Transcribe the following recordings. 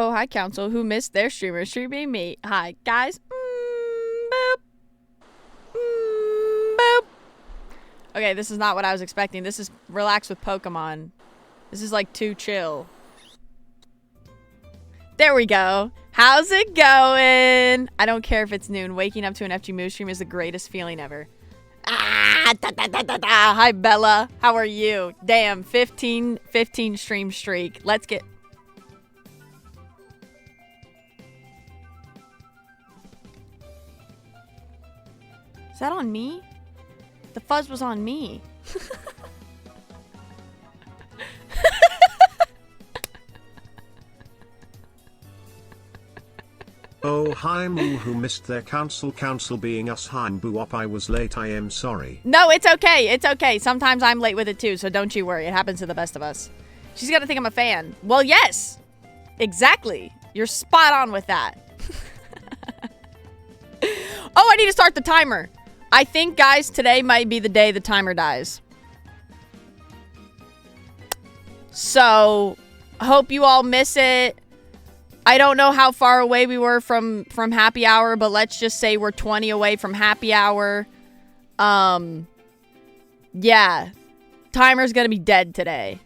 Oh, hi, Council, who missed their streamer streaming me. Hi, guys. Boop. Boop. Okay, this is not what I was expecting. This is relax with Pokemon. This is like too chill. There we go. How's it going? I don't care if it's noon. Waking up to an FG Moose stream is the greatest feeling ever. Ah, da, da, da, da, da. Hi, Bella. How are you? Damn, 15 stream streak. Let's get... Is that on me? The fuzz was on me. Oh, hi Moo who missed their council being us. Hi Boo up, I was late, I am sorry. No, it's okay. It's okay. Sometimes I'm late with it too, so don't you worry. It happens to the best of us. She's got to think I'm a fan. Well, yes. Exactly. You're spot on with that. Oh, I need to start the timer. I think, guys, today might be the day the timer dies. So, hope you all miss it. I don't know how far away we were from happy hour, but let's just say we're 20 away from happy hour. Yeah. Timer's gonna be dead today.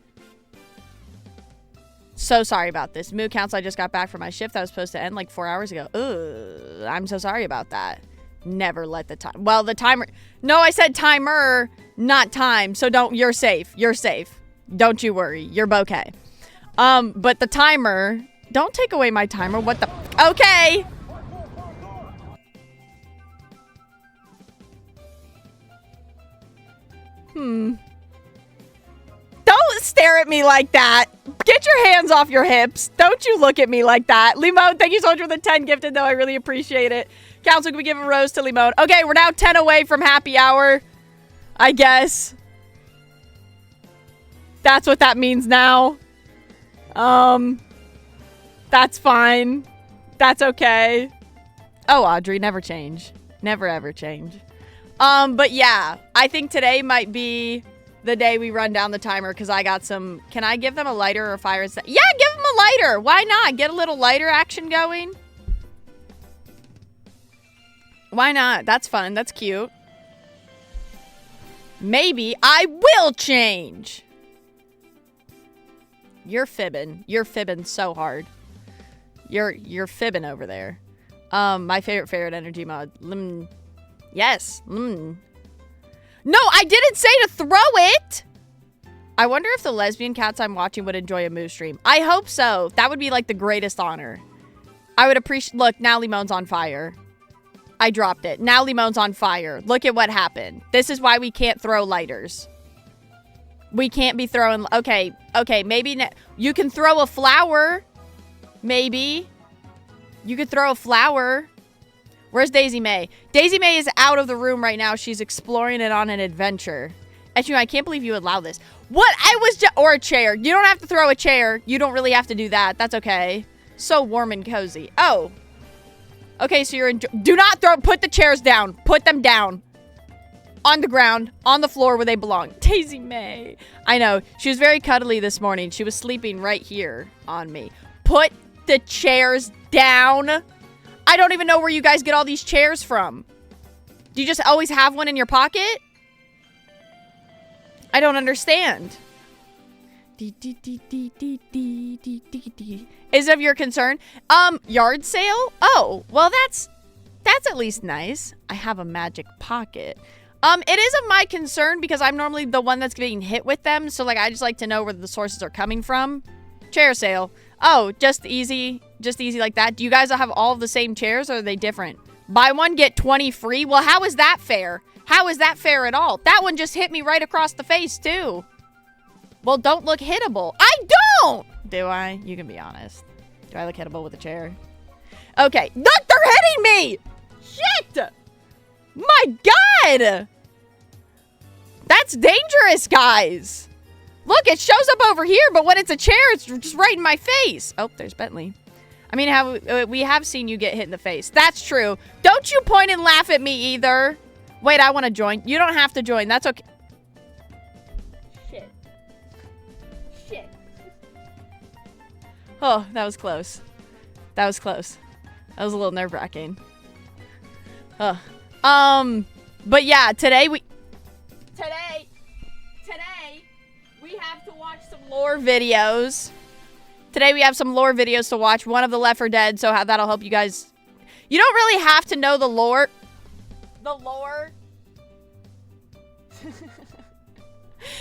So sorry about this. Moo Council, I just got back from my shift that was supposed to end like 4 hours ago. Ugh, I'm so sorry about that. Never let the time... Well, the timer... No, I said timer, not time. So don't... You're safe. You're safe. Don't you worry. You're bokeh. But the timer... Don't take away my timer. What the... Okay. Don't stare at me like that. Get your hands off your hips. Don't you look at me like that. Limon, thank you so much for the 10 gifted, though. I really appreciate it. Council, can we give a rose to Limon? Okay, we're now 10 away from happy hour. I guess. That's what that means now. That's fine. That's okay. Oh, Audrey, never change. Never ever change. But yeah, I think today might be the day we run down the timer because I got some... Can I give them a lighter or fire? Yeah, give them a lighter. Why not? Get a little lighter action going. Why not? That's fun. That's cute. Maybe I will change. You're fibbing. You're fibbing so hard. You're fibbing over there. My favorite energy mod. Yes. No, I didn't say to throw it. I wonder if the lesbian cats I'm watching would enjoy a Moo stream. I hope so. That would be like the greatest honor. I would appreciate... Look, now Limon's on fire. I dropped it. Now Limon's on fire. Look at what happened. This is why we can't throw lighters. We can't be throwing... Okay, maybe... You can throw a flower. Maybe. You could throw a flower. Where's Daisy May? Daisy May is out of the room right now. She's exploring it on an adventure. Actually, I can't believe you allow this. What? I was just... Or a chair. You don't have to throw a chair. You don't really have to do that. That's okay. So warm and cozy. Oh. Okay, so you're... Do not throw... Put the chairs down. Put them down. On the ground. On the floor where they belong. Daisy May. I know. She was very cuddly this morning. She was sleeping right here on me. Put the chairs down. I don't even know where you guys get all these chairs from. Do you just always have one in your pocket? I don't understand. Is it of your concern? Yard sale? Oh, well that's at least nice. I have a magic pocket. It is of my concern because I'm normally the one that's getting hit with them. So like I just like to know where the sources are coming from. Chair sale. Oh, just easy like that. Do you guys have all of the same chairs or are they different? Buy one, get 20 free? Well, how is that fair? How is that fair at all? That one just hit me right across the face, too. Well, don't look hittable. I don't! Do I? You can be honest. Do I look hittable with a chair? Okay. Look, they're hitting me! Shit! My God! That's dangerous, guys. Look, it shows up over here, but when it's a chair, it's just right in my face. Oh, there's Bentley. I mean, we have seen you get hit in the face. That's true. Don't you point and laugh at me either. Wait, I want to join. You don't have to join. That's okay. Shit. Oh, that was close. That was close. That was a little nerve-wracking. But yeah, today we have to watch some lore videos. Today we have some lore videos to watch. One of the Left 4 Dead, so that'll help you guys. You don't really have to know the lore.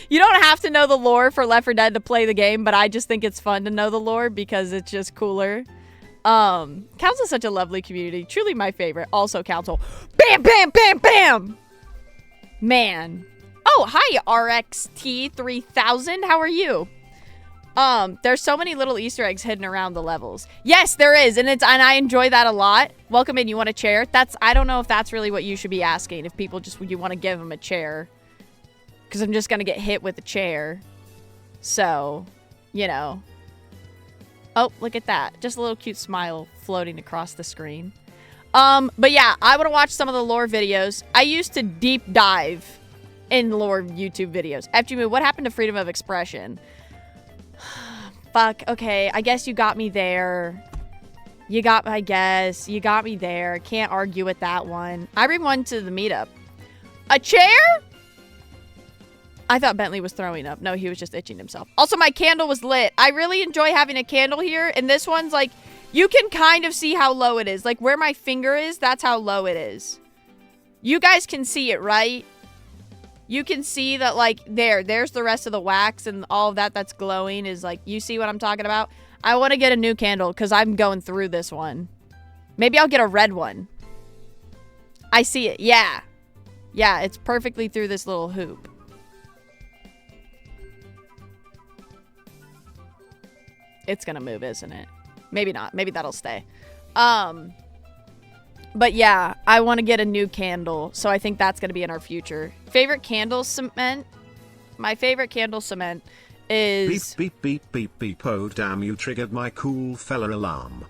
You don't have to know the lore for Left 4 Dead to play the game, but I just think it's fun to know the lore because it's just cooler. Council's such a lovely community. Truly my favorite. Also, Council. Bam, bam, bam, bam! Man. Oh, hi, RXT3000. How are you? There's so many little Easter eggs hidden around the levels. Yes, there is, and I enjoy that a lot. Welcome in. You want a chair? I don't know if that's really what you should be asking. If people you want to give them a chair. Because I'm just going to get hit with a chair. So, you know. Oh, look at that. Just a little cute smile floating across the screen. But yeah, I want to watch some of the lore videos. I used to deep dive in lore YouTube videos. FGMoo, what happened to freedom of expression? Fuck, okay. I guess you got me there. You got me there. Can't argue with that one. I bring one to the meetup. A chair? I thought Bentley was throwing up. No, he was just itching himself. Also, my candle was lit. I really enjoy having a candle here. And this one's like, you can kind of see how low it is. Like where my finger is, that's how low it is. You guys can see it, right? You can see that like there's the rest of the wax and all of that that's glowing is like, you see what I'm talking about? I want to get a new candle because I'm going through this one. Maybe I'll get a red one. I see it. Yeah. Yeah, it's perfectly through this little hoop. It's gonna move, isn't it? Maybe not. Maybe that'll stay. But yeah, I want to get a new candle. So I think that's gonna be in our future. Favorite candle cement? My favorite candle cement is... Beep, beep, beep, beep, beep. Oh, damn, you triggered my cool fella alarm.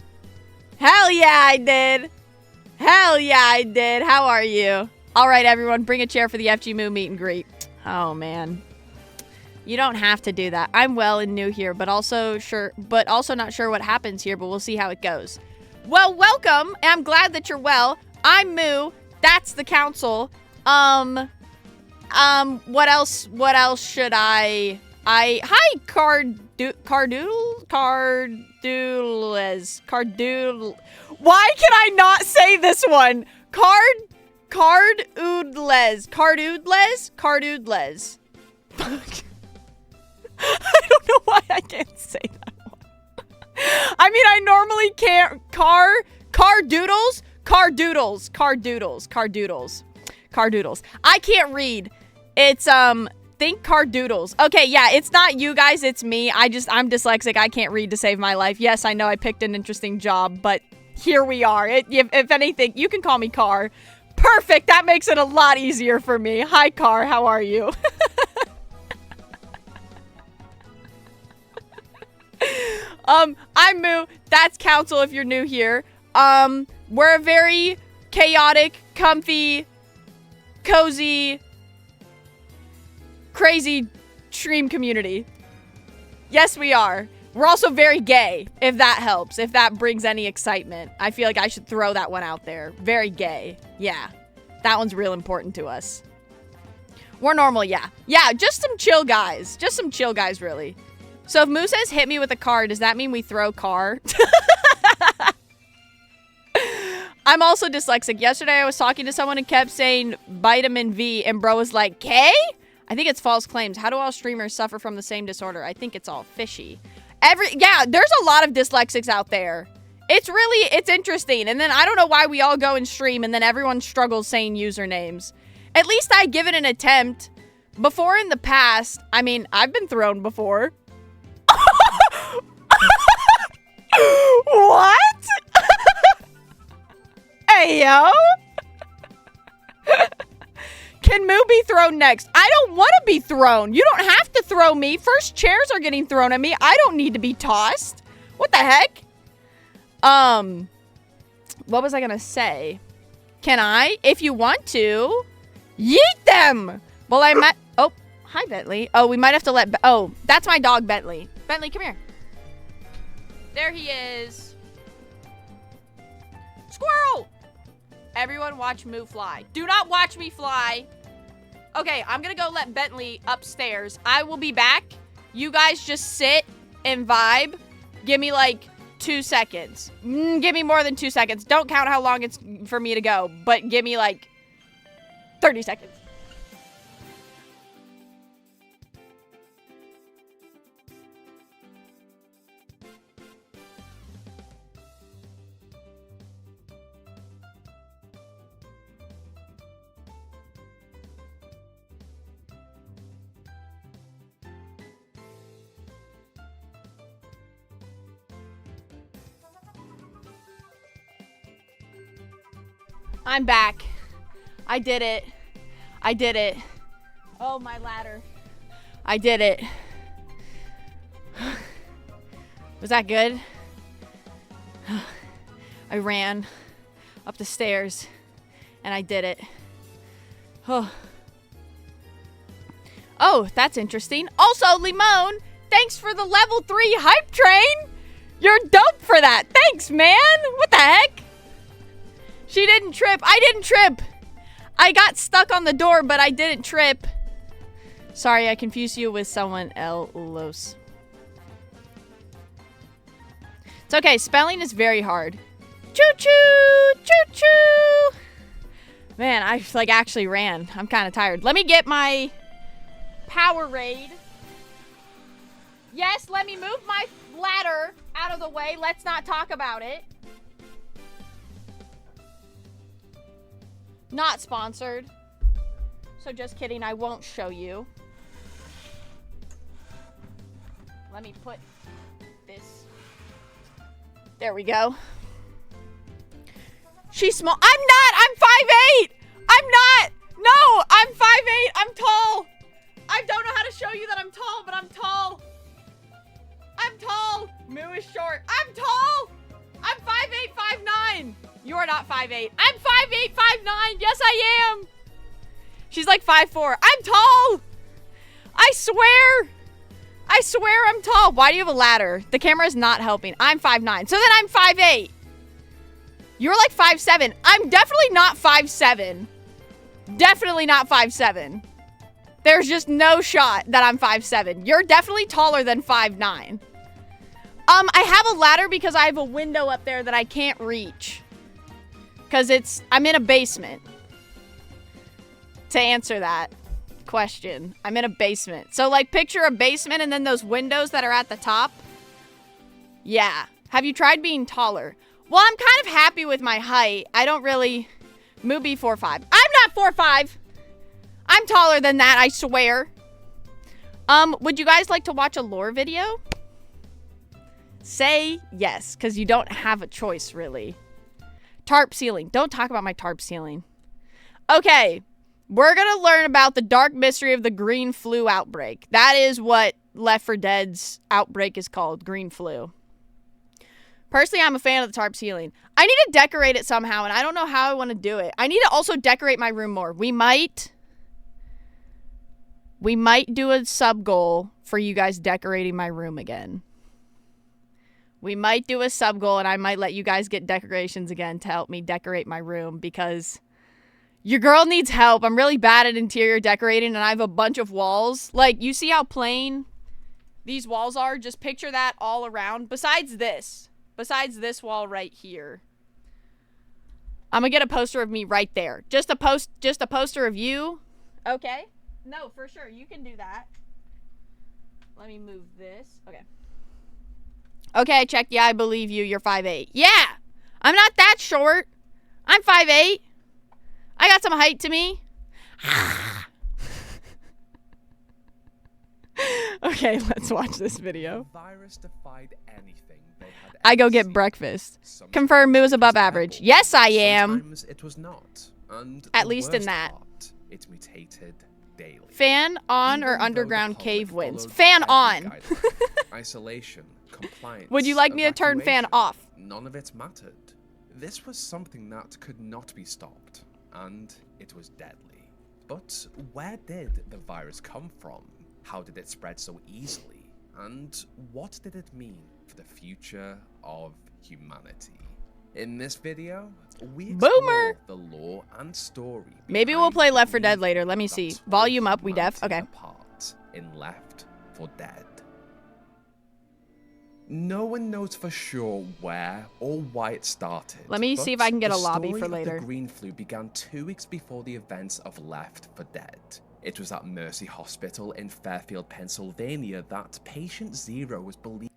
Hell yeah, I did. Hell yeah, I did. How are you? All right, everyone, bring a chair for the FGMoo meet and greet. Oh, man. You don't have to do that. I'm well and new here, but also not sure what happens here, but we'll see how it goes. Well, welcome. I'm glad that you're well. I'm Moo. That's the council. What else should hi, Cardoodle. Why can I not say this one? Cardoodles. Fuck. I don't know why I can't say that one. I mean, I normally can't. Cardoodles. I can't read. It's, think Cardoodles. Okay, yeah, it's not you guys, it's me. I'm dyslexic. I can't read to save my life. Yes, I know I picked an interesting job, but here we are. If anything, you can call me Car. Perfect. That makes it a lot easier for me. Hi, Car. How are you? I'm Moo. That's Council if you're new here. We're a very chaotic, comfy, cozy, crazy stream community. Yes, we are. We're also very gay, if that helps, if that brings any excitement. I feel like I should throw that one out there. Very gay. Yeah. That one's real important to us. We're normal, yeah. Yeah, just some chill guys. Just some chill guys, really. So if Moo says hit me with a car, does that mean we throw car? I'm also dyslexic. Yesterday I was talking to someone and kept saying vitamin V and bro was like, K? I think it's false claims. How do all streamers suffer from the same disorder? I think it's all fishy. Yeah, there's a lot of dyslexics out there. It's interesting. And then I don't know why we all go and stream and then everyone struggles saying usernames. At least I give it an attempt. Before in the past, I mean, I've been thrown before. What? Hey, yo. Can Moo be thrown next? I don't want to be thrown. You don't have to throw me. First chairs are getting thrown at me. I don't need to be tossed. What the heck? What was I going to say? Can I, if you want to, yeet them? Well, I might... Oh, hi, Bentley. Oh, we might have to let... Oh, that's my dog, Bentley. Bentley, come here. There he is. Squirrel! Everyone watch Moo fly. Do not watch me fly. Okay, I'm gonna go let Bentley upstairs. I will be back. You guys just sit and vibe. Give me like 2 seconds. Give me more than 2 seconds. Don't count how long it's for me to go, but give me like 30 seconds. I'm back. I did it. I did it. Oh, my ladder. I did it. Was that good? I ran up the stairs and I did it. Oh. Oh, that's interesting. Also, Limon, thanks for the level 3 hype train. You're dope for that. Thanks, man. What the heck? She didn't trip. I didn't trip. I got stuck on the door, but I didn't trip. Sorry, I confused you with someone else. It's okay. Spelling is very hard. Choo-choo! Choo-choo! Man, I like actually ran. I'm kind of tired. Let me get my Powerade. Yes, let me move my ladder out of the way. Let's not talk about it. Not sponsored. So just kidding, I won't show you. Let me put this. There we go. She's small. I'm not! I'm 5'8"! I'm not! No! I'm 5'8"! I'm tall! I don't know how to show you that I'm tall, but I'm tall. I'm tall. Moo is short. I'm tall! I'm 5'8", 5'9". You are not 5'8". I'm 5'8", 5'9". Yes, I am. She's like 5'4". I'm tall. I swear. I swear I'm tall. Why do you have a ladder? The camera is not helping. I'm 5'9". So then I'm 5'8". You're like 5'7". I'm definitely not 5'7". Definitely not 5'7". There's just no shot that I'm 5'7". You're definitely taller than 5'9". I have a ladder because I have a window up there that I can't reach. Because I'm in a basement. To answer that question, I'm in a basement. So, like, picture a basement and then those windows that are at the top. Yeah. Have you tried being taller? Well, I'm kind of happy with my height. I don't really... Mooby 4'5". I'm not 4'5". I'm taller than that, I swear. Would you guys like to watch a lore video? Say yes, because you don't have a choice, really. Tarp ceiling. Don't talk about my tarp ceiling. Okay. We're going to learn about the dark mystery of the green flu outbreak. That is what Left 4 Dead's outbreak is called. Green flu. Personally, I'm a fan of the tarp ceiling. I need to decorate it somehow, and I don't know how I want to do it. I need to also decorate my room more. We might do a sub goal for you guys decorating my room again. We might do a sub goal, and I might let you guys get decorations again to help me decorate my room because your girl needs help. I'm really bad at interior decorating, and I have a bunch of walls. Like, you see how plain these walls are? Just picture that all around. Besides this wall right here. I'm gonna get a poster of me right there. Just a poster of you. Okay? No, for sure. You can do that. Let me move this. Okay. Okay, I checked. Yeah, I believe you. You're 5'8". Yeah! I'm not that short. I'm 5'8". I got some height to me. Okay, let's watch this video. The virus defied anything they had I go ever get seen. breakfast. Sometimes Confirm Moo is it above was average. edible, Yes, I am. Sometimes it was not. And At the least in worst that. part, it mutated daily. Fan on Even or though the underground public cave wins? followed Fan every on. guideline, isolation, compliance, Would you like me to turn fan evacuation, off? None of it mattered. This was something that could not be stopped, and it was deadly. But where did the virus come from? How did it spread so easily? And what did it mean for the future of humanity? In this video, we Boomer! explore the lore and story. Maybe we'll behind play the Left 4 Dead grief later. Let me that see. tore Volume up, we def. humanity Okay. apart in Left 4 Dead. No one knows for sure where or why it started. Let me see if I can get the a lobby story for of later. The green flu began 2 weeks before the events of Left 4 Dead. It was at Mercy Hospital in Fairfield, Pennsylvania that patient Zero was believed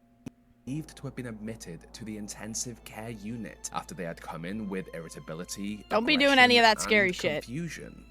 to have been admitted to the intensive care unit after they had come in with irritability, Don't be doing any of that aggression, scary and shit. confusion.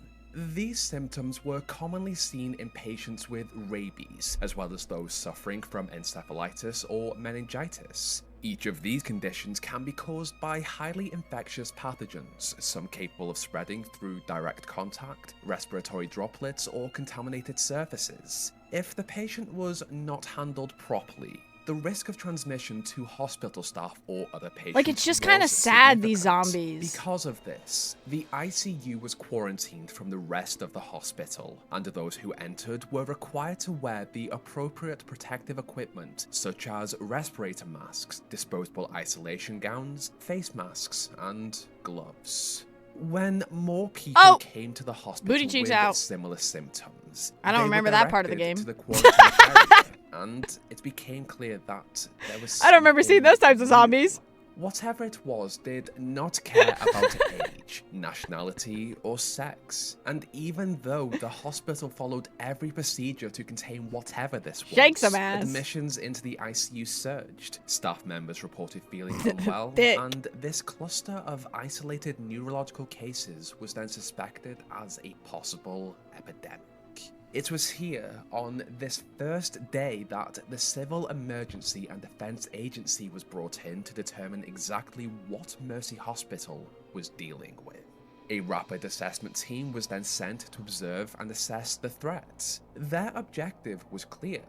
These symptoms were commonly seen in patients with rabies, as well as those suffering from encephalitis or meningitis. Each of these conditions can be caused by highly infectious pathogens, some capable of spreading through direct contact, respiratory droplets, or contaminated surfaces. If the patient was not handled properly, the risk of transmission to hospital staff or other patients Like, it's just kind of was sad, these significant. zombies. Because of this, the ICU was quarantined from the rest of the hospital, and those who entered were required to wear the appropriate protective equipment, such as respirator masks, disposable isolation gowns, face masks, and gloves. When more people came to the hospital Booty cheeks with out. similar symptoms, I don't they were remember that part of the directed game. to the quarantine area, and it became clear that there was I don't remember seeing those types of something zombies. Whatever it was did not care about age, nationality, or sex. And even though the hospital followed every procedure to contain whatever this was, Shake some ass. admissions into the ICU surged. Staff members reported feeling unwell, Dick. and this cluster of isolated neurological cases was then suspected as a possible epidemic. It was here, on this first day, that the Civil Emergency and Defense Agency was brought in to determine exactly what Mercy Hospital was dealing with. A rapid assessment team was then sent to observe and assess the threats. Their objective was clear: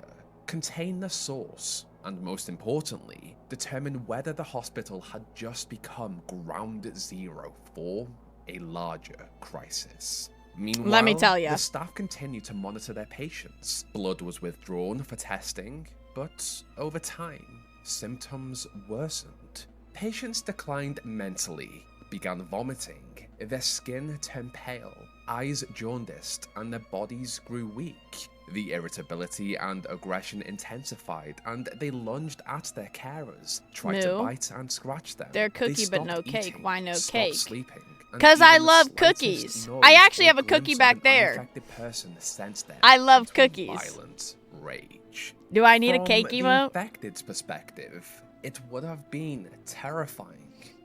contain the source, and most importantly, determine whether the hospital had just become ground zero for a larger crisis. Meanwhile, Let me tell ya. the staff continued to monitor their patients. Blood was withdrawn for testing, but over time, symptoms worsened. Patients declined mentally, began vomiting, their skin turned pale, eyes jaundiced, and their bodies grew weak. The irritability and aggression intensified, and they lunged at their carers, tried to Moo. bite and scratch them. They're They cookie but no stopped cake. eating, Why no stopped cake? sleeping, and 'Cause I even the love slightest cookies. noise I actually or have a cookie glimpse of back an there. unaffected person sensed them I love into cookies. violent rage. Do I need a From cake the emote? infected's perspective, it would have been terrifying.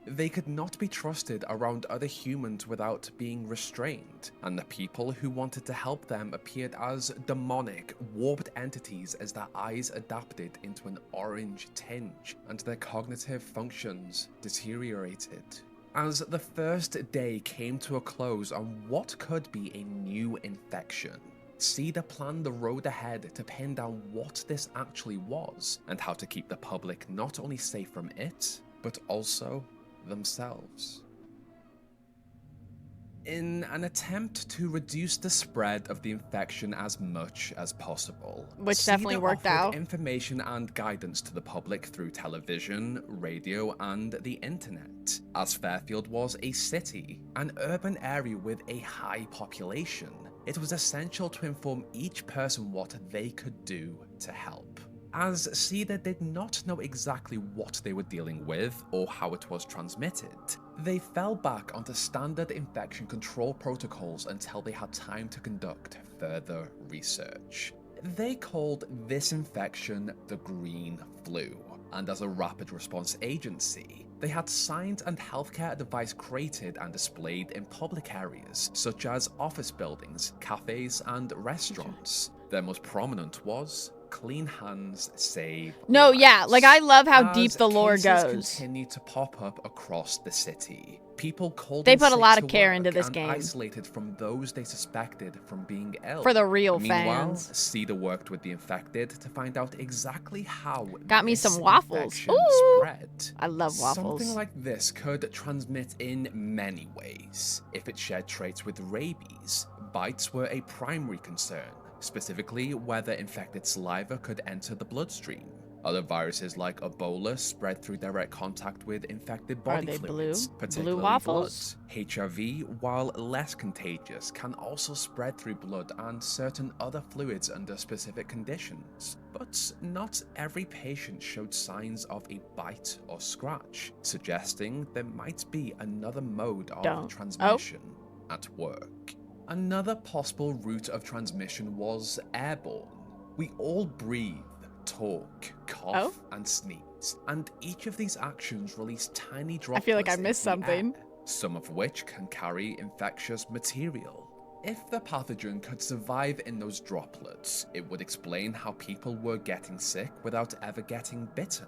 They could not be trusted around other humans without being restrained, and the people who wanted to help them appeared as demonic, warped entities as their eyes adapted into an orange tinge and their cognitive functions deteriorated. As the first day came to a close on what could be a new infection, Cedar planned the road ahead to pin down what this actually was and how to keep the public not only safe from it, but also themselves. In an attempt to reduce the spread of the infection as much as possible, Which definitely Cedar worked offered out. information and guidance to the public through television, radio, and the internet. As Fairfield was a city, an urban area with a high population, it was essential to inform each person what they could do to help. As Cedar did not know exactly what they were dealing with or how it was transmitted, they fell back onto standard infection control protocols until they had time to conduct further research. They called this infection the green flu, and as a rapid response agency, they had signs and healthcare advice created and displayed in public areas such as office buildings, cafes, and restaurants. Their most prominent was "Clean hands save No, lives." yeah, like I love how deep As the lore cases goes. continued to pop up across the city, people called They in put a sick lot to of care work into this and game. isolated from those they suspected from being ill. For the real Meanwhile, fans. Cedar worked with the infected to find out exactly how Got me this some waffles. infection Ooh. spread. I love waffles. Something like this could transmit in many ways. If it shared traits with rabies, bites were a primary concern, specifically whether infected saliva could enter the bloodstream. Other viruses like Ebola spread through direct contact with infected body they fluids, blue? particularly Blue waffles? blood. HIV, while less contagious, can also spread through blood and certain other fluids under specific conditions. But not every patient showed signs of a bite or scratch, suggesting there might be another mode of transmission at work. Another possible route of transmission was airborne. We all breathe, talk, cough, and sneeze, and each of these actions release tiny droplets. I feel like I missed into the something. air, some of which can carry infectious material. If the pathogen could survive in those droplets, it would explain how people were getting sick without ever getting bitten.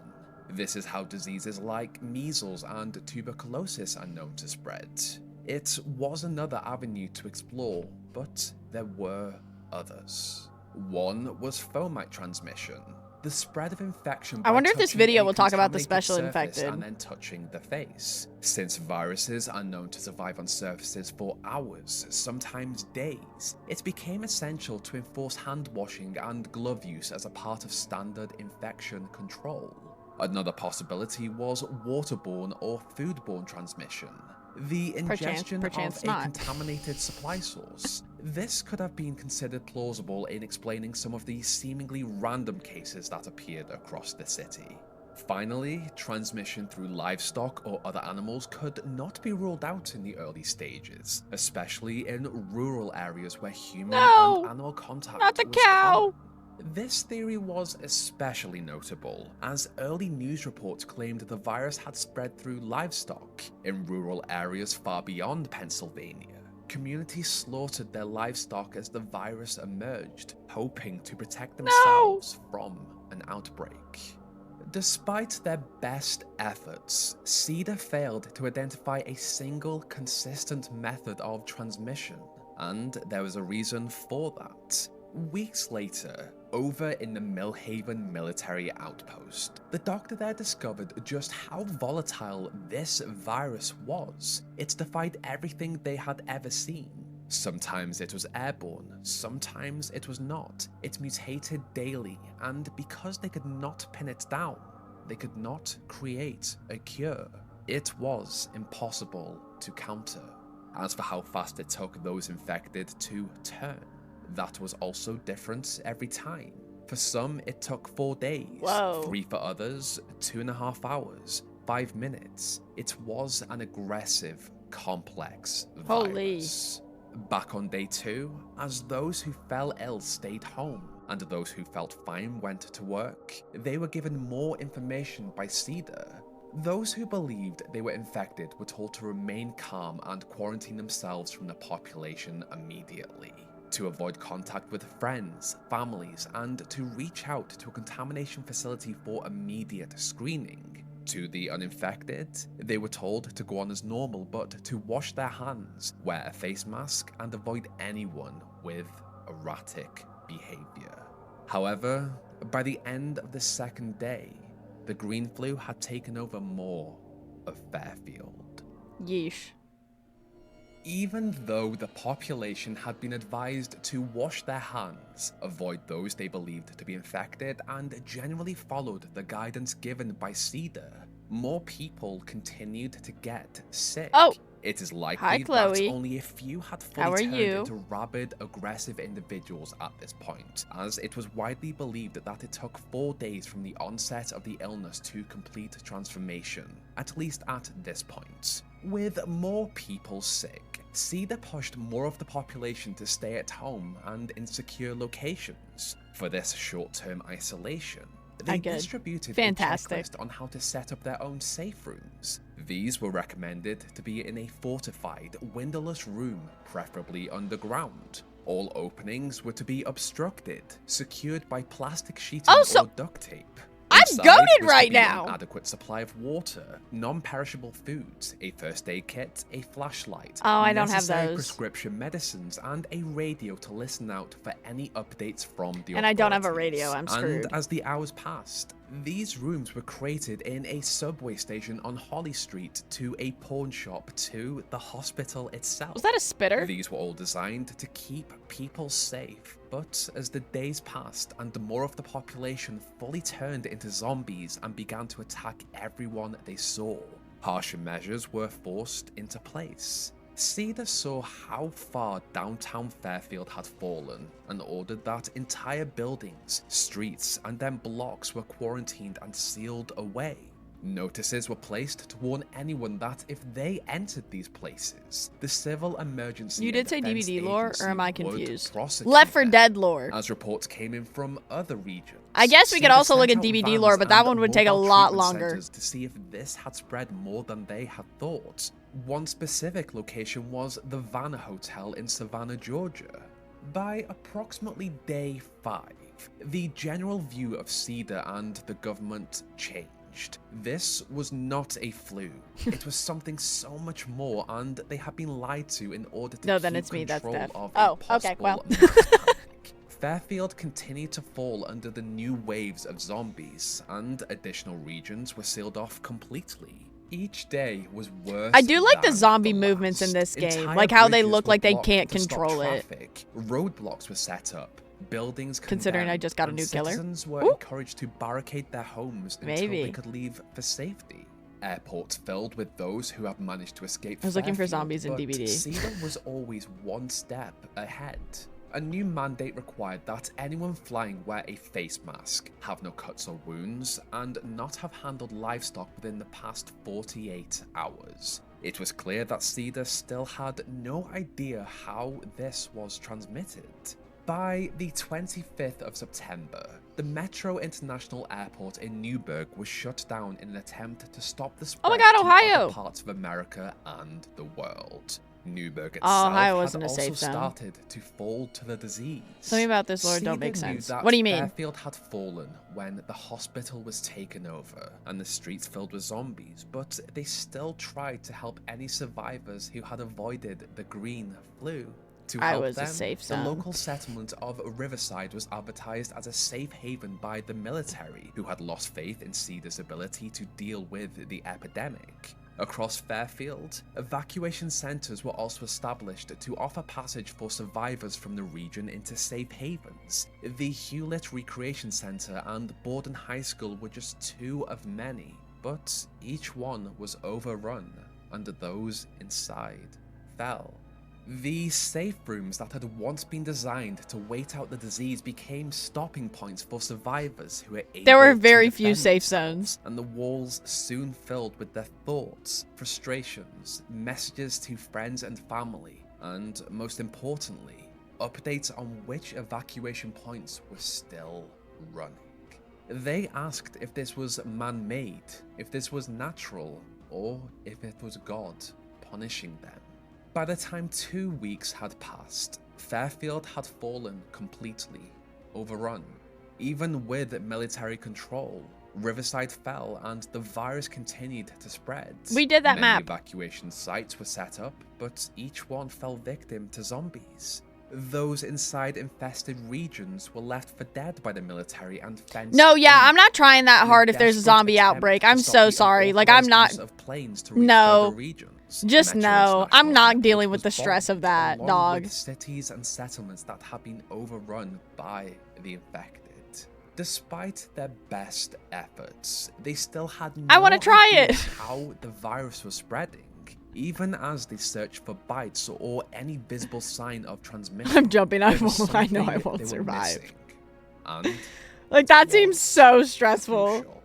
This is how diseases like measles and tuberculosis are known to spread. It was another avenue to explore, but there were others. One was fomite transmission, the spread of infection by I wonder if this touching video a will talk about the contaminated special surface infected. and then touching the face. Since viruses are known to survive on surfaces for hours, sometimes days, it became essential to enforce hand washing and glove use as a part of standard infection control. Another possibility was waterborne or foodborne transmission. The ingestion of a contaminated supply source. This could have been considered plausible in explaining some of the seemingly random cases that appeared across the city. Finally, transmission through livestock or other animals could not be ruled out in the early stages, especially in rural areas where human and animal contact was common. This theory was especially notable, as early news reports claimed the virus had spread through livestock in rural areas far beyond Pennsylvania. Communities slaughtered their livestock as the virus emerged, hoping to protect themselves from an outbreak. Despite their best efforts, CEDA failed to identify a single consistent method of transmission, and there was a reason for that. Weeks later, over in the Millhaven military outpost, the doctor there discovered just how volatile this virus was. It defied everything they had ever seen. Sometimes it was airborne, sometimes it was not. It mutated daily, and because they could not pin it down, they could not create a cure. It was impossible to counter. As for how fast it took those infected to turn, that was also different every time. For some, it took 4 days, 3 for others, 2.5 hours, 5 minutes. It was an aggressive, complex virus. Back on day 2, as those who fell ill stayed home, and those who felt fine went to work, they were given more information by CEDA. Those who believed they were infected were told to remain calm and quarantine themselves from the population immediately, to avoid contact with friends, families, and to reach out to a contamination facility for immediate screening. To the uninfected, they were told to go on as normal but to wash their hands, wear a face mask, and avoid anyone with erratic behavior. However, by the end of the second day, the green flu had taken over more of Fairfield. Yeesh. Even though the population had been advised to wash their hands, avoid those they believed to be infected, and generally followed the guidance given by CEDA, more people continued to get sick. It is likely that only a few had fully turned into rabid, aggressive individuals at this point, as it was widely believed that it took 4 days from the onset of the illness to complete transformation, at least at this point. With more people sick, CEDA pushed more of the population to stay at home and in secure locations. For this short-term isolation, they distributed a checklist on how to set up their own safe rooms. These were recommended to be in a fortified, windowless room, preferably underground. All openings were to be obstructed, secured by plastic sheeting or duct tape. I'm goated right now! An adequate supply of water, non-perishable foods, a first aid kit, a flashlight, I don't have necessary those. prescription medicines, and a radio to listen out for any updates from the authorities. And I don't have a radio, I'm And screwed. as the hours passed, These rooms were created in a subway station on Holly Street, to a pawn shop, to the hospital itself. Was that a spitter? These were all designed to keep people safe, but as the days passed and more of the population fully turned into zombies and began to attack everyone they saw, harsher measures were forced into place. Cedar saw how far downtown Fairfield had fallen and ordered that entire buildings, streets, and then blocks were quarantined and sealed away. Notices were placed to warn anyone that if they entered these places, the civil emergency. You did say defense DVD lore, or am I agency would confused? prosecute Left 4 them, Dead lore. as reports came in from other regions. I guess we could Cedar also look sent at out DVD vans lore, but that and one would take a mobile lot treatment longer. centers to see if this had spread more than they had thought. One specific location was the Vanna Hotel in Savannah, Georgia. By approximately day 5, the general view of Cedar and the government changed. This was not a flu. It was something so much more, and they had been lied to in order to No, keep then it's me, that's control Steph. of Oh, a possible okay, well. mass panic. Fairfield continued to fall under the new waves of zombies, and additional regions were sealed off completely. Each day was worse. I do like the than zombie the movements in last. this game, Entire like how they bridges look were like they blocked can't to stop control it. traffic. Roadblocks were set up. Buildings Considering I condemned, just got a and new killer. citizens were Ooh. encouraged to barricade their homes until Maybe. they could leave for safety. Airports filled with those who had managed to escape. I was looking for Fairfield, zombies in but DVD. Cedar was always one step ahead. A new mandate required that anyone flying wear a face mask, have no cuts or wounds, and not have handled livestock within the past 48 hours. It was clear that Cedar still had no idea how this was transmitted. By the 25th of September, the Metro International Airport in Newburgh was shut down in an attempt to stop the spread Oh my God, to Ohio! other parts of America and the world. Newburgh itself Ohio had wasn't a also safe zone. started to fall to the disease. Something about this lore don't make Cedar knew sense. that What do you mean? Fairfield had fallen when the hospital was taken over and the streets filled with zombies, but they still tried to help any survivors who had avoided the green flu. To I help was a them, safe the zone. local settlement of Riverside was advertised as a safe haven by the military, who had lost faith in Cedar's ability to deal with the epidemic. Across Fairfield, evacuation centers were also established to offer passage for survivors from the region into safe havens. The Hewlett Recreation Center and Borden High School were just 2 of many, but each one was overrun, and those inside fell. The safe rooms that had once been designed to wait out the disease became stopping points for survivors who were able There were to very few defend safe themselves, zones. and the walls soon filled with their thoughts, frustrations, messages to friends and family, and most importantly, updates on which evacuation points were still running. They asked if this was man-made, if this was natural, or if it was God punishing them. By the time 2 weeks had passed, Fairfield had fallen completely, overrun. Even with military control, Riverside fell and the virus continued to spread. We did that Many map. evacuation sites were set up, but each one fell victim to zombies. Those inside infested regions were left for dead by the military and fenced No, yeah, in. I'm not trying that In hard if there's a desperate zombie attempt outbreak. to I'm stop so the sorry. Like, I'm unauthorized not. use of planes to reach No. further regions. Just Metro no. I'm International not Airport dealing with the was stress of bombed, that, along dog. with cities and settlements that had been overrun by the infected. Despite their best efforts, they still had no I wanna try idea it. how the virus was spreading. Even as they searched for bites or any visible sign of transmission, I'm jumping. I there was won't. I know I something won't they were survive. missing. And Like, that seems so stressful. crucial.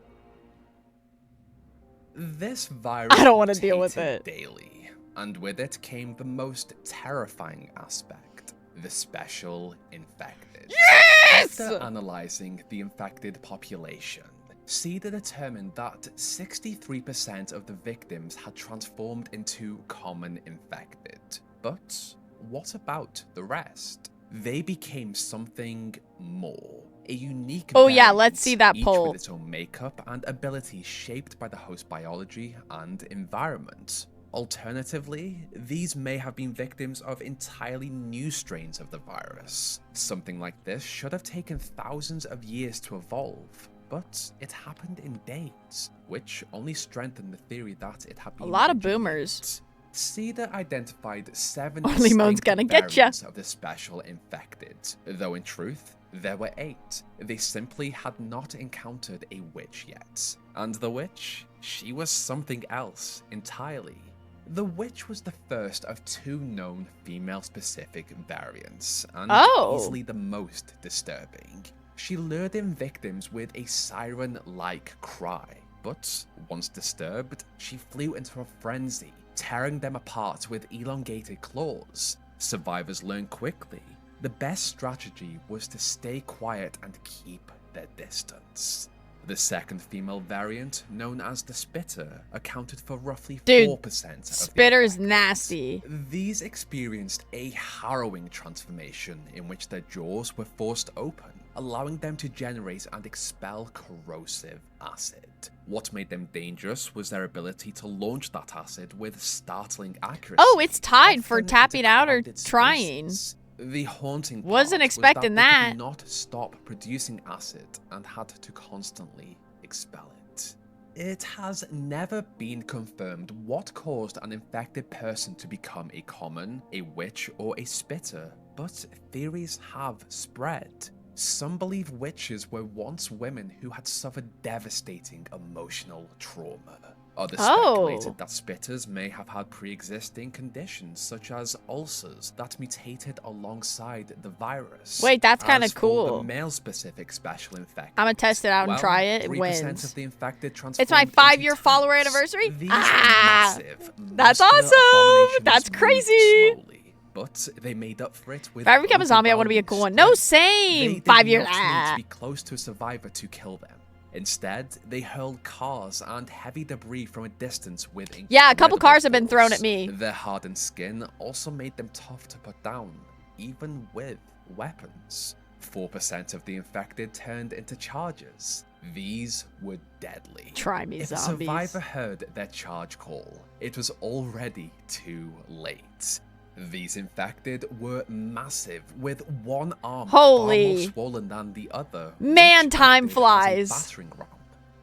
This virus I don't wanna deal with mutated it. daily, and with it came the most terrifying aspect: the special infected. Yes! After analyzing the infected population, Cedar determined that 63% of the victims had transformed into common infected. But what about the rest? They became something more. A unique Oh, yeah, variant, let's see that each poll. with its own makeup and abilities shaped by the host biology and environment. Alternatively, these may have been victims of entirely new strains of the virus. Something like this should have taken thousands of years to evolve. but it happened in days, which only strengthened the theory that it had been A lot of engineered. boomers. Cedar identified 7 Only Moan's distinct gonna get ya. variants of the special infected, though in truth, there were 8. They simply had not encountered a witch yet. And the witch, she was something else entirely. The witch was the first of 2 known female-specific variants, and easily the most disturbing. She lured in victims with a siren-like cry, but once disturbed, she flew into a frenzy, tearing them apart with elongated claws. Survivors learned quickly the best strategy was to stay quiet and keep their distance. The second female variant, known as the Spitter, accounted for roughly 4% of Spitter's the nasty. These experienced a harrowing transformation in which their jaws were forced open, allowing them to generate and expel corrosive acid. What made them dangerous was their ability to launch that acid with startling accuracy. Oh, it's tied for often tapping into out or crowded trying. spaces. The haunting Wasn't part expecting was that. They that. could not stop producing acid and had to constantly expel it. It has never been confirmed what caused an infected person to become a common, a witch, or a spitter, but theories have spread. Some believe witches were once women who had suffered devastating emotional trauma. Others speculated that spitters may have had pre-existing conditions such as ulcers that mutated alongside the virus. Wait, that's kind As of for cool. the male-specific special infected, I'm gonna test it out and try it. It 3% wins. of the infected It's my transformed 5-year into follower tanks. anniversary. These That's muscular awesome. abominations That's moved crazy. slowly, but they made up for it with If I ever become a zombie, I want to be a cool one. No, same. They 5 did years. not need to be close to a survivor to kill them. Instead, they hurled cars and heavy debris from a distance with Yeah, a couple incredible cars have been thrown force. at me. Their hardened skin also made them tough to put down, even with weapons. 4% of the infected turned into chargers. These were deadly. Try me, If a zombies. survivor heard their charge call, it was already too late. These infected were massive, with one arm Holy. far more swollen than the other. Man, which time acted as a flies. battering ram.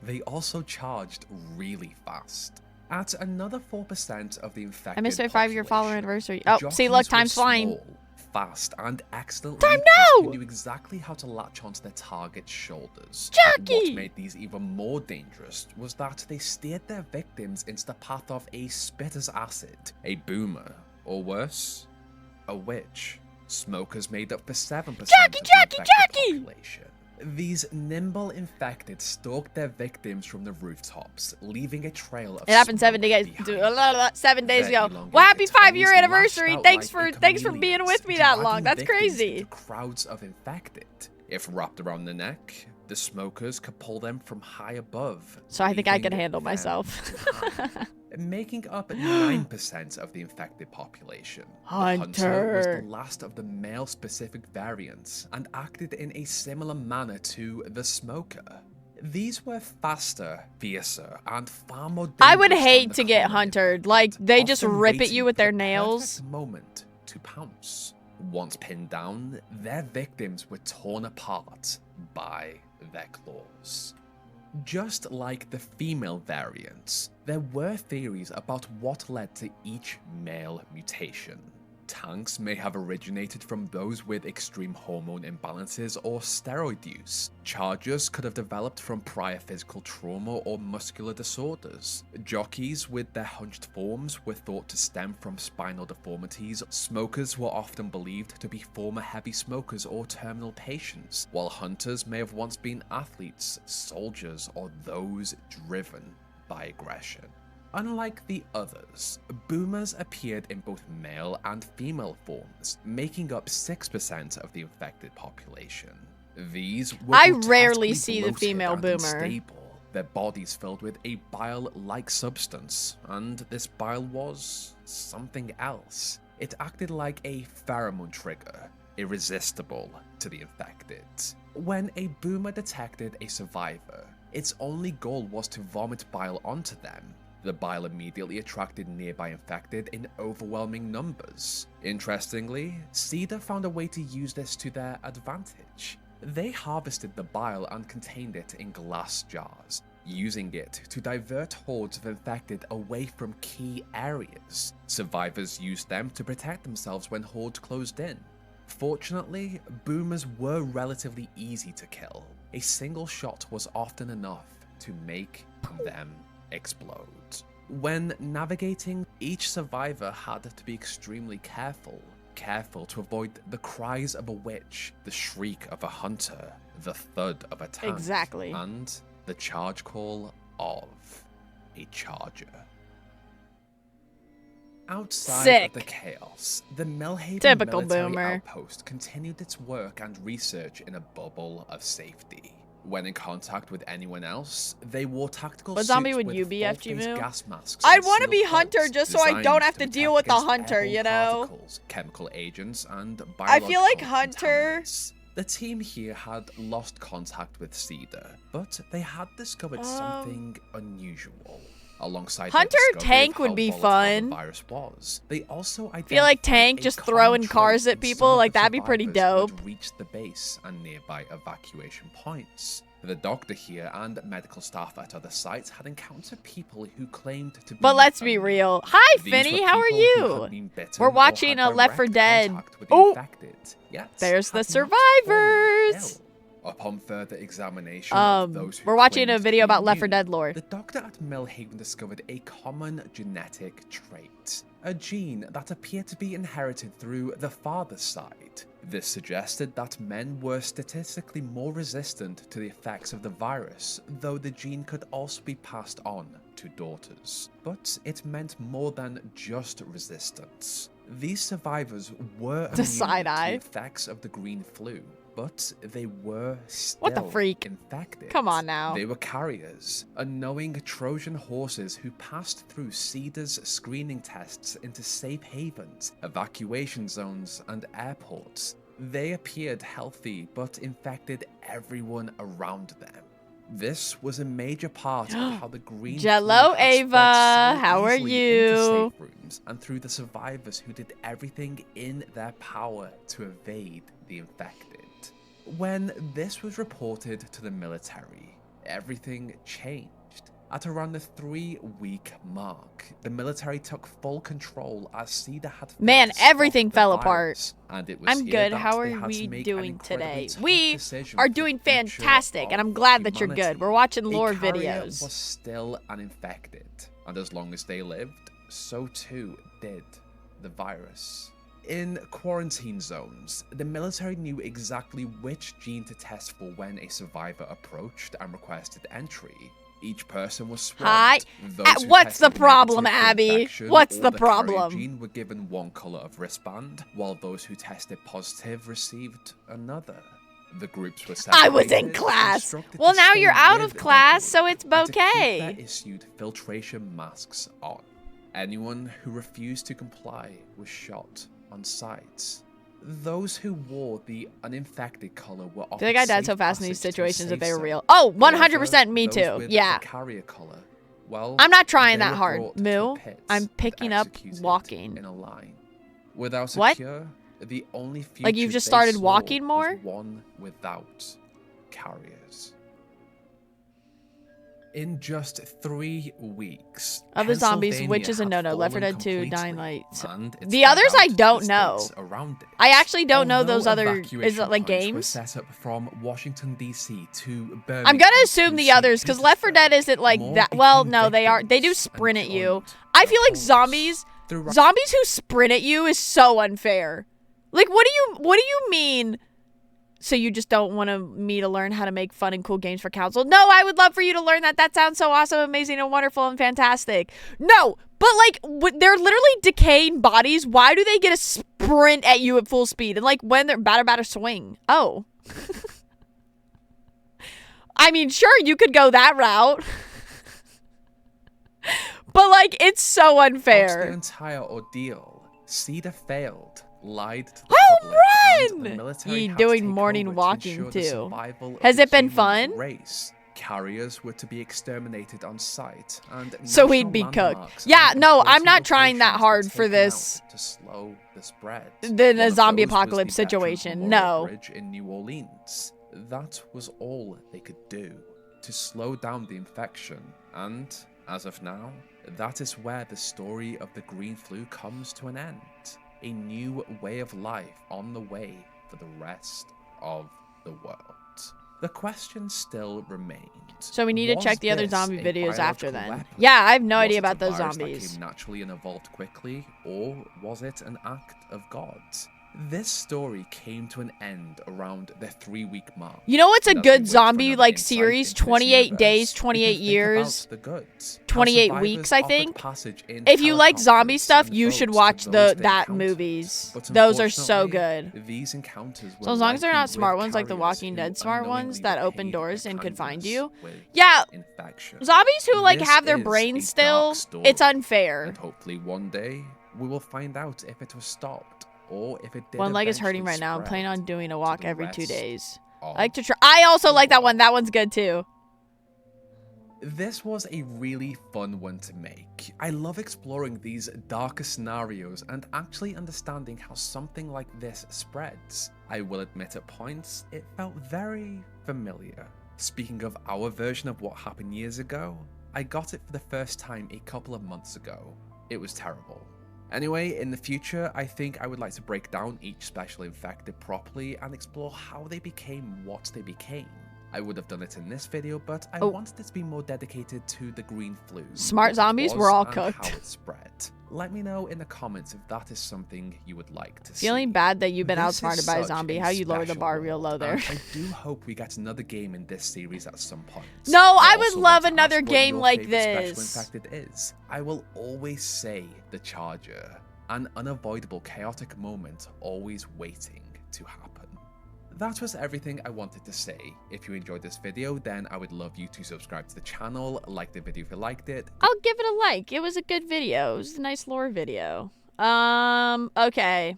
They also charged really fast. At another 4% of the infected I missed my 5-year follower population, anniversary. Oh, see, jockeys look, were time's flying. small, fast, and excellently Time equipped now! who knew exactly how to latch onto their target's shoulders. Jockey! What made these even more dangerous was that they steered their victims into the path of a spitter's acid, a boomer, or worse, a witch. Smokers made up for 7% of the infected population. These nimble infected stalked their victims from the rooftops, leaving a trail of It happened 7 smoke days. behind. 7 days Their ago. elongated Well, happy tongues 5-year lashed anniversary. out Thanks like for being chameleons, with me that long. dragging That's victims crazy. into crowds of infected. If wrapped around the neck, the smokers could pull them from high above. So I think I can leaving handle them myself. behind. Making up 9% of the infected population, the hunter was Hunter. the last of the male-specific variants and acted in a similar manner to the smoker. These were faster, fiercer, and far more dangerous I would than hate the to get common huntered. infected, Like, they just often rip at waiting you with for their the nails. perfect moment to pounce. Once pinned down, their victims were torn apart by their claws. Just like the female variants, there were theories about what led to each male mutation. Tanks may have originated from those with extreme hormone imbalances or steroid use. Chargers could have developed from prior physical trauma or muscular disorders. Jockeys with their hunched forms were thought to stem from spinal deformities. Smokers were often believed to be former heavy smokers or terminal patients, while hunters may have once been athletes, soldiers, or those driven by aggression. Unlike the others, boomers appeared in both male and female forms, making up 6% of the infected population. These were I grotesquely rarely see the bloated female and boomer. unstable, their bodies filled with a bile-like substance, and this bile was something else. It acted like a pheromone trigger, irresistible to the infected. When a boomer detected a survivor, its only goal was to vomit bile onto them. The bile immediately attracted nearby infected in overwhelming numbers. Interestingly, Cedar found a way to use this to their advantage. They harvested the bile and contained it in glass jars, using it to divert hordes of infected away from key areas. Survivors used them to protect themselves when hordes closed in. Fortunately, boomers were relatively easy to kill. A single shot was often enough to make them explode. When navigating, each survivor had to be extremely careful to avoid the cries of a witch, the shriek of a hunter, the thud of a tank, Exactly. and the charge call of a charger. Outside Sick. of the chaos, the Millhaven Typical military boomer. outpost continued its work and research in a bubble of safety. When in contact with anyone else, they wore tactical What suits zombie would with you be, full-face FGMoo? gas masks I'd and want to be sealed Hunter hoods just so I designed don't have to protect deal with the against Hunter, airborne you know? particles, chemical agents, and I feel like biological Hunter- contaminants. The team here had lost contact with Cedar, but they had discovered something unusual. Alongside their Hunter discovery of Tank would how be volatile fun. the virus was, they also I feel like identified Tank a just common throwing trait cars at in people, some of like the that'd be pretty survivors who had dope. reached the base and nearby evacuation points. The doctor here and medical staff at other sites had encountered people who claimed to be But let's be immune. real. Hi, These Finny. were How are people who you? had been bitten We're or watching had a Left 4 direct Dead. contact with the Oh, infected, yet there's the had not fallen survivors. ill. Upon further examination of those who We're watching a claimed to video be about Left 4 immune, Dead lore. the doctor at Millhaven discovered a common genetic trait, a gene that appeared to be inherited through the father's side. This suggested that men were statistically more resistant to the effects of the virus, though the gene could also be passed on to daughters. But it meant more than just resistance. These survivors were immune to side-eye. the effects of the green flu, but they were still What the freak? infected. Come on now. They were carriers, unknowing Trojan horses who passed through Cedar's screening tests into safe havens, evacuation zones, and airports. They appeared healthy, but infected everyone around them. This was a major part of how the green Jello flu had spread Ava, so how are easily into you? safe rooms and through the survivors who did everything in their power to evade the infected. When this was reported to the military, everything changed. At around the 3-week mark, the military took full control as Cedar had failed Man, to stop everything the fell virus, apart. and it was I'm here good. that How they are had to we make an doing incredibly today? tough We decision are for the doing future fantastic, and of I'm glad that you're humanity. good. We're watching A lore carrier videos. was still an infected, and as long as they lived, so too did the virus. In quarantine zones, the military knew exactly which gene to test for when a survivor approached and requested entry. Each person was Hi. swabbed. Those who What's the tested problem, negative for Abby? infection What's or the carrier problem? gene were given one color of wristband, while those who tested positive received another. The groups were I was in separated, class. instructed Well, to now stay you're out with of class, their so it's group, and to keep bouquet. their issued filtration masks on. Anyone who refused to comply was shot on sight. Those who wore the uninfected color were often I feel like I died so safe fast in these passage to a situations if safe they were zone. real. Oh, 100% However, me those too. with Yeah. the carrier color, well, I'm not trying they that were hard. brought to Moo, a pit I'm and picking up executed walking. in a line. Without a What? cure, the only future Like you've just they started saw walking was more? one without carriers. In just 3 weeks, Other zombies, which Pennsylvania is a had no-no. Left 4 fallen Dead 2, Dying completely, Light. and it The spread others I out to don't the know. states around it. I actually don't know Although those other. Is evacuation it like points were games? set up from Washington D.C. to Birmingham. I'm gonna assume to the St. others because Left 4 Dead Petersburg, isn't like more that. Well, became no, they are. They do victims sprint and at you. joined I the feel like hordes. zombies who sprint at you is so unfair. Like, what do you mean? So you just don't want me to learn how to make fun and cool games for council? No, I would love for you to learn that. That sounds so awesome, amazing, and wonderful and fantastic. No, but like they're literally decaying bodies. Why do they get a sprint at you at full speed? And like when they're batter swing. Oh. I mean, sure, you could go that route. But like it's so Throughout unfair. the entire ordeal, Cedar failed, lied to the Home public, and the run! military Ye had to doing take morning over to walking ensure the too. survival of Has the it been human fun? Race. Carriers were to be exterminated on site, and So national we'd be cooked. landmarks Yeah, and no, I'm important not trying that locations were hard for taken this. out to slow the spread. Than a One of zombie those was the apocalypse Veterans situation. Memorial No. Bridge in New Orleans. that was all they could do to slow down the infection, and as of now, that is where the story of the green flu comes to an end. A new way of life on the way for the rest of the world. The question still remains. So we need to was check the other this zombie a videos after biological then. weapon? Yeah, I have no Was idea it about a those virus that zombies. came naturally and evolved quickly, or was it an act of God? This story came to an end around the 3-week mark. You know what's a And as we good wait for zombie another like insight series? into this 28 universe, days, we 28 can think years, about the goods, how 28 survivors weeks, I offered think. passage in If you like zombie helicopters stuff, and you should boats watch to those they that encountered. movies. But Those are so unfortunately, good. These encounters were So as long as they're likely not smart with ones like the carriers Walking who Dead smart ones unknowingly that open repaid doors their and could find kindness you. with Yeah, infection. zombies who like This have their is brains a still, dark story, it's unfair. And hopefully one day we will find out if it was stopped or if it did. One leg is hurting eventually right now. I'm planning on spread doing a to walk the every 2 rest days. of I like to try. I also the like that one. world. That one's good too. This was a really fun one to make. I love exploring these darker scenarios and actually understanding how something like this spreads. I will admit at points, it felt very familiar. Speaking of our version of what happened years ago, I got it for the first time a couple of months ago. It was terrible. Anyway, in the future, I think I would like to break down each special infected properly and explore how they became what they became. I would have done it in this video, but I wanted it to be more dedicated to the green flu. Smart what it zombies was were all and cooked. How it spread. Let me know in the comments if that is something you would like to see. Feeling bad that you've been This is outsmarted by a such zombie. a How you lower the special bar real low world, there. and I do hope we get another game in this series at some point. No, I would also love want to another ask what game your like favorite special this. infected is. I will always say the Charger. An unavoidable chaotic moment always waiting to happen. That was everything I wanted to say. If you enjoyed this video, then I would love you to subscribe to the channel, like the video if you liked it. I'll give it a like. It was a good video. It was a nice lore video. Okay.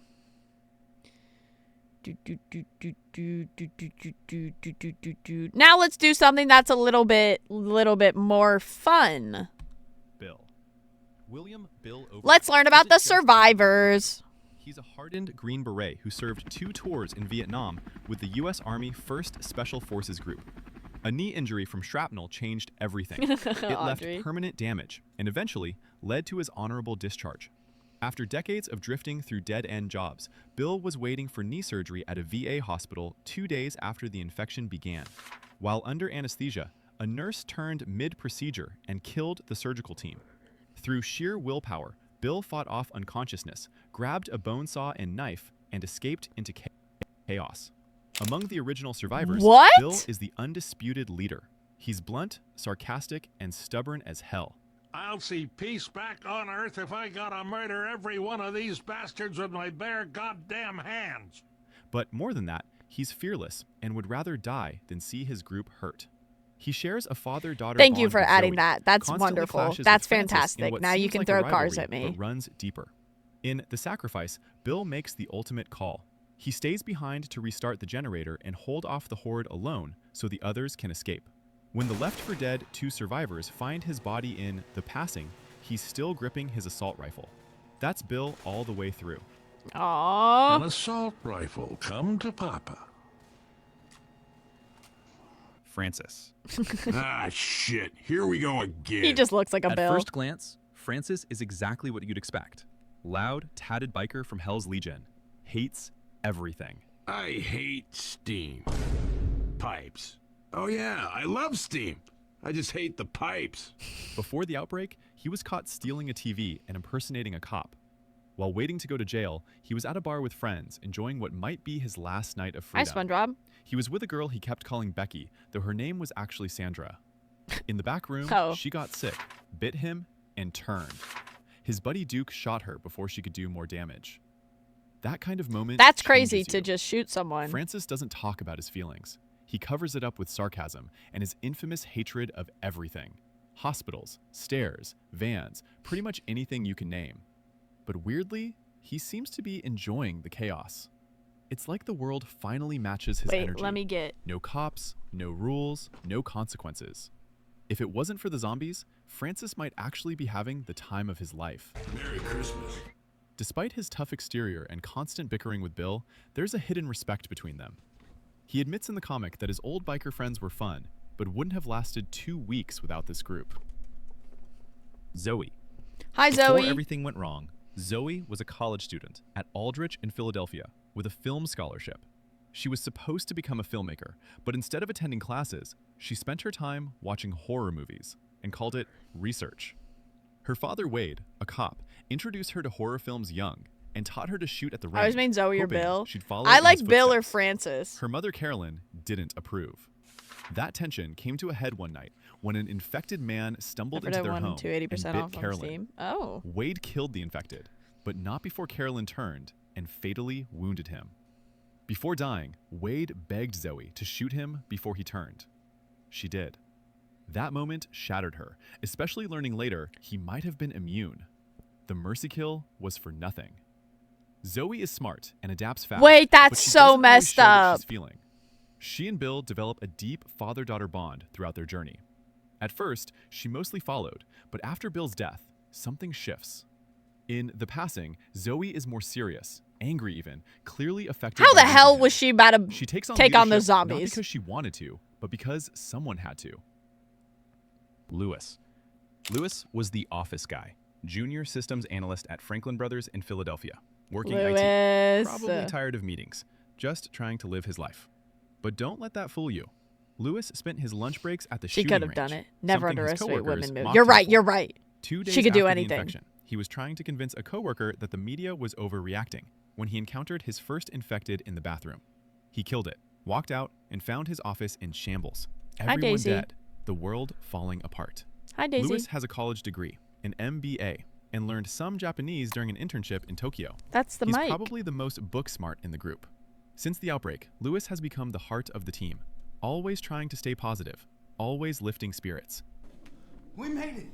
Now let's do something that's a little bit more fun. Bill. William Bill Overton. Let's learn about isn't the just- survivors. He's a hardened Green Beret who served 2 tours in Vietnam with the U.S. Army 1st Special Forces Group. A knee injury from shrapnel changed everything. It left Audrey. permanent damage and eventually led to his honorable discharge. After decades of drifting through dead-end jobs, Bill was waiting for knee surgery at a VA hospital 2 days after the infection began. While under anesthesia, a nurse turned mid-procedure and killed the surgical team. Through sheer willpower, Bill fought off unconsciousness, grabbed a bone saw and knife, and escaped into chaos. Among the original survivors, What? Bill is the undisputed leader. He's blunt, sarcastic, and stubborn as hell. I'll see peace back on Earth if I gotta murder every one of these bastards with my bare goddamn hands. But more than that, he's fearless and would rather die than see his group hurt. He shares a father-daughter Thank you bond for with adding Zoe, that. That's constantly wonderful. clashes That's with Francis in fantastic. what Now you seems can like a throw cars rivalry, at me. but runs deeper. In The Sacrifice, Bill makes the ultimate call. He stays behind to restart the generator and hold off the horde alone so the others can escape. When the Left 4 Dead 2 survivors find his body in The Passing, he's still gripping his assault rifle. That's Bill all the way through. An Aww. assault rifle, come to Papa. Francis. Ah, shit. Here we go again. He just looks like a At Bill. first glance, Francis is exactly what you'd expect. Loud, tatted biker from Hell's Legion. Hates everything. I hate steam. Pipes. Oh yeah, I love steam. I just hate the pipes. Before the outbreak, he was caught stealing a TV and impersonating a cop. While waiting to go to jail, he was at a bar with friends, enjoying what might be his last night of Hi, freedom. SpongeBob. He was with a girl he kept calling Becky, though her name was actually Sandra. In the back room, Oh. she got sick, bit him, and turned. His buddy Duke shot her before she could do more damage. That kind of moment That's crazy changes to you. just shoot someone. Francis doesn't talk about his feelings. He covers it up with sarcasm and his infamous hatred of everything. Hospitals, stairs, vans, pretty much anything you can name. But weirdly, he seems to be enjoying the chaos. It's like the world finally matches his Wait, energy. let me get... No cops, no rules, no consequences. If it wasn't for the zombies, Francis might actually be having the time of his life. Merry Christmas. Despite his tough exterior and constant bickering with Bill, there's a hidden respect between them. He admits in the comic that his old biker friends were fun, but wouldn't have lasted 2 weeks without this group. Zoe. Hi, Before Zoe. everything went wrong, Zoe was a college student at Aldrich in Philadelphia with a film scholarship. She was supposed to become a filmmaker, but instead of attending classes, she spent her time watching horror movies and called it research. Her father, Wade, a cop, introduced her to horror films young and taught her to shoot at the range. I always mean Zoe or hoping Bill. she'd follow I in like his Bill or footsteps. Francis. Her mother, Carolyn, didn't approve. That tension came to a head one night when an infected man stumbled into their home to and 80% bit off on Carolyn. Steam. Oh. Wade killed the infected, but not before Carolyn turned and fatally wounded him. Before dying, Wade begged Zoe to shoot him before he turned. She did. That moment shattered her, especially learning later he might have been immune. The mercy kill was for nothing. Zoe is smart and adapts fast. Wait, but that's she so doesn't always messed show what up. she's feeling. She and Bill develop a deep father-daughter bond throughout their journey. At first, she mostly followed, but after Bill's death, something shifts. In The Passing, Zoe is more serious, angry even, clearly affected How by the losing hell him. was she about to She takes on take on the leadership, not zombies? because she wanted to, but because someone had to. Lewis. Lewis was the office guy, junior systems analyst at Franklin Brothers in Philadelphia, working IT. Lewis. Probably tired of meetings, just trying to live his life. But don't let that fool you. Lewis spent his lunch breaks at the She shooting could have range, done it. Never something his underestimate coworkers women moves. mocked You're him right. for. You're right. 2 days She could do after the anything. infection, he was trying to convince a coworker that the media was overreacting when he encountered his first infected in the bathroom. He killed it, walked out, and found his office in shambles. Hi, Everyone Daisy. dead, the world falling apart. Hi, Daisy. Lewis has a college degree, an MBA, and learned some Japanese during an internship in Tokyo. That's the He's mic. probably the most book smart in the group. Since the outbreak, Lewis has become the heart of the team, always trying to stay positive, always lifting spirits. We made it.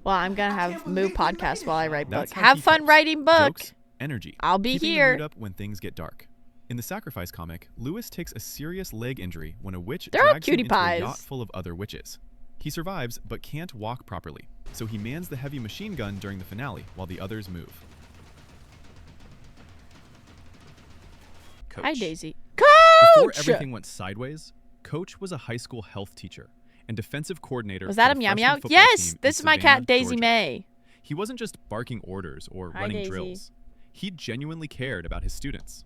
Well, I'm going to have can't Moo believe we podcast made it. while I write book. That's how Have he fun feels. writing book. Jokes, energy. I'll be keeping here. The mood up when things get dark. In the Sacrifice comic, Lewis takes a serious leg injury when a witch They're all drags him cutie into a pies. yacht full of other witches. He survives but can't walk properly, so he mans the heavy machine gun during the finale while the others move. Coach. Hi, Daisy. Before Coach! everything went sideways, Coach was a high school health teacher and defensive coordinator. Was for that the him, Meow freshman Meow? football Yes, team in this is my Savannah, cat, Daisy Georgia. May. He wasn't just barking orders or Hi, running Daisy. drills. He genuinely cared about his students.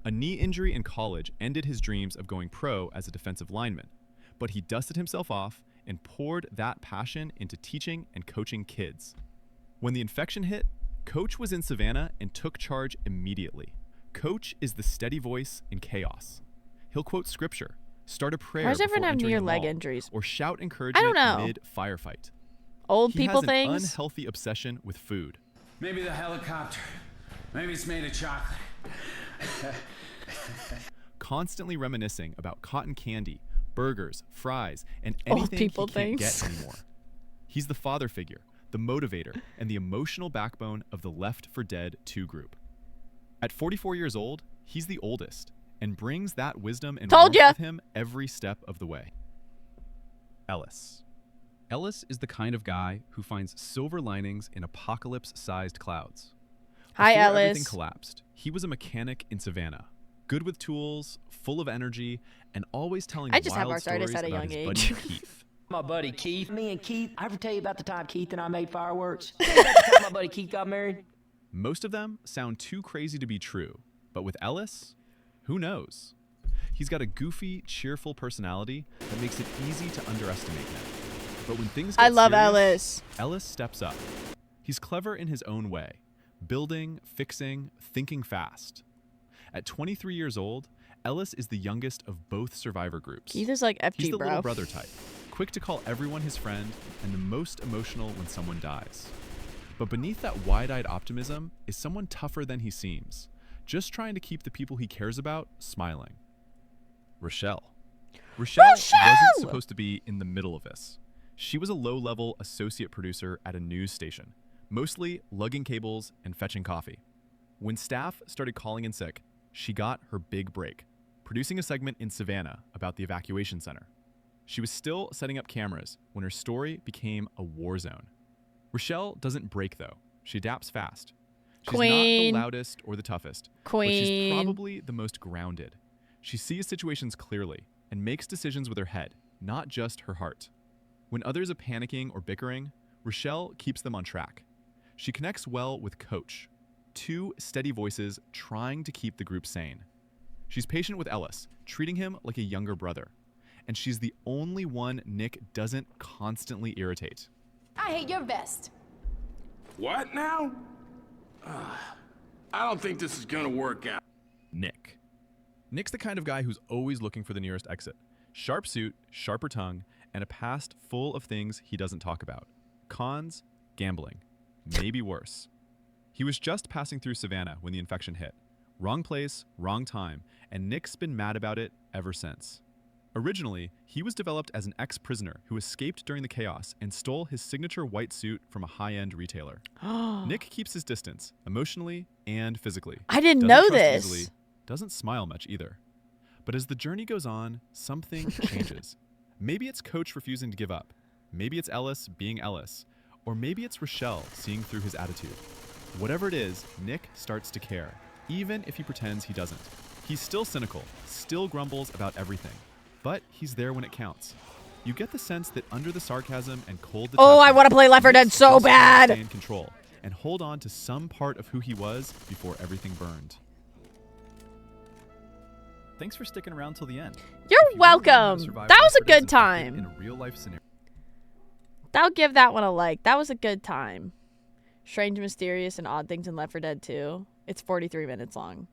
A knee injury in college ended his dreams of going pro as a defensive lineman, but he dusted himself off and poured that passion into teaching and coaching kids. When the infection hit, Coach was in Savannah and took charge immediately. Coach is the steady voice in chaos. He'll quote scripture, start a prayer Why does everyone before have entering near the leg mall, injuries? or shout encouragement know. mid-firefight. Old He people has an things. unhealthy obsession with food. Maybe the helicopter. Maybe it's made of chocolate. Constantly reminiscing about cotton candy, burgers, fries, and Old anything people he can't things. get anymore. He's the father figure, the motivator, and the emotional backbone of the Left 4 Dead 2 group. At 44 years old, he's the oldest and brings that wisdom and Told warmth ya. with him every step of the way. Ellis. Ellis is the kind of guy who finds silver linings in apocalypse-sized clouds. Hi, Before everything Ellis. collapsed, he was a mechanic in Savannah, good with tools, full of energy, and always telling I just have wild arthritis stories at a about young his age. buddy Keith. My buddy Keith. Me and Keith. I ever tell you about the time Keith and I made fireworks? About the time my buddy Keith got married? Most of them sound too crazy to be true, but with Ellis, who knows? He's got a goofy, cheerful personality that makes it easy to underestimate him. But when things get I love serious, Ellis. Ellis steps up. He's clever in his own way, building, fixing, thinking fast. At 23 years old, Ellis is the youngest of both survivor groups. Keith is like FG, He's the bro. little brother type, quick to call everyone his friend, and the most emotional when someone dies. But beneath that wide-eyed optimism is someone tougher than he seems, just trying to keep the people he cares about smiling. Rochelle. Rochelle wasn't supposed to be in the middle of this. She was a low-level associate producer at a news station, mostly lugging cables and fetching coffee. When staff started calling in sick, she got her big break, producing a segment in Savannah about the evacuation center. She was still setting up cameras when her story became a war zone. Rochelle doesn't break, though. She adapts fast. She's Queen. not the loudest or the toughest, but she's Queen. probably the most grounded. She sees situations clearly and makes decisions with her head, not just her heart. When others are panicking or bickering, Rochelle keeps them on track. She connects well with Coach, two steady voices trying to keep the group sane. She's patient with Ellis, treating him like a younger brother. And she's the only one Nick doesn't constantly irritate. I hate your vest. What now? I don't think this is gonna work out. Nick. Nick's the kind of guy who's always looking for the nearest exit. Sharp suit, sharper tongue, and a past full of things he doesn't talk about. Cons, gambling, maybe worse. He was just passing through Savannah when the infection hit. Wrong place, wrong time, and Nick's been mad about it ever since. Originally, he was developed as an ex-prisoner who escaped during the chaos and stole his signature white suit from a high-end retailer. Nick keeps his distance, emotionally and physically. I didn't Doesn't know trust this. easily, doesn't smile much either. But as the journey goes on, something changes. Maybe it's Coach refusing to give up. Maybe it's Ellis being Ellis. Or maybe it's Rochelle seeing through his attitude. Whatever it is, Nick starts to care, even if he pretends he doesn't. He's still cynical, still grumbles about everything, but he's there when it counts. You get the sense that under the sarcasm and cold Oh, I detachment, want to play Left 4 Dead Nick so just wants to bad. stay in control and hold on to some part of who he was before everything burned. Thanks for sticking around till the end. You're If you really wanted to welcome. survive That was a Left 4 Dead's good infected time. in a real-life scenario. I'll give that one a like. That was a good time. Strange, mysterious, and odd things in Left 4 Dead 2. It's 43 minutes long.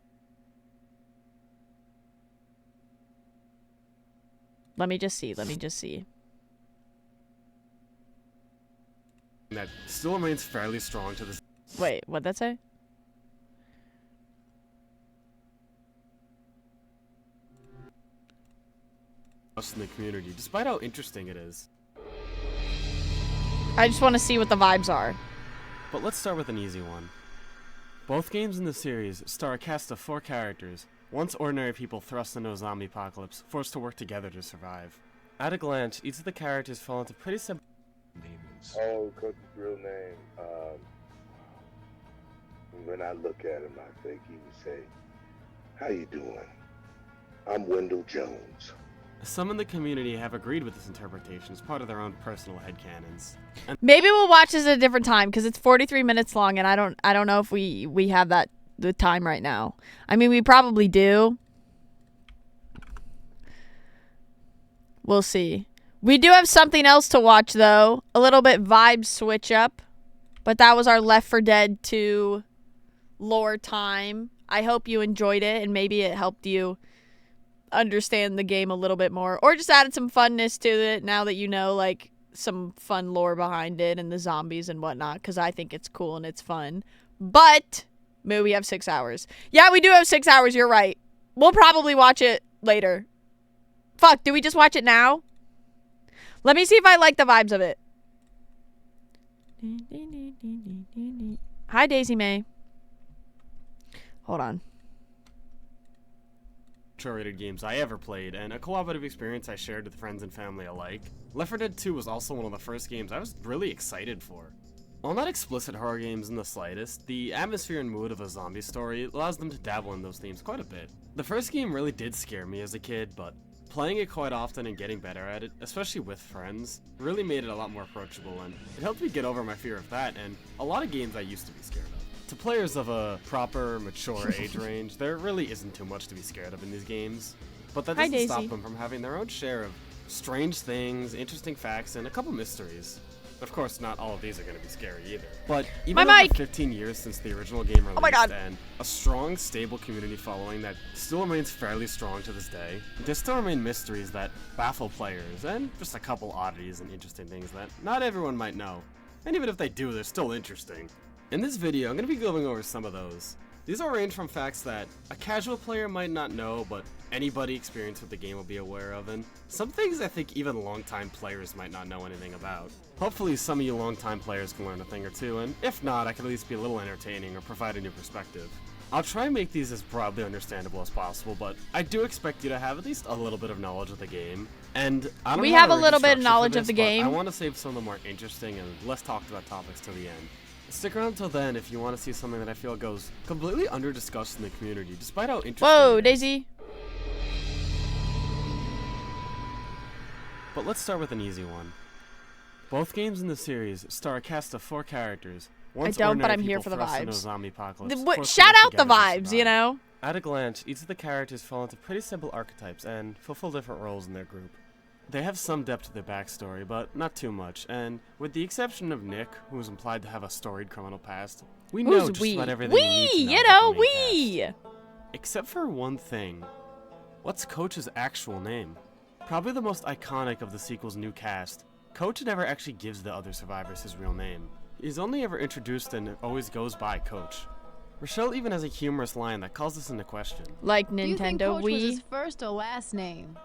Let me just see. That still remains fairly strong to this. Wait, what'd that say? In the community, despite how interesting it is. I just want to see what the vibes are. But let's start with an easy one. Both games in the series star a cast of 4 characters, once ordinary people thrust into a zombie apocalypse, forced to work together to survive. At a glance, each of the characters fall into pretty simple names. Oh, Coach's real name. When I look at him, I think he would say, "How you doing? I'm Wendell Jones." Some in the community have agreed with this interpretation as part of their own personal headcanons. Maybe we'll watch this at a different time because it's 43 minutes long, and I don't know if we have the time right now. I mean, we probably do. We'll see. We do have something else to watch though. A little bit vibe switch up, but that was our Left 4 Dead 2 lore time. I hope you enjoyed it and maybe it helped you understand the game a little bit more, or just added some funness to it now that you know like some fun lore behind it and the zombies and whatnot, because I think it's cool and it's fun. But maybe we have 6 hours. Yeah, we do have 6 hours. You're right. We'll probably watch it later. Fuck, do we just watch it now? Let me see if I like the vibes of it. Hi, Daisy May. Hold on. Rated games I ever played, and a collaborative experience I shared with friends and family alike. Left 4 Dead 2 was also one of the first games I was really excited for. While not explicit horror games in the slightest, the atmosphere and mood of a zombie story allows them to dabble in those themes quite a bit. The first game really did scare me as a kid, but playing it quite often and getting better at it, especially with friends, really made it a lot more approachable, and it helped me get over my fear of that and a lot of games I used to be scared of. To players of a proper, mature age range, there really isn't too much to be scared of in these games. But that doesn't stop them from having their own share of strange things, interesting facts, and a couple mysteries. Of course, not all of these are going to be scary either. But even over 15 years since the original game released, and a strong, stable community following that still remains fairly strong to this day, there still remain mysteries that baffle players, and just a couple oddities and interesting things that not everyone might know. And even if they do, they're still interesting. In this video, I'm going to be going over some of those. These will range from facts that a casual player might not know, but anybody experienced with the game will be aware of, and some things I think even longtime players might not know anything about. Hopefully some of you longtime players can learn a thing or two, and if not, I can at least be a little entertaining or provide a new perspective. I'll try and make these as broadly understandable as possible, but I do expect you to have at least a little bit of knowledge of the game. And I don't we know have a how little to bit of structure knowledge for of the this, but game. I want to save some of the more interesting and less talked about topics till the end. Stick around till then if you want to see something that I feel goes completely under discussed in the community, despite how interesting. Whoa, Daisy. but let's start with an easy one. Both games in the series star a cast of 4 characters. I don't, but I'm here for the thrust into a vibes. zombie apocalypse, Shout out the together to vibes, you survive. know? At a glance, each of the characters fall into pretty simple archetypes and fulfill different roles in their group. They have some depth to their backstory, but not too much, and with the exception of Nick, who is implied to have a storied criminal past, we know Who's just we? about everything we need to know You about know, the main we! cast. Except for one thing. What's Coach's actual name? Probably the most iconic of the sequel's new cast, Coach never actually gives the other survivors his real name. He's only ever introduced and always goes by Coach. Rochelle even has a humorous line that calls this into question. Like Do you think Nintendo Coach was Wii. his first or last name?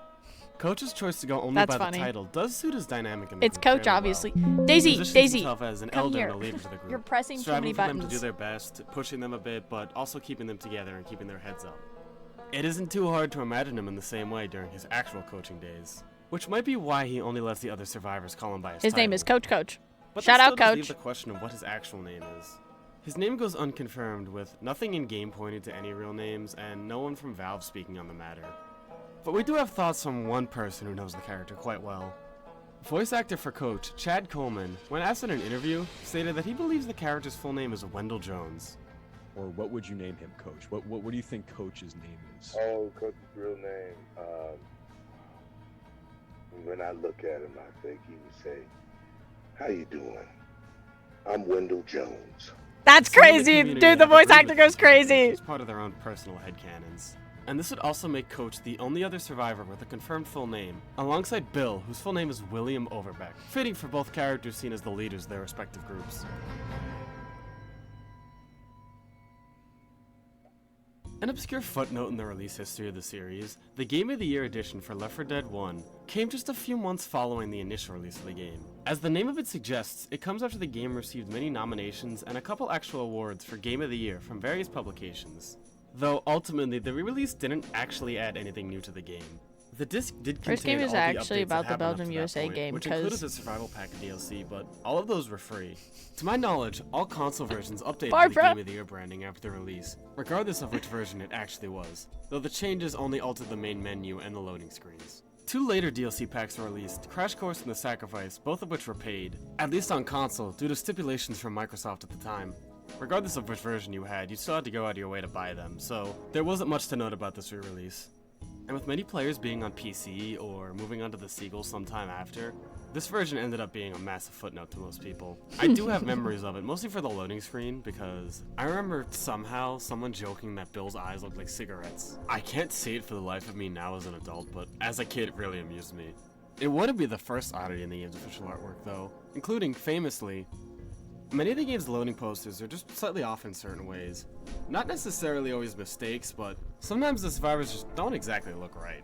Coach's choice to go only That's by funny. the title does suit his dynamic in the It's group Coach, fairly obviously. well. Daisy, He positions Daisy, himself as an come elder here. and a leader to the group. You're pressing too striving many for them to buttons. do their best, pushing them a bit, but also keeping them together and keeping their heads up. It isn't too hard to imagine him in the same way during his actual coaching days, which might be why he only lets the other survivors call him by his His title. name is Coach. But Shout that out, still does Coach. leave the question of what his actual name is. His name goes unconfirmed, with nothing in-game pointing to any real names, and no one from Valve speaking on the matter. But we do have thoughts from one person who knows the character quite well. Voice actor for Coach, Chad Coleman, when asked in an interview, stated that he believes the character's full name is Wendell Jones. Or what would you name him, Coach? What do you think Coach's name is? Oh, Coach's real name. When I look at him, I think he would say, "How you doing? I'm Wendell Jones." That's Some in the crazy. community Dude, the have voice agreed actor with goes this character crazy. as part of their own personal headcanons. And this would also make Coach the only other survivor with a confirmed full name, alongside Bill, whose full name is William Overbeck, fitting for both characters seen as the leaders of their respective groups. An obscure footnote in the release history of the series, the Game of the Year edition for Left 4 Dead 1 came just a few months following the initial release of the game. As the name of it suggests, it comes after the game received many nominations and a couple actual awards for Game of the Year from various publications. Though ultimately, the re-release didn't actually add anything new to the game. The disc did contain First game is all the actually updates about that the happened up Belgium to that USA point, game, which included 'cause- the survival pack and DLC, but all of those were free. To my knowledge, all console versions updated the Barbara. Game of the Year branding after the release, regardless of which version it actually was, though the changes only altered the main menu and the loading screens. 2 later DLC packs were released, Crash Course and The Sacrifice, both of which were paid, at least on console, due to stipulations from Microsoft at the time. Regardless of which version you had, you still had to go out of your way to buy them, so there wasn't much to note about this re-release. And with many players being on PC or moving onto the Seagull sometime after, this version ended up being a massive footnote to most people. I do have memories of it, mostly for the loading screen, because I remember somehow someone joking that Bill's eyes looked like cigarettes. I can't say it for the life of me now as an adult, but as a kid it really amused me. It wouldn't be the first oddity in the game's official artwork though, including, famously, many of the game's loading posters are just slightly off in certain ways. Not necessarily always mistakes, but sometimes the survivors just don't exactly look right.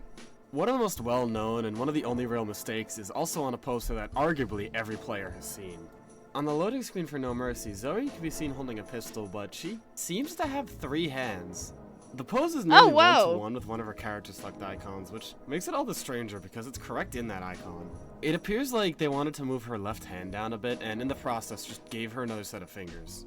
One of the most well-known and one of the only real mistakes is also on a poster that arguably every player has seen. On the loading screen for No Mercy, Zoe can be seen holding a pistol, but she seems to have 3 hands. The pose is nearly one-to-one with one of her character select icons, which makes it all the stranger because it's correct in that icon. It appears like they wanted to move her left hand down a bit, and in the process just gave her another set of fingers.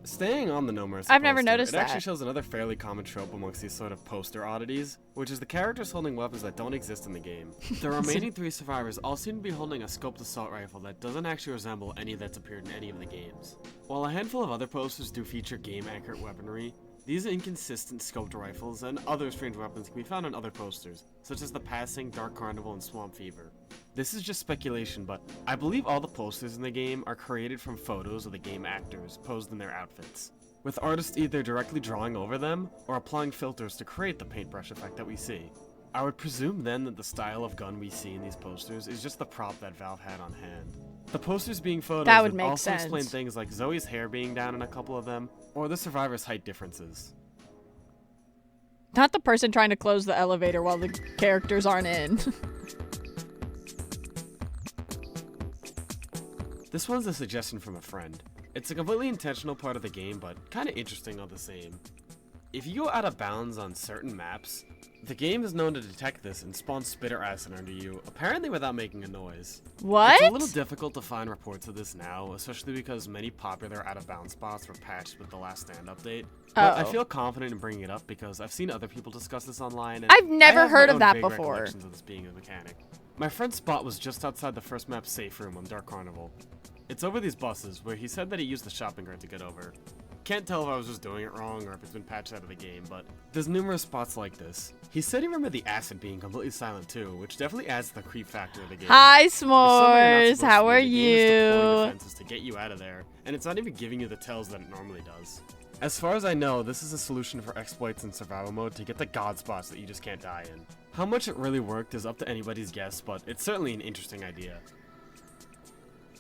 Staying on the No Mercy I've never poster, noticed it actually that. shows another fairly common trope amongst these sort of poster oddities, which is the characters holding weapons that don't exist in the game. The remaining 3 survivors all seem to be holding a scoped assault rifle that doesn't actually resemble any that's appeared in any of the games. While a handful of other posters do feature game-accurate weaponry, these inconsistent scoped rifles and other strange weapons can be found on other posters, such as the Passing, Dark Carnival, and Swamp Fever. This is just speculation, but I believe all the posters in the game are created from photos of the game actors posed in their outfits, with artists either directly drawing over them or applying filters to create the paintbrush effect that we see. I would presume then that the style of gun we see in these posters is just the prop that Valve had on hand. The posters being photos That would that make also sense. explain things like Zoe's hair being down in a couple of them, or the survivors' height differences. Not the person trying to close the elevator while the characters aren't in. This one's a suggestion from a friend. It's a completely intentional part of the game, but kinda interesting all the same. If you go out of bounds on certain maps, The game is known to detect this and spawn spitter acid under you, apparently without making a noise. What? It's a little difficult to find reports of this now, especially because many popular out-of-bounds spots were patched with the Last Stand update. But I feel confident in bringing it up because I've seen other people discuss this online, and I've never I have heard my of own that vague before. recollections of this being a mechanic. My friend's spot was just outside the first map safe room on Dark Carnival. It's over these buses, where he said that he used the shopping cart to get over. Can't tell if I was just doing it wrong or if it's been patched out of the game, but there's numerous spots like this. He said he remembered the acid being completely silent too, which definitely adds to the creep factor of the game. Hi, S'mores. How are you? To get you out of there, and it's not even giving you the tells that it normally does. As far as I know, this is a solution for exploits in survival mode to get the god spots that you just can't die in. How much it really worked is up to anybody's guess, but it's certainly an interesting idea.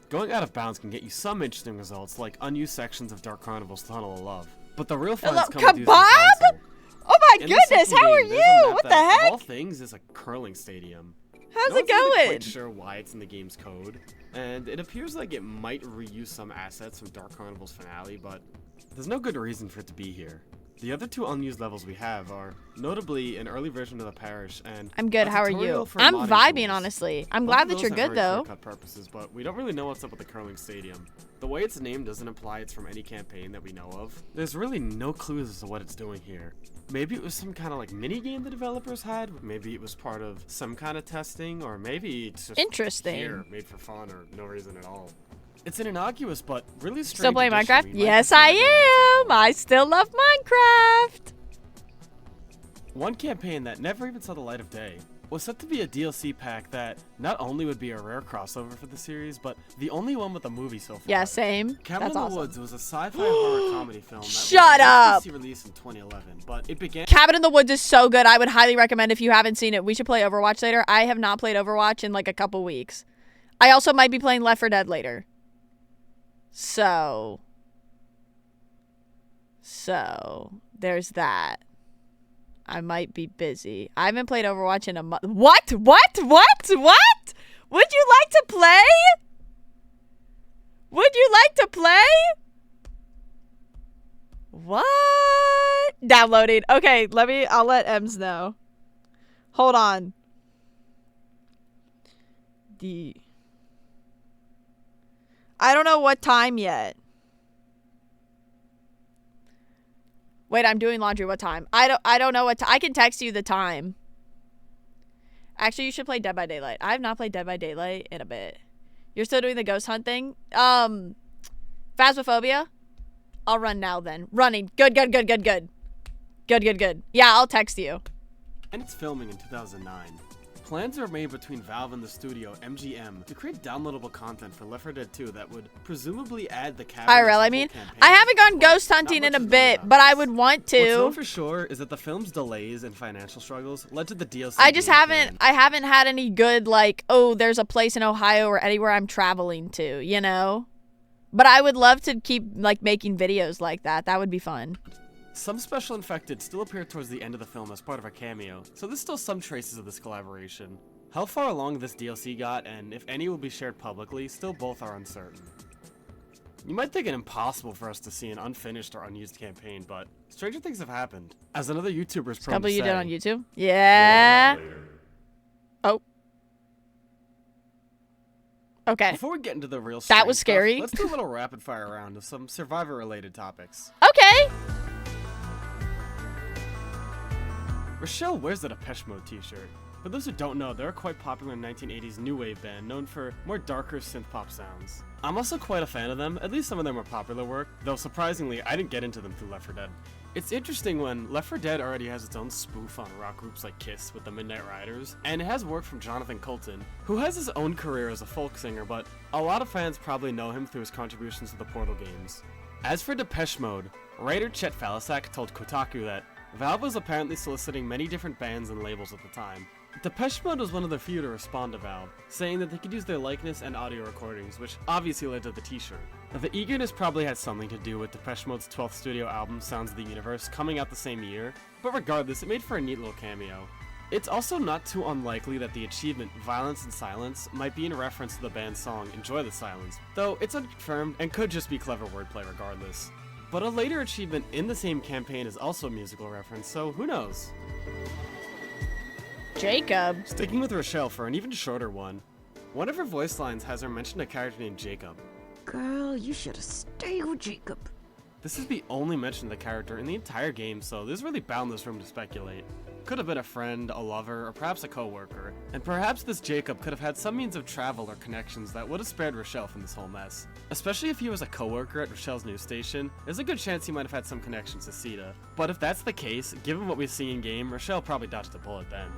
Going out of bounds can get you some interesting results, like unused sections of Dark Carnival's Tunnel of Love. But the real fun is coming to use the console. Oh my In the goodness, second how are game, there's a you? map What the that, heck? Of all things, is a curling stadium. How's No it one's really going? quite sure why it's in the game's code, and it appears like it might reuse some assets from Dark Carnival's finale, but there's no good reason for it to be here. The other two unused levels we have are, notably, an early version of the parish and I'm good. a How are tutorial you? for I'm modding vibing, tools. honestly. I'm Both glad of that those you're have good, very though. clear-cut purposes, but we don't really know what's up with the curling stadium. The way it's named doesn't imply it's from any campaign that we know of. There's really no clues as to what it's doing here. Maybe it was some kind of like mini game the developers had. Maybe it was part of some kind of testing, or maybe it's just Interesting. here, made for fun or no reason at all. It's an innocuous but really strange. Still playing addition Minecraft? we might Yes, consider I getting access am. I still love Minecraft. One campaign that never even saw the light of day was set to be a DLC pack that not only would be a rare crossover for the series, but the only one with a movie so far. Yeah, same. Cabin That's in the awesome. Woods was a sci-fi horror comedy film that Shut up! was released in 2011, but it began. Cabin in the Woods is so good. I would highly recommend if you haven't seen it. We should play Overwatch later. I have not played Overwatch in like a couple weeks. I also might be playing Left 4 Dead later. So there's that. I might be busy. I haven't played Overwatch in a month. What? What? What? What? Would you like to play? Would you like to play? What? Downloading. Okay, I'll let Ems know. Hold on. I don't know what time yet. Wait, I'm doing laundry. What time? I don't know what I can text you the time. Actually, you should play Dead by Daylight. I have not played Dead by Daylight in a bit. You're still doing the ghost hunt thing? Phasmophobia? I'll run now then. Running. Good. Good. Yeah, I'll text you. And it's filming in 2009. Plans are made between Valve and the studio MGM to create downloadable content for Left 4 Dead 2 that would presumably add the IRL, I mean, I haven't gone ghost hunting in a bit, but I would want What's known to. for sure is that the film's delays and financial struggles led to the DLC. I just being haven't. I haven't had any good like. Oh, there's a place in Ohio or anywhere I'm traveling to. You know. But I would love to keep like making videos like that. That would be fun. Some special infected still appear towards the end of the film as part of a cameo, so there's still some traces of this collaboration. How far along this DLC got, and if any will be shared publicly, still both are uncertain. You might think it impossible for us to see an unfinished or unused campaign, but stranger things have happened. As another YouTuber's prone Couple to you say, did on YouTube? Yeah. Oh. Okay. Before we get into the real That was strange scary. stuff, let's do a little rapid fire round of some survivor-related topics. Okay. Rochelle wears the Depeche Mode t-shirt. For those who don't know, they're a quite popular 1980s new wave band known for more darker synth-pop sounds. I'm also quite a fan of them, at least some of their more popular work, though surprisingly, I didn't get into them through Left 4 Dead. It's interesting when Left 4 Dead already has its own spoof on rock groups like Kiss with the Midnight Riders, and it has work from Jonathan Coulton, who has his own career as a folk singer, but a lot of fans probably know him through his contributions to the Portal games. As for Depeche Mode, writer Chet Falisak told Kotaku that Valve was apparently soliciting many different bands and labels at the time. Depeche Mode was one of the few to respond to Valve, saying that they could use their likeness and audio recordings, which obviously led to the t-shirt. The eagerness probably had something to do with Depeche Mode's 12th studio album, Sounds of the Universe, coming out the same year, but regardless, it made for a neat little cameo. It's also not too unlikely that the achievement, Violence and Silence, might be in reference to the band's song, Enjoy the Silence, though it's unconfirmed and could just be clever wordplay regardless. But a later achievement in the same campaign is also a musical reference, so who knows? Jacob. Sticking with Rochelle for an even shorter one. One of her voice lines has her mention a character named Jacob. Girl, you should have stayed with Jacob. This is the only mention of the character in the entire game, so there's really boundless room to speculate. Could have been a friend, a lover, or perhaps a co-worker. And perhaps this Jacob could have had some means of travel or connections that would have spared Rochelle from this whole mess. Especially if he was a co-worker at Rochelle's news station, there's a good chance he might have had some connections to Sita. But if that's the case, given what we see in game, Rochelle probably dodged a bullet then.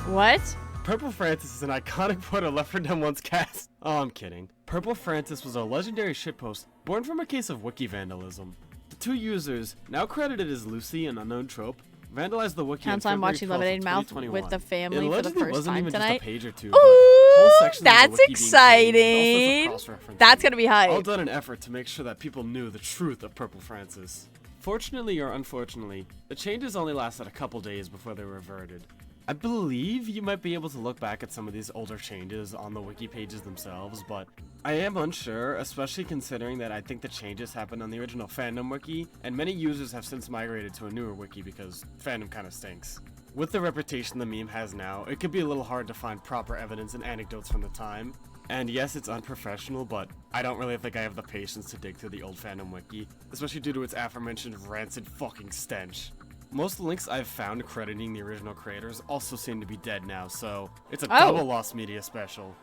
What? Purple Francis is an iconic part of Left 4 Dead 1's cast. Oh, I'm kidding. Purple Francis was a legendary shitpost born from a case of wiki vandalism. The two users, now credited as Lucy and Unknown Trope, vandalized the wiki Counts on watching Lemonade Mouth with the family for the first time tonight. Ooh, that's exciting. That's gonna be hype. All done an effort to make sure that people knew the truth of Purple Francis. Fortunately or unfortunately, the changes only lasted a couple days before they were reverted. I believe you might be able to look back at some of these older changes on the wiki pages themselves, but I am unsure, especially considering that I think the changes happened on the original fandom wiki, and many users have since migrated to a newer wiki because fandom kinda stinks. With the reputation the meme has now, it could be a little hard to find proper evidence and anecdotes from the time. And yes, it's unprofessional, but I don't really think I have the patience to dig through the old fandom wiki, especially due to its aforementioned rancid fucking stench. Most links I've found crediting the original creators also seem to be dead now, so it's a double lost media special.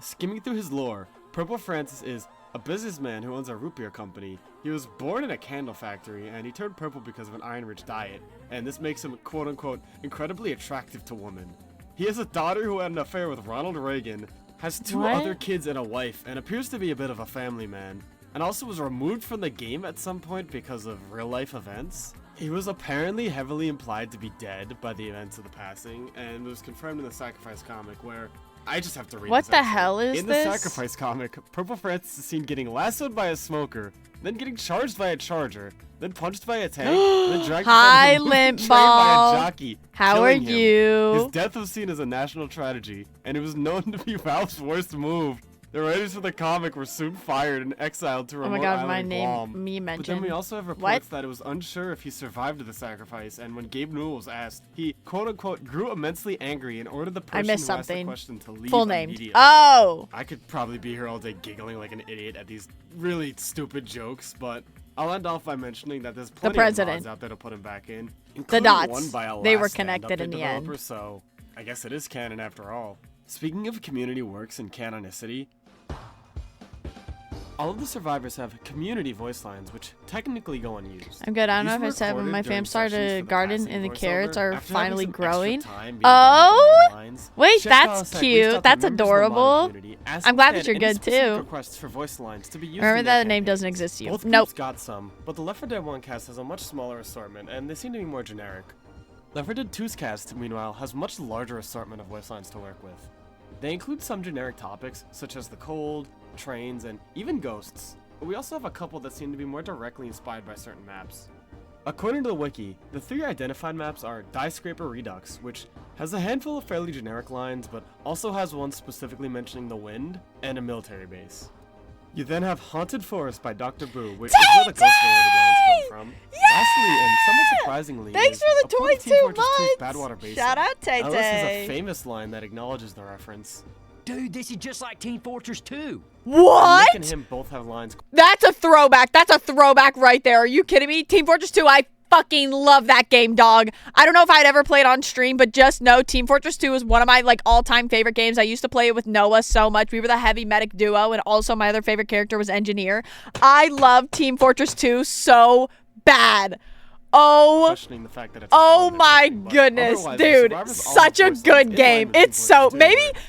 Skimming through his lore, Purple Francis is a businessman who owns a root beer company. He was born in a candle factory, and he turned purple because of an iron-rich diet, and this makes him quote-unquote incredibly attractive to women. He has a daughter who had an affair with Ronald Reagan, has two other kids and a wife, and appears to be a bit of a family man, and also was removed from the game at some point because of real-life events. He was apparently heavily implied to be dead by the events of the passing, and was confirmed in the Sacrifice comic where, I just have to read what this the excerpt. hell is in this? In the Sacrifice comic, Purple Francis is seen getting lassoed by a smoker, then getting charged by a charger, then punched by a tank, then dragged Hi, by Limp by a Ball. jockey. How are killing him. you? His death was seen as a national tragedy, and it was known to be Valve's worst move. The writers for the comic were soon fired and exiled to remote Oh my god, island my of name Guam. me mentioned. But then we also have reports that it was unsure if he survived the sacrifice, and when Gabe Newell was asked, he quote-unquote grew immensely angry and ordered the person who asked the question to leave Full name. immediately. Oh! I could probably be here all day giggling like an idiot at these really stupid jokes, but I'll end off by mentioning that there's plenty of mods out there to put him back in. The dots. One by a They were last connected stand-up in the end. developer, so I guess it is canon after all. Speaking of community works and canonicity, all of the survivors have community voice lines, which technically go unused. I'm good. I don't These know if were I said when recorded my during fam started sessions a for the garden passing and the voiceover. carrots are After having finally some extra growing. time being Oh! done with the lines, Wait, Chef that's Dallas reached out cute. to That's members of the modding adorable. community, I'm asking glad if that they you're had any good specific too. requests for voice lines to be used Remember in their that name doesn't campaigns. exist to you. Both Nope. groups got some, but the Left 4 Dead 1 cast has a much smaller assortment, and they seem to be more generic. Left 4 Dead 2's cast, meanwhile, has much larger assortment of voice lines to work with. They include some generic topics, such as the cold, trains, and even ghosts. But we also have a couple that seem to be more directly inspired by certain maps. According to the wiki, the 3 identified maps are Die Scraper Redux, which has a handful of fairly generic lines, but also has one specifically mentioning the wind, and a military base. You then have Haunted Forest by Dr. Boo, which is where the ghost-related lines come from. Lastly, and somewhat surprisingly, Thanks is for the a point of Team 22 Fortress 2's months! Badwater Basin. Shout out, Tay Now, this is Tay. a famous line that acknowledges the reference. Dude, this is just like Team Fortress 2. What? Nick and him both have lines. That's a throwback. That's a throwback right there. Are you kidding me? Team Fortress 2, I fucking love that game, dog. I don't know if I'd ever played on stream, but just know Team Fortress 2 is one of my all-time favorite games. I used to play it with Noah so much. We were the heavy medic duo, and also my other favorite character was Engineer. I love Team Fortress 2 so bad. Oh, Questioning the fact that it's oh my goodness, dude, such a good game. It's so,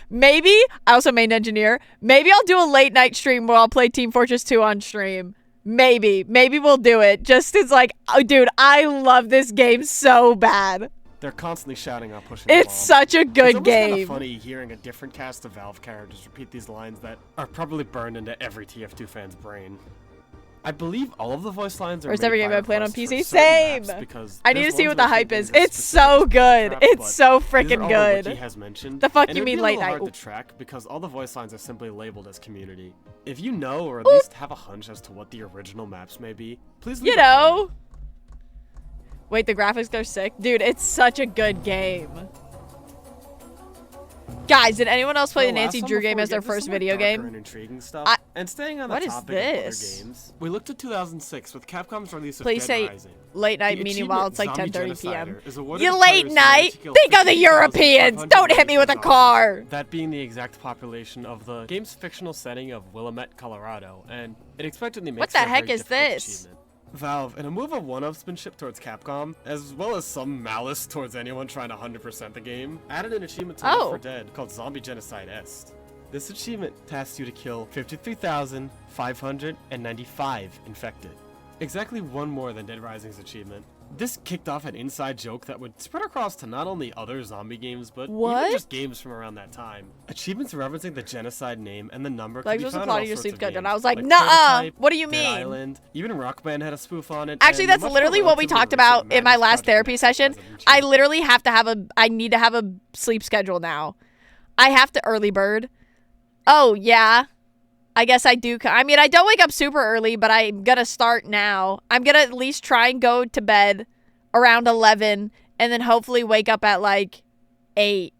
maybe, I also main Engineer. Maybe I'll do a late night stream where I'll play Team Fortress 2 on stream. Maybe we'll do it. Just as oh, dude, I love this game so bad. They're constantly shouting out pushing It's such a good it's game. It's funny hearing a different cast of Valve characters repeat these lines that are probably burned into every TF2 fan's brain. I believe all of the voice lines are Where's made every by game I played on request PC? for certain Same. maps because I need to there's see ones what the where hype things is. are It's specific so to good. trap, It's but so these freaking are all good. Wiki has mentioned, The fuck and you it would mean be a late little night? hard to track because all the voice lines are simply labeled as community. If you know or at least have a hunch as to what the original maps may be, please leave You a comment. know. Wait, the graphics are sick? Dude, it's such a good game. Guys, did anyone else play the Nancy Drew game as their first video game? And intriguing stuff. And staying on the what topic is of other this? games, we looked at 2006 with Capcom's release of Please say Dead Rising. late night, The meaning while achievement it's like Zombie 10:30 p.m. Genocider is awarded You to late players night? who kill Think of the Europeans! Don't hit me with a 50,594 car! That being the exact population of the game's fictional setting of Willamette, Colorado, and it expectedly makes What the for a heck very is difficult this? achievement. Valve, in a move of one-upsmanship towards Capcom, as well as some malice towards anyone trying to 100% the game, added an achievement to Left 4 Dead called Zombie Genocide Est. This achievement tasks you to kill 53,595 infected. Exactly one more than Dead Rising's achievement. This kicked off an inside joke that would spread across to not only other zombie games, but even just games from around that time. Achievements referencing the genocide name and the number could Like, be there's a found plot in all of your sorts sleep of schedule, games, and I was like, like nuh-uh! Prototype, What do you Dead mean? Island, even Rock Band had a spoof on it. Actually, and that's the much literally more what we relatively talked recent about in my Madness last Project therapy Mexico session. has a new I literally have to have I need to have a sleep schedule now. I have to early bird. Oh, yeah. I guess I do. I mean, I don't wake up super early, but I'm gonna start now. I'm gonna at least try and go to bed around 11 and then hopefully wake up at like 8.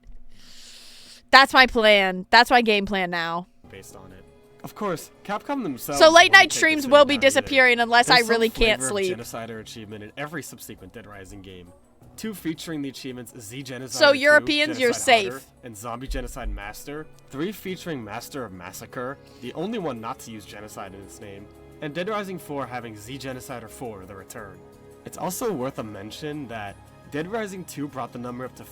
That's my plan. That's my game plan now. Based on it. Of course, Capcom themselves. So late wouldn't night take streams this will sitting be down either. disappearing unless I There's some really can't flavor of sleep. Genocider achievement in every subsequent Dead Rising game. 2 featuring the achievements Z Genocide. So Europeans, you're safe. And Zombie Genocide Master. 3 featuring Master of Massacre, the only one not to use genocide in its name. And Dead Rising 4 having Z Genocider 4, The Return. It's also worth a mention that Dead Rising 2 brought the number up to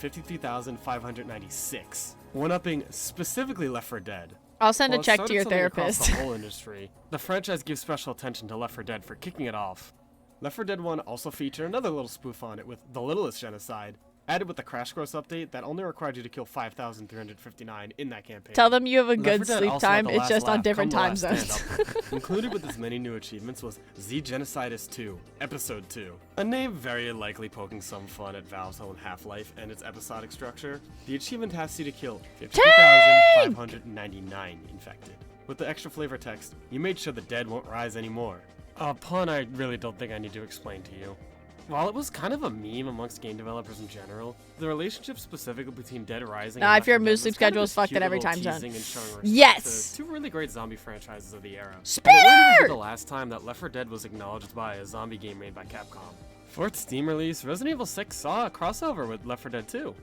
53,596, one-upping specifically Left 4 Dead. I'll send a While it check started to your something across therapist. the whole industry, the franchise gives special attention to Left 4 Dead for kicking it off. Left 4 Dead 1 also featured another little spoof on it with The Littlest Genocide, added with the Crash Course update that only required you to kill 5,359 in that campaign. Tell them you have a Left good 4 Dead sleep also had time. the It's last just on laugh, different come the time last zones. stand up. Included with its many new achievements was Z Genocidus 2, Episode 2. A name very likely poking some fun at Valve's own Half-Life and its episodic structure. The achievement asks you to kill 52,599 infected. With the extra flavor text, you made sure the dead won't rise anymore. A pun I really don't think I need to explain to you. While it was kind of a meme amongst game developers in general, the relationship specifically between Dead Rising Nah, and if your Left 4 Dead moose sleep was kind of schedule is this fucked cute at every little time zone. teasing and showing respect Yes! to 2 really great zombie franchises of the era. Spinner! And it wouldn't even be the last time that Left 4 Dead was acknowledged by a zombie game made by Capcom. For its Steam release, Resident Evil 6 saw a crossover with Left 4 Dead 2.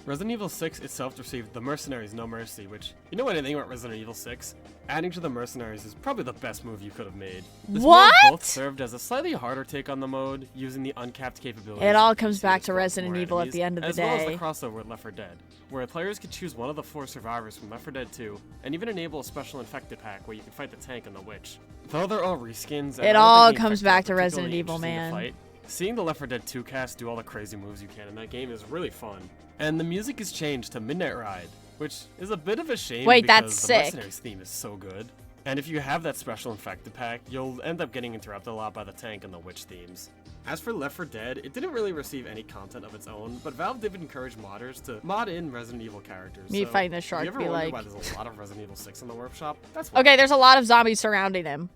Resident Evil 6 itself received The Mercenaries No Mercy, which, you know anything about Resident Evil 6? Adding to the Mercenaries is probably the best move you could have made. This What? mode both served as a slightly harder take on the mode, using the uncapped capabilities. It all of comes PC back to spawn Resident more Evil at enemies, the end of the as well as day. the crossover with Left 4 Dead, where players could choose one of the 4 survivors from Left 4 Dead 2, and even enable a special infected pack where you can fight the tank and the witch. Though they're all reskins, and It I don't all think the comes infected back are to Resident particularly Evil, interesting to man. fight, seeing the Left 4 Dead 2 cast do all the crazy moves you can in that game is really fun. And the music is changed to Midnight Ride, which is a bit of a shame Wait, because that's the sick. Mercenaries theme is so good. And if you have that special infected pack, you'll end up getting interrupted a lot by the tank and the witch themes. As for Left 4 Dead, it didn't really receive any content of its own, but Valve did encourage modders to mod in Resident Evil characters. Me so fighting the if shark you ever be wonder like- why there's a lot of Resident Evil 6 in the workshop, that's why. Okay, there's a lot of zombies surrounding him.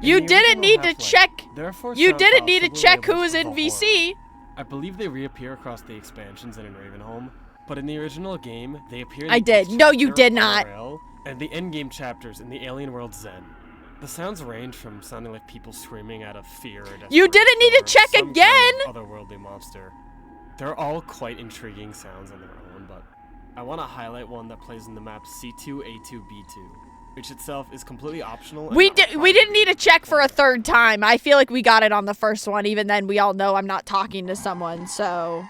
You the didn't original need to Half-Life, check. there are 4 You sound didn't files need to that were check labeled who was in the VC. I believe they reappear across the expansions and in Ravenholm, but in the original game, they appear in I the did. East No, you chapter, did not. RL, and the endgame chapters in the Alien World Zen. The sounds range from sounding like people screaming out of fear or You didn't need to desperation check or some again! kind of otherworldly monster. They're all quite intriguing sounds on their own, but I want to highlight one that plays in the map C2A2B2, which itself is completely optional. and We not did. We required didn't need to to check for a third time. I feel like we got it on the first one. Even then, we all know I'm not talking to someone. So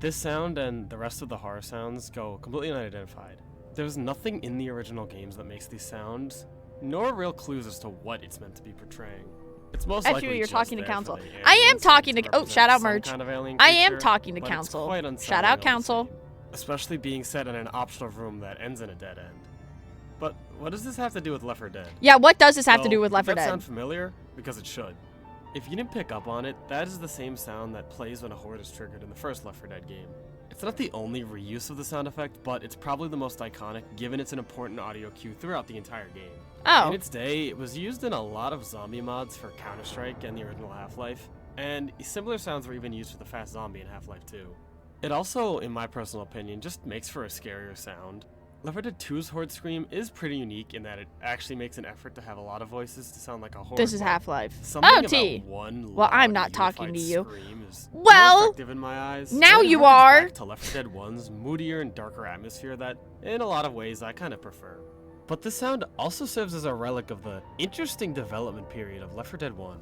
This sound and the rest of the horror sounds go completely unidentified. There's nothing in the original games that makes these sounds, nor real clues as to what it's meant to be portraying. It's most F likely you, you're just talking to there for council. the I am ambience talking and to. to Oh, shout out represent some merch. kind of alien I am creature, talking to but it's council. quite Shout unsettling out all the council. same, especially being set in an optional room that ends in a dead end. But what does this have to do with Left 4 Dead? Yeah, what does this have to do Well, with Left 4 does that Dead? sound familiar? Because it should. If you didn't pick up on it, that is the same sound that plays when a horde is triggered in the first Left 4 Dead game. It's not the only reuse of the sound effect, but it's probably the most iconic given it's an important audio cue throughout the entire game. Oh. In its day, it was used in a lot of zombie mods for Counter-Strike and the original Half-Life, and similar sounds were even used for the Fast Zombie in Half-Life 2. It also, in my personal opinion, just makes for a scarier sound. Left 4 Dead 2's Horde Scream is pretty unique in that it actually makes an effort to have a lot of voices to sound like a horde. This is Half-Life. Something Oh, about T. one Well, I'm loud, not talking to unified you. scream is Well, more effective in my eyes. now And it you harkens are. back to Left 4 Dead 1's moodier and darker atmosphere that, in a lot of ways, I kind of prefer. But this sound also serves as a relic of the interesting development period of Left 4 Dead 1.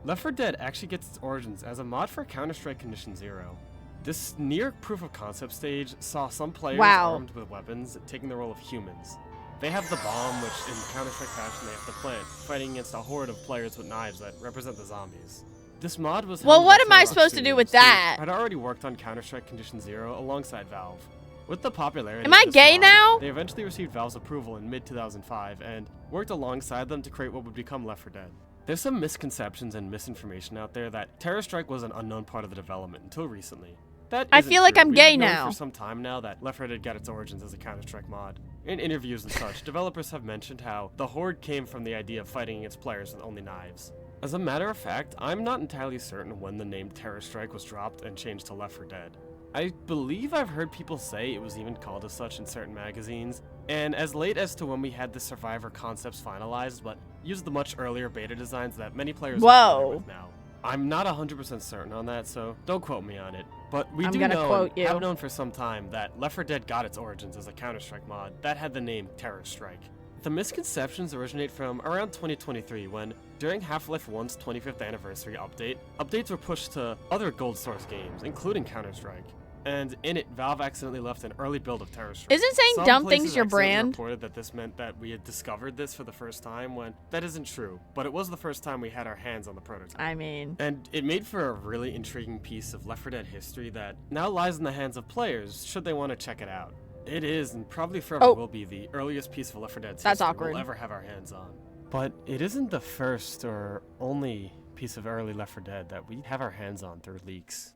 Left 4 Dead actually gets its origins as a mod for Counter-Strike Condition Zero. This near proof of concept stage saw some players armed with weapons taking the role of humans. They have the bomb, which in Counter-Strike fashion they have to plant, fighting against a horde of players with knives that represent the zombies. This mod was well, handled what by am I Turok supposed to do with Studios, who that? had already worked on Counter-Strike Condition Zero alongside Valve. With the popularity Am I of this gay mod, now? they eventually received Valve's approval in mid-2005 and worked alongside them to create what would become Left 4 Dead. There's some misconceptions and misinformation out there that Terror-Strike was an unknown part of the development until recently. That I isn't feel like true. I'm We've gay known now. for some time now that Left 4 Dead got its origins as a Counter-Strike mod. In interviews and such, developers have mentioned how the Horde came from the idea of fighting against players with only knives. As a matter of fact, I'm not entirely certain when the name Terror-Strike was dropped and changed to Left 4 Dead. I believe I've heard people say it was even called as such in certain magazines, and as late as to when we had the Survivor concepts finalized, but used the much earlier beta designs that many players are familiar with now. I'm not 100% certain on that, so don't quote me on it. But we I'm do gonna know quote and you. have known for some time that Left 4 Dead got its origins as a Counter-Strike mod that had the name Terror-Strike. The misconceptions originate from around 2023 when, during Half-Life 1's 25th anniversary update, updates were pushed to other Gold Source games, including Counter-Strike. And in it, Valve accidentally left an early build of Terror-Strike. Isn't saying Some dumb places things your accidentally brand? reported that this meant that we had discovered this for the first time when that isn't true, but it was the first time we had our hands on the prototype. I mean... And it made for a really intriguing piece of Left 4 Dead history that now lies in the hands of players should they want to check it out. It is, and probably forever will be, the earliest piece of Left 4 Dead's history we'll ever have our hands on. But it isn't the first or only piece of early Left 4 Dead that we have our hands on through leaks.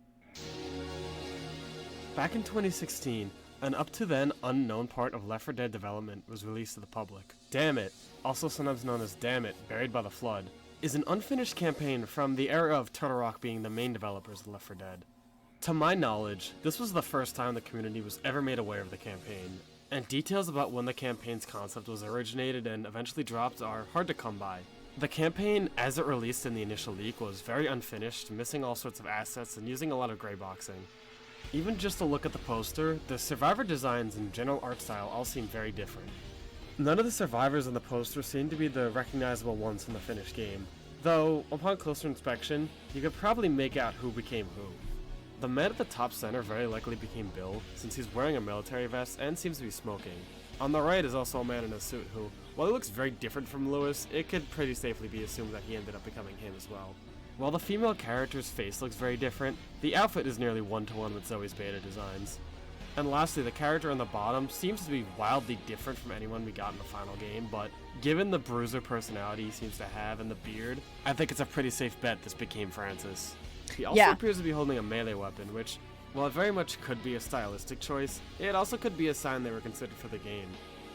Back in 2016, an up to then unknown part of Left 4 Dead development was released to the public. Damn It, also sometimes known as Damn It, Buried by the Flood, is an unfinished campaign from the era of Turtle Rock being the main developers of Left 4 Dead. To my knowledge, this was the first time the community was ever made aware of the campaign, and details about when the campaign's concept was originated and eventually dropped are hard to come by. The campaign, as it released in the initial leak, was very unfinished, missing all sorts of assets and using a lot of grey boxing. Even just a look at the poster, the Survivor designs and general art style all seem very different. None of the survivors on the poster seem to be the recognizable ones from the finished game, though, upon closer inspection, you could probably make out who became who. The man at the top center very likely became Bill, since he's wearing a military vest and seems to be smoking. On the right is also a man in a suit who, while he looks very different from Lewis, it could pretty safely be assumed that he ended up becoming him as well. While the female character's face looks very different, the outfit is nearly one-to-one with Zoe's beta designs. And lastly, the character on the bottom seems to be wildly different from anyone we got in the final game, but given the bruiser personality he seems to have and the beard, I think it's a pretty safe bet this became Francis. He also appears to be holding a melee weapon, which, while it very much could be a stylistic choice, it also could be a sign they were considered for the game.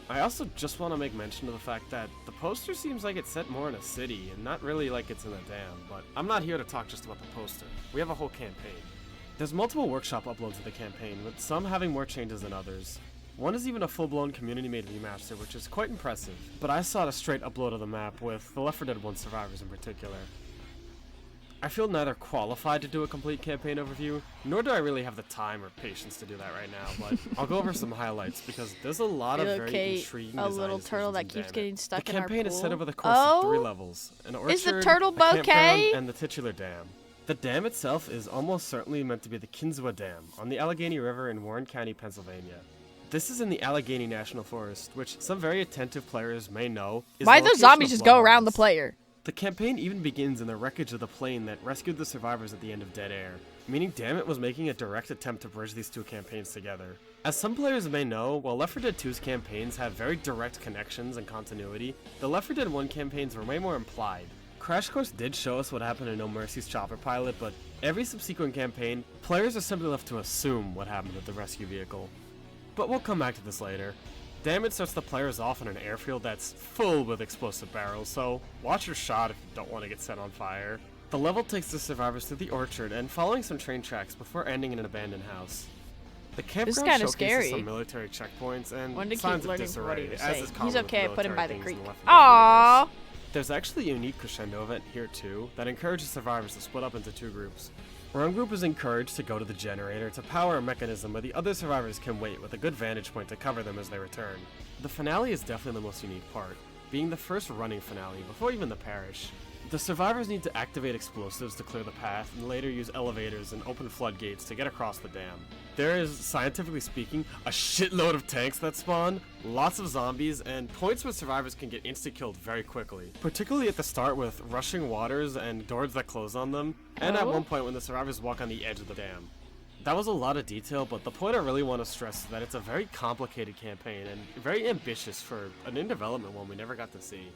I also just want to make mention of the fact that the poster seems like it's set more in a city and not really like it's in a dam, but I'm not here to talk just about the poster. We have a whole campaign. There's multiple workshop uploads of the campaign, with some having more changes than others. One is even a full-blown community-made remaster, which is quite impressive, but I sought a straight upload of the map with the Left 4 Dead 1 survivors in particular. I feel neither qualified to do a complete campaign overview, nor do I really have the time or patience to do that right now, but I'll go over some highlights because there's a lot of very intriguing a design little turtle that decisions keeps in Damn It. getting stuck The in our campaign is pool. set over the course of 3 levels, an orchard, Is the turtle a bouquet? campground, and the titular dam. The dam itself is almost certainly meant to be the Kinswa Dam on the Allegheny River in Warren County, Pennsylvania. This is in the Allegheny National Forest, which some very attentive players may know is Why the those location zombies of just go Blood around the Harvest. player? The campaign even begins in the wreckage of the plane that rescued the survivors at the end of Dead Air, meaning Damn It was making a direct attempt to bridge these two campaigns together. As some players may know, while Left 4 Dead 2's campaigns have very direct connections and continuity, the Left 4 Dead 1 campaigns were way more implied. Crash Course did show us what happened in No Mercy's chopper pilot, but every subsequent campaign, players are simply left to assume what happened with the rescue vehicle. But we'll come back to this later. Damage starts the players off in an airfield that's full with explosive barrels, so watch your shot if you don't want to get set on fire. The level takes the survivors to the orchard and following some train tracks before ending in an abandoned house. The campground showcases scary. some military checkpoints and Wanted to signs keep of learning from what he disarray, was as saying. is common He's with okay, I put him military by the things creek. in Left 4 Dead Aww. universe. There's actually a unique crescendo event here too that encourages survivors to split up into two groups. One group is encouraged to go to the generator to power a mechanism where the other survivors can wait with a good vantage point to cover them as they return. The finale is definitely the most unique part, being the first running finale before even the parish. The survivors need to activate explosives to clear the path and later use elevators and open floodgates to get across the dam. There is, scientifically speaking, a shitload of tanks that spawn, lots of zombies, and points where survivors can get insta-killed very quickly. Particularly at the start with rushing waters and doors that close on them, and at one point when the survivors walk on the edge of the dam. That was a lot of detail, but the point I really want to stress is that it's a very complicated campaign and very ambitious for an in-development one we never got to see.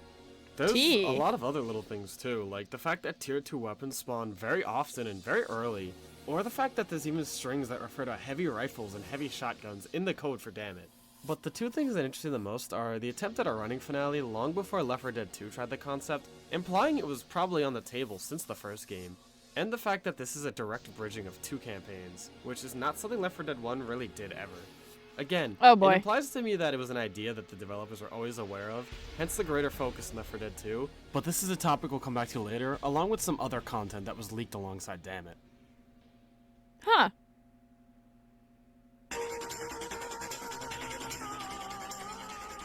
There's a lot of other little things too, like the fact that tier 2 weapons spawn very often and very early, or the fact that there's even strings that refer to heavy rifles and heavy shotguns in the code for Dammit. But the two things that interest me the most are the attempt at a running finale long before Left 4 Dead 2 tried the concept, implying it was probably on the table since the first game, and the fact that this is a direct bridging of two campaigns, which is not something Left 4 Dead 1 really did ever. Again, oh boy. It implies to me that it was an idea that the developers were always aware of, hence the greater focus in Left 4 Dead 2, but this is a topic we'll come back to later, along with some other content that was leaked alongside Dammit. Huh.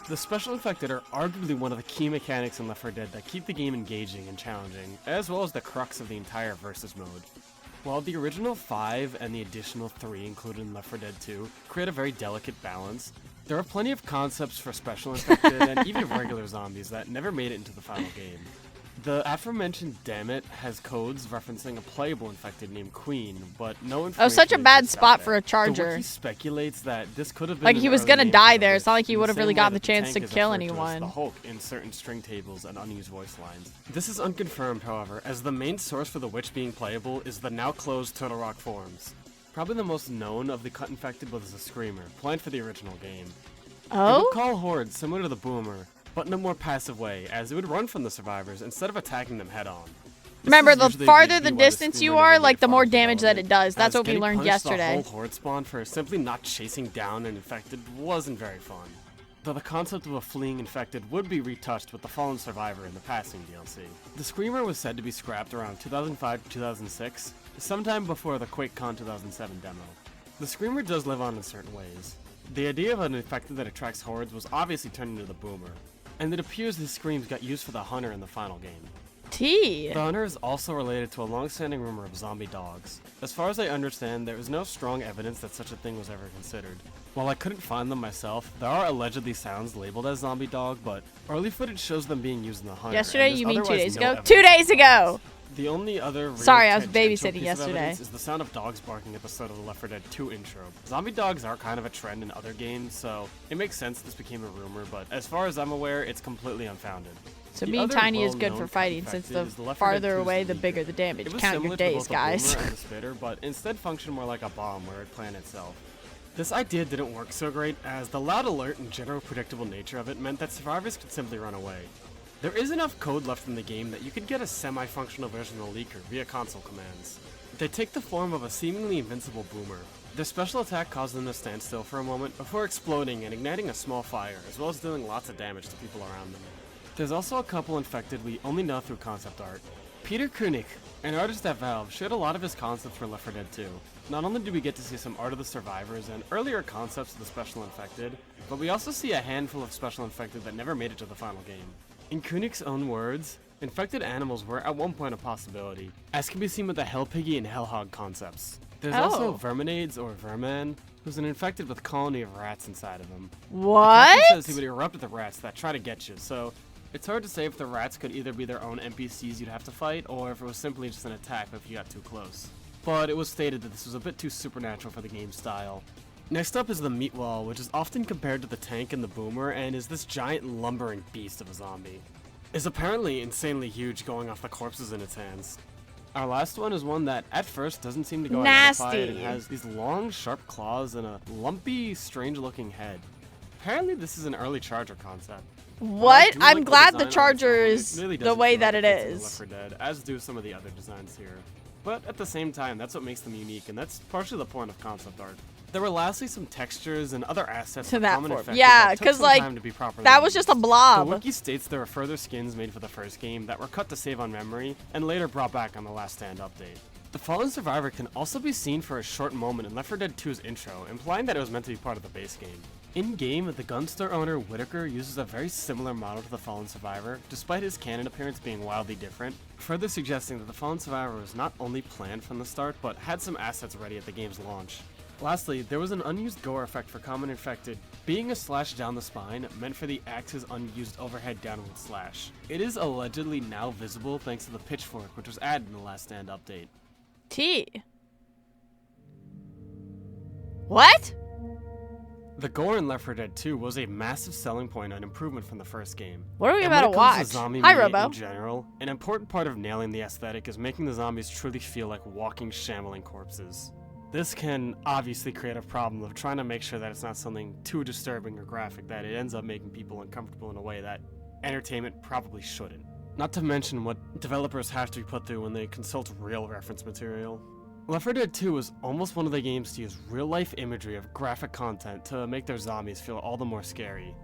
The special infected are arguably one of the key mechanics in Left 4 Dead that keep the game engaging and challenging, as well as the crux of the entire versus mode. While the original 5 and the additional 3 included in Left 4 Dead 2 create a very delicate balance, there are plenty of concepts for special infected and even regular zombies that never made it into the final game. The aforementioned Dammit has codes referencing a playable infected named Queen, but no information. Oh, such a bad exists out spot there. for a charger. The wiki speculates that this could have been Like an he was early gonna name die for there. the It's not like he in would have same really way gotten that the chance tank to is kill referred to as anyone. The Hulk in certain string tables and unused voice lines. This is unconfirmed, however, as the main source for the witch being playable is the now closed Turtle Rock forums. Probably the most known of the cut infected was the Screamer, planned for the original game. It Oh? would call hordes similar to the Boomer, but in a more passive way, as it would run from the survivors instead of attacking them head-on. Remember, the farther the distance you are, like the more damage that it does. That's what we learned yesterday. The whole horde spawn for simply not chasing down an infected wasn't very fun. Though the concept of a fleeing infected would be retouched with the Fallen Survivor in the Passing DLC. The Screamer was said to be scrapped around 2005 to 2006, sometime before the QuakeCon 2007 demo. The Screamer does live on in certain ways. The idea of an infected that attracts hordes was obviously turned into the Boomer, and it appears his screams got used for the Hunter in the final game. T. The Hunter is also related to a long-standing rumor of zombie dogs. As far as I understand, there is no strong evidence that such a thing was ever considered. While I couldn't find them myself, there are allegedly sounds labeled as zombie dog, but early footage shows them being used in the Hunter. Yesterday? and You there's mean 2 otherwise days no ago? evidence 2 days of dogs. ago! The only other real Sorry, I was tangential babysitting piece of yesterday. evidence is the sound of dogs barking at the start of the Left 4 Dead 2 intro. Zombie dogs are kind of a trend in other games, so it makes sense this became a rumor, but as far as I'm aware, it's completely unfounded. So The being other tiny is good well-known for fighting, since infected the is Left 4 Dead farther 2's away, the Leaker. bigger the damage. It was Count your similar to days, both the guys. Boomer and the Spitter, but instead functioned more like a bomb where it planned itself. This idea didn't work so great, as the loud alert and general predictable nature of it meant that survivors could simply run away. There is enough code left in the game that you could get a semi-functional version of the Leaker via console commands. They take the form of a seemingly invincible Boomer. Their special attack causes them to stand still for a moment before exploding and igniting a small fire, as well as dealing lots of damage to people around them. There's also a couple infected we only know through concept art. Peter Koenig, an artist at Valve, shared a lot of his concepts for Left 4 Dead 2. Not only do we get to see some art of the survivors and earlier concepts of the special infected, but we also see a handful of special infected that never made it to the final game. In Koenig's own words, infected animals were at one point a possibility, as can be seen with the Hell Piggy and Hell Hog concepts. There's also Verminades or Verman, who's an infected with a colony of rats inside of him. What? The captain says he would erupt at the rats that try to get you, so it's hard to say if the rats could either be their own NPCs you'd have to fight, or if it was simply just an attack if you got too close. But it was stated that this was a bit too supernatural for the game's style. Next up is the Meatwall, which is often compared to the tank and the Boomer, and is this giant lumbering beast of a zombie. is apparently insanely huge going off the corpses in its hands. Our last one is one that at first doesn't seem to go identified. It has these long, sharp claws and a lumpy, strange-looking head. Apparently this is an early Charger concept. What? I'm like glad the design on Charger its own. is It really the doesn't way feel that like it fits in is. Left 4 Dead, as do some of the other designs here. But at the same time, that's what makes them unique, and that's partially the point of concept art. There were lastly some textures and other assets To that common form. infected Yeah, that took 'cause, some like, time to be properly that was just a used. blob. The wiki states there were further skins made for the first game that were cut to save on memory and later brought back on the Last Stand update. The Fallen Survivor can also be seen for a short moment in Left 4 Dead 2's intro, implying that it was meant to be part of the base game. In-game, the gun store owner Whitaker uses a very similar model to the Fallen Survivor, despite his canon appearance being wildly different, further suggesting that the Fallen Survivor was not only planned from the start, but had some assets ready at the game's launch. Lastly, there was an unused gore effect for common infected, being a slash down the spine meant for the axe's unused overhead downward slash. It is allegedly now visible thanks to the pitchfork, which was added in the Last Stand update. T. What? The gore in Left 4 Dead 2 was a massive selling point and improvement from the first game. What are we And about when to it comes watch? zombie Hi, media Robo. In general, an important part of nailing the aesthetic is making the zombies truly feel like walking, shambling corpses. This can obviously create a problem of trying to make sure that it's not something too disturbing or graphic that it ends up making people uncomfortable in a way that entertainment probably shouldn't. Not to mention what developers have to be put through when they consult real reference material. Left 4 Dead 2 was almost one of the games to use real-life imagery of graphic content to make their zombies feel all the more scary.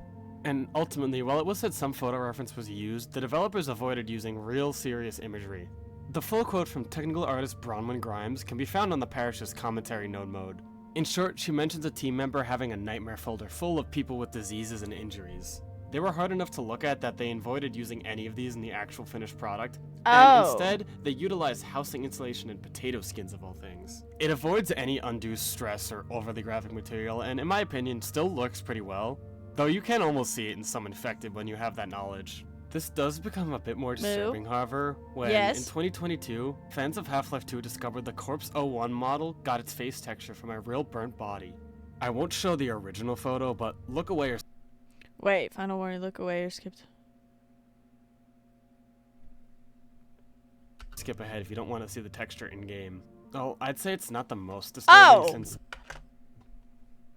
And ultimately, while it was said some photo reference was used, the developers avoided using real serious imagery. The full quote from technical artist Bronwyn Grimes can be found on the parish's commentary node mode. In short, she mentions a team member having a nightmare folder full of people with diseases and injuries. They were hard enough to look at that they avoided using any of these in the actual finished product, and instead, they utilized housing insulation and potato skins of all things. It avoids any undue stress or overly graphic material, and in my opinion, still looks pretty well, though you can almost see it in some infected when you have that knowledge. This does become a bit more disturbing, however, when in 2022, fans of Half-Life 2 discovered the Corpse 01 model got its face texture from a real burnt body. I won't show the original photo, but look away or Wait, final warning, look away or skipped. skip ahead if you don't want to see the texture in-game. Oh, I'd say it's not the most disturbing since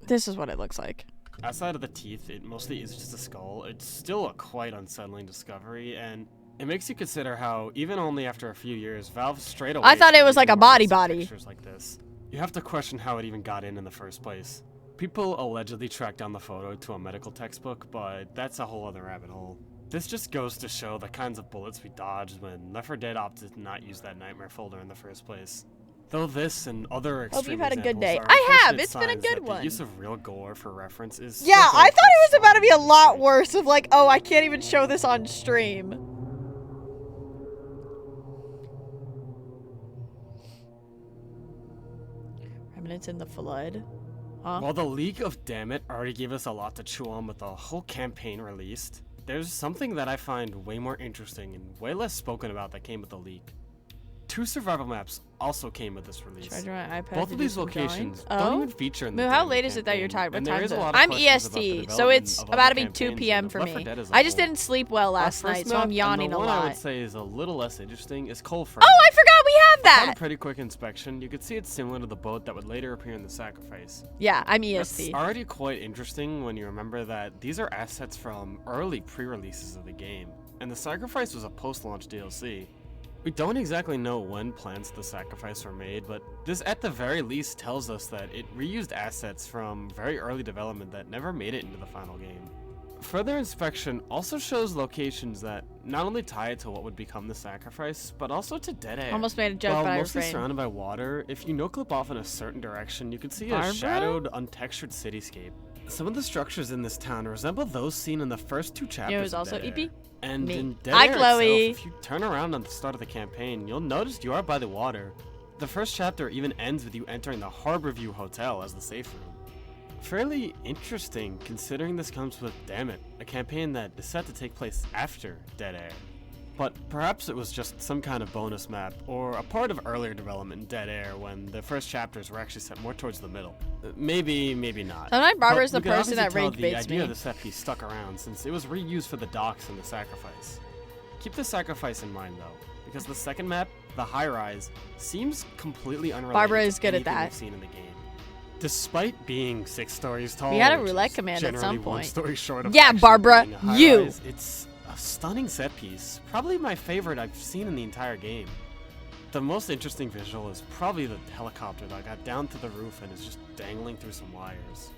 this is what it looks like. outside of the teeth, it mostly is just a skull. It's still a quite unsettling discovery, and it makes you consider how, even only after a few years, Valve straight away... I thought it was like a body. Textures like this. You have to question how it even got in the first place. People allegedly tracked down the photo to a medical textbook, but that's a whole other rabbit hole. This just goes to show the kinds of bullets we dodged when Left 4 Dead opted to not use that nightmare folder in the first place. Though this and other extreme Hope you've had a good day. examples are I have. unfortunate It's been a signs good that one. The use of real gore for reference is Yeah, still I thought quite it was about to be a strong. lot worse of like, oh, I can't even show this on stream. Remnants in the flood. Huh? While the leak of Dammit already gave us a lot to chew on with the whole campaign released, there's something that I find way more interesting and way less spoken about that came with the leak. 2 survival maps also came with this release. Charge my iPad Both to of do these some locations drawing? don't Oh? even feature in the Moo, how Dammit late is it that you're campaign, tired? What and there time is is a it? lot of I'm questions about the EST, so development it's of about other to be 2 campaigns p.m. and for Left 4 me. Dead as a I just whole. didn't sleep well last Our night, first so I'm map, yawning and the a one I lot. would say is a little less interesting is Coal Oh, I forgot we have On a that! pretty quick inspection, you could see it's similar to the boat that would later appear in the Sacrifice. Yeah, I'm That's EST. already quite interesting when you remember that these are assets from early pre-releases of the game, and the Sacrifice was a post-launch DLC. We don't exactly know when plans to the Sacrifice were made, but this at the very least tells us that it reused assets from very early development that never made it into the final game. Further inspection also shows locations that not only tie it to what would become the Sacrifice, but also to Dead Air. Almost made a joke, While but I mostly refrained. surrounded by water, if you no-clip off in a certain direction, you can see a Barbara? shadowed, untextured cityscape. Some of the structures in this town resemble those seen in the first 2 chapters It was of also Dead EP? Air. And Me. in Dead Hi, Air Chloe. itself, if you turn around on the start of the campaign, you'll notice you are by the water. The first chapter even ends with you entering the Harborview Hotel as the safe room. Fairly interesting, considering this comes with Dammit, a campaign that is set to take place after Dead Air. But perhaps it was just some kind of bonus map, or a part of earlier development in Dead Air when the first chapters were actually set more towards the middle. Maybe, maybe not. Sometimes Barbara's But the you can person that obviously tell rage the baits idea me. of the set piece stuck around since it was reused for the docks in the Sacrifice. Keep the sacrifice in mind though, because the second map, the high rise, seems completely unrelated Barbara is to good at anything that. we've seen in the game. Despite being 6 stories tall, We had a which roulette is command at some generally 1 point. story short of Yeah, actually Barbara, being a high you. rise, it's a stunning set piece, probably my favorite I've seen in the entire game. The most interesting visual is probably the helicopter that got down to the roof and is just dangling through some wires.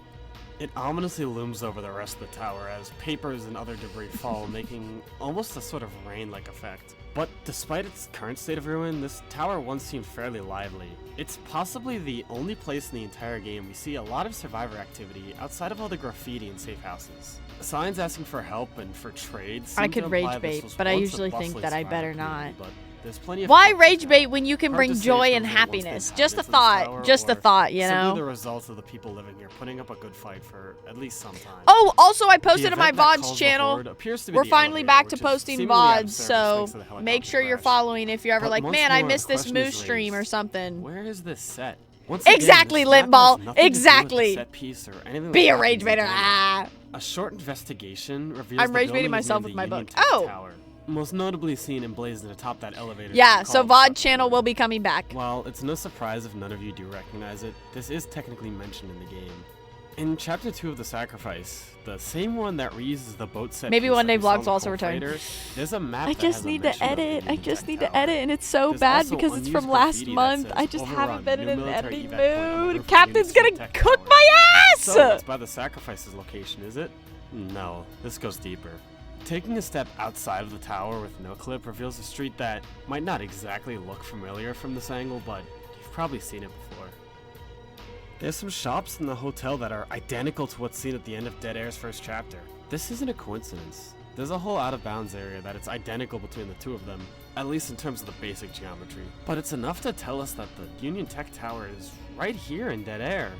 It ominously looms over the rest of the tower as papers and other debris fall, making almost a sort of rain-like effect. But despite its current state of ruin, this tower once seemed fairly lively. It's possibly the only place in the entire game we see a lot of survivor activity outside of all the graffiti and safe houses. Signs asking for help and for trade seem I to could imply rage this bait, was but I once a usually think bustling that I survivor better community, not. but there's plenty of Why corpses rage now. bait when you can Hard bring to say joy if and those are once the happiness? Just a inhabitants of the thought. tower, Just a or thought, you simply know? the results of the people living here putting up a good fight for at least some time. Oh, also I posted The on my event that VODs calls the channel. Horde appears to be We're the finally elevator, back to which is posting seemingly out of VODs, service so thanks to the helicopter make sure you're crash. following if you're ever But like, once man, I more, missed the this question is moose stream or raised. something. Where is this set? Once again, Exactly, this map has Lintball. nothing to do with the Exactly. set piece or anything Be that a rage happens in baiter. the game. Ah. A short investigation reveals I'm the rage building baiting is myself named with the my Union book. Tech Oh. Tower, most notably seen emblazoned atop that elevator. Yeah, so called VOD the channel will be coming back. While it's no surprise if none of you do recognize it, this is technically mentioned in the game. In Chapter 2 of The Sacrifice, the same one that reuses the boat set Maybe piece one that day we saw on vlogs the also coal return. freighter, there's a map I that just has a need to mention of the edit. I Union just Tech need to Tower. edit, and it's so There's bad also because it's unused from last graffiti that month. says I just haven't overrun, been in new an military editing evac point on the mood. roof of Captain's Union gonna Tech cook Tower. my ass! So that's by the Sacrifice's location, is it? No, this goes deeper. Taking a step outside of the tower with no clip reveals a street that might not exactly look familiar from this angle, but you've probably seen it before. There's some shops in the hotel that are identical to what's seen at the end of Dead Air's first chapter. This isn't a coincidence. There's a whole out-of-bounds area that it's identical between the two of them, at least in terms of the basic geometry. But it's enough to tell us that the Union Tech Tower is right here in Dead Air.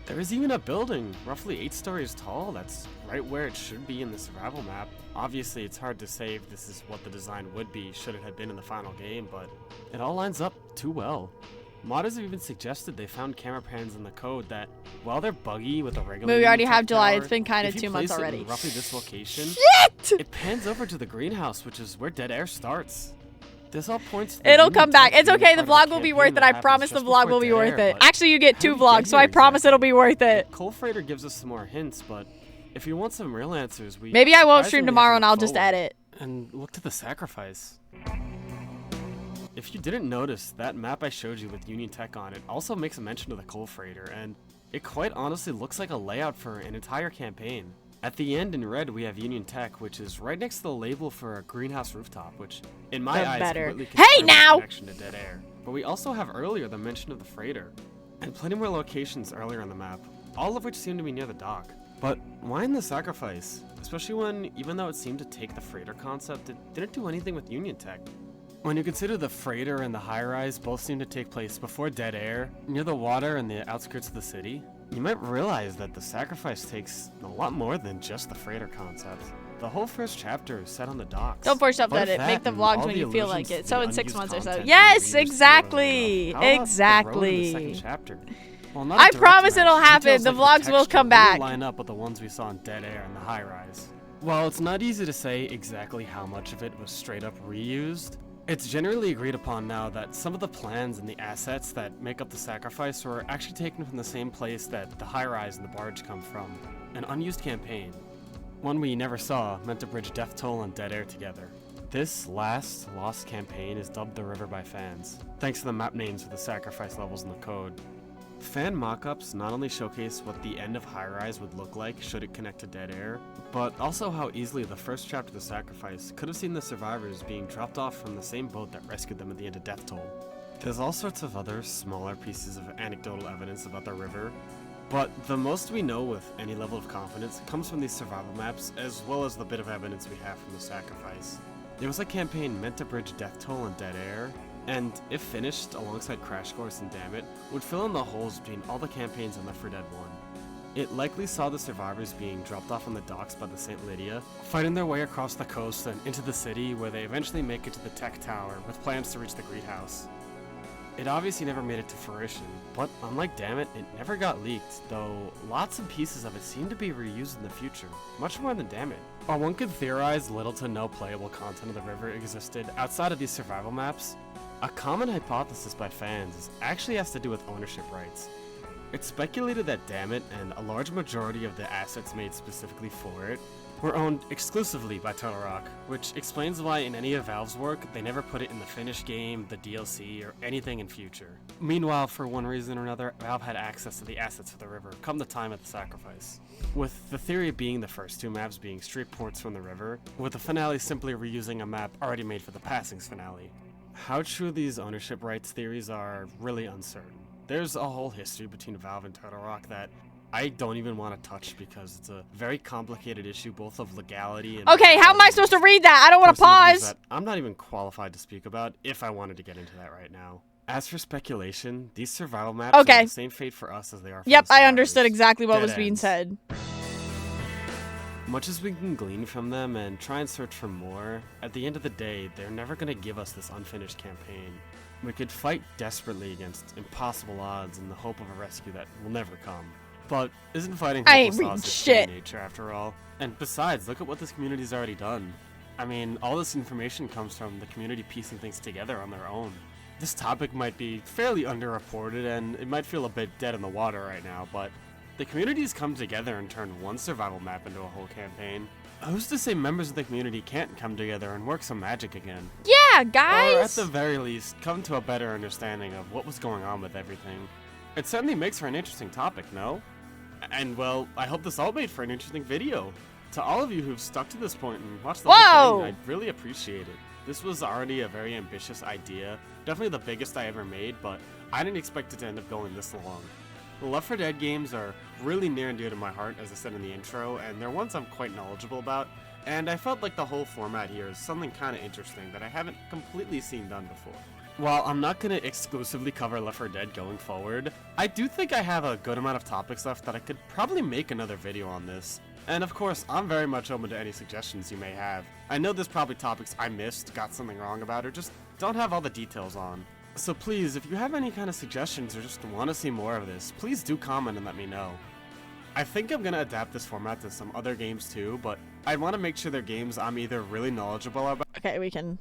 There is even a building, roughly 8 stories tall, that's right where it should be in the survival map. Obviously, it's hard to say if this is what the design would be should it have been in the final game, but it all lines up too well. Modders have even suggested they found camera pans in the code that, while they're buggy with a regular We already Union have Tech July. tower, It's been kinda if you 2 months place it in already. roughly this location, Shit! it pans over to the greenhouse, which is where Dead Air starts. This all points to the It'll Union come back. Tech It's being okay. The part of vlog will be campaign worth it. that I happens promise the just vlog before will be Dead worth Air, it. but Actually, you get how 2 do we vlogs, get so I here promise exactly? it'll be worth it. Coal Freighter gives us some more hints, but if you want some real answers, we Maybe I won't stream surprisingly tomorrow have and to I'll look just forward edit. and look to the Sacrifice. If you didn't notice, that map I showed you with Union Tech on it also makes a mention of the Coal Freighter, and it quite honestly looks like a layout for an entire campaign. At the end in red we have Union Tech, which is right next to the label for a greenhouse rooftop, which in my The eyes better. completely Hey, confirms the now! connection to Dead Air. But we also have earlier the mention of the freighter, and plenty more locations earlier on the map, all of which seem to be near the dock. But why in the Sacrifice? Especially when, even though it seemed to take the freighter concept, it didn't do anything with Union Tech. When you consider the freighter and the high-rise both seem to take place before Dead Air, near the water and the outskirts of the city, you might realize that the Sacrifice takes a lot more than just the freighter concept. The whole first chapter is set on the docks. Don't force yourself to But if edit. Make that the and vlogs all when the you feel allusions like it. to So the in 6 unused months or so. content Yes, being reused exactly. through and through, how about the road in the Exactly. second chapter? While not a I direct promise match, it'll happen. details The like vlogs will texture come really back. line up with the ones we saw in Dead Air and the High Rise. While it's not easy to say exactly how much of it was straight up reused, it's generally agreed upon now that some of the plans and the assets that make up the Sacrifice were actually taken from the same place that the High Rise and the Barge come from, an unused campaign. One we never saw, meant to bridge Death Toll and Dead Air together. This last lost campaign is dubbed the River by fans, thanks to the map names for the Sacrifice levels in the code. Fan mockups not only showcase what the end of High Rise would look like should it connect to Dead Air, but also how easily the first chapter of the Sacrifice could have seen the survivors being dropped off from the same boat that rescued them at the end of Death Toll. There's all sorts of other smaller pieces of anecdotal evidence about the river, but the most we know with any level of confidence comes from these survival maps as well as the bit of evidence we have from the Sacrifice. It was a campaign meant to bridge Death Toll and Dead Air, and if finished alongside Crash Course and Dammit, would fill in the holes between all the campaigns in Left 4 Dead 1. It likely saw the survivors being dropped off on the docks by the St. Lydia, fighting their way across the coast and into the city where they eventually make it to the Tech Tower with plans to reach the Great House. It obviously never made it to fruition, but unlike Dammit, it never got leaked, though lots of pieces of it seem to be reused in the future, much more than Dammit. While one could theorize little to no playable content of the river existed outside of these survival maps, a common hypothesis by fans actually has to do with ownership rights. It's speculated that Dammit and a large majority of the assets made specifically for it were owned exclusively by Turtle Rock, which explains why in any of Valve's work, they never put it in the finished game, the DLC, or anything in future. Meanwhile, for one reason or another, Valve had access to the assets of the river come the time of the sacrifice. With the theory being the first two maps being straight ports from the river, with the finale simply reusing a map already made for the Passings finale. How true these ownership rights theories are really uncertain. There's a whole history between Valve and Turtle Rock that I don't even want to touch because it's a very complicated issue, both of legality and... Okay, how am I supposed to read that? I don't want to pause. I'm not even qualified to speak about if I wanted to get into that right now. As for speculation, these survival maps are the same fate for us as they are for Yep, the I understood exactly what was being ends. said. Much as we can glean from them and try and search for more, at the end of the day, they're never going to give us this unfinished campaign. We could fight desperately against impossible odds in the hope of a rescue that will never come. But isn't fighting hopeless odds its true nature after all? And besides, look at what this community's already done. I mean, all this information comes from the community piecing things together on their own. This topic might be fairly underreported and it might feel a bit dead in the water right now, but the community's come together and turned one survival map into a whole campaign. Who's to say members of the community can't come together and work some magic again? Yeah, guys! Or at the very least, come to a better understanding of what was going on with everything. It certainly makes for an interesting topic, no? And well, I hope this all made for an interesting video. To all of you who've stuck to this point and watched the whole thing, I'd really appreciate it. This was already a very ambitious idea, definitely the biggest I ever made, but I didn't expect it to end up going this long. The Left 4 Dead games are really near and dear to my heart, as I said in the intro, and they're ones I'm quite knowledgeable about, and I felt like the whole format here is something kind of interesting that I haven't completely seen done before. While I'm not going to exclusively cover Left 4 Dead going forward, I do think I have a good amount of topics left that I could probably make another video on this. And of course, I'm very much open to any suggestions you may have. I know there's probably topics I missed, got something wrong about, or just don't have all the details on. So please, if you have any kind of suggestions or just want to see more of this, please do comment and let me know. I think I'm going to adapt this format to some other games too, but I want to make sure they're games I'm either really knowledgeable about. Okay, we can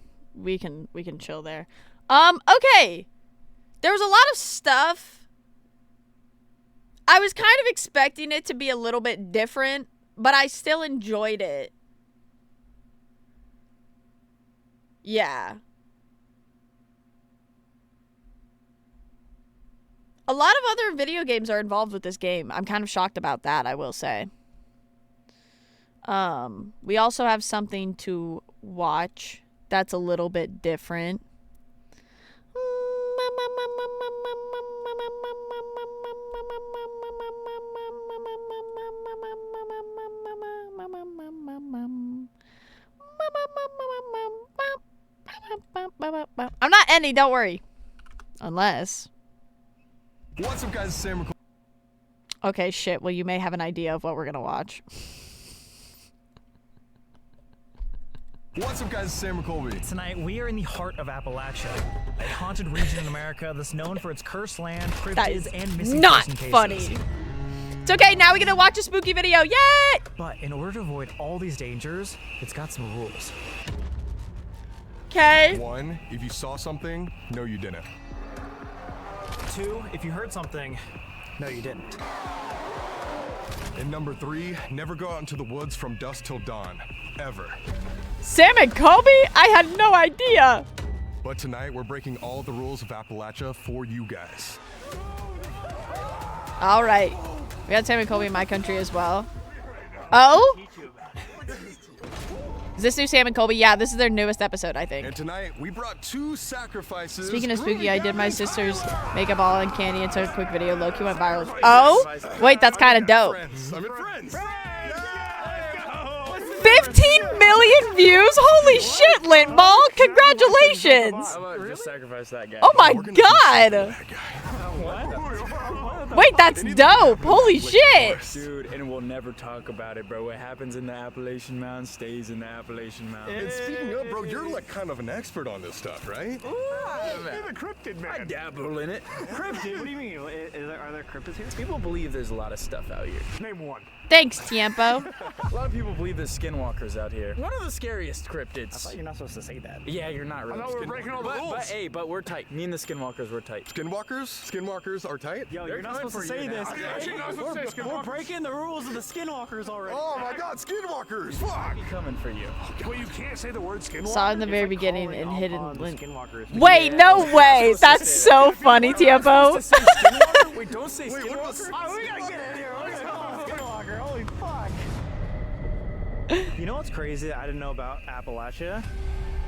chill there. Okay. There was a lot of stuff. I was kind of expecting it to be a little bit different, but I still enjoyed it. Yeah. A lot of other video games are involved with this game. I'm kind of shocked about that, I will say. We also have something to watch that's a little bit different. I'm not ending, don't worry. Unless... What's up, guys? Sam. Okay, shit. Well, you may have an idea of what we're gonna watch. What's up, guys? Sam McColby. Tonight, we are in the heart of Appalachia, a haunted region in America that's known for its cursed land, cryptids, and missing person cases. Not funny. It's okay. Now we're gonna watch a spooky video. Yay! But in order to avoid all these dangers, it's got some rules. Okay. 1, if you saw something, no, you didn't. 2, if you heard something, no, you didn't. And number 3, never go out into the woods from dusk till dawn, ever. Sam and Kobe? I had no idea. But tonight, we're breaking all the rules of Appalachia for you guys. All right. We got Sam and Kobe in my country as well. Oh? Is this new Sam and Colby? Yeah, this is their newest episode, I think. And tonight, we brought 2 sacrifices. Speaking of spooky, I did my sister's makeup all and candy and took a quick video. Loki went viral. Oh? Wait, that's kind of dope. I'm in friends. 15 million views? Holy shit, Lintball! Congratulations! I might just sacrifice that guy. Oh my god! Wait, that's dope. Holy shit. Dude, and we'll never talk about it, bro. What happens in the Appalachian Mountains stays in the Appalachian Mountains. And speaking of, bro, you're like kind of an expert on this stuff, right? You're the cryptid man. I dabble in it. Cryptid? What do you mean? Are there cryptids here? People believe there's a lot of stuff out here. Name one. Thanks, Tiempo. A lot of people believe there's skinwalkers out here. One of the scariest cryptids. I thought you're not supposed to say that. Yeah, you're not really. I thought we were breaking all the rules. But we're tight. Me and the skinwalkers, we're tight. Skinwalkers are tight? Yo, you're not supposed to say this. We're breaking the rules of the skinwalkers already. Oh my god, skinwalkers! Fuck! Coming for you. Well, you can't say the word skinwalker. Saw in the very beginning and hidden link. Wait, no way. That's so funny, Tiempo. Wait, don't say skinwalker. Oh, we gotta get in here. We gotta call him skinwalker. Holy fuck. You know what's crazy that I didn't know about Appalachia?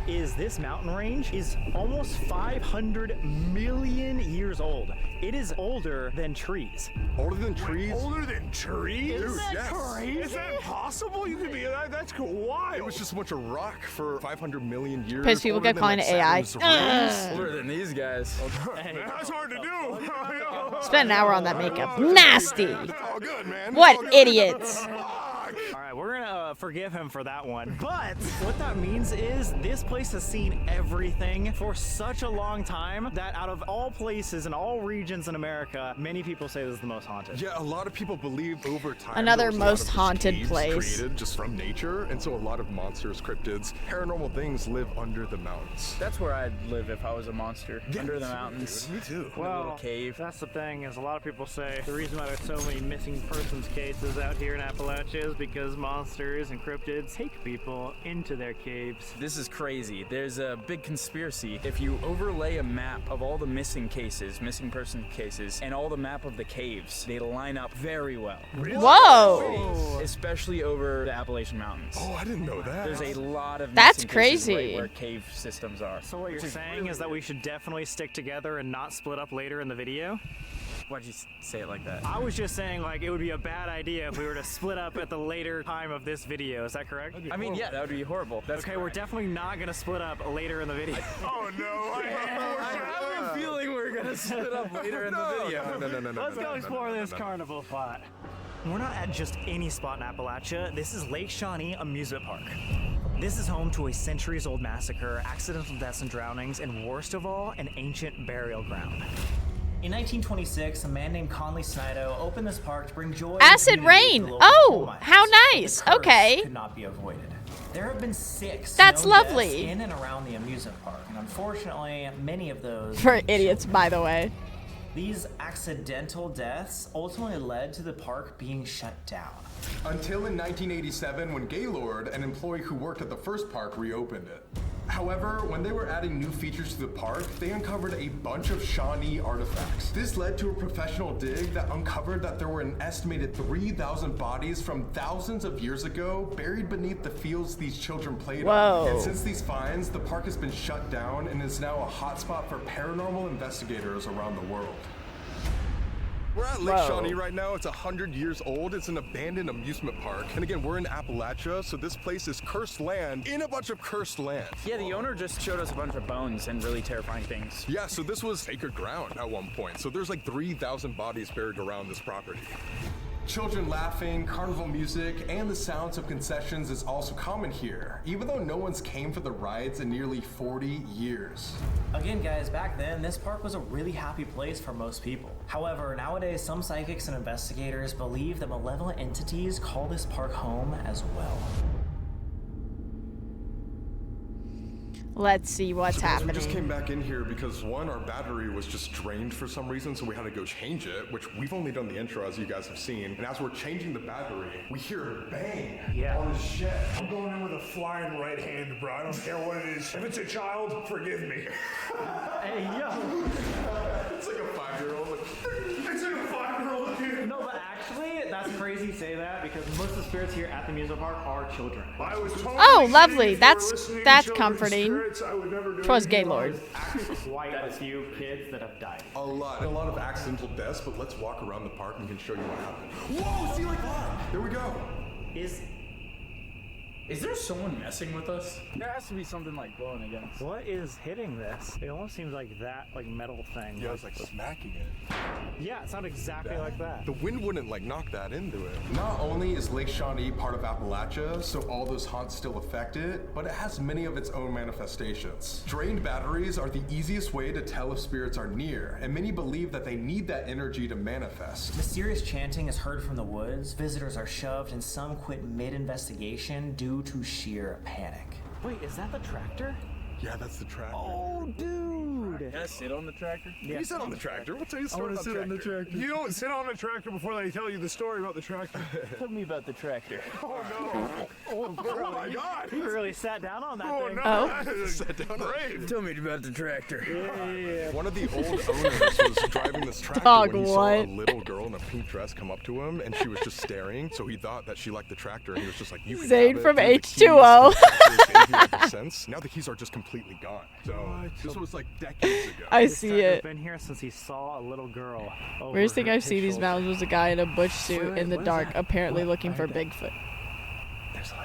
Is this mountain range is almost 500 million years old. It is older than trees. Older than trees? Older than trees? Isn't that crazy? Is that possible? You could be that's wild. It was just a bunch of rock for 500 million years. Because people get calling it AI. Older than these guys. Man, that's hard to do. Spent an hour on that makeup. Nasty. It's all good, man. What idiots. All right, we're gonna forgive him for that one. But what that means is this place has seen everything for such a long time that out of all places in all regions in America, many people say this is the most haunted. Yeah, a lot of people believe over time Another there was a lot most of these haunted caves place. created just from nature, and so a lot of monsters, cryptids, paranormal things live under the mountains. That's where I'd live if I was a monster. Under the mountains. Me too. In a little cave. That's the thing, is a lot of people say the reason why there's so many missing persons cases out here in Appalachia is because monsters and cryptids take people into their caves. This is crazy. There's a big conspiracy. If you overlay a map of all the missing cases, missing person cases, and all the map of the caves, they line up very well. Whoa. Especially over the Appalachian Mountains. Oh, I didn't know that. There's a lot of That's missing cases crazy. right where cave systems are. So what you're saying is that we should definitely stick together and not split up later in the video? Why'd you say it like that? I was just saying, like, it would be a bad idea if we were to split up at the later time of this video. Is that correct? I mean, yeah, that would be horrible. That's okay, we're definitely not gonna split up later in the video. Oh no! I have a feeling we're gonna split up later in the video. No. Let's go explore this carnival spot. We're not at just any spot in Appalachia. This is Lake Shawnee Amusement Park. This is home to a centuries-old massacre, accidental deaths and drownings, and worst of all, an ancient burial ground. In 1926, a man named Conley Snido opened this park to bring joy. Acid rain. Oh, how nice. Okay. Could not be avoided. There have been 6 That's known deaths lovely. in and around the amusement park, and unfortunately, many of those For idiots, by the way. These accidental deaths ultimately led to the park being shut down. Until in 1987, when Gaylord, an employee who worked at the first park, reopened it. However, when they were adding new features to the park, they uncovered a bunch of Shawnee artifacts. This led to a professional dig that uncovered that there were an estimated 3,000 bodies from thousands of years ago buried beneath the fields these children played on. And since these finds, the park has been shut down and is now a hotspot for paranormal investigators around the world. We're at Lake Shawnee right now. It's 100 years old. It's an abandoned amusement park. And again, we're in Appalachia, so this place is cursed land in a bunch of cursed land. Yeah, the owner just showed us a bunch of bones and really terrifying things. Yeah, so this was sacred ground at one point. So there's like 3,000 bodies buried around this property. Children laughing, carnival music, and the sounds of concessions is also common here, even though no one's came for the rides in nearly 40 years. Again, guys, back then, this park was a really happy place for most people. However, nowadays, some psychics and investigators believe that malevolent entities call this park home as well. Let's see what's happening. We just came back in here because one, our battery was just drained for some reason, so we had to go change it, which we've only done the intro, as you guys have seen. And as we're changing the battery, we hear a bang on the shed. I'm going in with a flying right hand, bro. I don't care what it is. If it's a child, forgive me. Hey, yo. It's like a 5-year-old. It's like a 5-year-old kid. No, but actually, that's crazy you say that because most of the spirits here at the amusement park are children. I was totally Oh, lovely. kidding. If That's you were listening to comforting. spirits, I would never do Twas anything Gaylord. Quite a few kids that have died. A lot of accidental deaths, but let's walk around the park and can show you what happened. Whoa, see like that? There we go. Is there someone messing with us? There has to be something like blowing against. What is hitting this? It almost seems like that, like metal thing. Yeah, it's like smacking it. Yeah, it sounded exactly like that. The wind wouldn't like knock that into it. Not only is Lake Shawnee part of Appalachia, so all those haunts still affect it, but it has many of its own manifestations. Drained batteries are the easiest way to tell if spirits are near, and many believe that they need that energy to manifest. Mysterious chanting is heard from the woods, visitors are shoved, and some quit mid-investigation due to sheer panic. Wait, is that the tractor? Yeah, that's the tractor. Oh, dude! Can I sit on the tractor? Yeah. You sit on the tractor. We'll tell you a story about on the tractor. You don't sit on the tractor before they tell you the story about the tractor. Tell me about the tractor. Oh no! Oh my God! He really sat down on that thing. No! Sat down on it. Tell me about the tractor. Yeah. One of the old owners was driving this tractor Dog, when he what? saw a little girl in a pink dress come up to him, and she was just staring. So he thought that she liked the tractor, and he was just like, "You can Zayn have it. from Here's the keys. H2O. Anything that makes sense." Now the keys are just completely gone. So this was like decades ago. I This see tractor's it. been here since he saw a little girl. Weirdest thing over I've seen his these shoulder. mountains was a guy in a bush suit in the what is dark, that? apparently What? looking I for heard that. Bigfoot.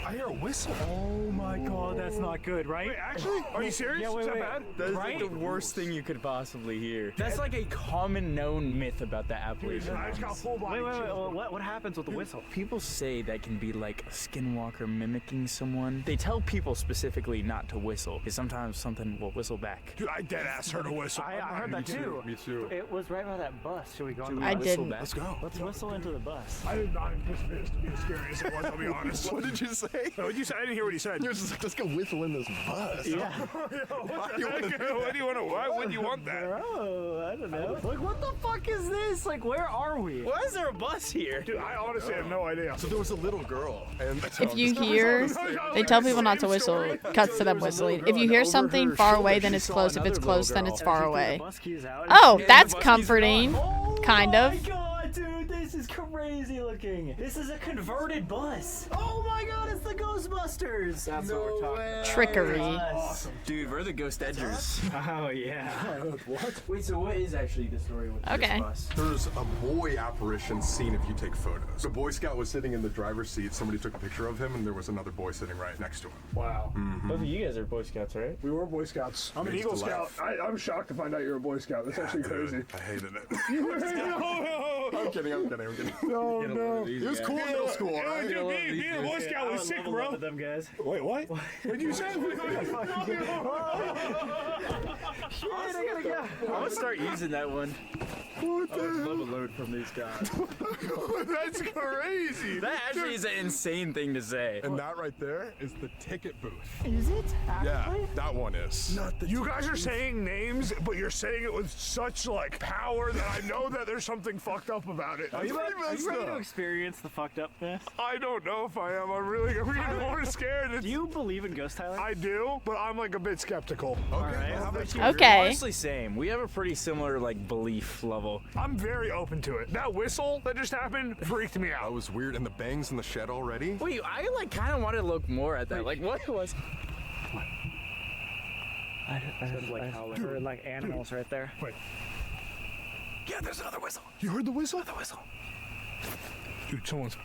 I hear a whistle. Oh my God, that's not good, right? Wait, actually? Are you serious? Yeah, wait, Is that wait. bad? That is Right? like the worst thing you could possibly hear. That's like a common known myth about the Appalachian I just got Mountains. full body Wait, chills. what happens with the whistle? People say that can be like a skinwalker mimicking someone. They tell people specifically not to whistle, because sometimes something will whistle back. Dude, I dead ass heard a whistle. I heard that too. Me too. It was right by that bus. Should we go on Should the we I bus? whistle didn't. back? Let's go. Let's whistle into the bus. I did not anticipate this to be as scary as it was, I'll be honest. What did you say? What did you say? I didn't hear what he said. You're just like, let's go whistle in this bus. Yeah. What do you want to? Why would you want that? Bro, I don't know. Like, what the fuck is this? Like, where are we? Why is there a bus here? Dude, I honestly have no idea. So there was a little girl, and If you hear, they tell people not to whistle, cuts to them whistling. If you hear something far away, then it's close. If it's close, then it's far away. Oh, that's comforting. Kind Oh of. my God, dude, this is crazy looking. This is a converted bus. Oh my God, it's the Ghostbusters. That's what we're talking about. Trickery. Us. Dude, we're the Ghost Edgers. Oh yeah. What? Wait, so what is actually the story with Okay. this bus? there's a boy apparition seen if you take photos. The Boy Scout was sitting in the driver's seat. Somebody took a picture of him, and there was another boy sitting right next to him. Wow. Both of you guys are Boy Scouts, right? We were Boy Scouts. I'm an Makes Eagle to Scout. laugh. I'm shocked to find out you're a Boy Scout. That's actually crazy. I hated it. No, I'm kidding. I'm kidding. no, no. It was cool in middle school, right? Dude, being a Boy Scout was sick, bro. Them guys. Wait, what? What'd you say? Shit, I gotta go. I'm gonna start using that one. What I would love a load from these guys. That's crazy. That actually is an insane thing to say. And that right there is the ticket booth. Is it? Yeah, Actually? that one is. You guys are saying names, but you're saying it with such like power that I know that there's something fucked up about it. Are you ready to experience the fucked upness? I don't know if I am. I'm getting more scared. Do you believe in ghost, Tyler? I do, but I'm like a bit skeptical. Okay. How about you? Okay. Honestly, same. We have a pretty similar like belief level. I'm very open to it. That whistle that just happened freaked me That out. was weird. And the bangs in the shed already. Wait, I like kind of wanted to look more at that. Like, what was? I heard like animals right there. Wait, Yeah, there's another whistle. you heard the whistle? The whistle. Dude, someone's.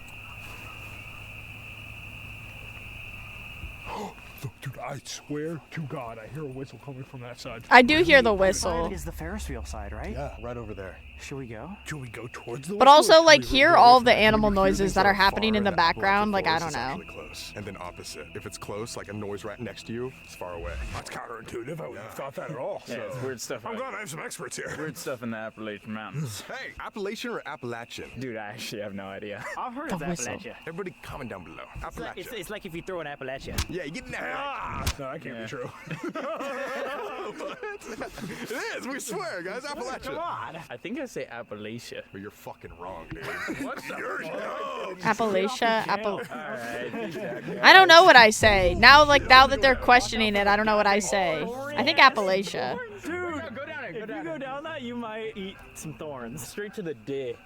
Dude, I swear to God, I hear a whistle coming from that side. I do hear the That whistle. is the Ferris wheel side, right? Yeah, right over there. Should we go? Should we go towards the But whistle, or also, should like, we hear go all away of the from it? animal When you hear noises things that that are happening far in the Appalachian background. Like, I forest, don't it's know. actually close. And then opposite. If it's close, like a noise right next to you, it's far away. That's counterintuitive. I wouldn't have thought that at all. Yeah, it's weird stuff. I'm glad I have some experts here. Weird stuff in the Appalachian Mountains. Hey, Appalachian or Appalachian? Dude, I actually have no idea. I've heard The of whistle. Appalachia. Everybody comment down below. Appalachia. It's like if you throw an Appalachia. Yeah, you get that. Ah, no, that can't Yeah. be true. It is, we swear, guys. Appalachia. Come on. I think I say Appalachia. But you're fucking wrong, dude. What the fuck? Appalachia, Alright. I don't know what I say. Now that they're questioning it, I don't know what I say. I think Appalachia. Dude, Go down it. If you go down that, you might eat some thorns. Straight to the dick.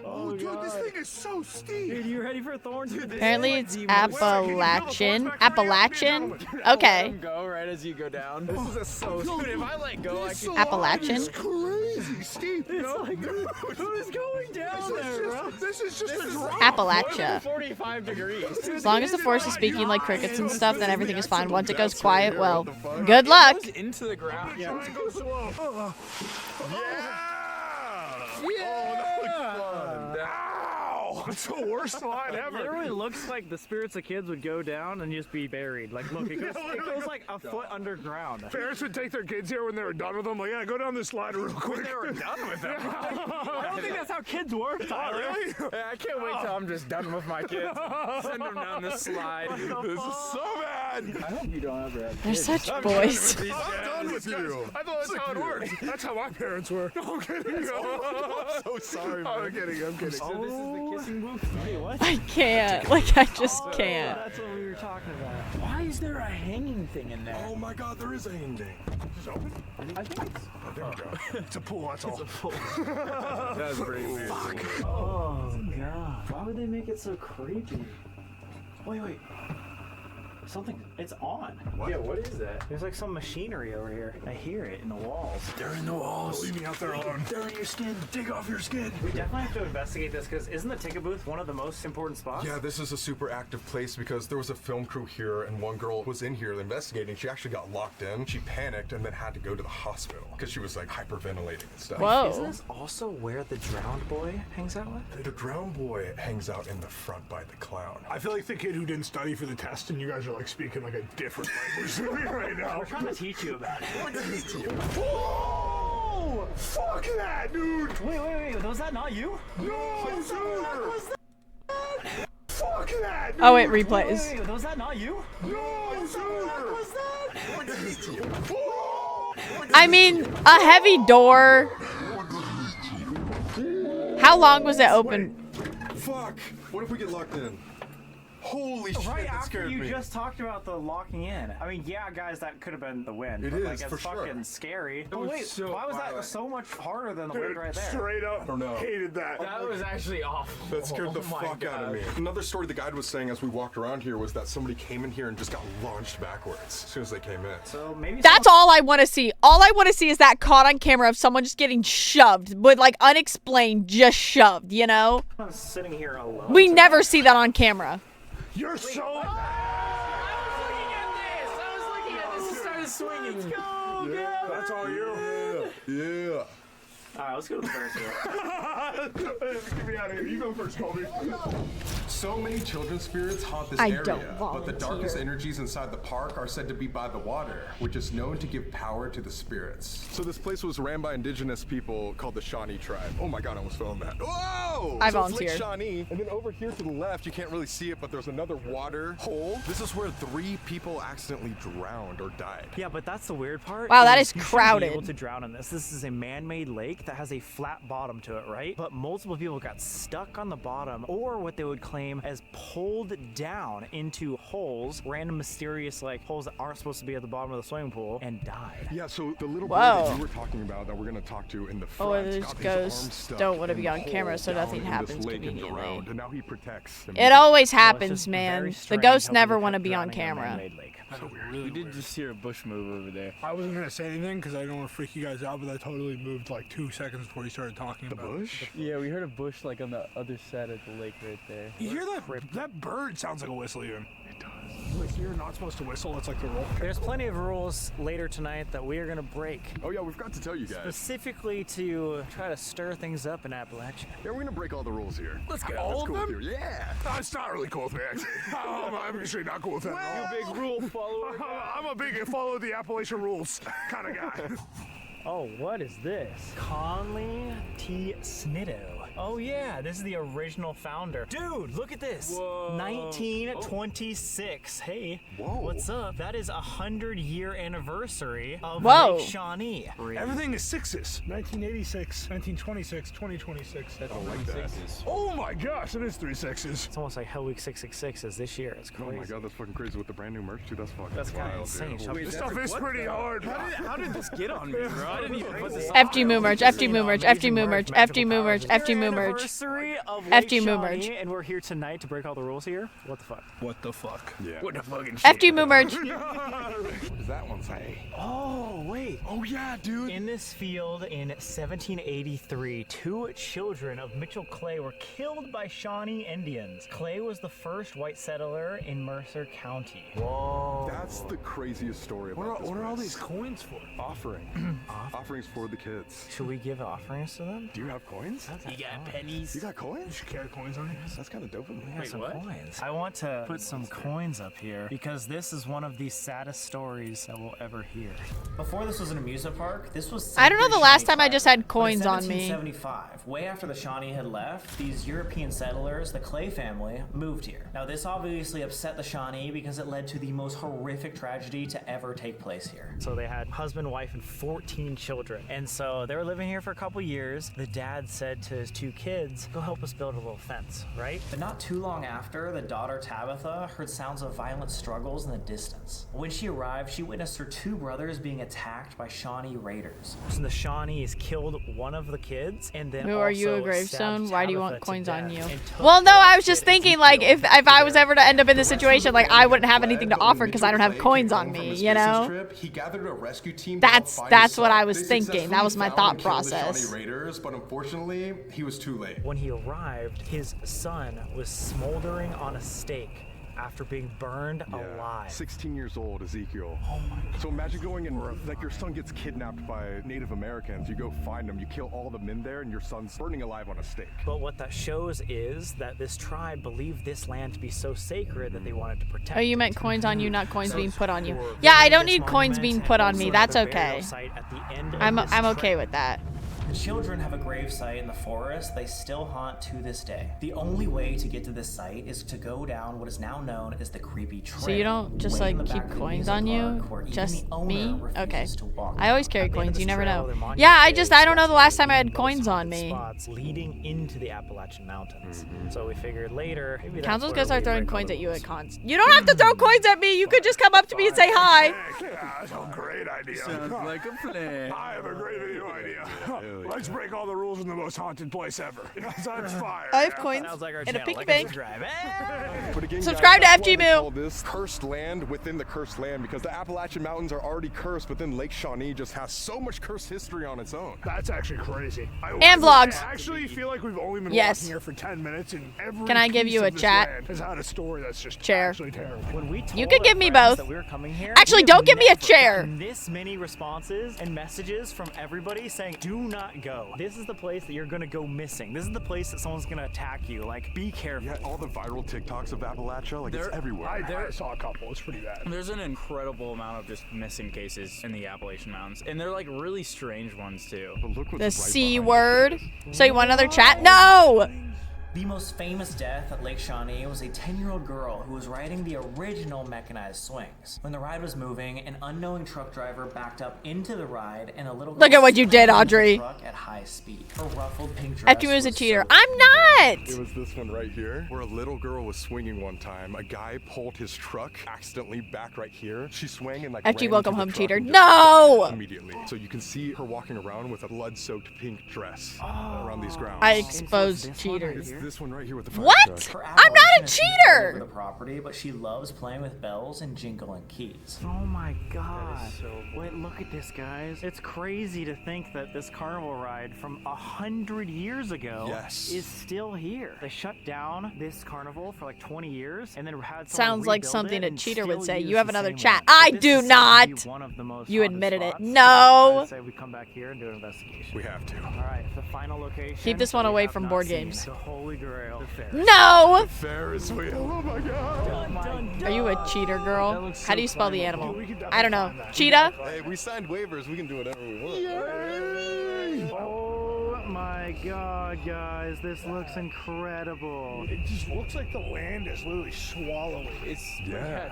Oh, dude, this thing is so steep. Dude, you ready for thorns? Apparently it's Appalachian. Appalachian? Okay. Let him go right as you go down. This is so stupid. If I let go, I can. Appalachian? It's crazy steep. It's like, who's going down there, bro? This is just a drop. Appalachia. 45 degrees. As long as the force is speaking like crickets and stuff, then everything is fine. Once it goes quiet, well, good luck. It goes into the ground. Try and go slow. Yeah! Ow! It's the worst slide It ever. literally looks like the spirits of kids would go down and just be buried. Like, look, it goes like a foot underground. Parents would take their kids here when they were done with them. Like, yeah, go down this slide real quick. They were done with them. I don't think that's how kids work, Tyler. Really? I can't wait till I'm just done with my kids. Send them down this slide. This is so bad. I hope you don't ever have They're kids. such boys. I'm done with you. I thought that's how it worked. That's how my parents were. No, I'm kidding. I'm so sorry, man. I'm kidding. I'm kidding. So this is the kissing booth? Wait, what? I can't. Like, I just can't. That's what we were talking about. Why is there a hanging thing in there? Oh my god, there is a hanging thing. Is it open? I think it's... Oh, there we go. It's a pool, that's all. It's a pool. That's pretty weird. Oh, God. Why would they make it so creepy? Wait. Something, it's on. What? Yeah, what is that? There's like some machinery over here. I hear it in the walls. They're in the walls. Leave me out there alone. They're in your skin. Take off your skin. We definitely have to investigate this because isn't the ticket booth one of the most important spots? Yeah, this is a super active place because there was a film crew here and one girl was in here investigating. She actually got locked in. She panicked and then had to go to the hospital because she was like hyperventilating and stuff. Whoa. Isn't this also where the drowned boy hangs out with? The drowned boy hangs out in the front by the clown. I feel like the kid who didn't study for the test and you guys are like speaking like a different language to me right now. We're trying to teach you about it. Whoa! Fuck that, dude! Wait, was that not you? No, dude! Fuck that, dude! Oh, it replays. Wait, was that not you? No, dude! I mean, a heavy door. How long was it open? Fuck! What if we get locked in? Holy shit, Right that after scared you me. just talked about the locking in. I mean, yeah, guys, that could have been the wind. It but, is, like, it's for sure. fucking scary. But was wait, so why was that violent. so much harder than the wind Dude, right there? straight up, I don't know. hated that. That was actually awful. That scared the Oh my fuck out of me. gosh. Another story the guide was saying as we walked around here was that somebody came in here and just got launched backwards as soon as they came in. So maybe That's all I want to see. All I want to see is that caught on camera of someone just getting shoved, but like unexplained, just shoved, you know? someone's sitting here alone. We never see that on camera. You're so... Swinging. Let's go, Yeah, that's all you. Yeah. Alright, let's go to the Ferris wheel. Get me out of here. You go first, Colby. So many children's spirits haunt this I area, don't but the darkest volunteer. energies inside the park are said to be by the water, which is known to give power to the spirits. So this place was ran by indigenous people called the Shawnee tribe. Oh my god, I almost fell in that. Whoa! I so volunteered. It's Lake Shawnee, and then over here to the left, you can't really see it, but there's another water hole. This is where 3 people accidentally drowned or died. Yeah, but that's the weird part. Wow, that is you shouldn't crowded. Be able to drown in this. This is a man-made lake that has a flat bottom to it, right? But multiple people got stuck on the bottom, or what they would claim as pulled down into holes, random mysterious like holes that aren't supposed to be at the bottom of the swimming pool, and died. Yeah, so the little boy Whoa. that you were talking about that we're gonna talk to in the front. Oh, those got his ghosts arm stuck don't wanna in be the on camera, hole so down nothing in this happens lake and conveniently. drowned, and now he protects them. It always Well, it's happens, just man. very The strange ghosts how never people want to kept be on drowning in a camera. man-made lake. We did just hear a bush move over there. I wasn't gonna say anything because I don't want to freak you guys out, but I totally moved like 2 seconds before you started talking about bush? Yeah, we heard a bush like on the other side of the lake right there. You hear that? That bird sounds like a whistle even. It does. Like you're not supposed to whistle. It's like the rule. There's plenty of rules later tonight that we are gonna break. Oh yeah, we've got to tell you guys. Specifically to try to stir things up in Appalachia. Yeah, we're gonna break all the rules here. Let's go. That's All cool of with them? you. Yeah. It's not really cool with me, actually. I'm actually not cool with that at all. You big rule follower. I'm a big follow the Appalachian rules kind of guy. Oh, what is this? Conley T. Snitto. Oh yeah, this is the original founder. Dude, look at this. Whoa. 1926. Hey, what's up? That is 100-year anniversary of Whoa. Lake Shawnee. Everything is sixes. 1986, 1926, 2026. I don't like that. Oh my gosh, it is 3 sixes. It's almost like Hell Week 666 is this year. It's crazy. Oh my god, that's fucking crazy with the brand new merch, dude. That's fucking That's kind of wild, insane. dude. Holy This shit. stuff is pretty hard. How did this get on me, bro? I didn't even put this on. FG Moo merch, FG Moo merch, FG Moo merch, FG Moo merch, FG Moo merch. Anniversary of FG Lake Moo Shawnee, merch. and we're here tonight to break all the rules here. What the fuck? What the fuck? Yeah. What the fucking FG Moo merch. What does that one say? Oh, wait. Oh yeah, dude. In this field in 1783, 2 children of Mitchell Clay were killed by Shawnee Indians. Clay was the first white settler in Mercer County. Whoa. That's the craziest story about this What are all place. these coins for? Offering. Offerings for the kids. Should we give offerings to them? Do you have coins? You got pennies. You got You coins? should carry coins on you. That's kind of dope. We got Wait, some what? coins. I want to put some coins up here because this is one of the saddest stories that we'll ever hear. Before this was an amusement park, this was. I don't know the last time I just had But in coins on me. 1775, way after the Shawnee had left, these European settlers, the Clay family, moved here. Now, this obviously upset the Shawnee because it led to the most horrific tragedy to ever take place here. So they had husband, wife, and 14 children. And so they were living here for a couple years. The dad said to his 2 kids, go help us build a little fence, right? But not too long after, the daughter Tabitha heard sounds of violent struggles in the distance. When she arrived, she witnessed her 2 brothers being attacked by Shawnee raiders. So the Shawnees killed one of the kids, and then Who are you, a also gravestone? stabbed Why do you Tabitha want to coins on death you? and took Well, no, the I was just kid and thinking, like, killed if I was their ever to end up in this situation, like, I wouldn't have anything to But when offer because I don't Mitchell have Clay coins came on home from me, his you business know? trip, he gathered a rescue team to That's help find his what son. I was They thinking. That was my successfully thought found and killed the process. Shawnee Raiders, but unfortunately, he was too late. When he arrived, his son was smoldering on a stake after being burned alive. 16 years old, Ezekiel. Oh my God. So imagine going and, like, your son gets kidnapped by Native Americans. You go find them, you kill all the men there, and your son's burning alive on a stake. But what that shows is that this tribe believed this land to be so sacred that they wanted to protect Oh, you it. meant coins on you, not coins being put on you. Yeah, I don't need coins being put on me. That's okay. I'm okay with that. The children have a grave site in the forest they still haunt to this day. The only way to get to this site is to go down what is now known as the Creepy Trail. So you don't just, way in like, the keep back of the coins amusement on you? park where even Just the owner me? refuses Okay. to walk I always down. carry At the end of coins, you this never trail, know. their monument Yeah, I is don't know the last time I one had of the coins most on haunted me. spots leading into the Appalachian Mountains. So we figured later, maybe that's Council's where gonna start we throwing break all coins the at you at rules. cons. You don't have to throw coins at me. You could just come up to me and say hi. Yeah, that's a great idea. Sounds like a plan. I have a great video idea. Let's break all the rules in the most haunted place ever. That's fire. I have coins Sounds like our in a channel. piggy Like bank. subscribe. But again, Subscribe guys, to that's why FG they Moo. call this cursed land within the cursed land, because the Appalachian Mountains are already cursed, but then Lake Shawnee just has so much cursed history on its own. That's actually crazy. And vlogs. I actually feel like we've only been Yes. walking here for 10 minutes, and every Can I give piece you of a this chat? land has had a story that's just Chair. actually terrible. When we told You could our give me friends both. that we were coming here, Actually, we have don't give me a never chair. gotten this many responses and messages from everybody saying, do not go. This is the place that you're going to go missing. This is the place that someone's going to attack you. Like, be careful. Yeah, all the viral TikToks of Appalachia, like, it's everywhere. I saw a couple. It's pretty bad. There's an incredible amount of just missing cases in the Appalachian Mountains, and they're like really strange ones too. But look what's The right C behind word. So you want another chat? No! The most famous death at Lake Shawnee was a 10-year-old girl who was riding the original mechanized swings. When the ride was moving, an unknowing truck driver backed up into the ride, and a little girl Look at what you did, sped into the Audrey. truck at high speed. Her ruffled pink dress FG was a was cheater. soaked I'm in not! It was this one right here, where a little girl was swinging one time. A guy pulled his truck accidentally back right here. She swung and like FG ran welcome into the home truck cheater. and just No! died immediately. So you can see her walking around with a blood-soaked pink dress around these grounds. I exposed cheaters. It's this one right here with the fire What? truck. I'm not a Over cheater! the property, but she loves playing with bells and jingling keys. Oh my god. Wait, look at this, guys. It's crazy to think that this carnival ride from 100 years ago Yes. is still here. They shut down this carnival for like 20 years and then had someone Sounds like rebuild something it a and cheater still would say. use You have the another same chat. one. I This do is said to not. be one of the most You haunted admitted it. spots. No. I say we come back here and do an investigation. We have to. All right, the final location. Keep this one we away have from not board seen. games. The Holy Grail. The Fair. No! Ferris wheel. Oh my god. Are you a cheater, girl? looks How so do you spell the clever. animal? We can I don't know. definitely find that. Cheetah? Hey, we signed waivers. We can do whatever we want. Oh my my god, guys, this looks incredible. It just looks like the land is literally swallowing. It's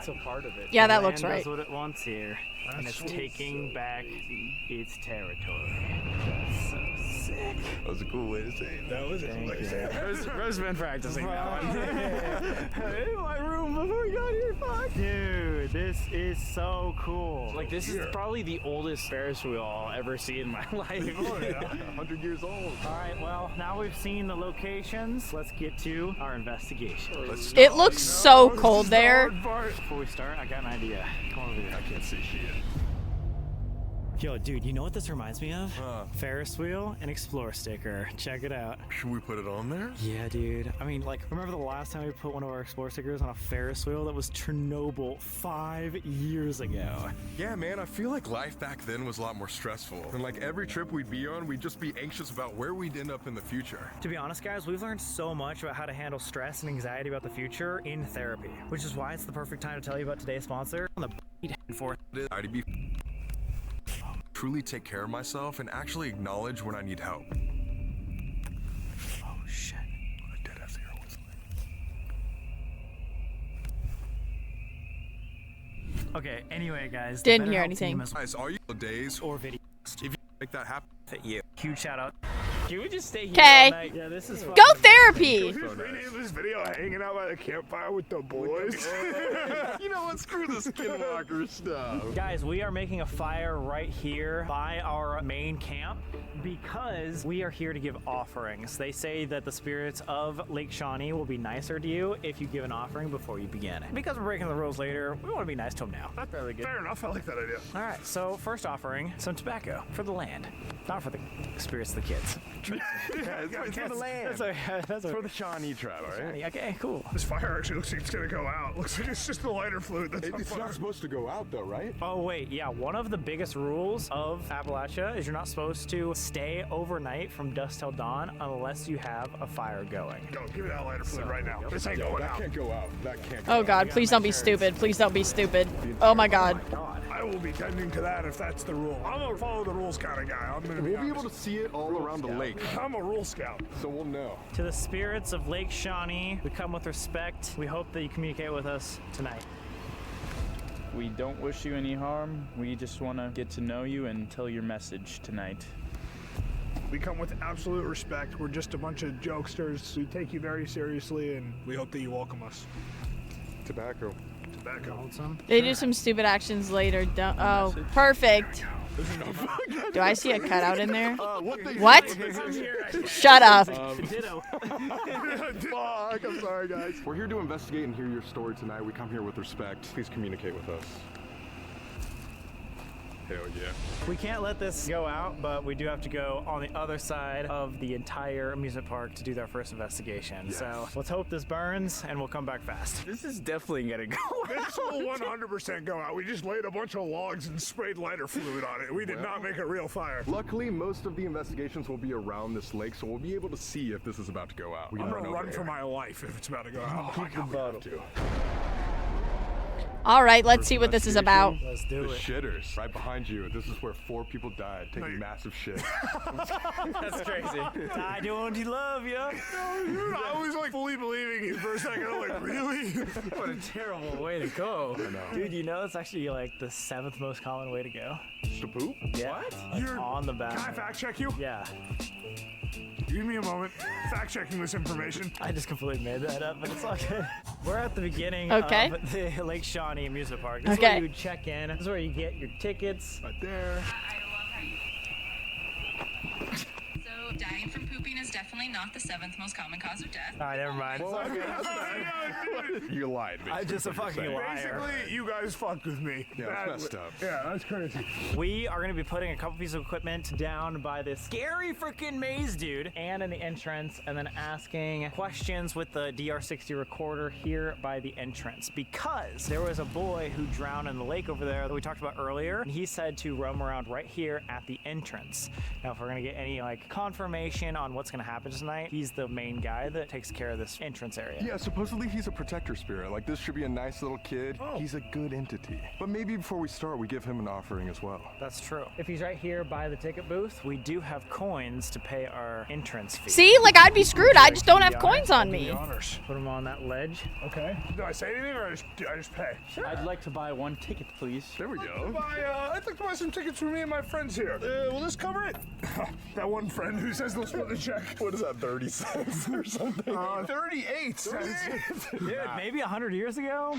a part of it. Yeah, that The looks land right. does what it wants here, and it's That's taking back its territory. That's so sick. That was a cool way to say it. That was a cool way to say it. Bro's been practicing that one. In my room before we got here, fuck. Dude, this is so cool. Like, this is probably the oldest Ferris wheel I'll ever see in my life. Oh, yeah. 100 years old. All right, well, now we've seen the locations. Let's get to our investigation. It looks so cold there. Before we start, I got an idea. Come over here. I can't see shit. Yo, dude, you know what this reminds me of? Ferris wheel and Explore sticker. Check it out. Should we put it on there? Yeah, dude. I mean, like, remember the last time we put one of our Explore stickers on a Ferris wheel? That was Chernobyl 5 years ago. Yeah, man, I feel like life back then was a lot more stressful. And like every trip we'd be on, we'd just be anxious about where we'd end up in the future. To be honest, guys, we've learned so much about how to handle stress and anxiety about the future in therapy, which is why it's the perfect time to tell you about today's sponsor on the for I'd be truly take care of myself and actually acknowledge when I need help. Oh shit. A dead ass hero whistling. Okay, anyway, guys. Didn't hear anything. Guys, all you days Or video. if you make that happen, Fit you. Huge shout out. Can we just stay here 'Kay. all night? Yeah, this is Go therapy. Just rename this video hanging out by the campfire with the boys. you know what? Screw this skinwalker stuff. Guys, we are making a fire right here by our main camp because we are here to give offerings. They say that the spirits of Lake Shawnee will be nicer to you if you give an offering before you begin. Because we're breaking the rules later, we want to be nice to them now. That's fairly good. Fair enough. I like that idea. All right, so first offering, some tobacco for the land, not for the spirits of the kids. It's for the land. That's For the Shawnee tribe, alright? Okay, cool. This fire actually looks like it's gonna go out. Looks like it's just the lighter fluid that's on It's fire. not supposed to go out though, right? Oh wait, yeah, one of the biggest rules of Appalachia is you're not supposed to stay overnight from dusk till dawn unless you have a fire going. Go, give me that lighter fluid right now. This ain't going That out. can't go out. That can't go Oh out. god, please don't be stupid. Please don't be stupid. Oh my god. I will be tending to that if that's the rule. I'm a follow the rules kind of guy. I'm gonna We'll be able to see it all around the lake, I'm a rule scout. so we'll know. To the spirits of Lake Shawnee, we come with respect. We hope that you communicate with us tonight. We don't wish you any harm. We just want to get to know you and tell your message tonight. We come with absolute respect. We're just a bunch of jokesters. We take you very seriously, and we hope that you welcome us. Tobacco. Tobacco. They do some stupid actions later. Don't. Oh, perfect. Do I see a cutout in there? What? Shut up. Ditto. Fuck, I'm sorry, guys. We're here to investigate and hear your story tonight. We come here with respect. Please communicate with us. Hell yeah. We can't let this go out, but we do have to go on the other side of the entire amusement park to do our first investigation. Yes. So let's hope this burns and we'll come back fast. This is definitely gonna go. This will 100% go out. We just laid a bunch of logs and sprayed lighter fluid on it. We did not make a real fire. Luckily, most of the investigations will be around this lake, so we'll be able to see if this is about to go out. We I'm can gonna over run for here. my life if it's about to go out. Oh my God, we have to. All right, let's see what this is about. Let's do The it. shitters, right behind you. This is where 4 people died taking massive shit. That's crazy. I don't love you. Dude, I was like fully believing you for a second. I'm like, really? What a terrible way to go. I know. Dude, you know it's actually like the 7th most common way to go. To poop? Yeah. What? You're On the back. Can I fact check you? Yeah. Give me a moment. Fact checking this information. I just completely made that up, but it's all good. We're at the beginning Okay. of the Lake Shawnee Amusement Park. This is Okay. where you check in. This is where you get your tickets. Right there. So dying from pooping is definitely not the 7th most common cause of death. All right, never mind. You lied, bitch. I'm just a fucking liar. Basically, you guys fucked with me. Yeah, That- it's messed up. Yeah, that's crazy. We are going to be putting a couple pieces of equipment down by this scary freaking maze, dude, and in the entrance, and then asking questions with the DR60 recorder here by the entrance, because there was a boy who drowned in the lake over there that we talked about earlier, and he said to roam around right here at the entrance. Now, if we're going to get any like confirmation information on what's gonna happen tonight. He's the main guy that takes care of this entrance area. Yeah, supposedly he's a protector spirit. Like, this should be a nice little kid. Oh. He's a good entity. But maybe before we start, we give him an offering as well. That's true. If he's right here by the ticket booth, we do have coins to pay our entrance fee. See, like I'd be screwed. I just don't have coins on me. Put them on that ledge. Okay. Do I say anything or I just pay? Sure. I'd like to buy one ticket, please. There we go. I'd like to buy some tickets for me and my friends here. Will this cover it? That one friend who says they'll split the check. What is that, 30 cents or something? 38 cents. Dude, maybe 100 years ago?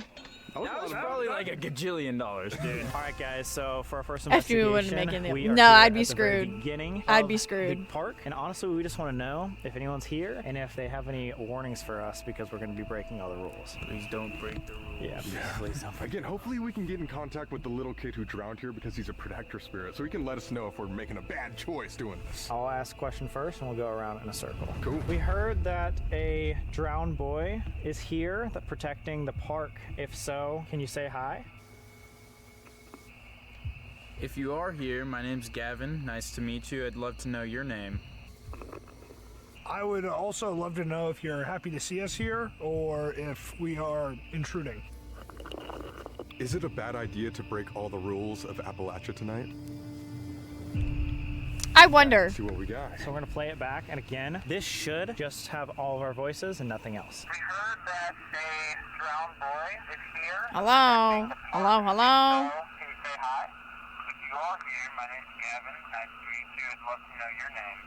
That was probably like a gajillion dollars, dude. All right, guys. So for our first After we investigation, wouldn't make any. we are No, here I'd be at the very screwed. beginning I'd be of screwed. the park, and honestly, we just want to know if anyone's here and if they have any warnings for us because we're going to be breaking all the rules. Please don't break the rules. Yeah, please don't break. Again, hopefully we can get in contact with the little kid who drowned here because he's a protector spirit, so he can let us know if we're making a bad choice doing this. I'll ask a question first, and we'll go around in a circle. Cool. We heard that a drowned boy is here, that protecting the park. If so, can you say hi? If you are here, my name's Gavin. Nice to meet you. I'd love to know your name. I would also love to know if you're happy to see us here or if we are intruding. Is it a bad idea to break all the rules of Appalachia tonight? I wonder. See what we got. So we're gonna play it back, and again, this should just have all of our voices and nothing else. We heard that a drowned boy is here. Hello. Hello. Hello. Can you say hi? If you are here, my name's Gavin. Nice to meet you. I'd love to know your name.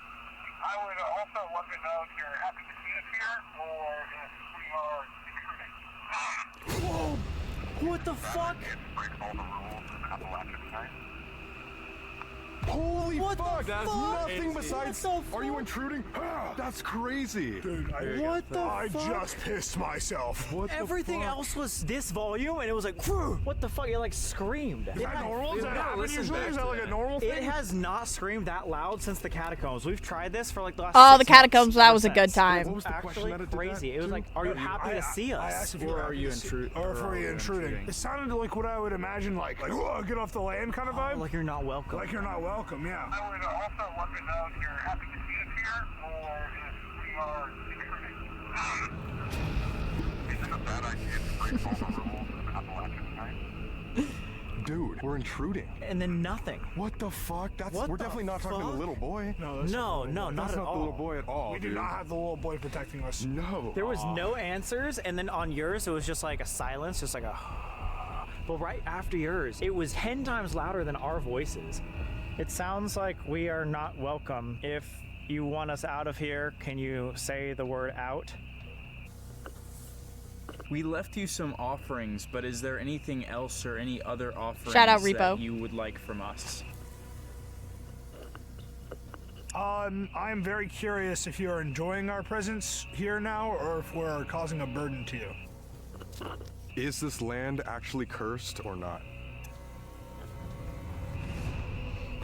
I would also love to know if you're happy to see us here or if we are intruding. Whoa! What the fuck? Break all the rules of Appalachia tonight. Holy What fuck! the That's fuck? nothing besides. Are you intruding? That's crazy. Dude, What the I fuck? just pissed myself. What Everything the fuck? else was this volume, and it was like, "Phew." What the fuck? It like screamed. Is that normal? Does that happen usually? Is that like a normal thing? It has not screamed that loud since the catacombs. We've tried this for like the last Oh, 6 the catacombs. months, That was a ever good since. time. What was the question Actually that it did crazy. that It was to? like, are you happy to see I us? asked if Or you're are you intruding? Or if we're intruding. It sounded like what I would imagine, like "Whoa, get off the land" kind of vibe. Like you're not welcome. Like you're not welcome, yeah. I would also love to know if you're happy to see us here or if we are intruding. Is it a bad idea to break all the rules of Appalachia tonight? Dude, we're intruding. And then nothing. What the fuck? What We're the definitely not talking to the fuck? little boy. No, that's No, not not That's at not the all. little boy at all. We do dude. not have the little boy protecting us. No. There was no answers, and then on yours, it was just like a silence, just like a. But right after yours, it was 10 times louder than our voices. It sounds like we are not welcome. If you want us out of here, can you say the word out? We left you some offerings, but is there anything else or any other offerings Shout out, that Repo. you would like from us? I'm very curious if you're enjoying our presence here now or if we're causing a burden to you. Is this land actually cursed or not?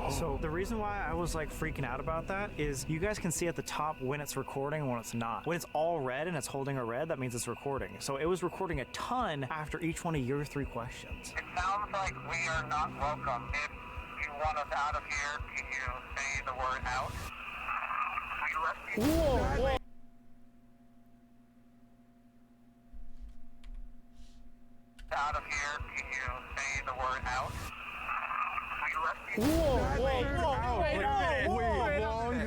So the reason why I was like freaking out about that is you guys can see at the top when it's recording and when it's not. When it's all red and it's holding a red, that means it's recording. So it was recording a ton after each one of your 3 questions. It sounds like we are not welcome. If you want us out of here, can you say the word out? We left you. Whoa. Out of here, can you say the word out? We left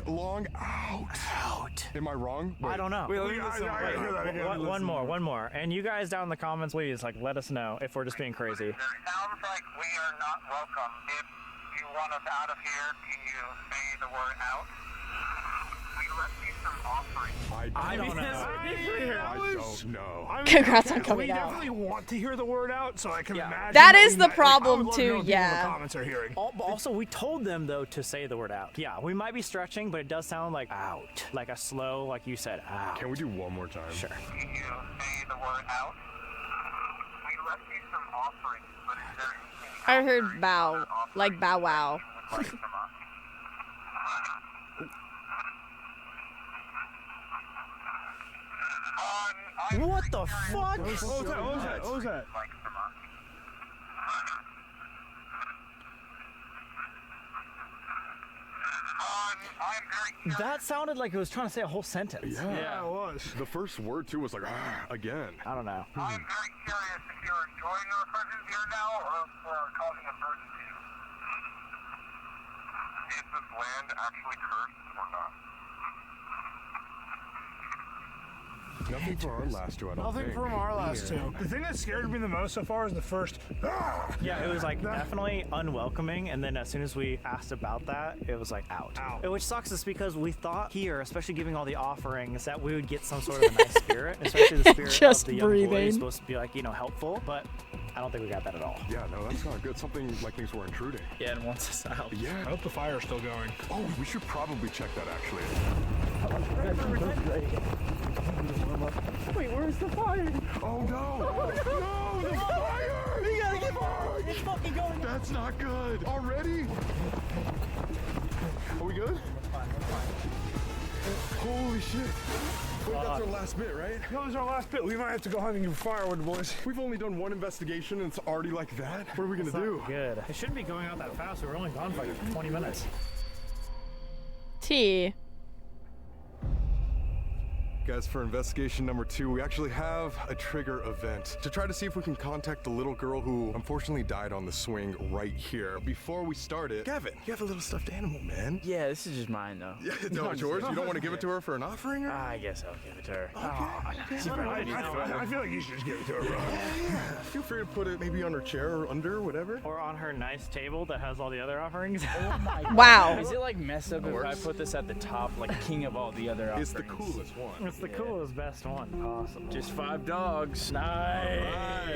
you. Long out. Am I wrong? I don't know. One more. And you guys down in the comments, please, like, let us know if we're just being crazy. It sounds like we are not welcome. If you want us out of here, can you say the word out? We left you some offerings. I don't know. I don't know. I mean, Congrats on we coming out. definitely want to hear the word out, so I can imagine. That we is the might- problem, I would love to too, know what people in yeah. the comments are hearing. Also, we told them, though, to say the word out. Yeah, we might be stretching, but it does sound like out. Like a slow, like you said, out. Can we do one more time? Sure. Can you say the word out? We left you some offerings, but is there anything I heard bow, like bow wow. you would like from us? What the fuck? What was that? Like from us? I That sounded like it was trying to say a whole sentence. Yeah, it was. The first word, too, was like, again. I don't know. I'm very curious if you're enjoying our presence here now or if we're causing a burden to you. Is this land actually cursed or not? Nothing for our last two, I don't think. Nothing from our last two. The thing that scared me the most so far is the first. Yeah, it was like definitely unwelcoming, and then as soon as we asked about that, it was like out. Which sucks is because we thought here, especially giving all the offerings, that we would get some sort of a nice spirit, especially the spirit Just of the young boy breathing. is supposed to be like, you know, helpful, but I don't think we got that at all. Yeah, no, that's not good. Something like things were intruding. Yeah, and wants us out. Yeah. I hope the fire's still going. Oh, we should probably check that, actually. Wait, where's the fire? Oh, no! No, the fire! We gotta get fire! It's fucking going. That's not good. Already? Are we good? We're fine. Holy shit. Wait, that's our last bit, right? That was our last bit. We might have to go hunting for firewood, boys. We've only done one investigation and it's already like that? What are we gonna do? Good. It shouldn't be going out that fast. We were only gone for like 20 minutes. T. Guys, for investigation number 2, we actually have a trigger event to try to see if we can contact the little girl who unfortunately died on the swing right here. Before we start it, Gavin, you have a little stuffed animal, man. Yeah, this is just mine though. Yeah, no, George, you don't want to give it to her for an offering? Or? I guess I'll give it to her. I feel like you should just give it to her, bro. Yeah, feel free to put it maybe on her chair or under, whatever. Or on her nice table that has all the other offerings. Oh my God. Wow. Is it like messed up if I put this at the top, like king of all the other offerings? It's the coolest one. It's the coolest, best one possible. Just 5 dogs. Nice.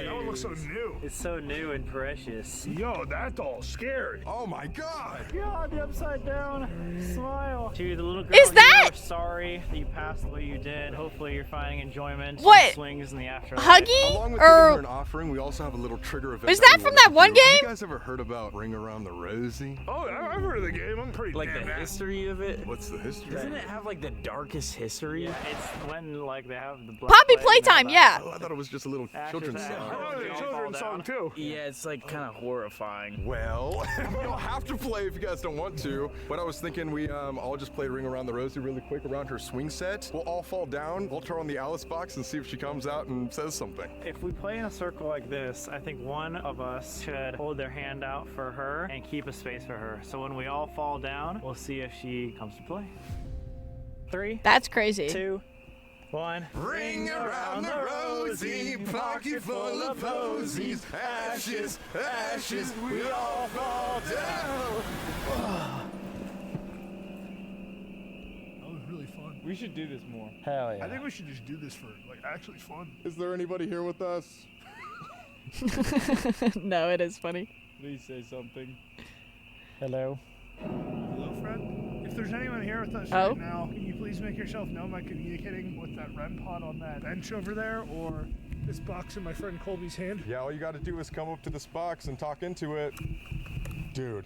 That one looks so new. It's so new and precious. Yo, that's all scary. Oh my God. God, the upside down smile. To the little girl, Is that- we're sorry that you passed the way you did. Hopefully you're finding enjoyment. What? And swings in the afterlife. Huggy? Along with giving Or her an offering, we also have a little trigger event. is that we from wanted that to one do. Have game? you guys ever heard about Ring Around the Rosie? Oh, I've heard of the game. I'm pretty Like damn the history of it. What's the history? Doesn't it have like the darkest history? Yeah, it's when like they have the Poppy Playtime, yeah. Oh, I thought it was just a little children's Ashes song. Oh, the children's song, too. Yeah, it's like kind of horrifying. Well, we don't have to play if you guys don't want to. But I was thinking we all just play Ring Around the Rosie really quick around her swing set. We'll all fall down. We'll turn on the Alice box and see if she comes out and says something. If we play in a circle like this, I think one of us should hold their hand out for her and keep a space for her. So when we all fall down, we'll see if she comes to play. 3, That's crazy. 2, 1. Ring around the rosy, pocket full of posies, ashes, ashes, we all fall down. That was really fun. We should do this more. Hell yeah. I think we should just do this for, like, actually fun. Is there anybody here with us? No, it is funny. Please say something. Hello. Hello, friend. If there's anyone here with us Oh. right now, can you please make yourself known by communicating with that REM pod on that bench over there, or this box in my friend Colby's hand? Yeah, all you gotta do is come up to this box and talk into it. Dude.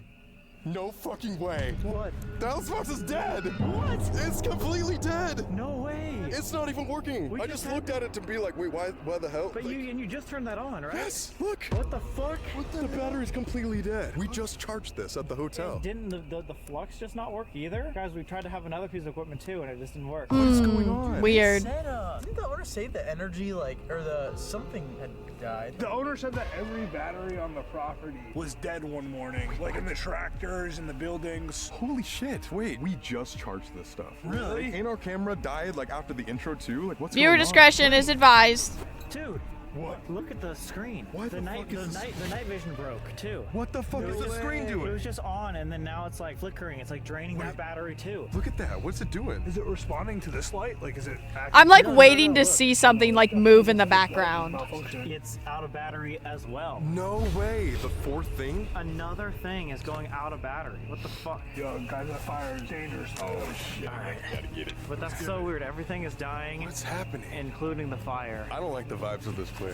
No fucking way. What? The Alice box is dead. What? It's completely dead. No way. It's not even working. We I just just looked at it to be like, wait, why the hell? But you just turned that on, right? Yes, look. What the fuck? The battery's completely dead. We just charged this at the hotel. Didn't the flux just not work either? Guys, we tried to have another piece of equipment too, and it just didn't work. What's going on? Weird. Didn't the owner say the energy, like, or the something had died? The owner said that every battery on the property was dead one morning, like in the tractors and the buildings. Holy shit, wait, we just charged this stuff. Really? Like, ain't our camera died like after the intro too? Like what's Viewer going on? discretion is advised. Dude, What? look at the screen. Why the night fuck is this- the night vision broke too. What the fuck is the screen It doing? was just on, and then now it's like flickering. It's like draining that battery too. Look at that, what's it doing? Is it responding to this light? Like, is it actually... I'm like No, waiting to look. see something like move in the background. It's out of battery as well. No way, the fourth thing? Another thing is going out of battery. What the fuck? Yo, guys, that fire is dangerous. Oh, shit. Alright, gotta get it. But that's so weird. Everything is dying, What's happening? including the fire. I don't like the vibes of this place.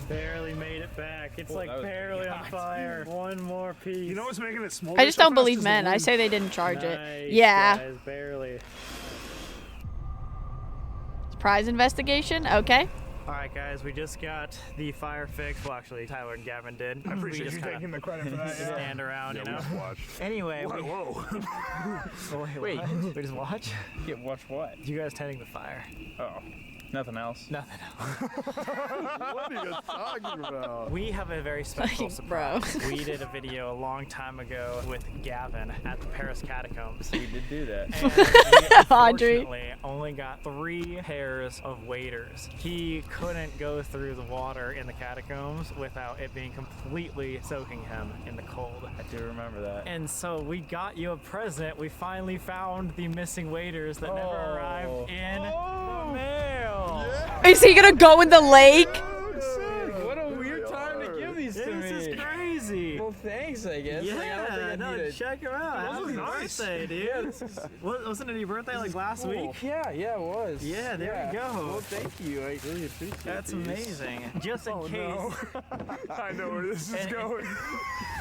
Barely made it back. It's like that was barely on fire. One more piece. You know what's making it smolder I just so don't fast believe is the men. I wind. say they didn't charge it. Nice, Yeah. guys, barely. Surprise investigation? Okay. All right, guys, we just got the fire fixed. Well, actually, Tyler and Gavin did. I appreciate you taking the credit for that. Yeah. Stand around, you know. We just watched. Anyway, Whoa. wait, we just watch? Yeah, watch what? You guys tending the fire. Oh, nothing else. Nothing else. What are you talking about? We have a very special Fucking bro. surprise. We did a video a long time ago with Gavin at the Paris catacombs. We did do that. And we Audrey. unfortunately only got 3 pairs of waders. He couldn't go through the water in the catacombs without it being completely soaking him in the cold. I do remember that. And so we got you a present. We finally found the missing waders that never arrived in the mail. Is he gonna go in the lake? What a weird time to give these to me. This is crazy. Well, thanks, I guess. Like, I don't think I need to... check him out. Happy birthday, dude. Yeah, this is... Wasn't it your birthday like last week? Yeah, it was. Yeah, there you go. Well, thank you. I really appreciate That's these. amazing. Just in case. No. I know where this is going.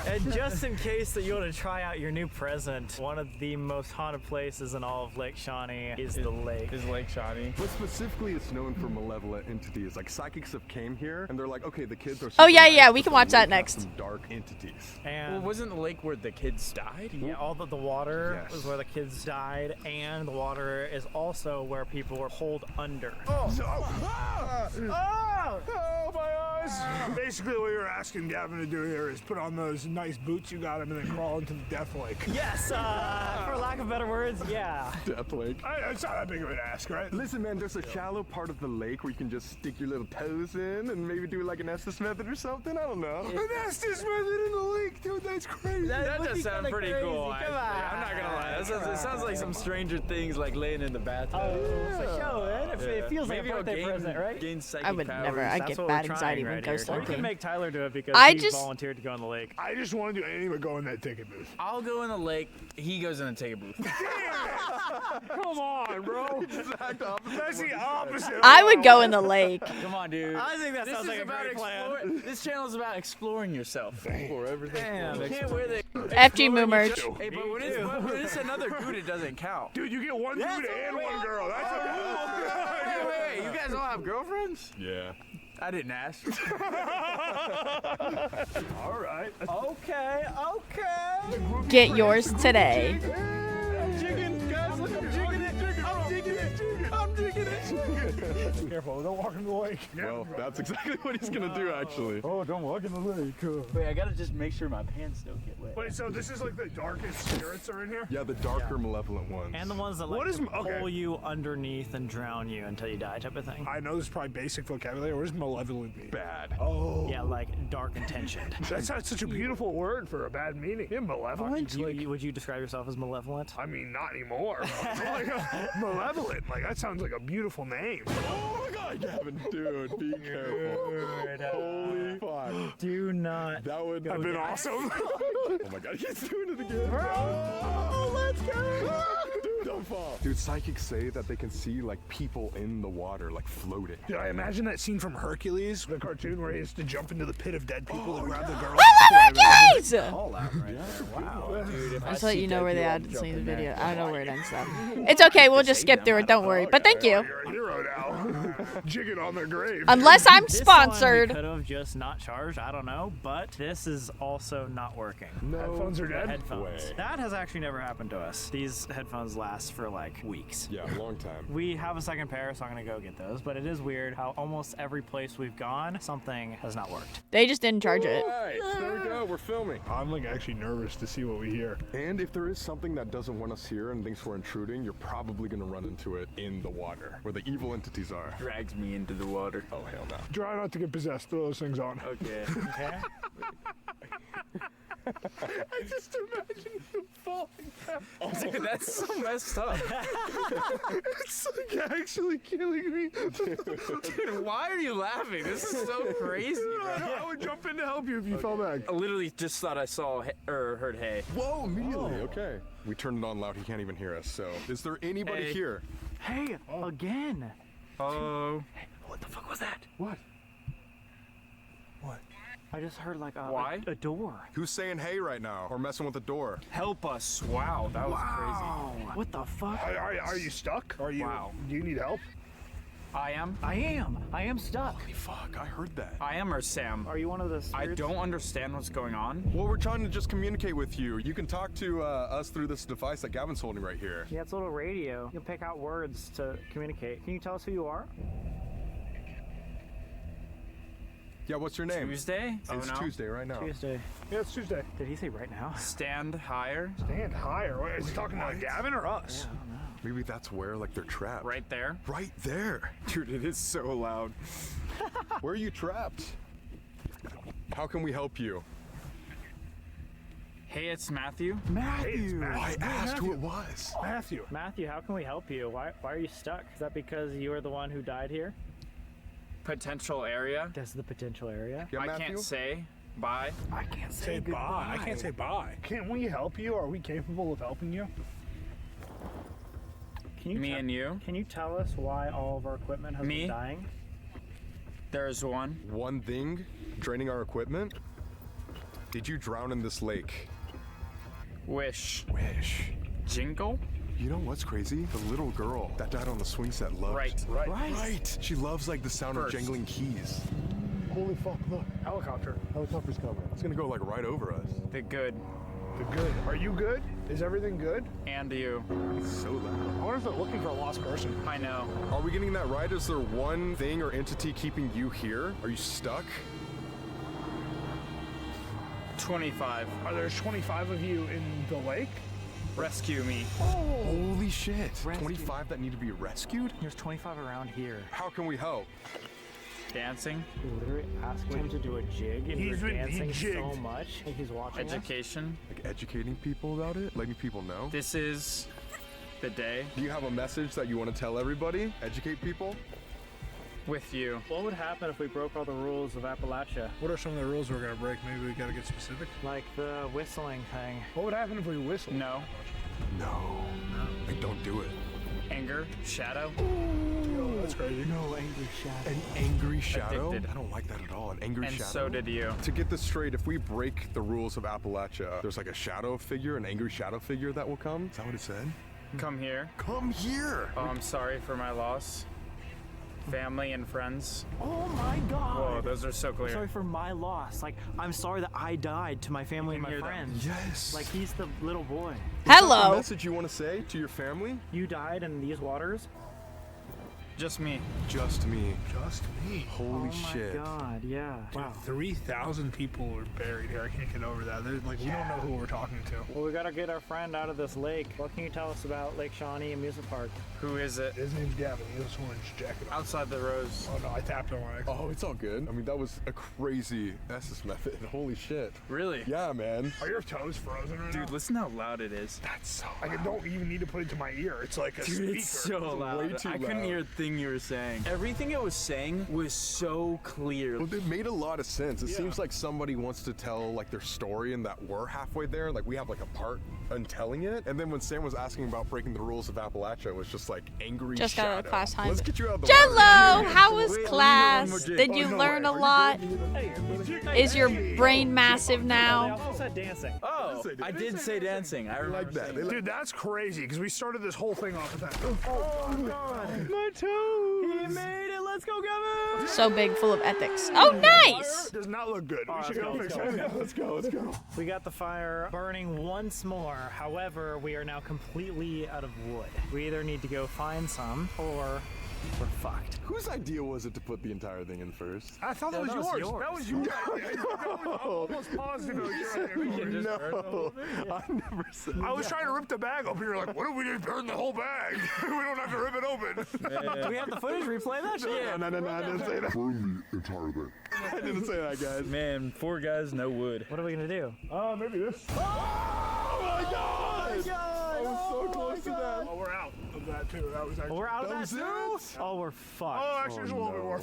And just in case that you want to try out your new present, one of the most haunted places in all of Lake Shawnee is the lake. Is Lake Shawnee. But specifically, it's known for malevolent entities. Like psychics have came here, and they're like, okay, the kids are. Oh, yeah, super nice, yeah, we but can the watch that lake has next. some dark entities. And Well, wasn't the lake where the kids died? yeah, all the water Yes. was where the kids died, and the water is also where people were pulled under. Oh, my eyes! Basically, what you're asking Gavin to do here is put on those nice boots you got him and then crawl into the death lake. Yes, for lack of better words, yeah. Death lake. It's not that big of an ask, right? Listen, man, there's a shallow part of the lake where you can just stick your little toes in and maybe do like an Estes method or something. I don't know. An Estes method in the lake, dude, that's crazy. That does sound pretty crazy. cool. Come I'm not gonna lie. It sounds like some Stranger Things, like laying in the bathtub. For sure, man. It feels Maybe like a birthday I'll present, right? gain psychic I would powers. never. I That's get what bad we're anxiety trying when right ghost here. We hunting. can make Tyler do it because I he just- volunteered to go in the lake. I just want to do anything but go in that ticket booth. I'll go in the lake. He goes in the ticket booth. Come on, bro. Exact opposite. That's the opposite. I would go in the lake. Come on, dude. I think that This sounds is like a about great plan. This channel is about exploring yourself. For everything. Damn, you can't wear the FG Moo merch. Hey, but when it's another dude, it doesn't count. Dude, you get one dude and one girl. That's Wait, you guys all have girlfriends? Yeah. I didn't ask. all right. Okay. Get yours today. I'm jigging, guys. Look, I'm jigging it. I'm jigging it. Careful, don't walk in the lake. Well, that's exactly what he's gonna do, actually. Oh, don't walk in the lake. Wait, I gotta just make sure my pants don't get wet. Wait, so this is like the darkest spirits are in here? Yeah, the darker, malevolent ones. And the ones that like What is- to okay. pull you underneath and drown you until you die type of thing. I know this is probably basic vocabulary. What does malevolent mean? Bad. Oh. Yeah, like dark intentioned. That's not such a beautiful word for a bad meaning. Yeah, malevolent? Would you describe yourself as malevolent? I mean, not anymore. Like, malevolent. Like, that sounds like a beautiful name. Oh my god, Gavin, dude, be careful. Holy fuck. Do not. That would I've been awesome. Oh my god, he's doing it again. Oh, let's go. Dude, don't fall. Dude, psychics say that they can see like people in the water, like floating. Dude, I imagine that scene from Hercules, the cartoon where he has to jump into the pit of dead people to grab the girl. Hercules! All out right there. Wow, dude. If Just I let see you know dead where they people, added I'm the scene in the jumping video. there. I don't know where it ends though. It's okay, we'll just skip through it, don't worry. But thank you. You're a hero now. Jigging on their grave. Unless I'm This sponsored. one we could have just not charged. I don't know, but this is also not working. No. Headphones are The dead? headphones. way. That has actually never happened to us. These headphones last for like weeks. Yeah, a long time. We have a second pair, so I'm gonna go get those. But it is weird how almost every place we've gone, something has not worked. They just didn't charge it. Alright, so there we go, we're filming. I'm like actually nervous to see what we hear. And if there is something that doesn't want us here and thinks we're intruding, you're probably gonna run into it in the water, where the evil entities are. Drags me into the water. Oh, hell no. Try not to get possessed. Throw those things on. Okay. Okay. I just imagine him falling down. Oh, dude, that's so messed up. It's like actually killing me. Dude, why are you laughing? This is so crazy, bro. I would jump in to help you if you fell back. I literally just thought I saw or heard hay. Whoa, immediately, okay. We turned it on loud, he can't even hear us, so. Is there anybody Hey. here? Hey, again. Oh. What the fuck was that? What? I just heard like Why? a door. Who's saying hey right now, or messing with the door? Help us. Wow, that was What the fuck? Are you stuck? Are you? Wow. Do you need help? I am? I am stuck. Holy fuck, I heard that. I am or Sam? Are you one of the I spirits? don't understand what's going on. Well, we're trying to just communicate with you. You can talk to us through this device that Gavin's holding right here. Yeah, it's a little radio. You can pick out words to communicate. Can you tell us who you are? Yeah, what's your name? Tuesday? It's Tuesday right now. Tuesday. Yeah, it's Tuesday. Did he say right now? Stand higher. Stand higher. Wait, is he talking about Gavin or us? Yeah, I don't know. Maybe that's where, like, they're trapped. Right there. Right there. Dude, it is so loud. Where are you trapped? How can we help you? Hey, it's Matthew. Matthew. I asked who it was. Matthew. Matthew, how can we help you? Why are you stuck? Is that because you were the one who died here? Potential area. This is the potential area. Yeah, I Matthew? can't say bye. I can't say bye. I can't say bye. Can we help you? Are we capable of helping you? Can you Me and you. Can you tell us why all of our equipment has Me? been dying? There's one. One thing draining our equipment? Did you drown in this lake? Wish. Wish. Jingle? You know what's crazy? The little girl that died on the swing set loved. Right. She loves like the sound of jangling keys. Holy fuck, look. Helicopter. Helicopter's coming. It's gonna go like right over us. The good. The good. Are you good? Is everything good? And you. It's so loud. I wonder if they're looking for a lost person. I know. Are we getting that right? Is there one thing or entity keeping you here? Are you stuck? 25. Are there 25 of you in the lake? Rescue me. Holy shit. 25 that need to be rescued? There's 25 around here. How can we help? Dancing. We literally asked him to do a jig, and He's we're been dancing so jigged. much. And he's watching us. Education. Like educating people about it? Letting people know? This is the day Do you have a message that you want to tell everybody? Educate people? with you. What would happen if we broke all the rules of Appalachia? What are some of the rules we're gonna break? Maybe we gotta get specific. Like the whistling thing. What would happen if we whistle? No. No. Like, don't do it. Anger. Shadow. Yo, that's crazy. No angry shadow. An angry shadow? Addicted. I don't like that at all. An angry And shadow? so did you. To get this straight, if we break the rules of Appalachia, there's like a shadow figure, an angry shadow figure that will come? Is that what it said? Come here. Come here! Oh, I'm sorry for my loss. Family and friends. Oh my god! Whoa, those are so clear. I'm sorry for my loss. Like, I'm sorry that I died to my family and my hear them. friends. Yes! Like, he's the little boy. Is that the Hello. message you want to say to your family? You died in these waters? Just me. Just me. Just me. Holy oh shit. my god, yeah. Dude, Wow. 3,000 people were buried here. I can't get over that. There's, like, we don't know who we're talking to. Well, we gotta get our friend out of this lake. What can you tell us about Lake Shawnee Amusement Park? Who is it? His name's Gavin. He has orange jacket on. Outside the rose. Oh no, I tapped him on accident. Oh, it's all good. I mean, that was a crazy Estes method. Holy shit. Really? Yeah, man. Are your toes frozen right now? Dude, listen how loud it is. That's so Like, I don't even need to put it to my ear. It's like a Dude, speaker. it's so loud. way too I couldn't loud. hear a thing you were saying. Everything it was saying was so clear. Well, it made a lot of sense. It seems like somebody wants to tell like their story and that we're halfway there. Like we have like a part in telling it. And then when Sam was asking about breaking the rules of Appalachia, it was just like angry Just got out shadow. of class time. Let's get you out of the Jello, water. how was Wait, class? one more Did day. you Oh, no learn way. a Are you lot? good? Is your brain massive They now? also said dancing. Oh, I did say dancing. I remember like that. saying Dude, that's crazy because we started this whole thing off with that. Oh god. My toes. He made it. Let's go, Gavin. So big, full of ethics. Oh, nice! Does not look good. All We right, should go let's fix go, it. Let's go. Let's go. We got the fire burning once more. However, we are now completely out of wood. We either need to go find some or we're fucked. Whose idea was it to put the entire thing in first? I thought that was yours. That was your idea. That was almost positive it was your idea. No, I never said I was trying to rip the bag open. You're like, what if we just burn the whole bag? We don't have to rip it open. Do we have the footage? Replay that shit? No, I didn't say that. Burn the entire thing. I didn't say that, guys. Man, 4 guys, no wood. What are we gonna do? Maybe this. Oh my god! I was so close to that. Oh, we're out of that too. That was actually. We're out of that was too? it? Oh, we're fucked. Oh, actually, there's a little bit more.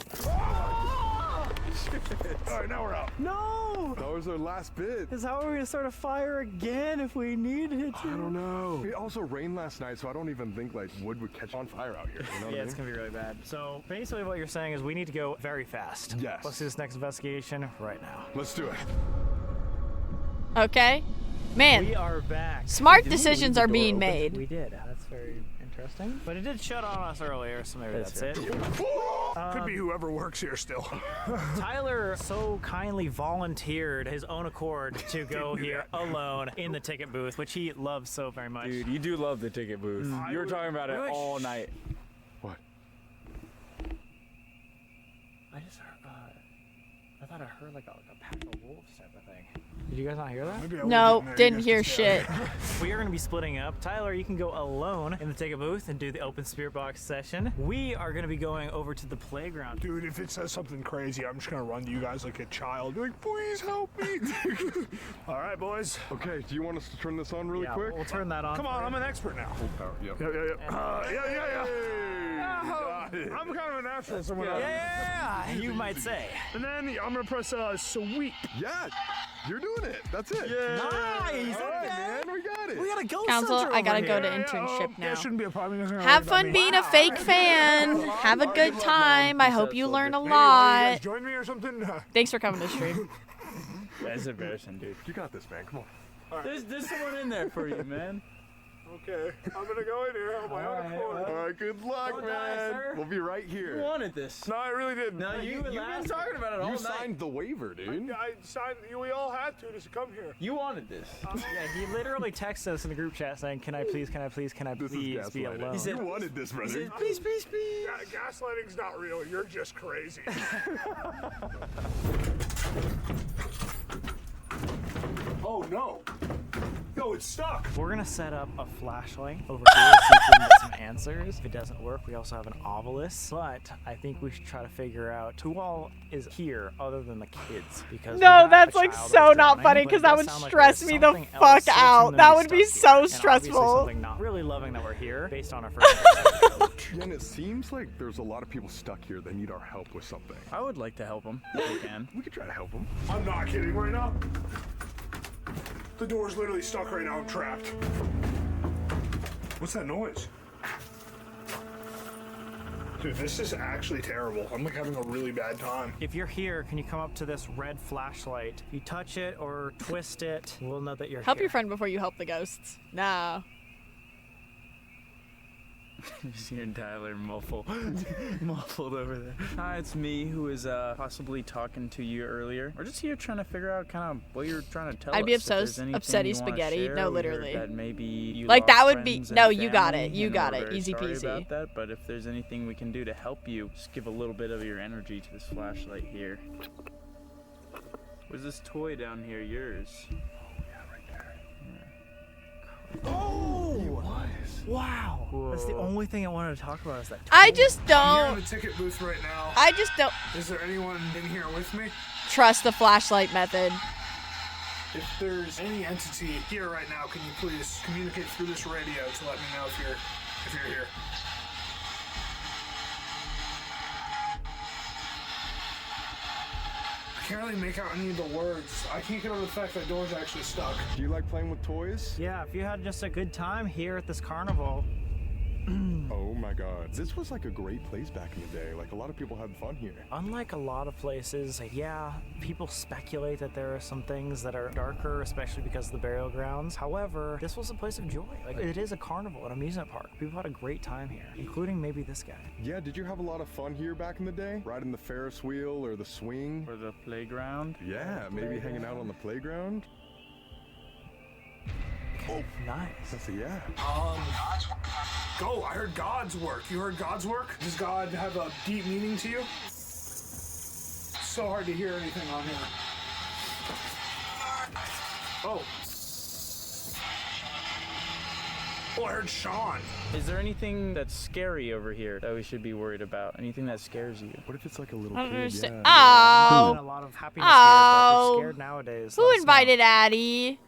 All right, now we're out. No! That was our last bit. Because how are we gonna start a fire again if we needed it to? I don't know. It also rained last night, so I don't even think like wood would catch on fire out here. You know what Yeah, I it's mean? gonna be really bad. So basically what you're saying is we need to go very fast. Yes. Let's do this next investigation right now. Let's do it. Okay. Man, We are back. smart Did we decisions leave the are door being open? made. We did. That's very interesting. But it did shut on us earlier, so maybe that's it. Could be whoever works here still. Tyler so kindly volunteered his own accord to go here alone in the ticket booth, which he loves so very much. Dude, you do love the ticket booth. You were talking about it all night. What? I just heard, I thought I heard like a pack of wolves type of thing. Did you guys not hear that? No, didn't hear shit. We are going to be splitting up. Tyler, you can go alone in the ticket booth and do the open spirit box session. We are going to be going over to the playground. Dude, if it says something crazy, I'm just going to run to you guys like a child. Be like, please help me. All right, boys. Okay, do you want us to turn this on really quick? We'll turn that on. Come on, I'm an expert now. Full power, yep. I'm kind of a natural. Someone Yeah, you might say. And then I'm going to press sweep. Yeah, you're doing it. That's it. Nice. All right, man, we got it. We got a ghost Council, hunter I gotta over go here. to internship now. That shouldn't be a problem. You guys are gonna Have worry about fun me. being a fake fan. Have a good time. I hope you learn a Hey, wanna you guys lot. join me or something? Thanks for coming to stream. That's embarrassing, dude. You got this, man. Come on. There's someone in there for you, man. Okay, I'm gonna go in here on my own accord. All right, good luck, Don't die, man. sir. We'll be right You here. wanted this. No, I really didn't. No, you've been talking about it all You night. signed the waiver, dude. I signed. We all had to just come here. You wanted this. Yeah, he literally texted us in the group chat saying, can I please be gaslighting. alone? He said, you wanted this, brother. He said, please. Gaslighting's not real. You're just crazy. Oh no! No, it's stuck. We're gonna set up a flashlight over here so we can get some answers. If it doesn't work, we also have an obelisk. But I think we should try to figure out who all is here other than the kids. Because No, that's like so not funny because that would stress me the fuck out. That would be so stressful. Something not really loving that we're here based on our first. And it seems like there's a lot of people stuck here that need our help with something. I would like to help him if we can. We could try to help them. I'm not kidding right now. The door's literally stuck right now. I'm trapped. What's that noise? Dude, this is actually terrible. I'm like having a really bad time. If you're here, can you come up to this red flashlight? If you touch it or twist it, we'll know that you're Help here. your friend before you help the ghosts. No. Just hearing Tyler muffled over there. Hi, it's me who is possibly talking to you earlier. We're just here trying to figure out kind of what you're trying to tell us. I'd be If there's upset anything you wanna spaghetti. share. No, We heard literally. that maybe you Like, lost that would be- friends no, and you got it. family, You and got we're it. very Easy sorry peasy. about that, but if there's anything we can do to help you, just give a little bit of your energy to this flashlight here. Where's this toy down here? Yours? Oh! Wow! Whoa. That's the only thing I wanted to talk about is that. I just I'm here in don't the ticket booth right now. I just don't Is there anyone in here with me? trust the flashlight method. If there's any entity here right now, can you please communicate through this radio to let me know if you're here? I can't really make out any of the words. I can't get over the fact that door's actually stuck. Do you like playing with toys? Yeah, if you had just a good time here at this carnival. Oh my god. This was like a great place back in the day. Like a lot of people had fun here. Unlike a lot of places, yeah, people speculate that there are some things that are darker, especially because of the burial grounds. However, this was a place of joy. Like, it is a carnival, an amusement park. People had a great time here, including maybe this guy. Yeah, did you have a lot of fun here back in the day? Riding the Ferris wheel or the swing? Or the playground? Yeah, maybe hanging out on the playground? Oh, nice. That's a yeah. Go. I heard God's work. You heard God's work? Does God have a deep meaning to you? It's so hard to hear anything on here. Oh. Oh, I heard Sean. Is there anything that's scary over here that we should be worried about? Anything that scares you? What if it's like a little I don't kid? understand. Yeah. Oh. A lot of happiness here, but they're scared nowadays. Who Let us know. invited Addie?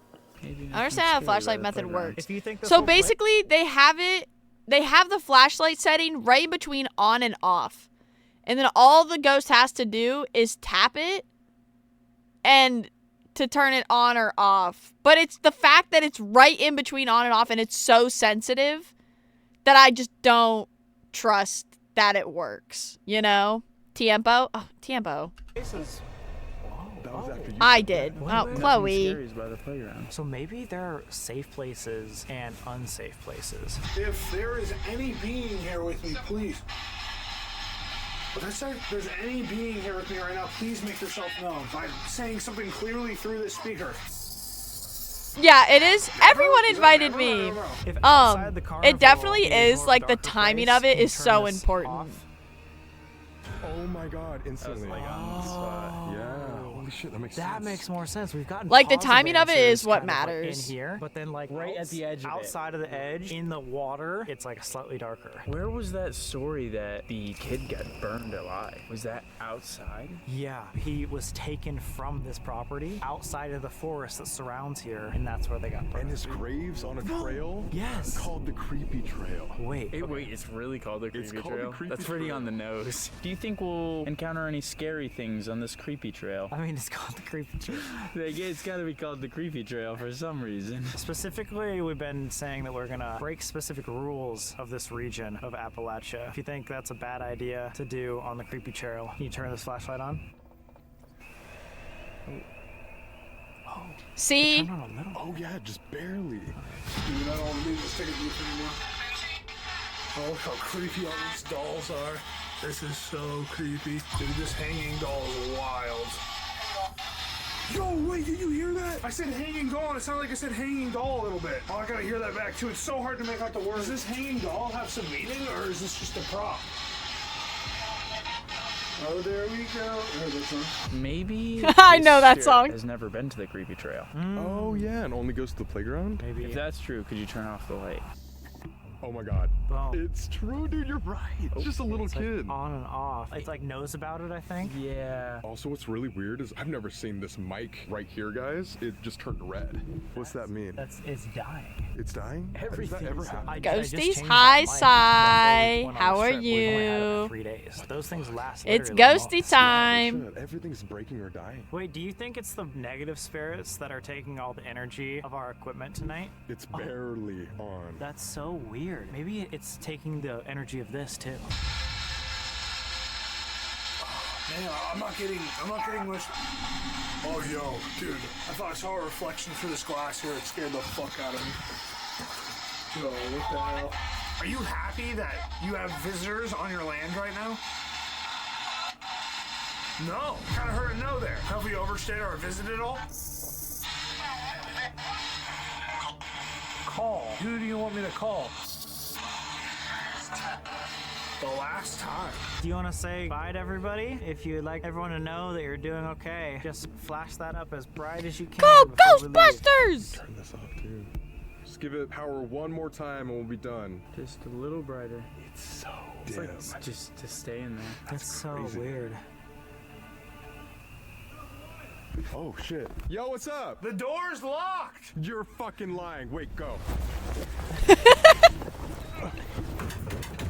Maybe I understand how the flashlight method works. If you think this So whole play- basically, they have the flashlight setting right between on and off. And then all the ghost has to do is tap it and to turn it on or off. But it's the fact that it's right in between on and off and it's so sensitive that I just don't trust that it works, you know? Tiempo? Oh, Tiempo. This is That I did. Oh, Chloe. By the playground. So maybe there are safe places and unsafe places. If there is any being here with me, please. What did I say? If there's any being here with me right now, please make yourself known by saying something clearly through this speaker. Yeah, it is. Everyone invited me. It definitely is. Like, the timing of it is so important. Oh my god, instantly. Yeah. Holy shit, that makes sense. That makes more sense. We've gotten Like, the positive timing of it answers is what kind of, like, matters. in here, but then like Right at the edge of it. outside of the edge, in the water, it's like slightly darker. Where was that story that the kid got burned alive? Was that outside? Yeah, he was taken from this property outside of the forest that surrounds here, and that's where they got burned. And his grave's on a trail? Yes. Called the Creepy Trail. Wait. Wait, it's really called the Creepy called the Trail? Creepy That's pretty Trail. on the nose. Do you think we'll encounter any scary things on this Creepy Trail? I mean, it's called the Creepy Trail. It's gotta be called the Creepy Trail for some reason. Specifically, we've been saying that we're gonna break specific rules of this region of Appalachia. If you think that's a bad idea to do on the Creepy Trail, can you turn this flashlight on? See? Oh yeah, just barely. Dude, I don't want to leave this ticket booth anymore. Oh, look how creepy all these dolls are. This is so creepy. Dude, this hanging doll is wild. Yo, wait, did you hear that? I said hanging doll, and it sounded like I said hanging doll a little bit. Oh, I gotta hear that back too. It's so hard to make out the words. Does this hanging doll have some meaning, or is this just a prop? Oh, there we go. I heard that song. Maybe I know that this song. spirit has never been to the Creepy Trail. Oh yeah, and only goes to the playground? Maybe. If that's true, could you turn off the light? Oh my god. Boom. It's true, dude, you're right. It's just a little It's kid. like on and off. It like knows about it, I think. Yeah. Also, what's really weird is I've never seen this mic right here, guys. It just turned red. What's that mean? It's dying. It's dying? How does that ever happen? Ghosties, hi, Sai. How are you? 3 days. Those things last. It's literally ghosty months. time. Shit, everything's breaking or dying. Wait, do you think it's the negative spirits that are taking all the energy of our equipment tonight? It's barely on. That's so weird. Maybe it's taking the energy of this too. Man, I'm not getting much. Oh, yo, dude, I thought I saw a reflection through this glass here. It scared the fuck out of me. Yo, what the hell? Are you happy that you have visitors on your land right now? No, kind of heard a no there. Have we overstayed our visit at all? Call. Who do you want me to call? The last time. Do you want to say bye to everybody? If you'd like everyone to know that you're doing okay, just flash that up as bright as you can. Go before we leave. Ghostbusters! Turn this off, too. Just give it power one more time and we'll be done. Just a little brighter. It's so It's dim. like just to stay in there. That's so crazy. weird. Oh shit. Yo, what's up? The door's locked. You're fucking lying. Wait, go.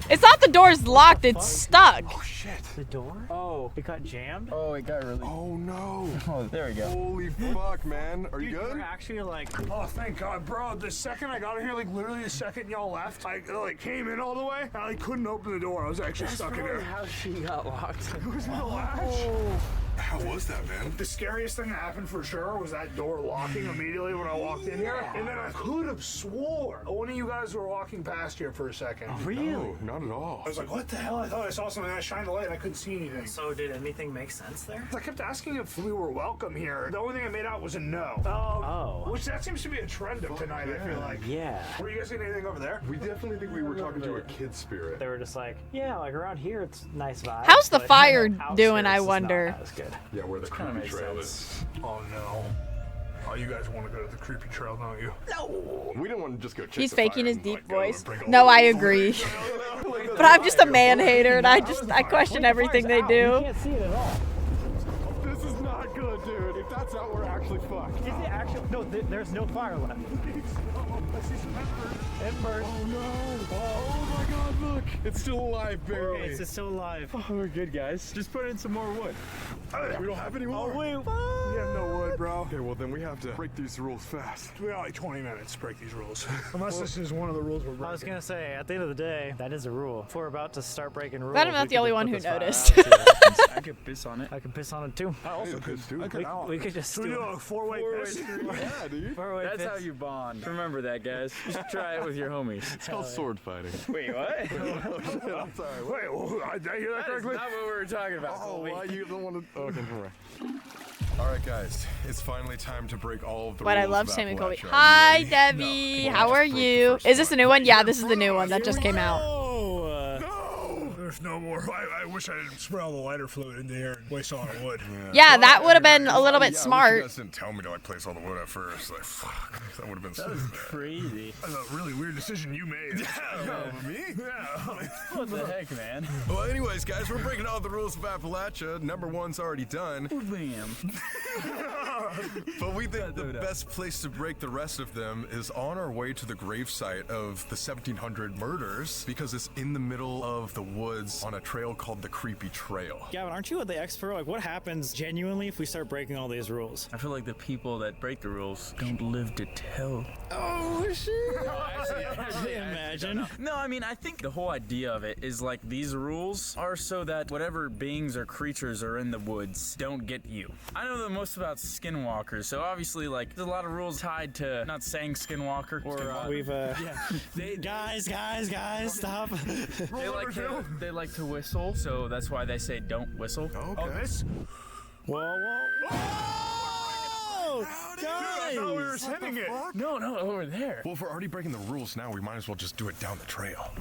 It's not the door's locked, it's stuck. Oh shit. The door? Oh. It got jammed? Oh, it got really. Oh no. Oh, there we go. Holy fuck, man. Are you Dude, good? we're actually like, Oh, thank God, bro. The second I got in here, like literally the second y'all left, I like came in all the way. I like couldn't open the door. I was actually stuck in there. How she got locked. It was no latch. How was that, man? The scariest thing that happened for sure was that door locking immediately when I walked in here. And then I could have swore one of you guys were walking past here for a second. really? No, not at all. I was like, what the hell? I thought I saw something and I shined the light and I couldn't see anything. So did anything make sense there? I kept asking if we were welcome here. The only thing I made out was a no. Oh. Which that seems to be a trend of tonight, I feel like. Yeah. Were you guys seeing anything over there? We definitely think we were talking to a kid spirit. They were just like, yeah, like around here it's nice vibes. How's the but fire outskirts doing, I is not wonder? as good. Yeah, where the creepy makes trail sense. is. Oh no. Oh, you guys want to go to the creepy trail, don't you? No. We didn't want to just go chase He's the faking fire his and, deep like, go voice. and break all No, the I rules. agree. Like, But I'm just a man hater and I question everything they You do. can't see it at all. This is not good, dude. If that's out, we're actually fucked. Is it actually? No, there's no fire left. I see some embers. Oh no! Oh my god, look! It's still alive, barely. Okay, it's still alive. Oh, we're good, guys. Just put in some more wood. We don't have any more. Oh, wait. We have no wood, bro. Okay, well then we have to break these rules fast. We got like 20 minutes to break these rules. Unless this is one of the rules we're breaking. I was gonna say, at the end of the day, that is a rule. If we're about to start breaking rules, But I'm not we the could only just one put who this fire noticed. out, I could piss on it. I can piss on it too. I also could too. We could just Should we do a four-way piss? Yeah, dude. That's how you bond. Remember that, guys. Just try it with your homies. It's called sword fighting. Wait, what? I'm sorry. Wait, did I hear that That is correctly? not what we were talking about. Oh, Colby. why you don't want to? Okay, alright. All right, guys, it's finally time to break all of the What rules I love of Sam and Colby. Appalachia. Are you Hi, ready? Debbie. No. How are Just broke the you? first Is this one. the new one? Yeah, this is the new one that just came out. No! There's no more. I wish I didn't spray all the lighter fluid in there and waste all our wood. Yeah, that would have been a little bit You smart. guys didn't tell me to like place all the wood at first. Like, fuck, that would have been so bad. Crazy. That's a really weird decision you made. Yeah, me? Yeah. What the heck, man? Well, anyways, guys, we're breaking all the rules of Appalachia. Number one's already done. Bam. But we think the best place to break the rest of them is on our way to the gravesite of the 1700 murders because it's in the middle of the woods on a trail called the Creepy Trail. Gavin, aren't you the expert? Like, what happens genuinely if we start breaking all these rules? I feel like the people that break the rules don't live to tell. Oh, shit. Imagine. No, I mean, I think the whole idea of it is like these rules are so that whatever beings or creatures are in the woods don't get you. I know the most about skinwalkers, so obviously, like, there's a lot of rules tied to not saying skinwalker or We've, guys, stop. they like to whistle, so that's why they say don't whistle. Okay. Whoa. Dude, I thought we were sending it. No, over there. Well, if we're already breaking the rules now, we might as well just do it down the trail.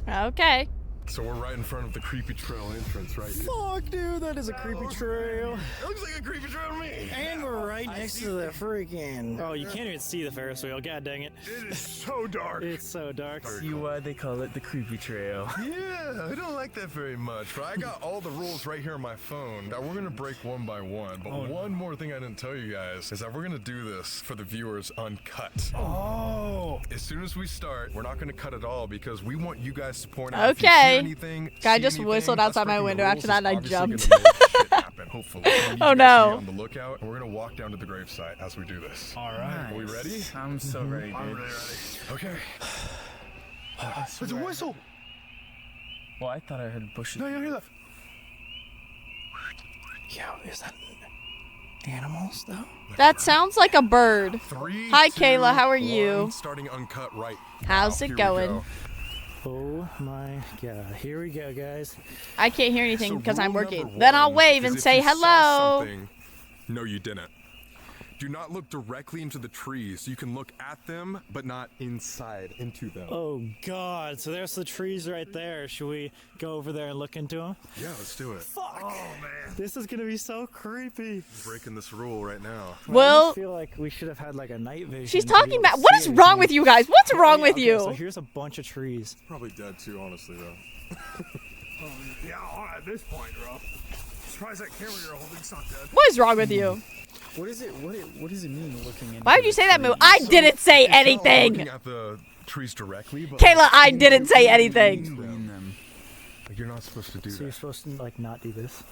Okay. So we're right in front of the Creepy Trail entrance, right? Fuck, dude, that is a creepy trail. It looks like a creepy trail to me. And we're right next to the freaking... Oh, you can't even see the Ferris wheel. God dang it. It is so dark. It's so dark. See why they call it the creepy trail. Yeah, I don't like that very much, but I got all the rules right here on my phone that we're gonna break one by one. But one more thing I didn't tell you guys is that we're gonna do this for the viewers uncut. Oh. As soon as we start, we're not gonna cut it all because we want you guys to point out if you Okay. see anything, Guy see just anything. whistled Us outside my breaking the window. rules After that, is I obviously jumped. gonna make shit happen, hopefully. We need Oh, you guys to no. be on the lookout, and we're gonna walk down to the gravesite as we do this. All right. Are we ready? I'm so ready, dude. I'm ready. Okay. It's a whistle. Well, I thought I heard bushes. No, you don't hear that. Yo, is that animals, though? That sounds like a bird. 3, Hi, 2, Kayla. How are 1, you? Starting uncut right. How's now. it Here we going? go. Oh my god. Here we go, guys. I can't hear anything So because I'm rule working. number Then I'll one wave is and if say you saw hello. something- No, you didn't. Do not look directly into the trees. You can look at them, but not inside into them. Oh god. So there's the trees right there. Should we go over there and look into them? Yeah, let's do it. Fuck. Oh man. This is gonna be so creepy. Breaking this rule right now. I Well, feel like we should have had like a night vision. she's to be talking able to about. What see is wrong everything. with you guys? What's wrong with Okay, you? So here's a bunch of trees. Probably dead too, honestly, though. Yeah, at this point, bro. Surprised that camera you're holding's not dead. What is wrong with you? What is it? What does it mean looking in? Why would you say that, Moo? I didn't say It's not like anything. looking at the trees directly, but Kayla, I didn't say anything. between them? Like, you're not supposed to do So you're that. supposed to like not do this.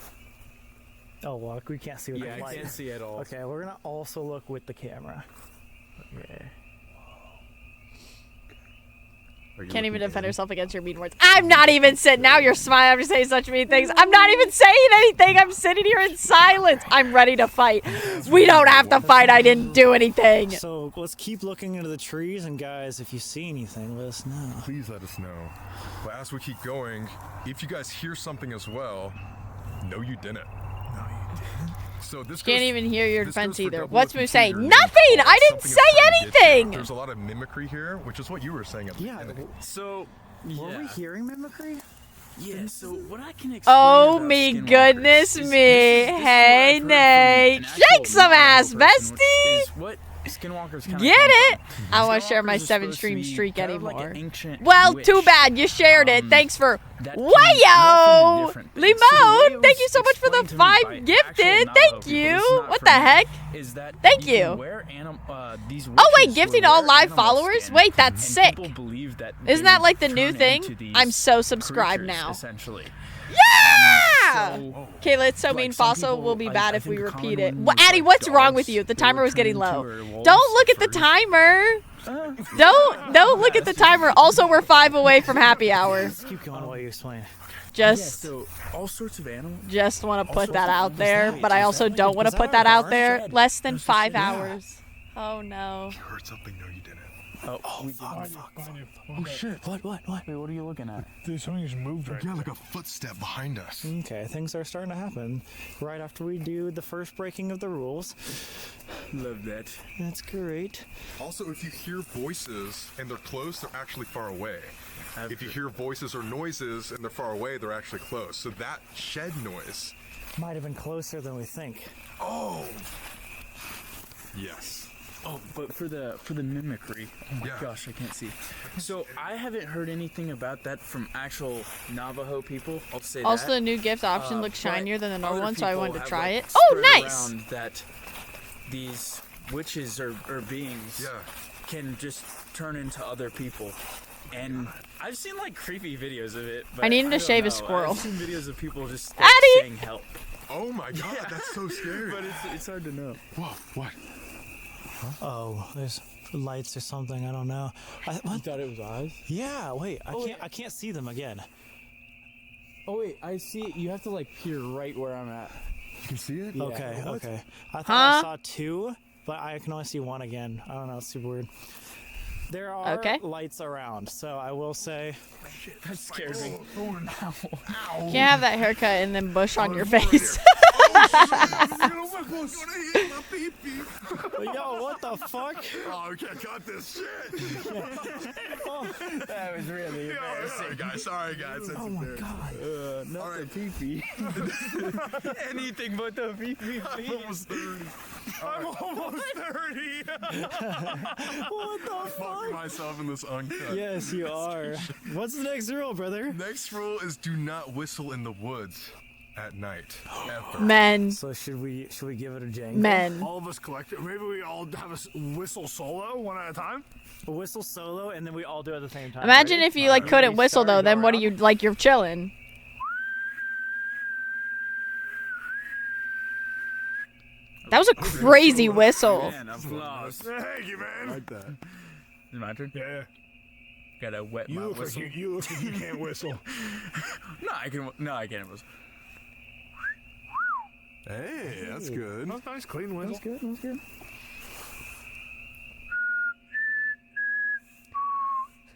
Oh well, we can't see with Yeah, the I light. can't see at all. Okay, we're gonna also look with the camera. Okay. Are you Can't even looking defend in? herself against your mean words. I'm not even sitting. Now you're smiling after saying such mean things. I'm not even saying anything. I'm sitting here in silence. I'm ready to fight. We don't have to fight. I didn't do anything. So let's keep looking into the trees, and guys, if you see anything, let us know. Please let us know. But as we keep going, if you guys hear something as well, no, you didn't. No, you didn't. So this Can't goes- even hear your this defense goes for either. double What's if you Moo see saying? your name Nothing. called, I didn't something say is trying to get you. anything. There's a lot of mimicry here, which is what you were saying at the Yeah. beginning. So, Were we hearing mimicry? Yeah, so what I can explain Oh about me skinwalkers goodness is- me. this is what I've Hey heard from Nate. an actual Shake some ass, medical person, bestie. is what Skinwalker's kind of Get it? I don't want to share my Skinwalkers are 7 supposed to stream be streak kind of like anymore. an ancient Well, witch. too bad. You shared it. Thanks for... that Wayo! can morph into different things. So the way Limon! it Thank was you so much for the explained to me by 5 gifted. actual Thank Navajo people, you. this is not What from the me, heck? is that Thank you you. can wear these Oh, wait. witches Gifting will all wear live animal followers? skin, Wait, that's and sick. people believe that Isn't they that like the would new turn thing? into these I'm so subscribed creatures, now. Essentially. Yeah! So, Kayla, it's so like, mean. some Fossil people- will be I bad if think we the repeat common it. one What, was, Addie, like, what's wrong with dogs. you? The They timer would was getting turn low. into werewolves Don't look at the timer. Don't look at the timer. Also, we're 5 away from happy hour. Let's keep going while you explain. Just, so all sorts of animals. just want to put that sorts of out there, but I also don't want to put that out there. Less than 5 hours. Oh no. You heard something? No, you didn't. Oh, Fuck. Oh shit! What? Wait, what are you looking at? Dude, something just moved right Yeah, there. like a footstep behind us. Okay, things are starting to happen. Right after we do the first breaking of the rules. Love that. That's great. Also, if you hear voices and they're close, they're actually far away. If you hear voices or noises and they're far away, they're actually close. So that shed noise. Might have been closer than we think. Oh. Yes. Oh, but for the mimicry, oh my Yeah. gosh, I can't see. So I haven't heard anything about that from actual Navajo people. I'll say Also, that. the new gift option looks but shinier than the normal other one, so I people wanted to have, try like, it. Oh, spread nice! around that these witches or beings can just turn into other people. And I've seen like creepy videos of it. But I need him to don't shave a know. squirrel. I've seen videos of people just Addie! saying help. Oh my god, that's so scary. But it's hard to know. Whoa, what? Oh, there's lights or something. I don't know. You thought it was eyes? Yeah. Wait. I can't see them again. Oh wait, I see it. You have to like peer right where I'm at. You can see it? Yeah. Okay. What? Okay. I thought I saw 2, but I can only see 1 again. I don't know. It's super weird. There are lights around, so I will say. Shit, that scared me. You can't have that haircut and then bush on your face. Yo, what the fuck? Oh, we can't cut this shit. That was really embarrassing. Sorry, guys. That's Oh my god. Not the pee-pee. Anything but the pee-pee, please. I'm almost 30. What the fuck? Fucking myself in this uncut. Yes, you are. What's the next rule, brother? Next rule is do not whistle in the woods at night. Ever. Men. So should we give it a jangle? Men. All of us collect. Maybe we all have a whistle solo one at a time. A whistle solo, and then we all do it at the same time. Imagine Ready? if you like couldn't whistle though, then what do you like? You're chilling. That was a crazy whistle. Man, applause. Thank you, man. Like that. Is it my turn? Yeah. Gotta wet my You look whistle. like you look like you can't whistle. No, I can. No, I can't whistle. Hey, that's good. That's nice, clean whistle. That's good. That's good.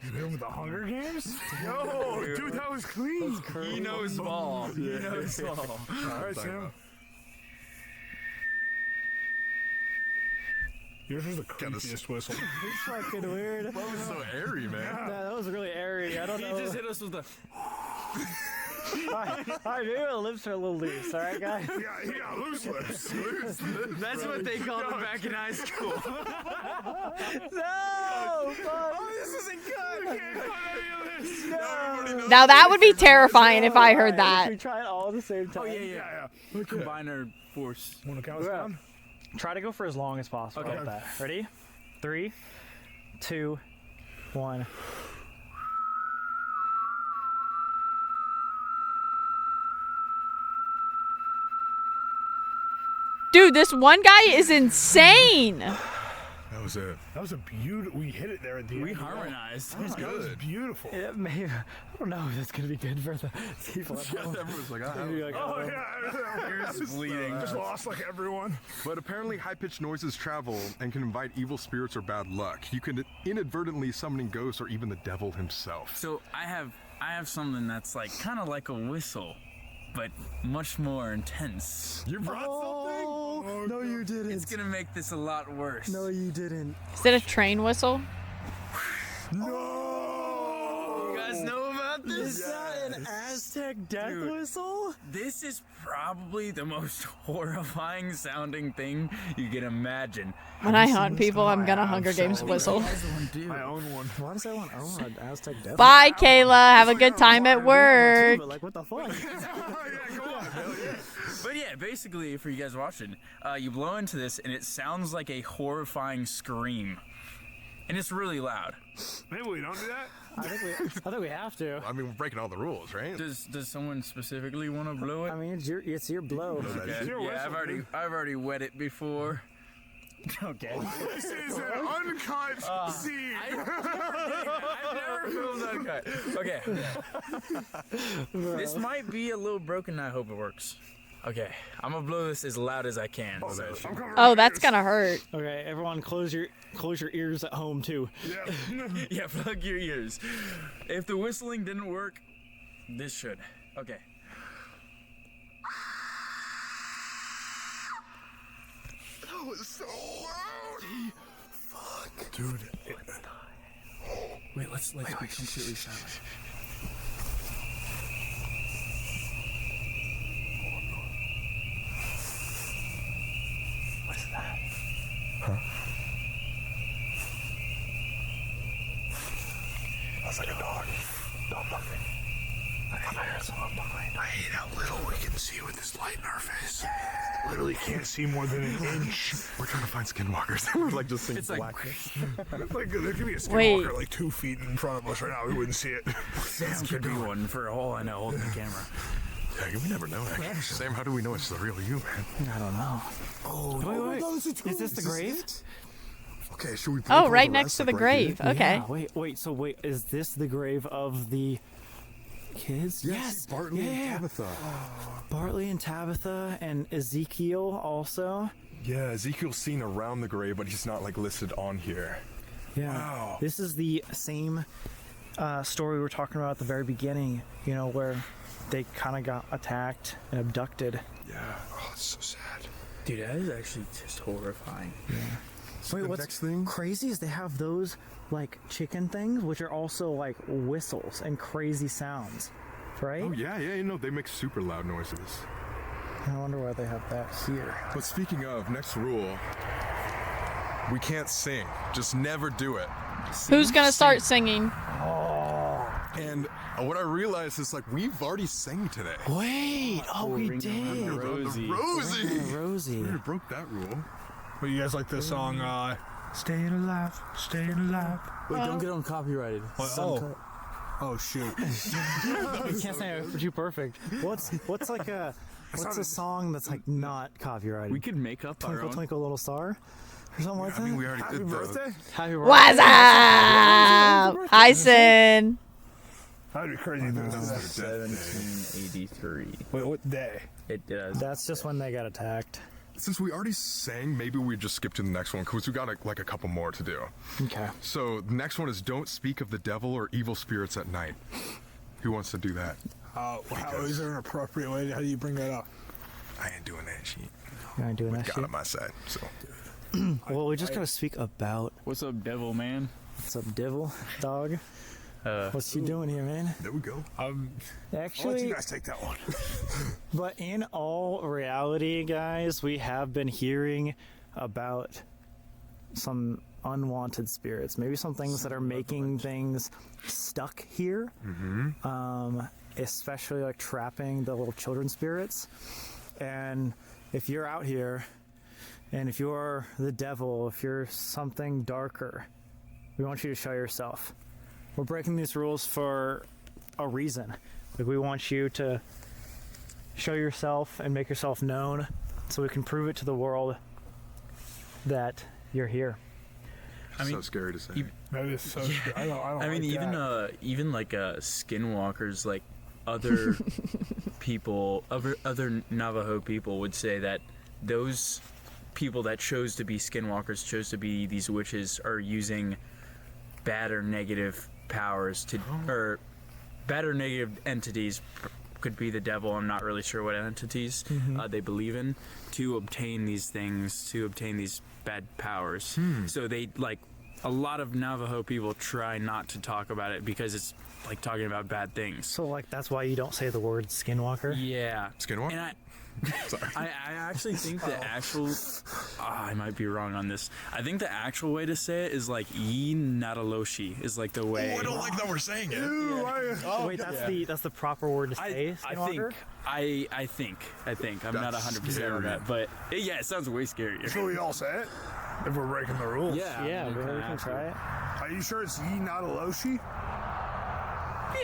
You hit him with the Hunger Games? Yo, dude, that was clean. He knows ball. He knows ball. All right, Sam. Yours was the creepiest whistle. It's fucking weird. That was so airy, man. Yeah, that was really airy. I don't know. He just hit us with the. Alright, maybe my lips are a little loose. All right, guys. Yeah, loose lips. That's what they called it back in high school. No! Fuck. Oh, this isn't good. I can't cut any of this. Now that would be terrifying if I heard that. We try it all at the same time. Oh yeah. We combine our force. Want to count us down? Try to go for as long as possible. Okay. Like that. Ready? 3, 2, 1. Dude, this one guy is insane. That was it. That was a beautiful. We hit it there at the end. We harmonized. That was good. That was beautiful. Yeah, maybe. I don't know if that's gonna be good for the people at home. Everyone's like, Maybe like, Oh yeah. Ears bleeding. Just lost like everyone. But apparently high-pitched noises travel and can invite evil spirits or bad luck. You can inadvertently summoning ghosts or even the devil himself. So I have something that's like kind of like a whistle, but much more intense. You brought something? No, you didn't. It's gonna make this a lot worse. No, you didn't. Is it a train whistle? You guys know about this? An Aztec death Dude, whistle? This is probably the most horrifying sounding thing you can imagine. When I hunt people, I'm gonna Hunger Games whistle. I own one. Why does everyone own an Aztec death Bye, Kayla. Have a good time at work. Like, what the fuck? But yeah, basically, for you guys watching, you blow into this and it sounds like a horrifying scream. And it's really loud. Maybe we don't do that? I think we have to. I mean, we're breaking all the rules, right? Does someone specifically want to blow it? I mean, it's your blow. Okay. Yeah, I've already wet it before. Okay. This is an uncut scene. I've never filmed uncut. Okay. This might be a little broken. I hope it works. Okay, I'm gonna blow this as loud as I can. Oh, that's gonna hurt. Okay, everyone, close your ears at home too. Yeah, plug your ears. If the whistling didn't work, this should. Okay. That was so loud. Fuck. Dude. Wait, let's be completely silent. What's that? Huh? That's like a dog. Dog barking. I heard someone behind. I hate how little we can see with this light in our face. Literally can't see more than an inch. We're trying to find skinwalkers. We're like just seeing blackness. Like there could be a Wait. skinwalker like 2 feet in front of us right now. We wouldn't see it. Sam could be one for all I know holding the camera. Yeah, we never know, actually. Sam, how do we know it's the real you, man? I don't know. Oh, wait. no, Is this the grave? Okay, should we? Oh, right next to the grave. Okay. Yeah, wait. Is this the grave of the kids? Yes. Bartley and Tabitha. Bartley and Tabitha and Ezekiel also. Yeah, Ezekiel's seen around the grave, but he's not like listed on here. Yeah. Wow. This is the same story we were talking about at the very beginning. You know, where they kind of got attacked and abducted. Yeah. Oh, that's so sad. Dude, that is actually just horrifying. Yeah. So Wait, what's next thing? crazy is they have those like chicken things, which are also like whistles and crazy sounds, right? Oh yeah, you know they make super loud noises. I wonder why they have that here. But speaking of, next rule, we can't sing. Just never do it. Who's gonna start singing? And what I realized is like we've already sang today. Wait, we did. The Rosie. Rosie. We broke that rule. But you guys like this song, Staying Alive, Staying Alive? Wait, don't get on copyrighted. Oh, shoot. You can't say it too perfect. What's a song that's like not copyrighted? We could make up our Twinkle own. Twinkle Little Star or something like that. I mean, we already Happy did birthday? Happy birthday. What's up? Hi, Sin. That'd be crazy. Dude. 1783. Wait, what day? It does. That's just when they got attacked. Since we already sang, maybe we just skip to the next one because we got like a couple more to do. Okay. So the next one is don't speak of the devil or evil spirits at night. Who wants to do that? How is there an appropriate way? How do you bring that up? I ain't doing that shit. You ain't doing With that God shit. on my side. So Well, we just gotta speak about What's up, devil man? what's up, devil dog. What's you doing here, man? there we go. I'll let Actually, you guys take that one. but in all reality, guys, we have been hearing about some unwanted spirits. Maybe some things that are making things stuck here. Especially like trapping the little children spirits. And if you're out here, and if you're the devil, if you're something darker, we want you to show yourself. We're breaking these rules for a reason. Like, we want you to show yourself and make yourself known so we can prove it to the world that you're here. I mean, so scary to say. That is so scary. I don't I mean, like even like skinwalkers, like other people, other Navajo people would say that those people that chose to be skinwalkers, chose to be these witches, are using bad or negative powers to, or bad or negative entities, could be the devil. I'm not really sure what entities they believe in, to obtain these things, to obtain these bad powers. So they like a lot of Navajo people try not to talk about it because it's like talking about bad things. So like that's why you don't say the word skinwalker? Yeah. Skinwalker? And I actually think the actual I might be wrong on this. I think the actual way to say it is like Yi Nataloshi is like the way. Oh, I don't like that we're saying it. Wait, that's the proper word to say. Skinwalker? I think. I'm not 100% on that, but yeah, it sounds way scarier. Should we all say it? If we're breaking the rules. Yeah, we can try it. Are you sure it's Yi Nataloshi?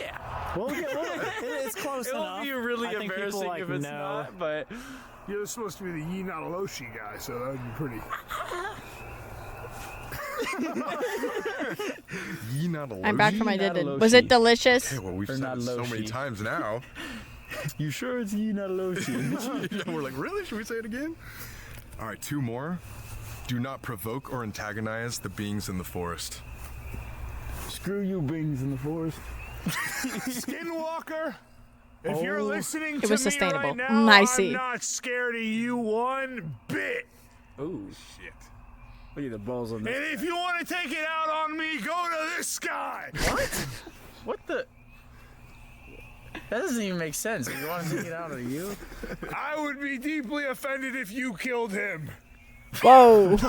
Yeah. Well, it's close enough. It'll be really I think embarrassing people, like, if it's know. not, but You're supposed to be the Yi Nataloshi guy, so that would be pretty. I'm back from my did. Was it delicious? Hey, well, we've said it so many times now. You sure it's Yi Nataloshi? Yeah, we're like, really? Should we say it again? All right, 2 more. Do not provoke or antagonize the beings in the forest. Screw you, beings in the forest. Skinwalker, if you're listening It to was me sustainable. right now, I see. I'm not scared of you one bit. Oh shit! Look at the balls on And this. if you want to take it out on me, go to this guy. What? What the? That doesn't even make sense. You want to take it out of you? I would be deeply offended if you killed him. Whoa.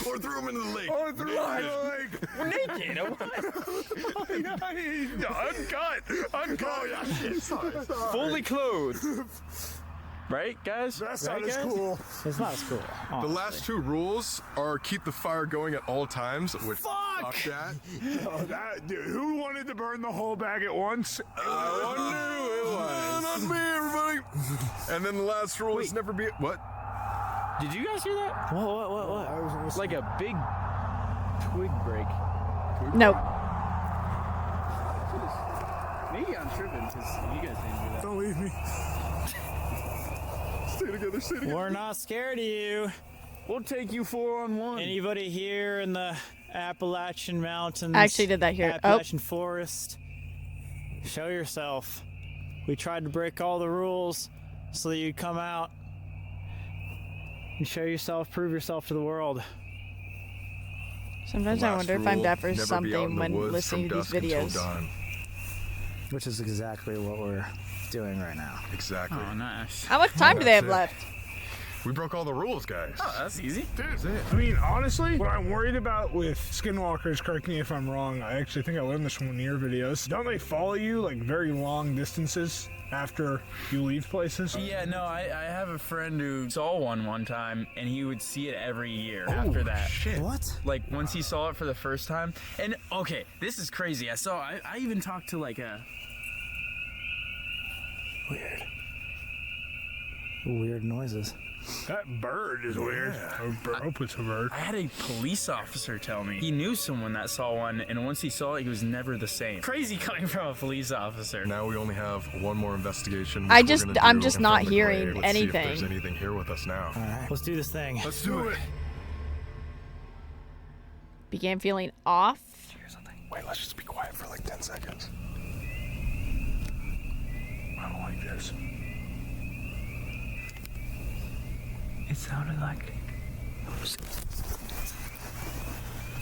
Or threw him into the lake. Or threw him into the lake. We're naked. Uncut. Oh, yeah, shit. Sorry. Fully clothed. Right, guys? That's right, not as guys? cool. It's not as cool. The last 2 rules are keep the fire going at all times, which fuck that. Oh, dude, who wanted to burn the whole bag at once? I wonder who it was. Not me, everybody. And then the last rule is never be. What? Did you guys hear that? What? Like a big twig break. Nope. Maybe I'm tripping because you guys didn't hear that. Don't leave me. Stay together, stay together. We're not scared of you. We'll take you 4-on-1. Anybody here in the Appalachian Mountains? I actually did that here. Appalachian Forest. Show yourself. We tried to break all the rules so that you'd come out and show yourself, prove yourself to the world. Sometimes I wonder if I'm deaf or something when woods listening to from these dusk until videos. dawn. Which is exactly what we're doing right now. Exactly. Oh, nice. How much time do they have That's it. left? We broke all the rules, guys. Oh, that's easy. That's it. I mean, honestly, what I'm worried about with skinwalkers, correct me if I'm wrong, I actually think I learned this from one of your videos. Don't they follow you like very long distances after you leave places? Yeah, no, I have a friend who saw one time, and he would see it every year after that. Shit. What? Like, once he saw it for the first time. And, okay, this is crazy. I even talked to, like, a... Weird noises. That bird is weird. I hope it's a bird. I had a police officer tell me he knew someone that saw one, and once he saw it, he was never the same. Crazy coming from a police officer. Now we only have one more investigation. I'm which we're just gonna do not from the hearing grave. Let's see if there's anything. anything here with us now. All right, let's do this thing. Let's do it. Began feeling off. Wait, let's just be quiet for like 10 seconds. I don't like this. It sounded like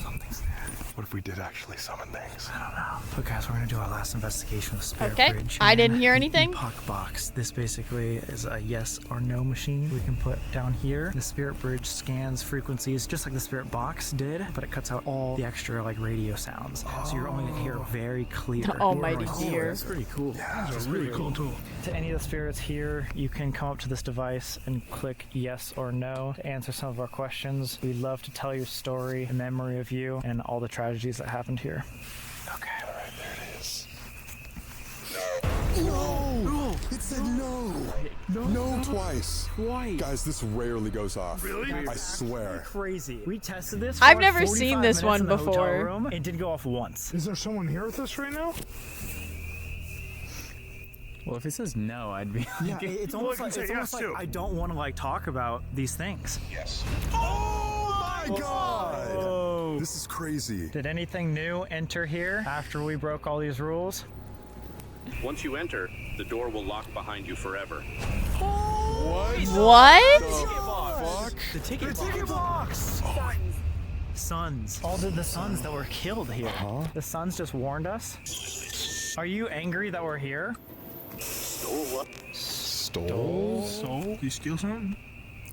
something's there. What if we did actually summon things? I don't know. But guys, we're gonna do our last investigation of Spirit Okay, Bridge. I didn't hear anything. Epoch box. This basically is a yes or no machine we can put down here. The Spirit Bridge scans frequencies just like the Spirit box did, but it cuts out all the extra like radio sounds. So you're only gonna hear very clear. The almighty deer. That's pretty cool. Yeah, that's a really cool tool. To any of the spirits here, you can come up to this device and click yes or no to answer some of our questions. We'd love to tell your story in memory of you and all the tragedies that happened here. Okay, all right, there it is. No! It said no! No twice. Why? Guys, this rarely goes off. Really? I swear. Crazy. We tested this. I've for never 45 seen this minutes one in the hotel before. room. It did go off once. Is there someone here with us right now? Well, if it says no, I'd be Yeah, it's almost Well, like, you it's can say almost yes, like too. I don't want to like talk about these things. Yes. Oh my god! Whoa. This is crazy. Did anything new enter here after we broke all these rules? Once you enter, the door will lock behind you forever. What? Fuck? The ticket box. sons. All the sons that were killed here. The sons just warned us. Are you angry that we're here? Stole what? Stole? You steal something?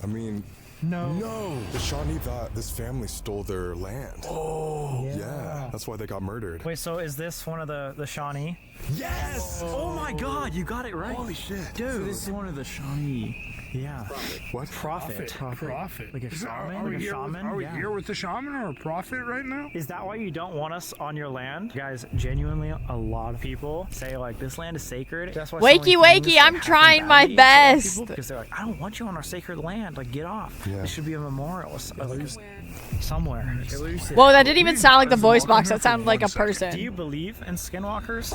I mean, no. The Shawnee thought this family stole their land. Oh. Yeah. That's why they got murdered. Wait, so is this one of the Shawnee? Yes! Oh my god, you got it right. Holy shit. Dude. So this is one of the Shawnee. Yeah. What? Prophet. Like a shaman? Are we here with the shaman or a prophet right now? Is that why you don't want us on your land? Guys, genuinely, a lot of people say, like, this land is sacred. That's why Wakey, I'm trying my best. Because they're like, I don't want you on our sacred land. Like, get off. There should be a memorial somewhere. Whoa, that didn't even sound like the voice box. That sounded like a person. Do you believe in skinwalkers?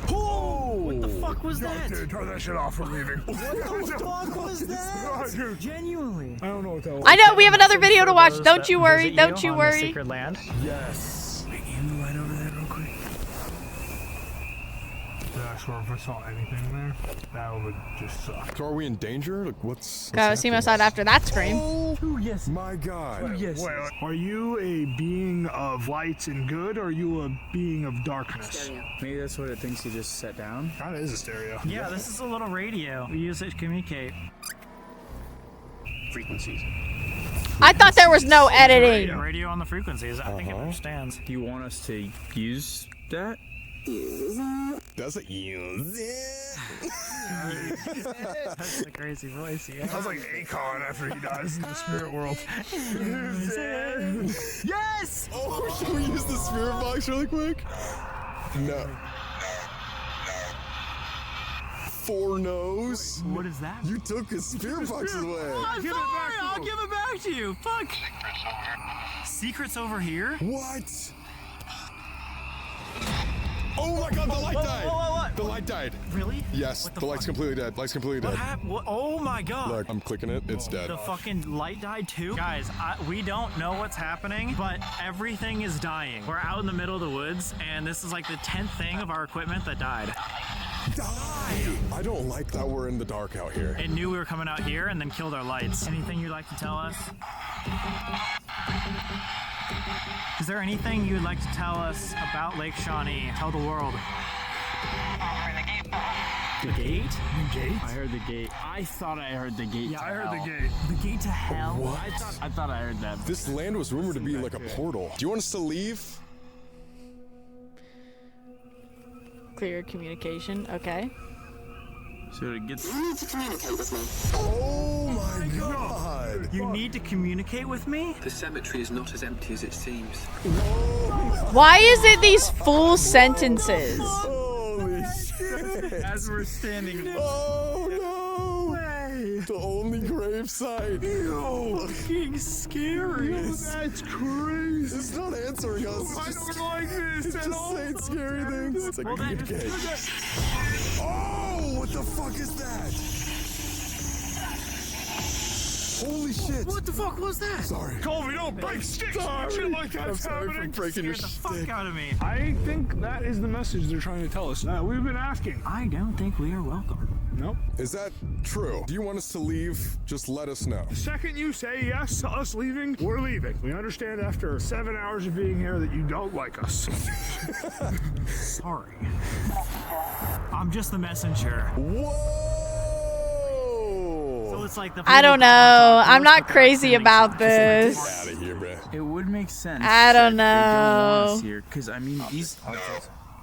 Oh! What the fuck was that? Dude, turn that shit off. We're leaving. What the fuck was that? Genuinely. I don't know what that was. I know, we have another video to watch. Don't you worry. Don't you worry. Sacred land? Yes. Wait, can you light over there real quick? I swear if I saw anything there, that would just suck. So are we in danger? Like, what's Gotta see my side after that scream. Oh, yes. My God. Wait, are you a being of light and good, or are you a being of darkness? Maybe that's what it thinks you just set down. Kinda is a stereo. Yeah, this is a little radio. We use it to communicate. Frequencies. I thought there was no editing. Radio on the frequencies. I think it understands. Do you want us to use that? Does it use it? That's a crazy voice. Yeah. Sounds like Akon after he dies in the spirit world. Yes! Oh, should we use the spirit box really quick? No. 4 no's? What is that? You took his spirit box away. Oh, give it back. I'll give it back to you. Fuck. Secrets over here? What? Oh my God, the light died. What? The light died. Really? Yes, the light's completely dead. Light's completely dead. What happened? Oh my God. Look, I'm clicking it. It's dead. The fucking light died too? Guys, we don't know what's happening, but everything is dying. We're out in the middle of the woods, and this is like the 10th thing of our equipment that died. I don't like that we're in the dark out here. It knew we were coming out here and then killed our lights. Anything you'd like to tell us? Is there anything you'd like to tell us about Lake Shawnee? Tell the world. The gate? The gate? I heard the gate. I thought I heard the gate. Yeah, I heard the gate. The gate to hell? What? I thought I heard that. This land was rumored to be like a portal. Do you want us to leave? Clear communication. Okay. So it gets. You need to communicate with me. Oh my God! You need to communicate with me? The cemetery is not as empty as it seems. Why is it these full sentences? Holy shit! As we're standing. Oh no! The only gravesite. Fucking scary. That's crazy. It's not answering us. I don't like this It's at just all. saying scary things. It's like communicate. Oh, what the fuck is that? Holy shit! What the fuck was that? Sorry. Colby, don't break sticks. Shit like that's I'm sorry happening. for breaking your Scared the fuck stick. out of me. I think that is the message they're trying to tell us. We've been asking. I don't think we are welcome. Nope. Is that true? Do you want us to leave? Just let us know. The second you say yes to us leaving, we're leaving. We understand after 7 hours of being here that you don't like us. Sorry. I'm just the messenger. Whoa! So it's like the I don't know. I'm not crazy about this. Get out of here, bro. It would make sense. I don't They don't want know. us here, because I mean these.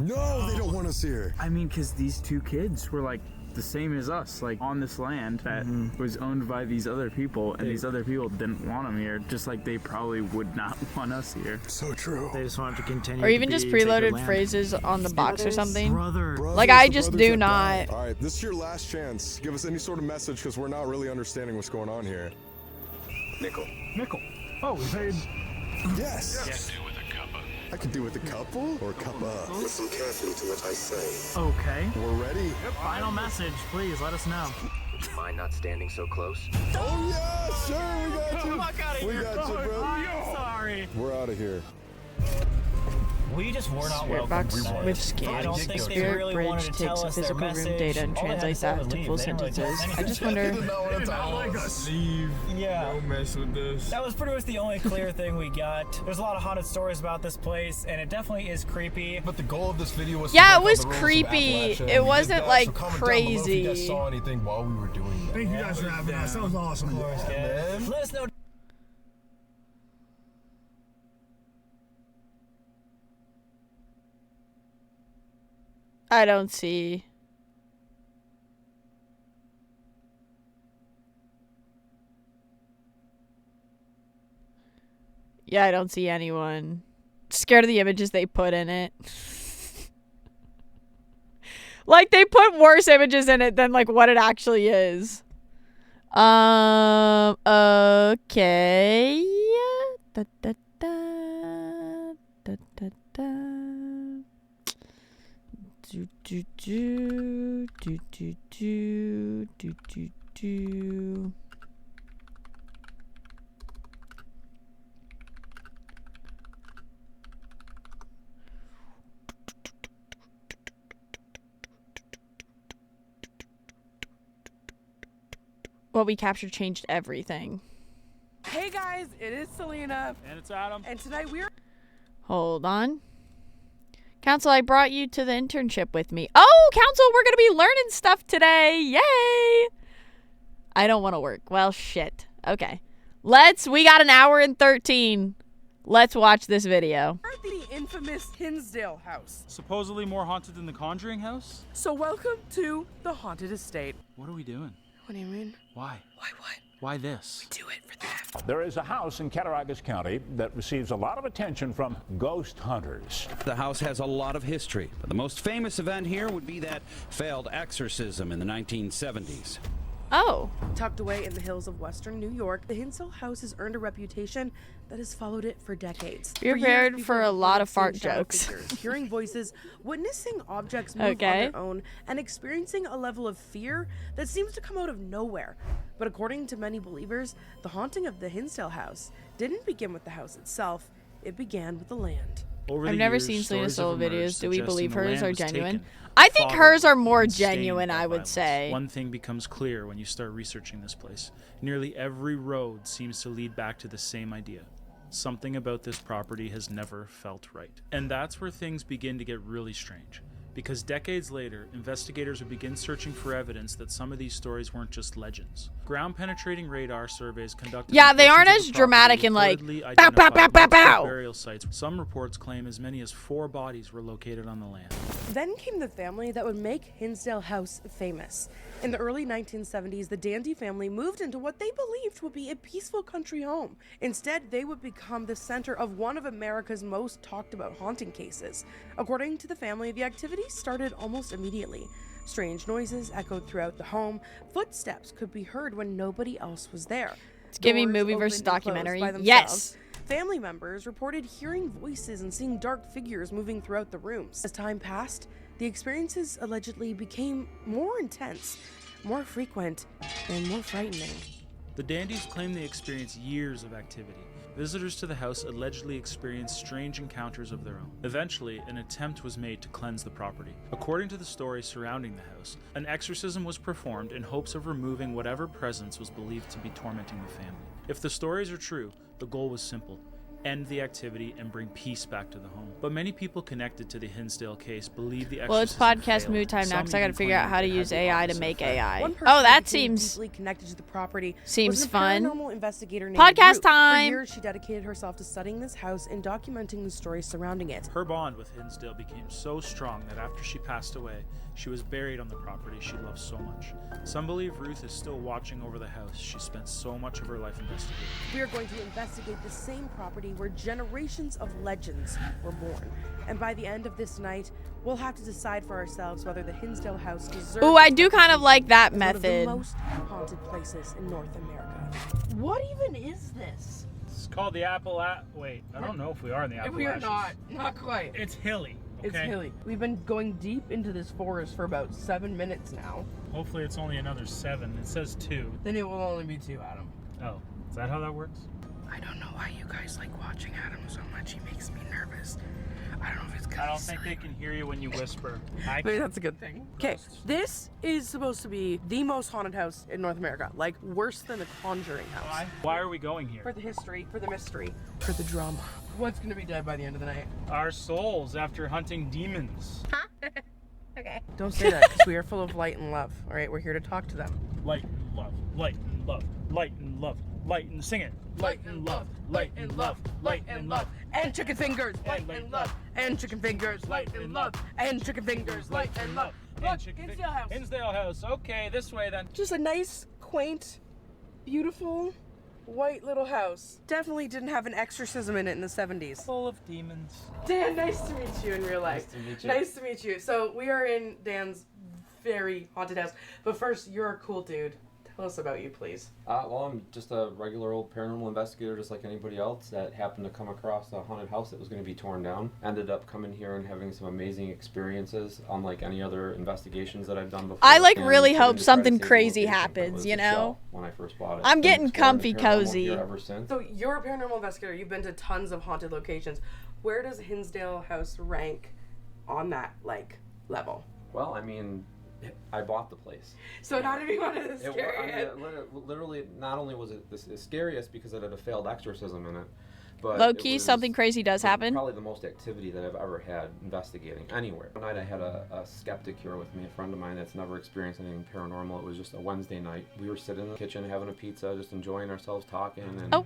No, they don't want us here. I mean, because these 2 kids were like the same as us, like on this land that was owned by these other people, and these other people didn't want them here, just like they probably would not want us here. So true. They just wanted to continue. Or even to just be sacred preloaded land. phrases on the box or something. Brother. Like, I just do All not. right, this is your last chance. Give us any sort of message because we're not really understanding what's going on here. Nickel. Nickel. Oh, we paid. Yes. I could do with a couple or cuppa. Listen carefully to what I say. Okay. We're ready. Final message, please let us know. Mind not standing so close? Oh yeah, sure, we got you. Fuck out of We here. got you, bro. I'm sorry. We're out of here. We just were not Spirit welcome. box with I don't scans. think they Spirit really bridge wanted to tell takes us their physical room message. data and All they had to translates say that was into leave. full They didn't really tell us sentences. I anything. just wonder. Leave. Yeah. Don't mess with this. That was pretty much the only clear thing we got. There's a lot of haunted stories about this place, and it definitely is creepy. But the goal of this video was Yeah, to it break was all the rules of creepy. Appalachia, It and we did wasn't, that, like, so comment down below if you guys crazy. saw anything while we were doing that. Thank you guys for having us. That was awesome. Of course, man. Let us know. I don't see. Yeah, I don't see anyone. Scared of the images they put in it. Like, they put worse images in it than, like, what it actually is. Okay. Da, da, da. Da, da, da. Do, do, do. Do, do, do. Do, do, do. What we captured changed everything. Hey guys, it is Selena. And it's Adam. And tonight we're... Hold on. Council, I brought you to the internship with me. Oh, Council, we're going to be learning stuff today. Yay! I don't want to work. Well, shit. Okay. We got an hour and 13. Let's watch this video. at the infamous Hinsdale house. Supposedly more haunted than the Conjuring house? So welcome to the haunted estate. What are we doing? What do you mean? Why? Why what? Why this? We do it for them. There is a house in Cattaraugus County that receives a lot of attention from ghost hunters. The house has a lot of history, but the most famous event here would be that failed exorcism in the 1970s. Oh. Tucked away in the hills of western New York, the Hinsdale house has earned a reputation that has followed it for decades. Be prepared for a lot of fart jokes. Hearing voices, witnessing objects move on their own, and experiencing a level of fear that seems to come out of nowhere. But according to many believers, the haunting of the Hinsdale house didn't begin with the house itself, it began with the land. I've never seen Selena solo videos. Do we believe hers are genuine? Taken. I think hers are more and stained genuine, by I would violence. say. One thing becomes clear when you start researching this place. Nearly every road seems to lead back to the same idea. Something about this property has never felt right. And that's where things begin to get really strange. Because decades later, investigators would begin searching for evidence that some of these stories weren't just legends. Ground-penetrating radar surveys conducted... Yeah, they aren't portions as of the dramatic property and like, reportedly pow, pow, pow, pow, identified multiple pow. burial sites. Some reports claim as many as 4 bodies were located on the land. Then came the family that would make Hinsdale House famous. In the early 1970s, the Dandy family moved into what they believed would be a peaceful country home. Instead, they would become the center of one of America's most talked about haunting cases. According to the family, the activity started almost immediately. Strange noises echoed throughout the home. Footsteps could be heard when nobody else was there. It's giving Doors movie versus opened and closed documentary. by themselves. Yes. Family members reported hearing voices and seeing dark figures moving throughout the rooms. As time passed, the experiences allegedly became more intense, more frequent, and more frightening. The Dandies claim they experienced years of activity. Visitors to the house allegedly experienced strange encounters of their own. Eventually, an attempt was made to cleanse the property. According to the story surrounding the house, an exorcism was performed in hopes of removing whatever presence was believed to be tormenting the family. If the stories are true, the goal was simple: end the activity and bring peace back to the home. But many people connected to the Hinsdale case believe the exorcism Well, it's podcast failed. mood time now Some because I got to even figure out claim how to it had use the AI to opposite make effect. AI. One person Oh, that became seems deeply connected to the property. seems was a fun. paranormal investigator named Podcast Ruth. time. For years, she dedicated herself to studying this house and documenting the stories surrounding it. Her bond with Hinsdale became so strong that after she passed away, she was buried on the property she loved so much. Some believe Ruth is still watching over the house she spent so much of her life investigating. We are going to investigate the same property where generations of legends were born. And by the end of this night, we'll have to decide for ourselves whether the Hinsdale house deserves... Ooh, I do kind of like that as method. one of the most haunted places in North America. What even is this? It's called the Wait, I don't know if we are in the Appalachians. We are not quite. It's hilly. It's Okay? hilly. We've been going deep into this forest for about 7 minutes now. Hopefully it's only another 7. It says 2. Then it will only be 2, Adam. Oh, is that how that works? I don't know why you guys like watching Adam so much. He makes me nervous. I don't think they can hear you when you whisper. Maybe that's a good thing. Okay, this is supposed to be the most haunted house in North America. Like, worse than the Conjuring house. Why are we going here? For the history, for the mystery, for the drama. What's gonna be dead by the end of the night? Our souls after hunting demons. Huh? Okay. Don't say that, because we are full of light and love. All right, we're here to talk to them. Light and love, light and love, light and love, light and sing it. Light and love, light and love, light and love. And chicken fingers, light and love. And chicken fingers, light and love. And chicken fingers, light and love. Look, Hinsdale House. Hinsdale House. Okay, this way then. Just a nice, quaint, beautiful, white little house. Definitely didn't have an exorcism in it in the 70s. Full of demons. Dan, nice to meet you in real life. Nice to meet you. Nice to meet you. So we are in Dan's very haunted house. But first, you're a cool dude. Tell us about you, please. Well, I'm just a regular old paranormal investigator, just like anybody else, that happened to come across a haunted house that was going to be torn down. Ended up coming here and having some amazing experiences, unlike any other investigations that I've done before. I like And really hope to try to something save the crazy location. It happens, was you a know? shell when I first bought it. I'm Been getting exploring comfy the paranormal cozy. here ever since. So you're a paranormal investigator. You've been to tons of haunted locations. Where does Hinsdale House rank on that, like, level? Well, I mean, I bought the place. So not everyone is It scary. literally, not only was it the scariest because it had a failed exorcism in it, but Low it key, was something crazy does happen. Probably the most activity that I've ever had investigating anywhere. One night I had a skeptic here with me, a friend of mine that's never experienced anything paranormal. It was just a Wednesday night. We were sitting in the kitchen having a pizza, just enjoying ourselves, talking, and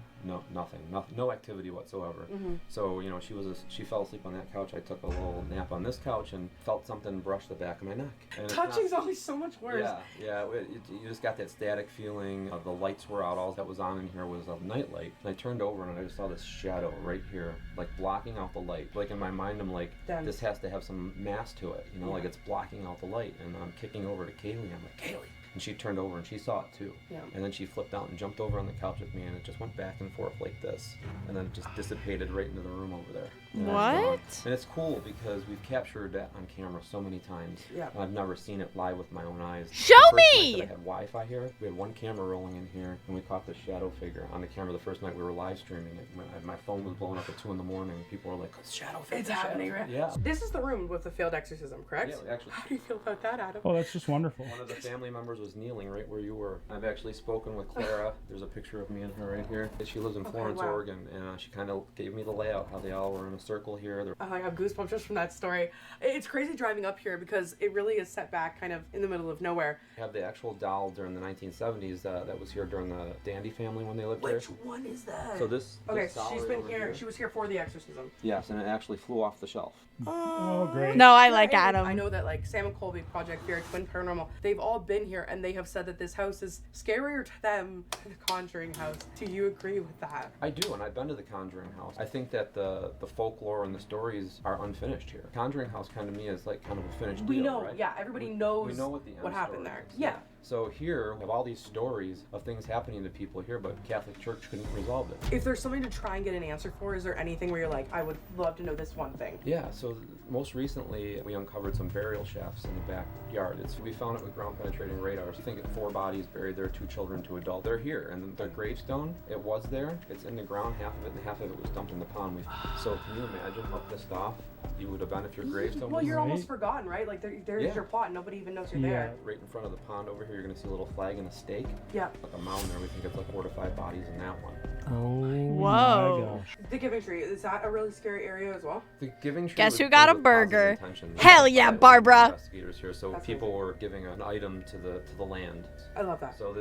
nothing, no activity whatsoever. Mhm. So, you know, she fell asleep on that couch. I took a little nap on this couch and felt something brush the back of my neck. And it's not- Touching's always so much worse. yeah, you just got that static feeling. The lights were out. All that was on in here was a night light. And I turned over and I just saw this shadow right here, like blocking out the light. Like in my mind, I'm like, Done. this has to have some mass to it. You know, like Yeah. it's blocking out the light. And I'm kicking over to Kaylee. I'm like, Kaylee. And she turned over and she saw it too. Yeah. And then she flipped out and jumped over on the couch with me, and it just went back and forth like this. And then it just dissipated right into the room over there. And it's gone. What? And it's cool because we've captured that on camera so many times. Yeah. And I've never seen it live with my own eyes. Show The first me! night that I had Wi-Fi here. We had one camera rolling in here, and we caught this shadow figure on the camera. The first night we were live streaming it, my phone was blowing up at 2 in the morning. People were like, "It's shadow figure." It's happening, shadow." right? Yeah. This is the room with the failed exorcism, correct? Yeah, actually. How do you feel about that, Adam? Oh, that's just wonderful. One of the family members was kneeling right where you were. I've actually spoken with Clara. There's a picture of me and her right here. She lives in Florence, wow. Oregon, and she kind of gave me the layout, how they all were in a circle here. I have goosebumps just from that story. It's crazy driving up here because it really is set back kind of in the middle of nowhere. I have the actual doll during the 1970s that was here during the Dandy family when they lived here. Which one is that? So this doll she's right been over here. She was here for the exorcism. Yes, and it actually flew off the shelf. Oh, great. No, I like Yeah, Adam. I know that like Sam and Colby, Project Fear, Twin Paranormal, they've all been here and they have said that this house is scarier to them than the Conjuring house. Do you agree with that? I do, and I've been to the Conjuring house. I think that the folklore and the stories are unfinished here. Conjuring house kind of me is like kind of a finished We deal, know, right? yeah, everybody knows we know what the end happened story there. is. Yeah. So here we have all these stories of things happening to people here, but Catholic Church couldn't resolve it. If there's something to try and get an answer for, is there anything where you're like, I would love to know this one thing? Yeah, so most recently we uncovered some burial shafts in the backyard. We found it with ground penetrating radars. I think 4 bodies buried there, 2 children, 2 adults. They're here, and the gravestone, it was there. It's in the ground, half of it, and half of it was dumped in the pond. So can you imagine how pissed off you would have been if your gravestone Well, was you're almost forgotten, right? Like there's Yeah. your plot, nobody even knows you're there. Right in front of the pond over here, you're gonna see a little flag and a stake. Yeah. Like a mound there. We think it's like 4 to 5 bodies in that one. Oh Whoa. The Giving Tree, is that a really scary area as well? The Giving Tree. Guess was who got built a with positive burger? intentions. Hell yeah, By Barbara. Investigators here, so people were giving an item to the land. I love that. So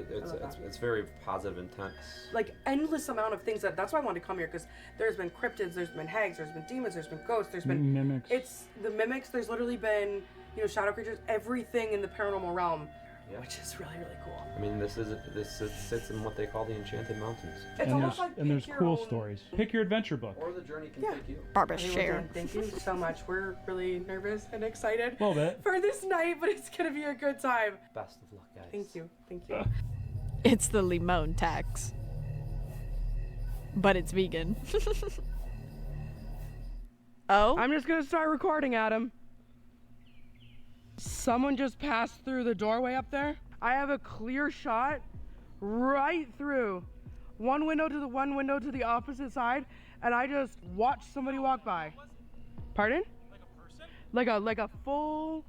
it's very positive intent. Like endless amount of things that's why I wanted to come here, because there's been cryptids, there's been hags, there's been demons, there's been ghosts, there's been Mimics. It's the mimics. There's literally been shadow creatures, everything in the paranormal realm, which is really really cool. I mean, this sits in what they call the Enchanted Mountains. It's almost like and there's pick your cool own- stories. Pick your adventure book. Or the journey can Yeah. take you. Barbara, Okay, well, share. Dan, thank you so much. We're really nervous and excited Little bit. for this night, but it's gonna be a good time. Best of luck, guys. Thank you. Thank you. It's the limon tax. But it's vegan. Oh? I'm just gonna start recording, Adam. Someone just passed through the doorway up there. I have a clear shot right through one window to the opposite side, and I just watched somebody walk by. Pardon? Like a person? Like a full...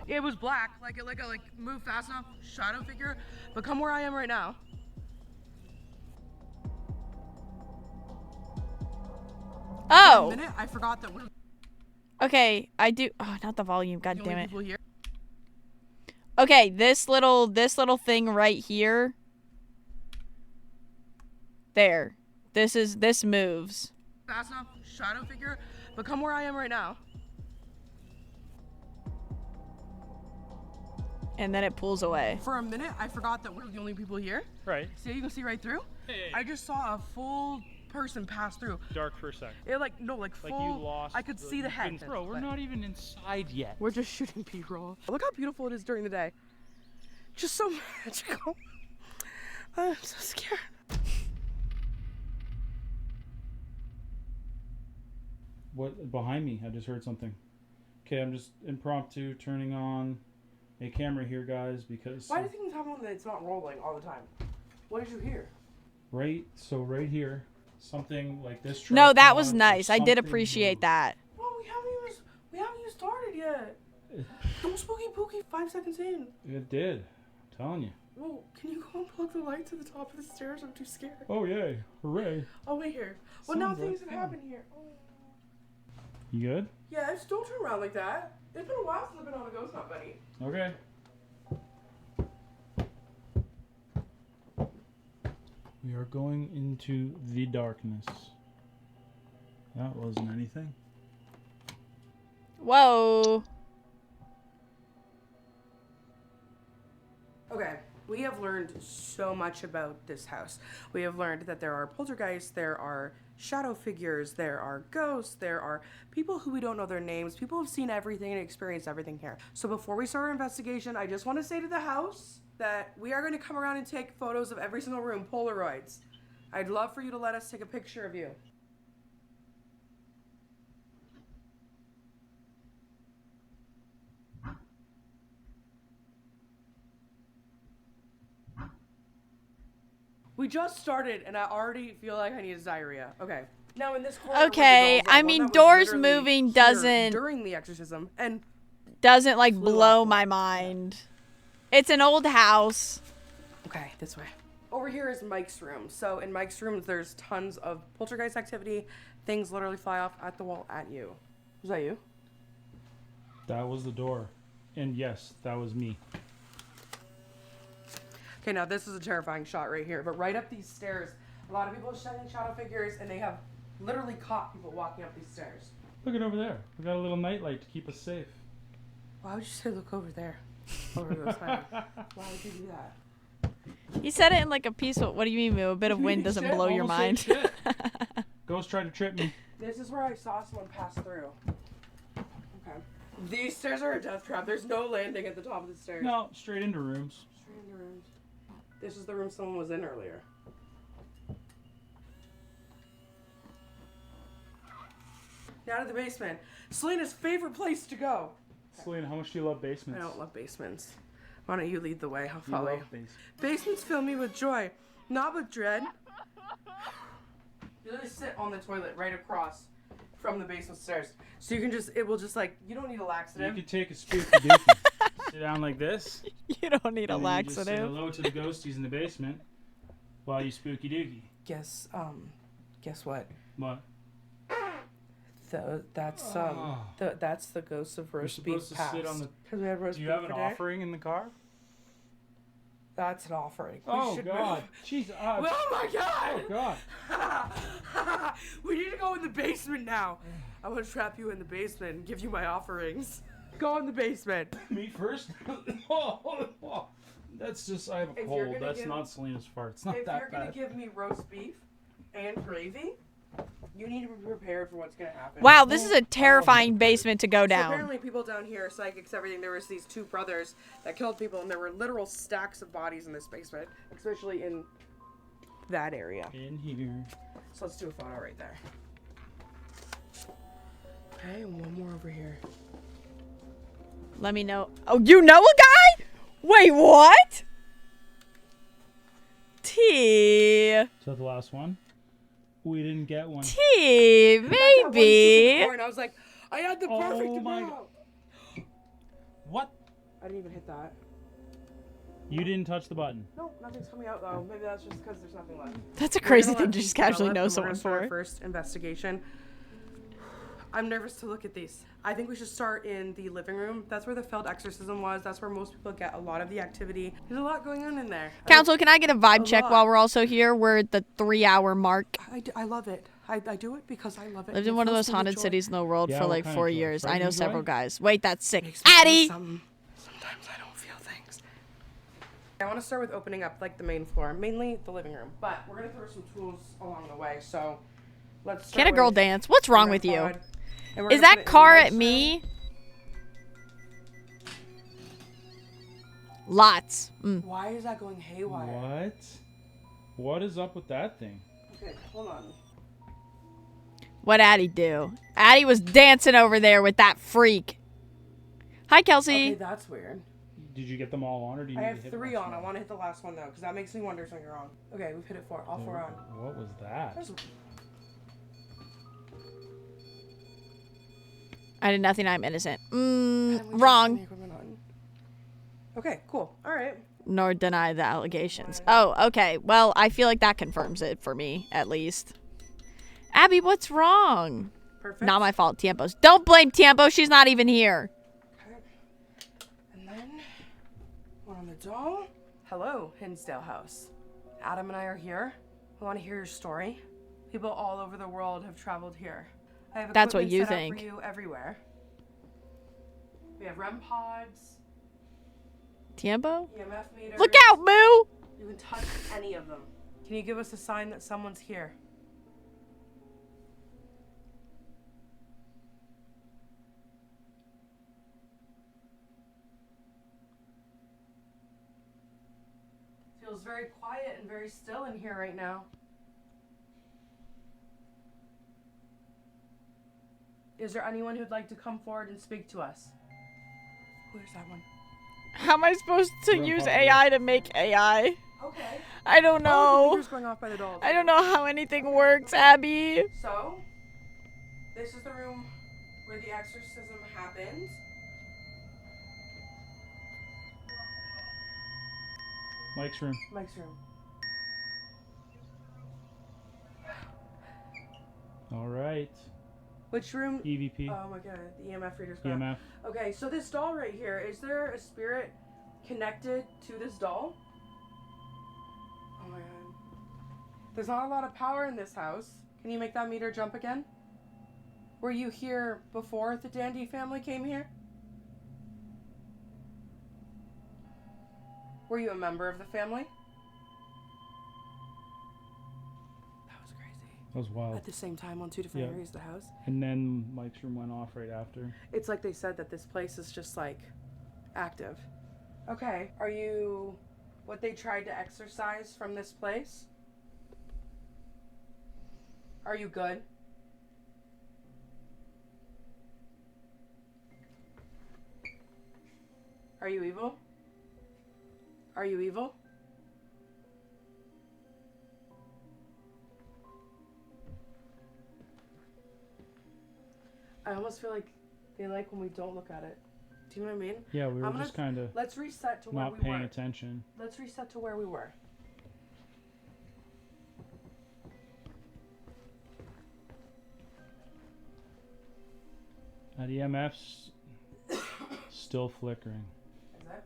It was black, like move fast enough shadow figure, but come where I am right now. Oh. For a minute, I forgot that we're Okay, I do. Oh, not the volume. God damn it. Okay, this little thing right here. There. This moves. Fast enough shadow figure, but come where I am right now. And then it pulls away. For a minute, I forgot that we're the only people here. Right. See, you can see right through. Hey. I just saw a full person pass through. Dark for a second. It like full. Like you lost. I could see the head. Bro, we're not even inside yet. We're just shooting B-roll. Look how beautiful it is during the day. Just so magical. I'm so scared. What behind me? I just heard something. Okay, I'm just impromptu turning on a camera here, guys, because Why do things happen when it's not rolling all the time? What did you hear? right here, something like this. No, that was tripod or nice. I did something appreciate moved. that. Well, we haven't even started yet. Don't spooky pooky 5 seconds in. It did. I'm telling you. Well, can you go and plug the lights at the top of the stairs? I'm too scared. Oh yay! Hooray! Oh wait here. Well, now Sounds like things have fun. happened here. Oh. You good? Yeah, just don't turn around like that. It's been a while since I've been on a ghost hunt, buddy. Okay. We are going into the darkness. That wasn't anything. Whoa. Okay, we have learned so much about this house. We have learned that there are poltergeists, there are shadow figures, there are ghosts, there are people who we don't know their names. People have seen everything and experienced everything here. So before we start our investigation, I just want to say to the house that we are going to come around and take photos of every single room, Polaroids. I'd love for you to let us take a picture of you. We just started and I already feel like I need diarrhea. Okay. Now in this corner, Okay, I mean, doors moving doesn't during the exorcism and doesn't like blow my mind. It's an old house. Okay, this way. Over here is Mike's room. So in Mike's room, there's tons of poltergeist activity. Things literally fly off at the wall at you. Was that you? That was the door, and yes, that was me. Okay, now this is a terrifying shot right here. But right up these stairs, a lot of people are shining shadow figures, and they have literally caught people walking up these stairs. Look at over there. We got a little nightlight to keep us safe. Why would you say look over there? Over those signs? Why would you do that? He said it in like a peaceful. What do you mean? A bit of wind doesn't blow your mind. Ghost tried to trip me. This is where I saw someone pass through. Okay. These stairs are a death trap. There's no landing at the top of the stairs. No, straight into rooms. Straight into rooms. This is the room someone was in earlier. Now to the basement. Selena's favorite place to go. Selena, how much do you love basements? I don't love basements. Why don't you lead the way? I'll You follow love you. basements. Basements fill me with joy, not with dread. You literally sit on the toilet right across from the basement stairs. So you can just, it will just like, you don't need a laxative. You can take a spooky dookie, sit down like this. You don't need a and then you just say laxative. hello to the ghosties in the basement while you spooky dookie. Guess what? What? That's the ghost of You're roast supposed beef to past. sit on the. 'Cause we had roast Do you beef have an today. offering in the car? That's an offering. Oh We should God! move. Jeez! Oh my God! Oh God! We need to go in the basement now. I want to trap you in the basement and give you my offerings. Go in the basement. Me first? That's just, I have a If you're cold. gonna That's give- not Selena's fart. It's not If that you're gonna bad. give me roast beef and gravy, you need to be prepared for what's gonna happen. Wow, this is a terrifying basement to go So down. apparently people down here, psychics, everything, there was these two brothers that killed people and there were literal stacks of bodies in this basement, especially in that area. In here. So let's do a photo right there. Okay, and one more over here. Let me know. Oh, you know a guy? Wait, what? T. T. So the last one? We didn't get one. T, maybe. And I was like, I had the perfect amount. What? I didn't even hit that. You didn't touch the button. No, nothing's coming out though. Maybe that's just because there's nothing left. That's a We're crazy gonna thing let to just these casually develop, know and we're someone gonna start for. our first investigation. I'm nervous to look at these. I think we should start in the living room. That's where the failed exorcism was. That's where most people get a lot of the activity. There's a lot going on in there. Council, can I get a vibe check lot. while we're also here? We're at the 3-hour mark. I love it. I do it because I love it. Lived It in one of fills those me with haunted joy. cities in the world Yeah, for what like kind 4 of joy? years. I Frightening know joy? several guys. Wait, that's sick. Makes me feel Addie! something. Sometimes I don't feel things. I want to start with opening up like the main floor, mainly the living room. But we're gonna throw some tools along the way. So let's start Can a girl with dance? What's wrong the with you? pod. And we're Is gonna put that it in car the at ice room. me? Lots. Why is that going haywire? What? What is up with that thing? Okay, hold on. What'd Addie do? Addie was dancing over there with that freak. Hi, Kelsey. Okay, that's weird. Did you get them all on, or do you I need have to hit 3 one? on. I want to hit the last one though, because that makes me wonder something wrong. Okay, we've hit it 4. All 4 on. What was that? I did nothing. I'm innocent. And we just Wrong. turned the equipment on. Okay, cool. All right. Nor deny the allegations. Oh, okay. Well, I feel like that confirms it for me, at least. Abby, what's wrong? Perfect. Not my fault, Tiempo's. Don't blame Tiempo. She's not even here. Okay. And then one on the doll. Hello, Hinsdale House. Adam and I are here. We want to hear your story. People all over the world have traveled here. I have That's what equipment you set up think. for you everywhere. We have REM pods, Tiempo? EMF meters. Look out, Moo! You can touch any of them. Can you give us a sign that someone's here? Feels very quiet and very still in here right now. Is there anyone who'd like to come forward and speak to us? Where's that one? How am I supposed to use AI to make AI? Okay. I don't Oh, the know. meter's going off by the doll. I don't know how anything works, Abby. So, this is the room where the exorcism happened. Mike's room. Mike's room. All right. Which room? EVP. Oh my god, the EMF reader's gone. EMF. Okay, so this doll right here, is there a spirit connected to this doll? Oh my god. There's not a lot of power in this house. Can you make that meter jump again? Were you here before the Dandy family came here? Were you a member of the family? That was crazy. That was wild. At the same time on 2 different Yeah. areas of the house. And then Mike's room went off right after. It's like they said that this place is just like active. Okay, are you what they tried to exorcise from this place? Are you good? Are you evil? Are you evil? I almost feel like they like when we don't look at it. Do you know what I mean? Yeah, we were I'm gonna- just kind of Let's reset to where not we paying were. attention. Let's reset to where we were. That EMF's still flickering. Is that?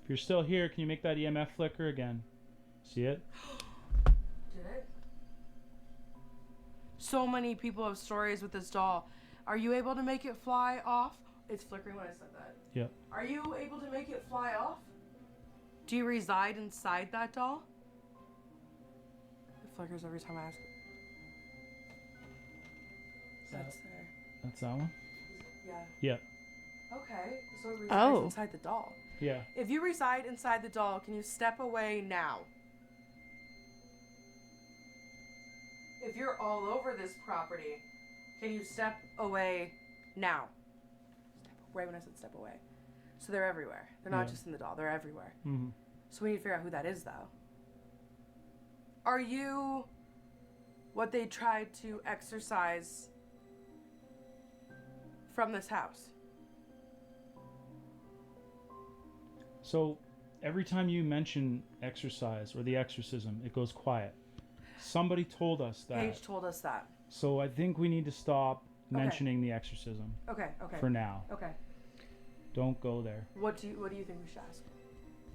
If you're still here, can you make that EMF flicker again? See it? Did it? So many people have stories with this doll. Are you able to make it fly off? It's flickering when I said that. Yep. Are you able to make it fly off? Do you reside inside that doll? It flickers every time I ask it. That's there. That's that one? Yeah. Yeah. Okay, so it resides Oh. inside the doll. Yeah. If you reside inside the doll, can you step away now? If you're all over this property, can you step away now? Step away when I said step away. So they're everywhere. They're not Yeah. just in the doll, they're everywhere. Mm-hmm. So we need to figure out who that is, though. Are you what they tried to exorcise from this house? So every time you mention exercise or the exorcism, it goes quiet. Somebody told us that. Paige told us that. So I think we need to stop mentioning the exorcism. Okay. For now. Okay. Don't go there. What do you think we should ask?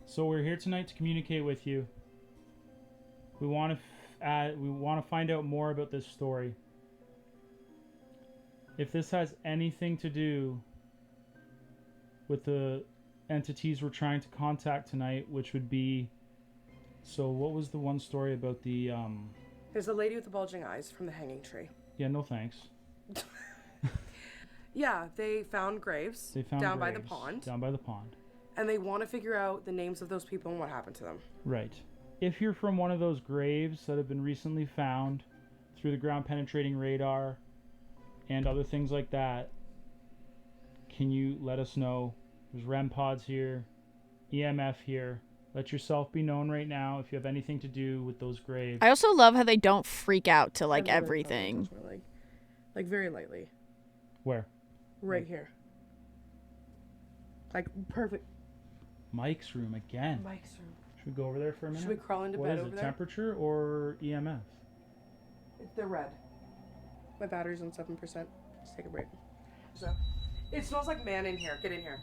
So we're here tonight to communicate with you. We want to find out more about this story. If this has anything to do with the entities we're trying to contact tonight, which would be, so what was the one story about the There's a lady with the bulging eyes from the hanging tree. Yeah, no thanks. Yeah, they found graves down by the pond. Down by the pond. And they want to figure out the names of those people and what happened to them. Right. If you're from one of those graves that have been recently found through the ground penetrating radar and other things like that, can you let us know? There's REM pods here, EMF here. Let yourself be known right now if you have anything to do with those graves. I also love how they don't freak out to like everything. Like very lightly. Where? Right here. Like perfect. Mike's room again. Mike's room. Should we go over there for a minute? Should we crawl into what bed is over it, there? temperature or EMF? They're red. My battery's on 7%. Let's take a break. So, it smells like man in here. Get in here.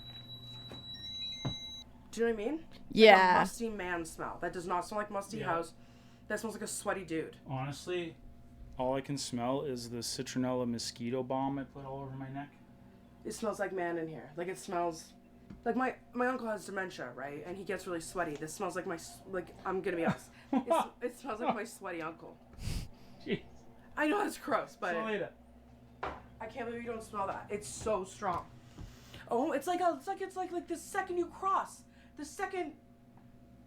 Do you know what I mean? Yeah. Like a musty man smell. That does not smell like musty house. That smells like a sweaty dude. Honestly, all I can smell is the citronella mosquito balm I put all over my neck. It smells like man in here. Like it smells... Like my uncle has dementia, right? And he gets really sweaty. This smells like I'm gonna be honest. It smells like my sweaty uncle. Jeez. I know that's gross, but Later. I can't believe you don't smell that. It's so strong. Oh, it's like the second you cross,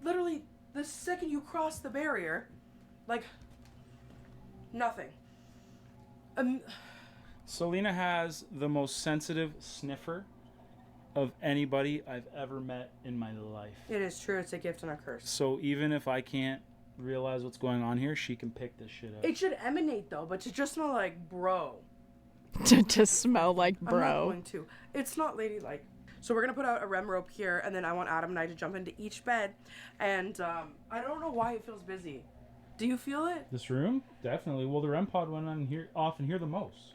literally the second you cross the barrier, like nothing. Selena has the most sensitive sniffer of anybody I've ever met in my life. It is true. It's a gift and a curse. So even if I can't realize what's going on here, she can pick this shit up. It should emanate though, but to just smell like bro. To just smell like bro. I'm not going to. It's not ladylike. So we're gonna put out a REM rope here, and then I want Adam and I to jump into each bed. And I don't know why it feels busy. Do you feel it? This room? Definitely. Well, the REM pod went off in here the most.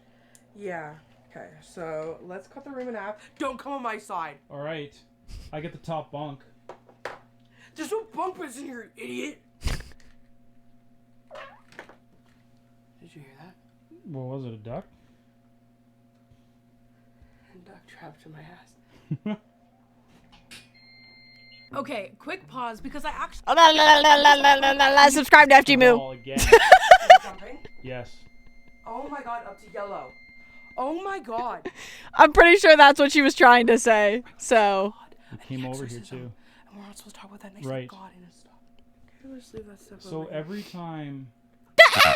Yeah. Okay, so let's cut the room in half. Don't come on my side. All right. I get the top bunk. There's no bunk beds in here, you idiot. Did you hear that? What was it, a duck? A duck trapped in my ass. Okay, quick pause because I actually... Subscribe to FG Moo. Jumping? Yes. Oh my god, up to yellow. Oh my god. I'm pretty sure that's what she was trying to say. So. We came over here too. And we're not supposed to talk about that next right. God in his stuff. Okay, let's leave that stuff So over every time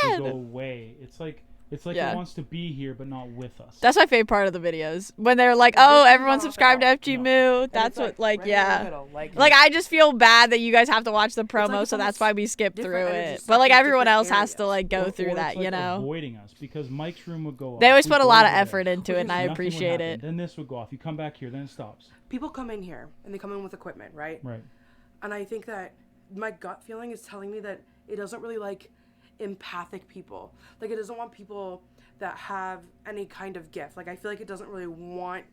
we go away, it's like Yeah. it wants to be here but not with us. That's my favorite part of the videos. When they're like, oh, everyone subscribe to FG Moo. That's what, like, right in the yeah. middle, like I just feel bad that you guys have to watch the promo, it's so almost that's why we skip different through energy it. stuff But, like, in everyone different else has to, areas. like, go through Or that, it's like you know? avoiding us because Mike's room would go off. They always We'd put a go lot of over effort there. into it, and I Nothing would appreciate happen. it. Then this would go off. You come back here, then it stops. People come in here and they come in with equipment, right? Right. And I think that my gut feeling is telling me that it doesn't really like empathic people. Like it doesn't want people that have any kind of gift. Like I feel like it doesn't really want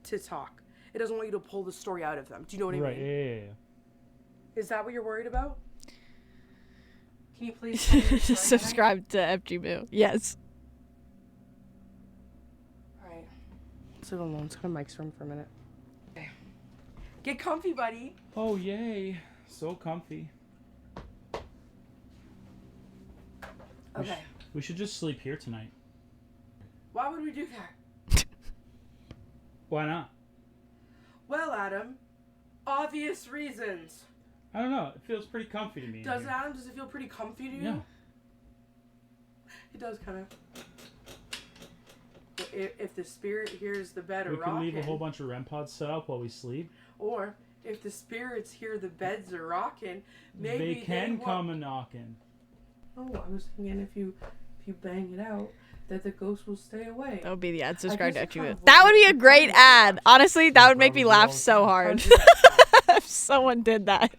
to talk. It doesn't want you to pull the story out of them. Do you know what I Right. mean? Yeah. Is that what you're worried about? Can you please tell me your story Subscribe to FG Moo. Yes. Alright. Let's leave it alone. Let's go to Mike's room for a minute. Okay. Get comfy, buddy. Oh yay! So comfy. Okay. We should just sleep here tonight. Why would we do that? Why not? Well, Adam, obvious reasons. I don't know. It feels pretty comfy to me. Does it, Adam? Does it feel pretty comfy to you? Yeah. It does kind of. If the spirit hears the bed We rocking, can leave a whole bunch of REM pods set up while we sleep. or if the spirits hear the beds are rocking, maybe They can want- come a knocking. Oh, I was thinking if you bang it out, that the ghost will stay away. That would be the ad. I Subscribe to guess it FG kind Move. of That works. would be a great ad. Honestly, that would make me laugh all so the hard. time. If someone did that.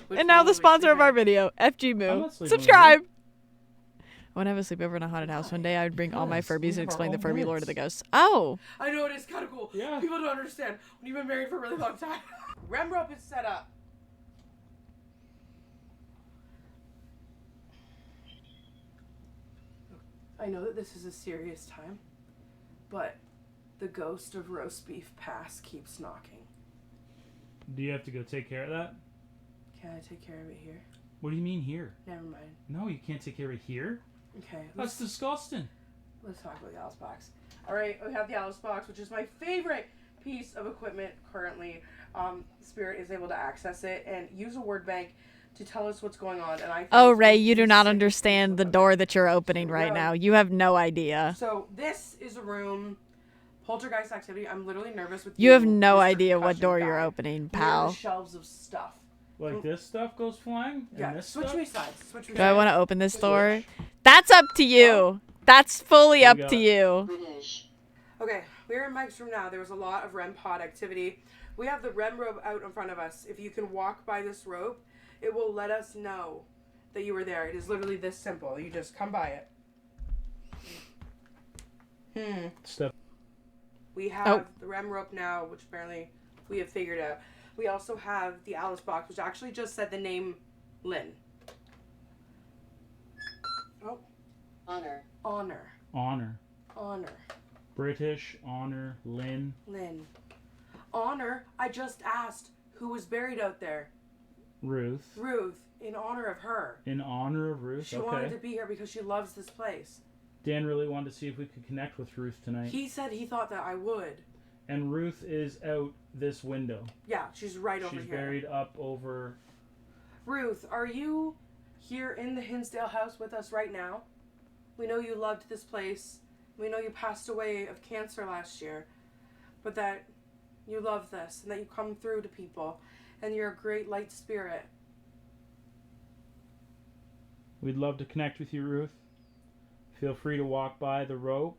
And now the sponsor of our video, FG Move. Subscribe. I want to have a sleepover in a haunted house one day. I would bring all my Furbies and explain the Furby lore to the ghosts. Oh. I know, it is kind of cool. Yeah. People don't understand when you've been married for a really long time. Rem rope is set up. I know that this is a serious time, but the ghost of roast beef pass keeps knocking. Do you have to go take care of that? Can I take care of it here? What do you mean here? Never mind. No, you can't take care of it here. Okay. That's disgusting. Let's talk about the Alice box. All right, we have the Alice box, which is my favorite piece of equipment currently. Spirit is able to access it and use a word bank to tell us what's going on. And I. Oh, Ray, you do not understand the door that you're opening right now. You have no idea. So this is a room. Poltergeist activity. I'm literally nervous with You have no Mr. idea what Concussion door guy. you're opening, Here are pal. the shelves of stuff. Like this stuff goes flying? Yeah, And this switch stuff? me sides. Switch me Do I sides. want to open this door? That's up to you. That's fully up to you. Okay, we're in Mike's room now. There was a lot of REM pod activity. We have the REM rope out in front of us. If you can walk by this rope, it will let us know that you were there. It is literally this simple. You just come by it. Step. We have the REM rope now, which apparently we have figured out. We also have the Alice box, which actually just said the name Lynn. Oh. Honor. Honor. Honor. Honor. British, honor, Lynn. Lynn. Honor. I just asked who was buried out there. Ruth. Ruth, in honor of her. In honor of Ruth, She wanted to be here because she loves this place. Dan really wanted to see if we could connect with Ruth tonight. He said he thought that I would. And Ruth is out this window. Yeah, she's right over here. She's buried up over... Ruth, are you here in the Hinsdale house with us right now? We know you loved this place. We know you passed away of cancer last year. But that you love this and that you come through to people. And you're a great light spirit. We'd love to connect with you, Ruth. Feel free to walk by the rope.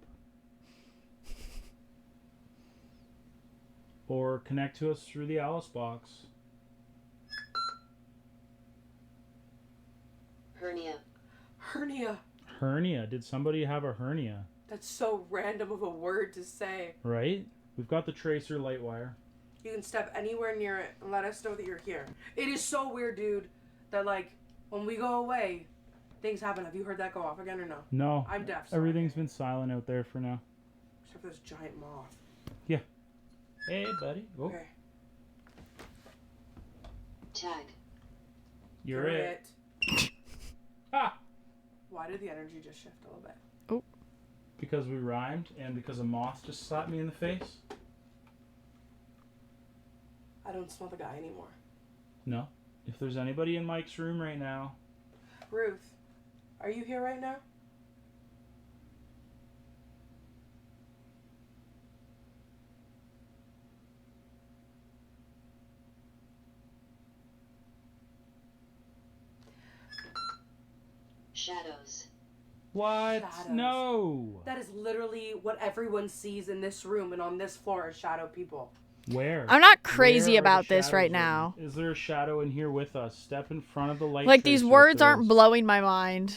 Or connect to us through the Alice box. Hernia. Hernia. Hernia. Did somebody have a hernia? That's so random of a word to say. Right? We've got the tracer light wire. You can step anywhere near it and let us know that you're here. It is so weird, dude, that like when we go away, things happen. Have you heard that go off again or no? No. I'm deaf. So Everything's been silent out there for now. except for this giant moth. Yeah. Hey, buddy. Oh, Okay. Tag. you're it. Ah! Why did the energy just shift a little bit? Because we rhymed and because a moth just slapped me in the face? I don't smell the guy anymore. No. If there's anybody in Mike's room right now, Ruth, are you here right now? Shadows. what? Shadows. No. That is literally what everyone sees in this room and on this floor is shadow people. Where? I'm not crazy Where are about the this right shadows now. in? Is there a shadow in here with us? Step in front of the light. Like, these tracer if words there aren't is. blowing my mind.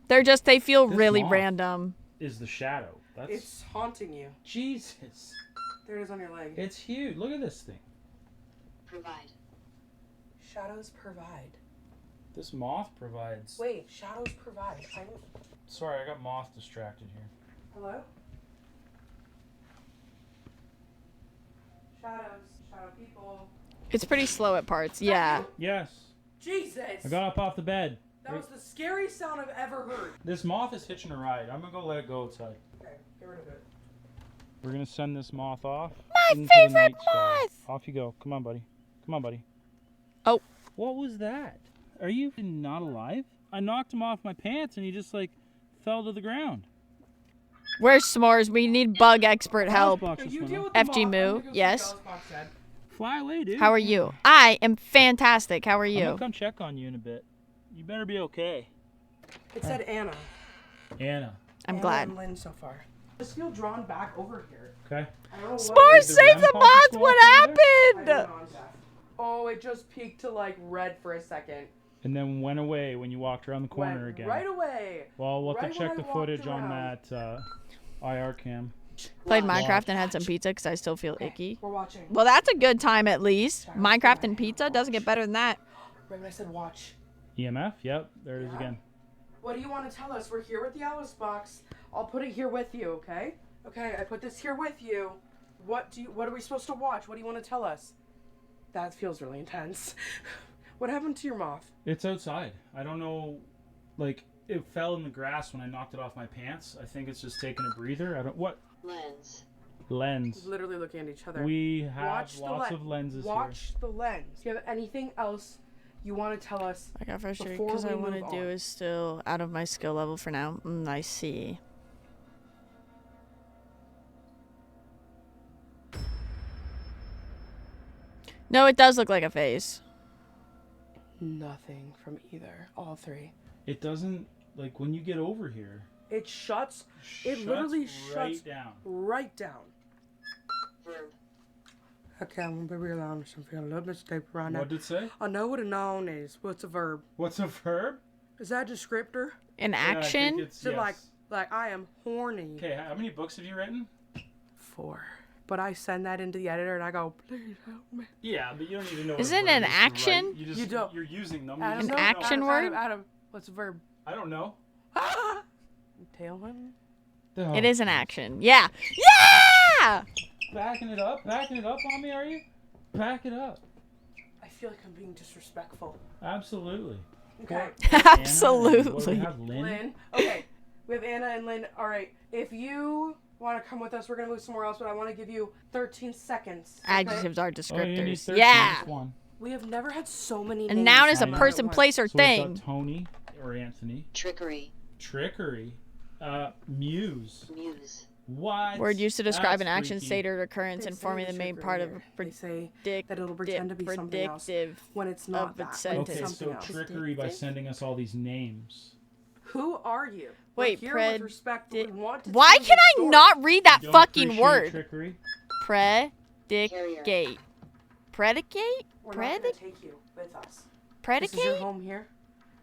They feel This really moth random. Is the shadow. That's It's haunting you. Jesus. There it is on your leg. It's huge. Look at this thing. Provide. Shadows provide. This moth provides. Wait, shadows provide. Sorry, I got moth distracted here. Hello? Shadows. Shadow people. It's pretty slow at parts. Yeah. Yes. Jesus! I got up off the bed. That was the scariest sound I've ever heard. This moth is hitching a ride. I'm gonna go let it go outside. Okay, get rid of it. We're gonna send this moth off. My into the favorite night sky. moth! Off you go. Come on, buddy. Come on, buddy. Oh. What was that? Are you even not alive? I knocked him off my pants and he just like fell to the ground. Where's S'mores? We need bug expert help. Box just went off. FG Moo, yes. Fly away, dude. How are you? I am fantastic. How are I'm you? gonna come check on you in a bit. You better be okay. It said Anna. Anna. I'm Anna glad. and Lynn so far. I just feel drawn back over here. Okay. I don't know Spars, save the mods! What happened? Oh, it just peaked to like red for a second. And then went away when you walked around the corner Went again. right away. Well, we'll have Right to check when the I walked footage on around. that IR cam. Played Minecraft and had some pizza because I still feel icky. We're watching. Well, that's a good time at least. Minecraft and pizza doesn't get better than that. Right when I said watch. EMF? Yep, there it is again. What do you want to tell us? We're here with the Alice box. I'll put it here with you, okay? Okay, I put this here with you. What are we supposed to watch? What do you want to tell us? That feels really intense. What happened to your moth? It's outside. I don't know, like, it fell in the grass when I knocked it off my pants. I think it's just taking a breather. What? Lens. Literally looking at each other. We have Watch lots of lenses Watch the lens. Do you have anything else you want to tell us? I got frustrated before because we I want to move do on? is still out of my skill level for now. I see. No, it does look like a face. Nothing from either. All three. It doesn't, like, when you get over here. It shuts. It Shuts literally right shuts down. Right down. Okay, I'm gonna be real honest. I'm feeling a little bit stupid right now. What did it say? I know what a noun is. What's a verb? What's a verb? Is that a descriptor? An Yeah, I think action? it's- So yes. like I am horny. Okay, how many books have you written? 4. But I send that into the editor and I go, please help me. Yeah, but you don't even know. Isn't it an action? You just, You don't. You're using them. Adam, You just An don't know. action word? Adam, what's a verb? I don't know. Tailwind? It is an action. Yeah. Yeah! Backing it up on me, are you? Back it up. I feel like I'm being disrespectful. Absolutely. Okay. Absolutely. Lynn. Okay. We have Anna and Lynn. All right. If you want to come with us, we're going to move somewhere else, but I want to give you 13 seconds. okay? Adjectives are Oh, you need descriptors. 13, Yeah. that's one. We have never had so many A names. noun is a come out at person, once. place, or So we've thing. got Tony or Anthony. Trickery. Trickery. Muse. Muse. What? Word used to describe an That's action, freaky. state, or occurrence, They informing say the main trickery part of here. a They say that it'll pretend to be something else predictive when it's not of that. its When it's Okay, sentence. so something else. trickery by sending us all these names. Who are you? Wait, We're here with respect, but we want to Why tell can the I story. not read that You don't fucking appreciate word? Trickery? Predicate. Predicate? We're not going to take you with us. This is your Predicate? home here.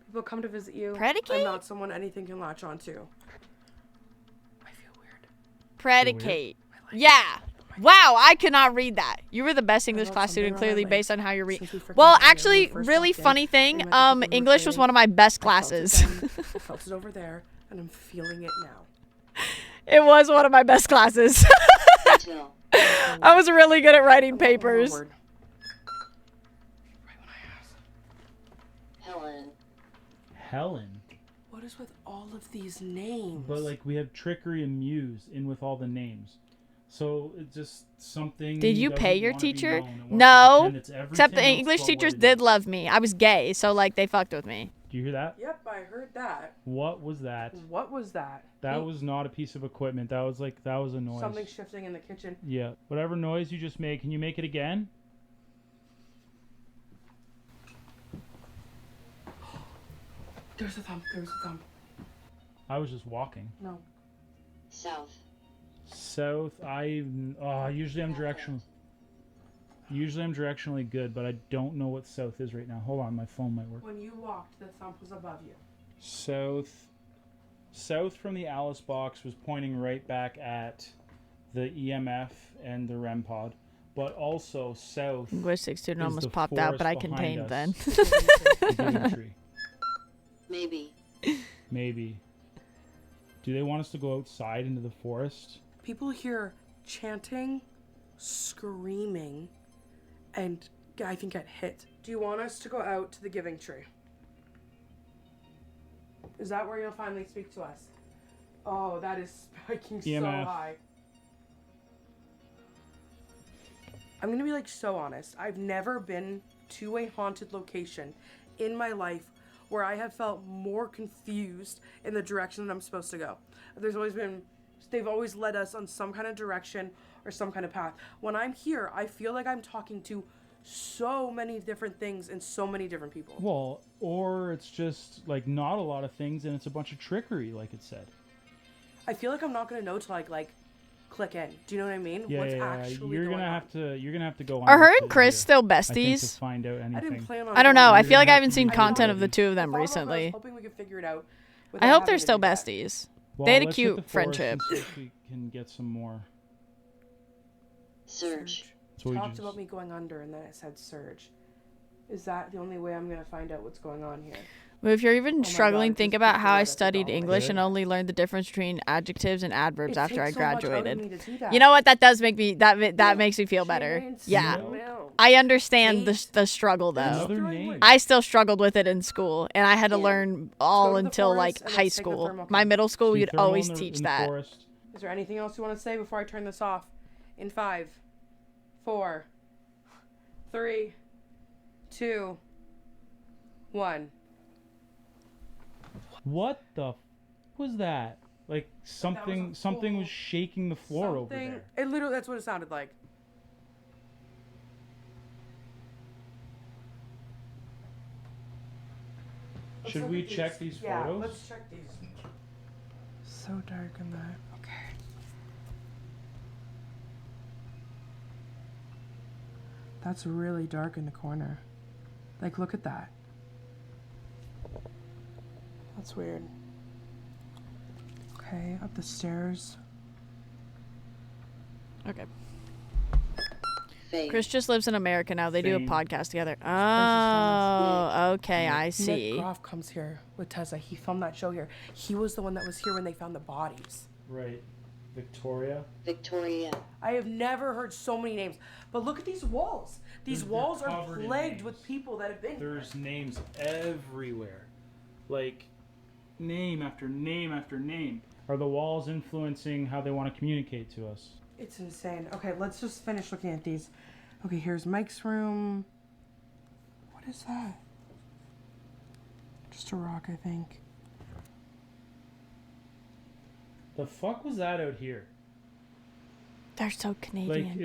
People come to visit you. Predicate? I'm not someone anything can latch onto. Predicate. Yeah. Wow, I could not read that. You were the best English class student, something wrong clearly my based on how you read. Since we freaking Well, met when we actually, first really walked in, funny we thing, went to people who were English was training. one of my best I felt it classes. then, I felt it over there, and I'm feeling it now. It was one of my best classes. I was really good at writing papers. Helen. Helen. What is with all of these names? But like we have trickery and muse in with all the names. So it's just something. Did you doesn't pay your wanna be teacher? known. It wants to No. pretend it's Except the everything else English but teachers what it did is. love me. I was gay, so like they fucked with me. Do you hear that? Yep, I heard that. What was that? What was that? That was not a piece of equipment. That was a noise. Something shifting in the kitchen. Yeah. Whatever noise you just made, can you make it again? There's a thumb. There's a thumb. I was just walking. No. South. South. Usually I'm directional. Usually I'm directionally good, but I don't know what south is right now. Hold on, my phone might work. When you walked, the thumb was above you. South from the Alice box was pointing right back at the EMF and the REM pod, but also south. Linguistics student is almost the popped out, but I forest contained behind then. us. The giving tree. Maybe. Maybe. Do they want us to go outside into the forest? People hear chanting, screaming, and I think get hit. Do you want us to go out to the giving tree? Is that where you'll finally speak to us? Oh, that is spiking so EMF. high. I'm gonna be like so honest. I've never been to a haunted location in my life where I have felt more confused in the direction that I'm supposed to go. They've always led us on some kind of direction or some kind of path. When I'm here, I feel like I'm talking to so many different things and so many different people. Well, or it's just like not a lot of things and it's a bunch of trickery, like it said. I feel like I'm not gonna know till like click in. Do you know what I mean? Yeah, What's yeah, actually you're going gonna on? have to go on. Are her to and Chris here, still I think, besties? to find out anything. I didn't plan on I don't know. I feel like I haven't to seen be content of the buddies. two of them I was recently. hoping we could figure it out. I without hope having they're to still do that. besties. Well, They had a let's hit the cute forest friendship. and see if we can get some more. Surge. So we Talked just- about me going under, and then it said surge. Is that the only way I'm gonna find out what's going on here? Well, if you're even Oh my struggling, God, think just about how I before that's studied all. English Good. and only learned the difference between adjectives and adverbs It after I takes so much out of graduated. me to do that. You know what? That does make me that makes me feel better. Chance, Yeah, no. I understand the struggle though. Another name. I still struggled with it in school, and I had to learn all Go to the until forest like and let's high take the school. thermal My cam. middle school, See we'd thermal always in the- teach in the that. forest. Is there anything else you want to say before I turn this off? In 5, 4, 3, 2, 1. What the was that? Like something was shaking the floor over there. It literally, that's what it sounded like. Let's Should look we at check these Yeah, photos? let's check these. So dark in that. Okay. That's really dark in the corner. Like, look at that. That's weird. Okay, up the stairs. Okay. Fade. Chris just lives in America now. They do a Fame. podcast together. Oh, okay, I Nick see. Groff comes here with Tessa. He filmed that show here. He was the one that was here when they found the bodies. Right. Victoria. Victoria. I have never heard so many names. But look at these walls. These They're walls are covered in plagued names. with people that have been here. There's names everywhere. Like name after name after name. Are the walls influencing how they want to communicate to us? It's insane. Okay, let's just finish looking at these. Okay, here's Mike's room. What is that? Just a rock, I think. The fuck was that out here? They're so Like Canadian.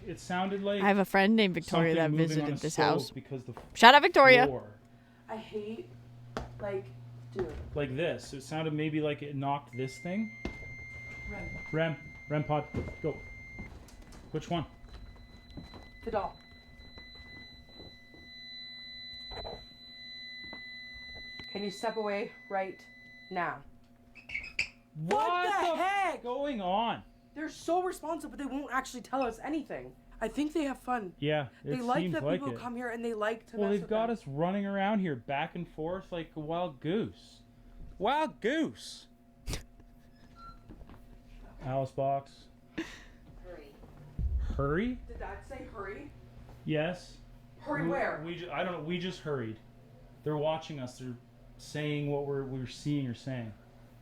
it sounded like I have a friend named Victoria that something moving on visited a this stove house. because the Shout out Victoria. floor, I hate, like, dude. like this. It sounded maybe like it knocked this thing. Rem, Rem pod, go. Which one? the doll. Can you step away right now? What the the heck? going on? They're so responsive, but they won't actually tell us anything. I think they have fun. Yeah, it They like seems that like people it. come here and they like to Well, mess they've with got them. us running around here back and forth like a wild goose. Wild goose. Alice box. Hurry. Hurry? Did that say hurry? Yes. Hurry where? I don't know. We just hurried. They're watching us. They're saying what we're seeing or saying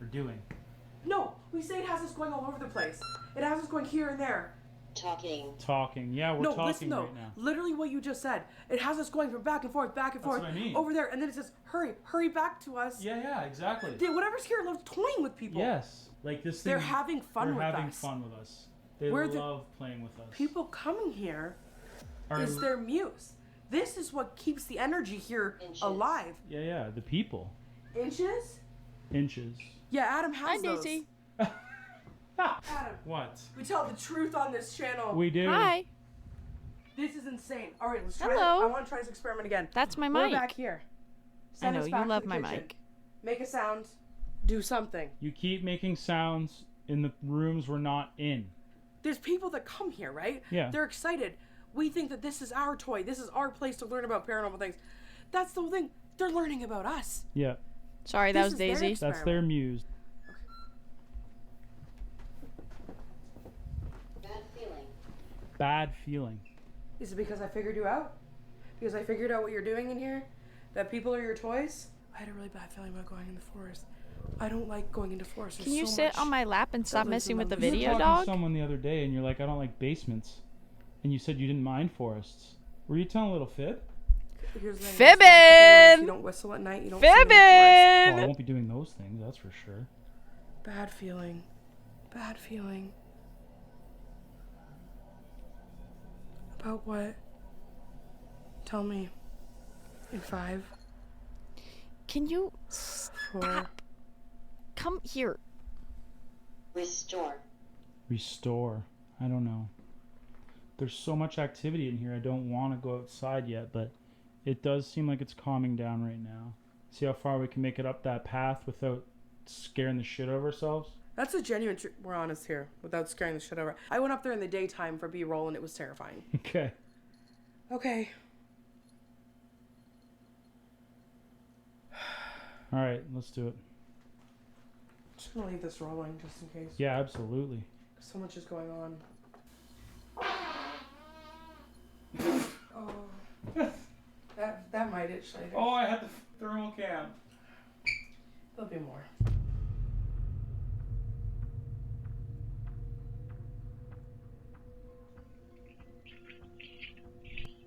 or doing. No, we say it has us going all over the place. It has us going here and there. Talking. Talking. Yeah, we're No, talking listen though. right now. Literally what you just said. It has us going from back and forth, That's what I mean. over there, and then it says, hurry, hurry back to us. Yeah, exactly. Dude, whatever's here loves toying with people. Yes. Like this thing. They're having fun with They're having us. fun with us. They We're the- love playing with us. People coming here Are- is their muse. This is what keeps the energy here alive. Yeah, the people. Inches? Inches. Yeah, Adam has Hi, those. Daisy. Adam, What? we tell the truth on this channel. We do. Hi. This is insane. All right, let's try Hello. it. I want to try this experiment again. That's my We're mic. back here. I Send know, us you back to love the my kitchen. mic. Make a sound. Do something. You keep making sounds in the rooms we're not in. There's people that come here, right? Yeah. They're excited. We think that this is our toy. This is our place to learn about paranormal things. That's the whole thing. They're learning about us. Yeah. Sorry, that This was is their Daisy. That's their muse. Bad feeling. Bad feeling. Is it because I figured you out? Because I figured out what you're doing in here? That people are your toys? I had a really bad feeling about going in the forest. I don't like going into forests. Can you sit on my lap and stop messing with the You were video, talking to dog? someone the other day, and you're like, I don't like basements, and you said you didn't mind forests. Were you telling a little fib? Fibbin'! You don't whistle at night. You don't sing in the forest. Well, I won't be doing those things. That's for sure. Bad feeling. Bad feeling. About what? Tell me. In 5. Can you 4. come here? Restore. Restore. I don't know. There's so much activity in here. I don't want to go outside yet, but it does seem like it's calming down right now. See how far we can make it up that path without scaring the shit out of ourselves? That's a genuine we're honest here, without scaring the shit out of her. I went up there in the daytime for B-roll and it was terrifying. Okay. Okay. Alright, let's do it. Just gonna leave this rolling just in case. Yeah, absolutely. So much is going on. Oh. that might itch later. Oh, I had the thermal cam. There'll be more.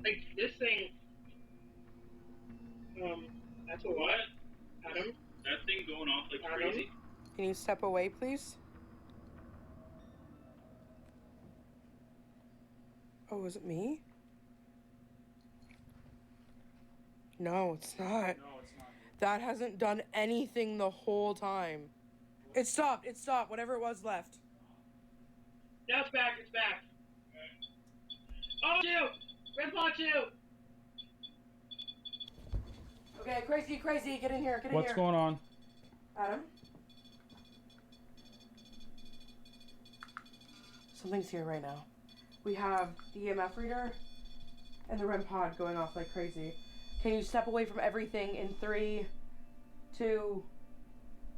Like, this thing, that's a lot, Adam. That thing going off like Adam? crazy. Can you step away, please? Oh, is it me? No, it's not. No, it's not. That hasn't done anything the whole time. It stopped. It stopped. Whatever it was left. Now it's back. It's back. Oh, you! Grandpa, you! Okay, crazy, get in here, get in here. What's going on? Adam? Something's here right now. We have the EMF reader and the REM pod going off like crazy. Can you step away from everything in 3, 2,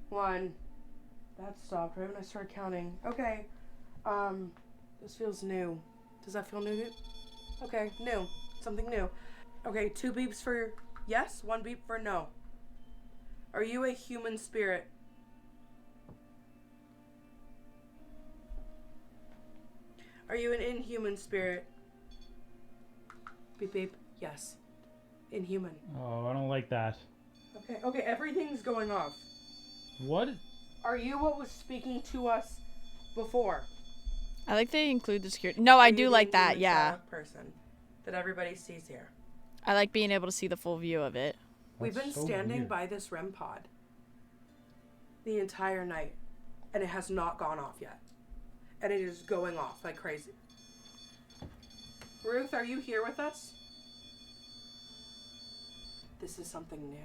1? That stopped right when I started counting. Okay. This feels new. Does that feel new to you? Okay, new. Something new. Okay, 2 beeps for yes, 1 beep for no. Are you a human spirit? Are you an inhuman spirit? Beep beep. Yes. Inhuman. Oh, I don't like that. Okay, everything's going off. What? Are you what was speaking to us before? I like they include the security. No, I do like that, yeah. Person that everybody sees here. I like being able to see the full view of it. We've been standing by this REM pod the entire night, and it has not gone off yet. And it is going off like crazy. Ruth, are you here with us? This is something new.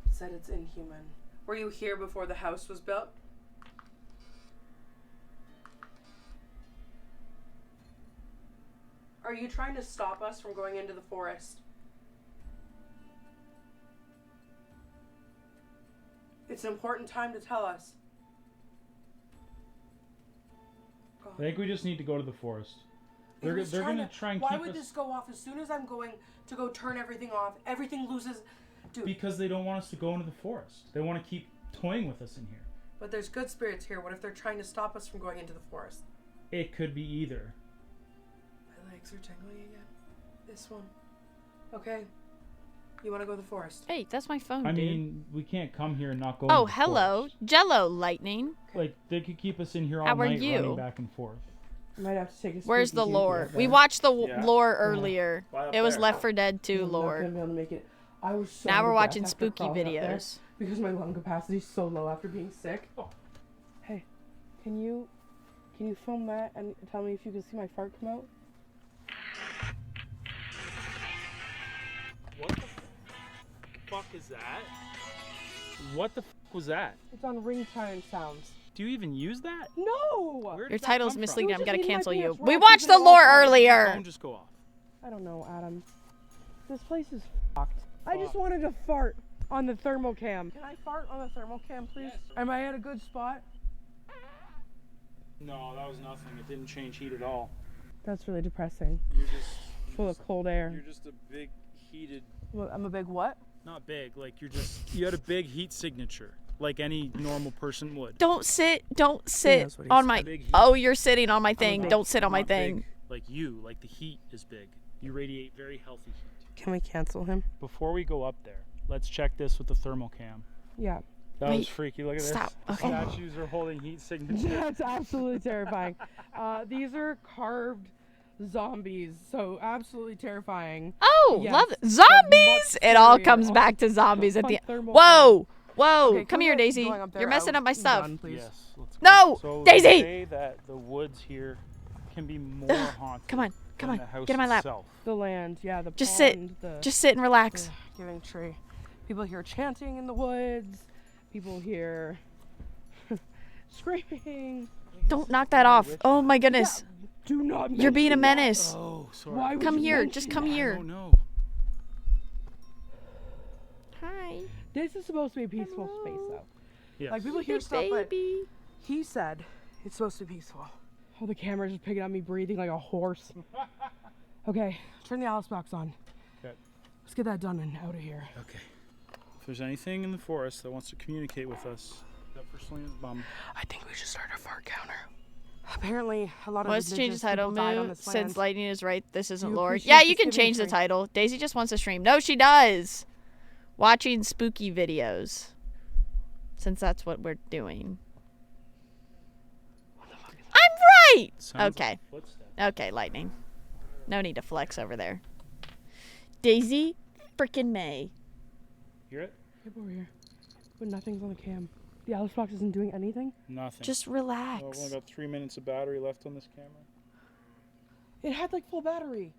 It said it's inhuman. Were you here before the house was built? Are you trying to stop us from going into the forest? It's an important time to tell us. I think we just need to go to the forest. They're gonna try and keep us. Why would this go off as soon as I'm going to go turn everything off? Everything loses. Dude. Because they don't want us to go into the forest. They want to keep toying with us in here. But there's good spirits here. What if they're trying to stop us from going into the forest? It could be either. My legs are tingling again. This one. Okay. You want to go to the forest? Hey, that's my phone, I dude. mean, we can't come here and not go. Oh, into the hello. forest. Jello lightning. Like, they could keep us in here all How are night you? running back and forth. I might have to take a Where's the sneaky lore? peek We there. watched the Yeah. lore earlier. Why up It was there? Left 4 Dead 2 I'm not lore. gonna be able to make it. I was so Now we're depressed watching after spooky crawling up there videos. because my lung capacity is so low after being sick. Oh. Hey, can you film that and tell me if you can see my fart come out? What the fuck is that? What the fuck was that? It's on ringtone sounds. Do you even use that? No! Where Your did that title's come from? misleading. I'm It was gonna just in my cancel you. pants We rack, watched keeping the it all lore quiet. earlier. Phone just go off. I don't know, Adam. This place is fucked. I just wanted to fart on the thermal cam. Can I fart on the thermal cam, please? Yes. Am I at a good spot? No, that was nothing. It didn't change heat at all. That's really depressing. You're just Full of cold air. You're just a big heated. Well, I'm a big what? Not big. Like you had a big heat signature, like any normal person would. Don't sit knows sit what he on said. my. Big heat. Oh, you're sitting on my thing. big. Don't sit on my Not thing. big like you. Like the heat is big. You radiate very healthy heat. Can we cancel him? Before we go up there, let's check this with the thermal cam. Yeah. That was Wait, freaky. Look at stop. this. Okay. Statues are holding heat signatures. That's absolutely terrifying. These are carved zombies. So absolutely terrifying. Oh, Yes, love it. but Zombies! much It all scarier. comes back to zombies at On the end. thermal Whoa! Whoa! Okay, Come can we here, get Daisy. going up there? You're messing up my stuff. Done, please. Yes. Let's go. No! So Daisy! They say that the woods here can be more haunted. Come on, than come the on. house Get in my lap. itself. The land, yeah, the Just pond, sit. Just sit and relax. the giving tree. People hear chanting in the woods. People hear screaming. Don't knock that off. Oh my goodness. Do not. You're being a mention that. menace. Oh, sorry. Why would Come you here. mention Just come that? here. Oh no. Hi. This is supposed to be a peaceful space, though. Yes. Like people hear Big stuff, but baby. he said it's supposed to be peaceful. Oh, the camera's just picking up me breathing like a horse. Okay, turn the Alice box on. Okay. Let's get that done and out of here. Okay. If there's anything in the forest that wants to communicate with us, that for Selena's bum. I think we should start a fart counter. Apparently, a lot of Let's change the indigenous title. people died on Moo, this since land. lightning is right, this isn't You lore. appreciate Yeah, this you can giving change the tree. title. Daisy just wants to stream. No, she does. Watching spooky videos. Since that's what we're doing. I'm right! Sounds Okay. like footsteps. Okay, lightning. No need to flex over there. Daisy frickin' May. Hear it? Yep, over here. But nothing's on the cam. The Alice box isn't doing anything. Nothing. Just Oh, relax. I've only got 3 minutes of battery left on this camera. It had like full battery.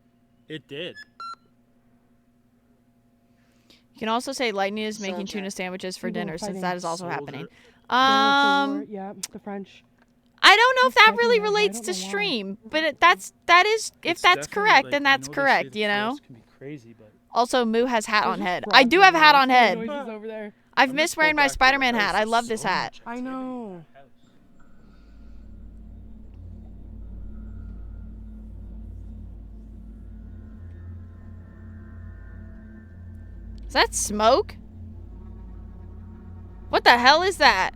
It did. You can also say lightning is making Soldier. tuna sandwiches for People dinner, since fighting. that is also Soldier. happening. Yeah, the French. I don't know if That's that really fucking weird. I relates don't to know why. stream, but that is if It's that's definitely, correct, like, then I that's know they say correct, the you know. forest can be crazy, but Also, Moo has hat There's on just head. frogs I do have over hat there. on There's head. noises over there. I've I'm missed just wearing going my back to the Spider-Man house. hat. I There's love this so hat. much I activity in know. the house. Is that smoke? What the hell is that?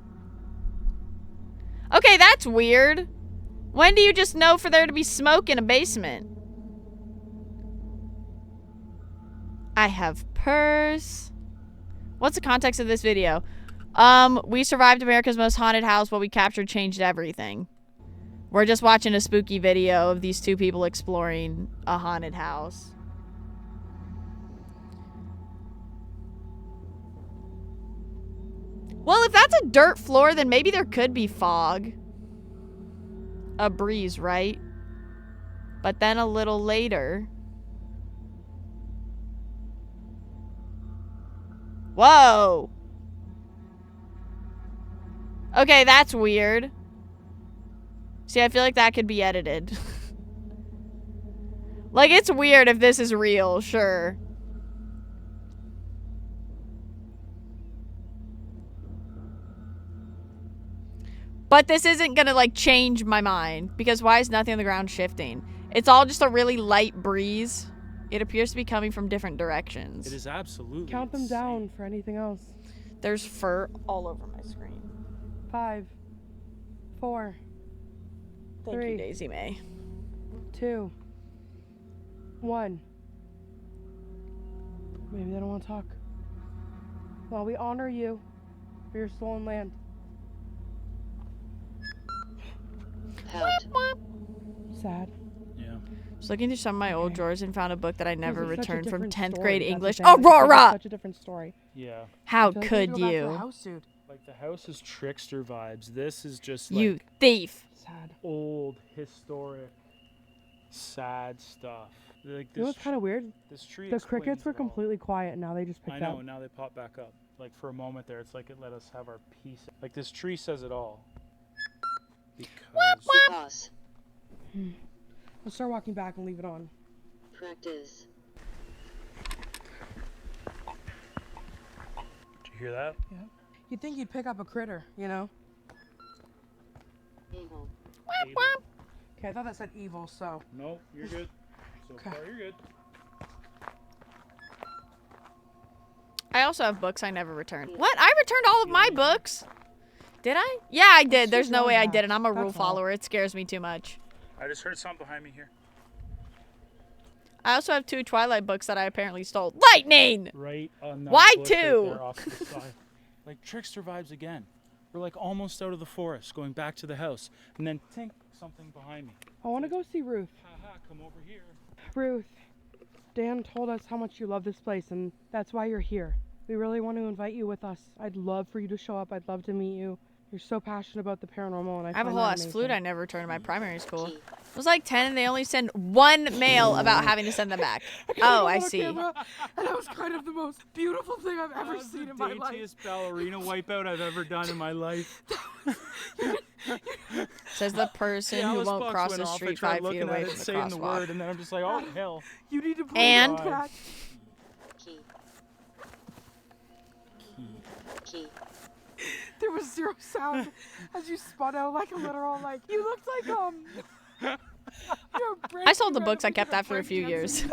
Okay, that's weird. When do you just know for there to be smoke in a basement? I have purse. What's the context of this video? We survived America's Most Haunted House. What we captured changed everything. We're just watching a spooky video of these two people exploring a haunted house. Well, if that's a dirt floor, then maybe there could be fog. A breeze, right? But then a little later... Whoa! Okay, that's weird. See, I feel like that could be edited. Like, it's weird if this is real, sure. But this isn't gonna, like, change my mind. Because why is nothing on the ground shifting? It's all just a really light breeze. It appears to be coming from different directions. It is absolutely Count them insane. down for anything else. There's fur all over my screen. 5, 4, Thank 3, you, Daisy May. 2, 1. Maybe they don't want to talk. Well, we honor you for your stolen land. Sad. Yeah. Just looking through some of my old drawers and found a book that I never This is such a returned from different 10th story, grade that's the English. thing. It's Aurora! such a different story. Yeah. How I feel like we could need to go back to you? the house, dude. Like the house is trickster vibes. This is just like You thief. Sad. old, historic, sad stuff. Like You know what's kind of weird? This tree. The crickets explains were it all. completely quiet, and now they just picked I know. up. Now they pop back up. Like for a moment there, it's like it let us have our peace. Like this tree says it all. Because Let's start walking back and leave it on. Practice. Did you hear that? Yeah. You'd think you'd pick up a critter, you know? Evil. Okay, I thought that said evil, so. Nope, you're good. So Okay. far, you're good. I also have books I never returned. What? I returned all of my books. Did I? Yeah, I did. There's no way I didn't. I'm a rule follower. It scares me too much. I just heard something behind me here. I also have 2 Twilight books that I apparently stole. Lightning! Right on that Why bush right 2? there off to the side. Like trickster vibes again. We're like almost out of the forest, going back to the house, and then tink, something behind me. I want to go see Ruth. Haha, come over here. Ruth, Dan told us how much you love this place, and that's why you're here. We really want to invite you with us. I'd love for you to show up. I'd love to meet you. You're so passionate about the paranormal, and I have a find whole that ass amazing. flute I never returned in my primary school. It was like 10 and they only send one mail about having to send them back. Oh, I see. Camera, and that was kind of the most beautiful thing I've ever seen in my life. Daintiest ballerina wipeout I've ever done in my life. Says the person who won't cross the street 5 feet away from the saying the word, crosswalk. and then I'm just like, oh hell. You need to play And that. Key. There was zero sound as you spun out like a literal, like, you looked like, I sold the books. I kept that for a few years.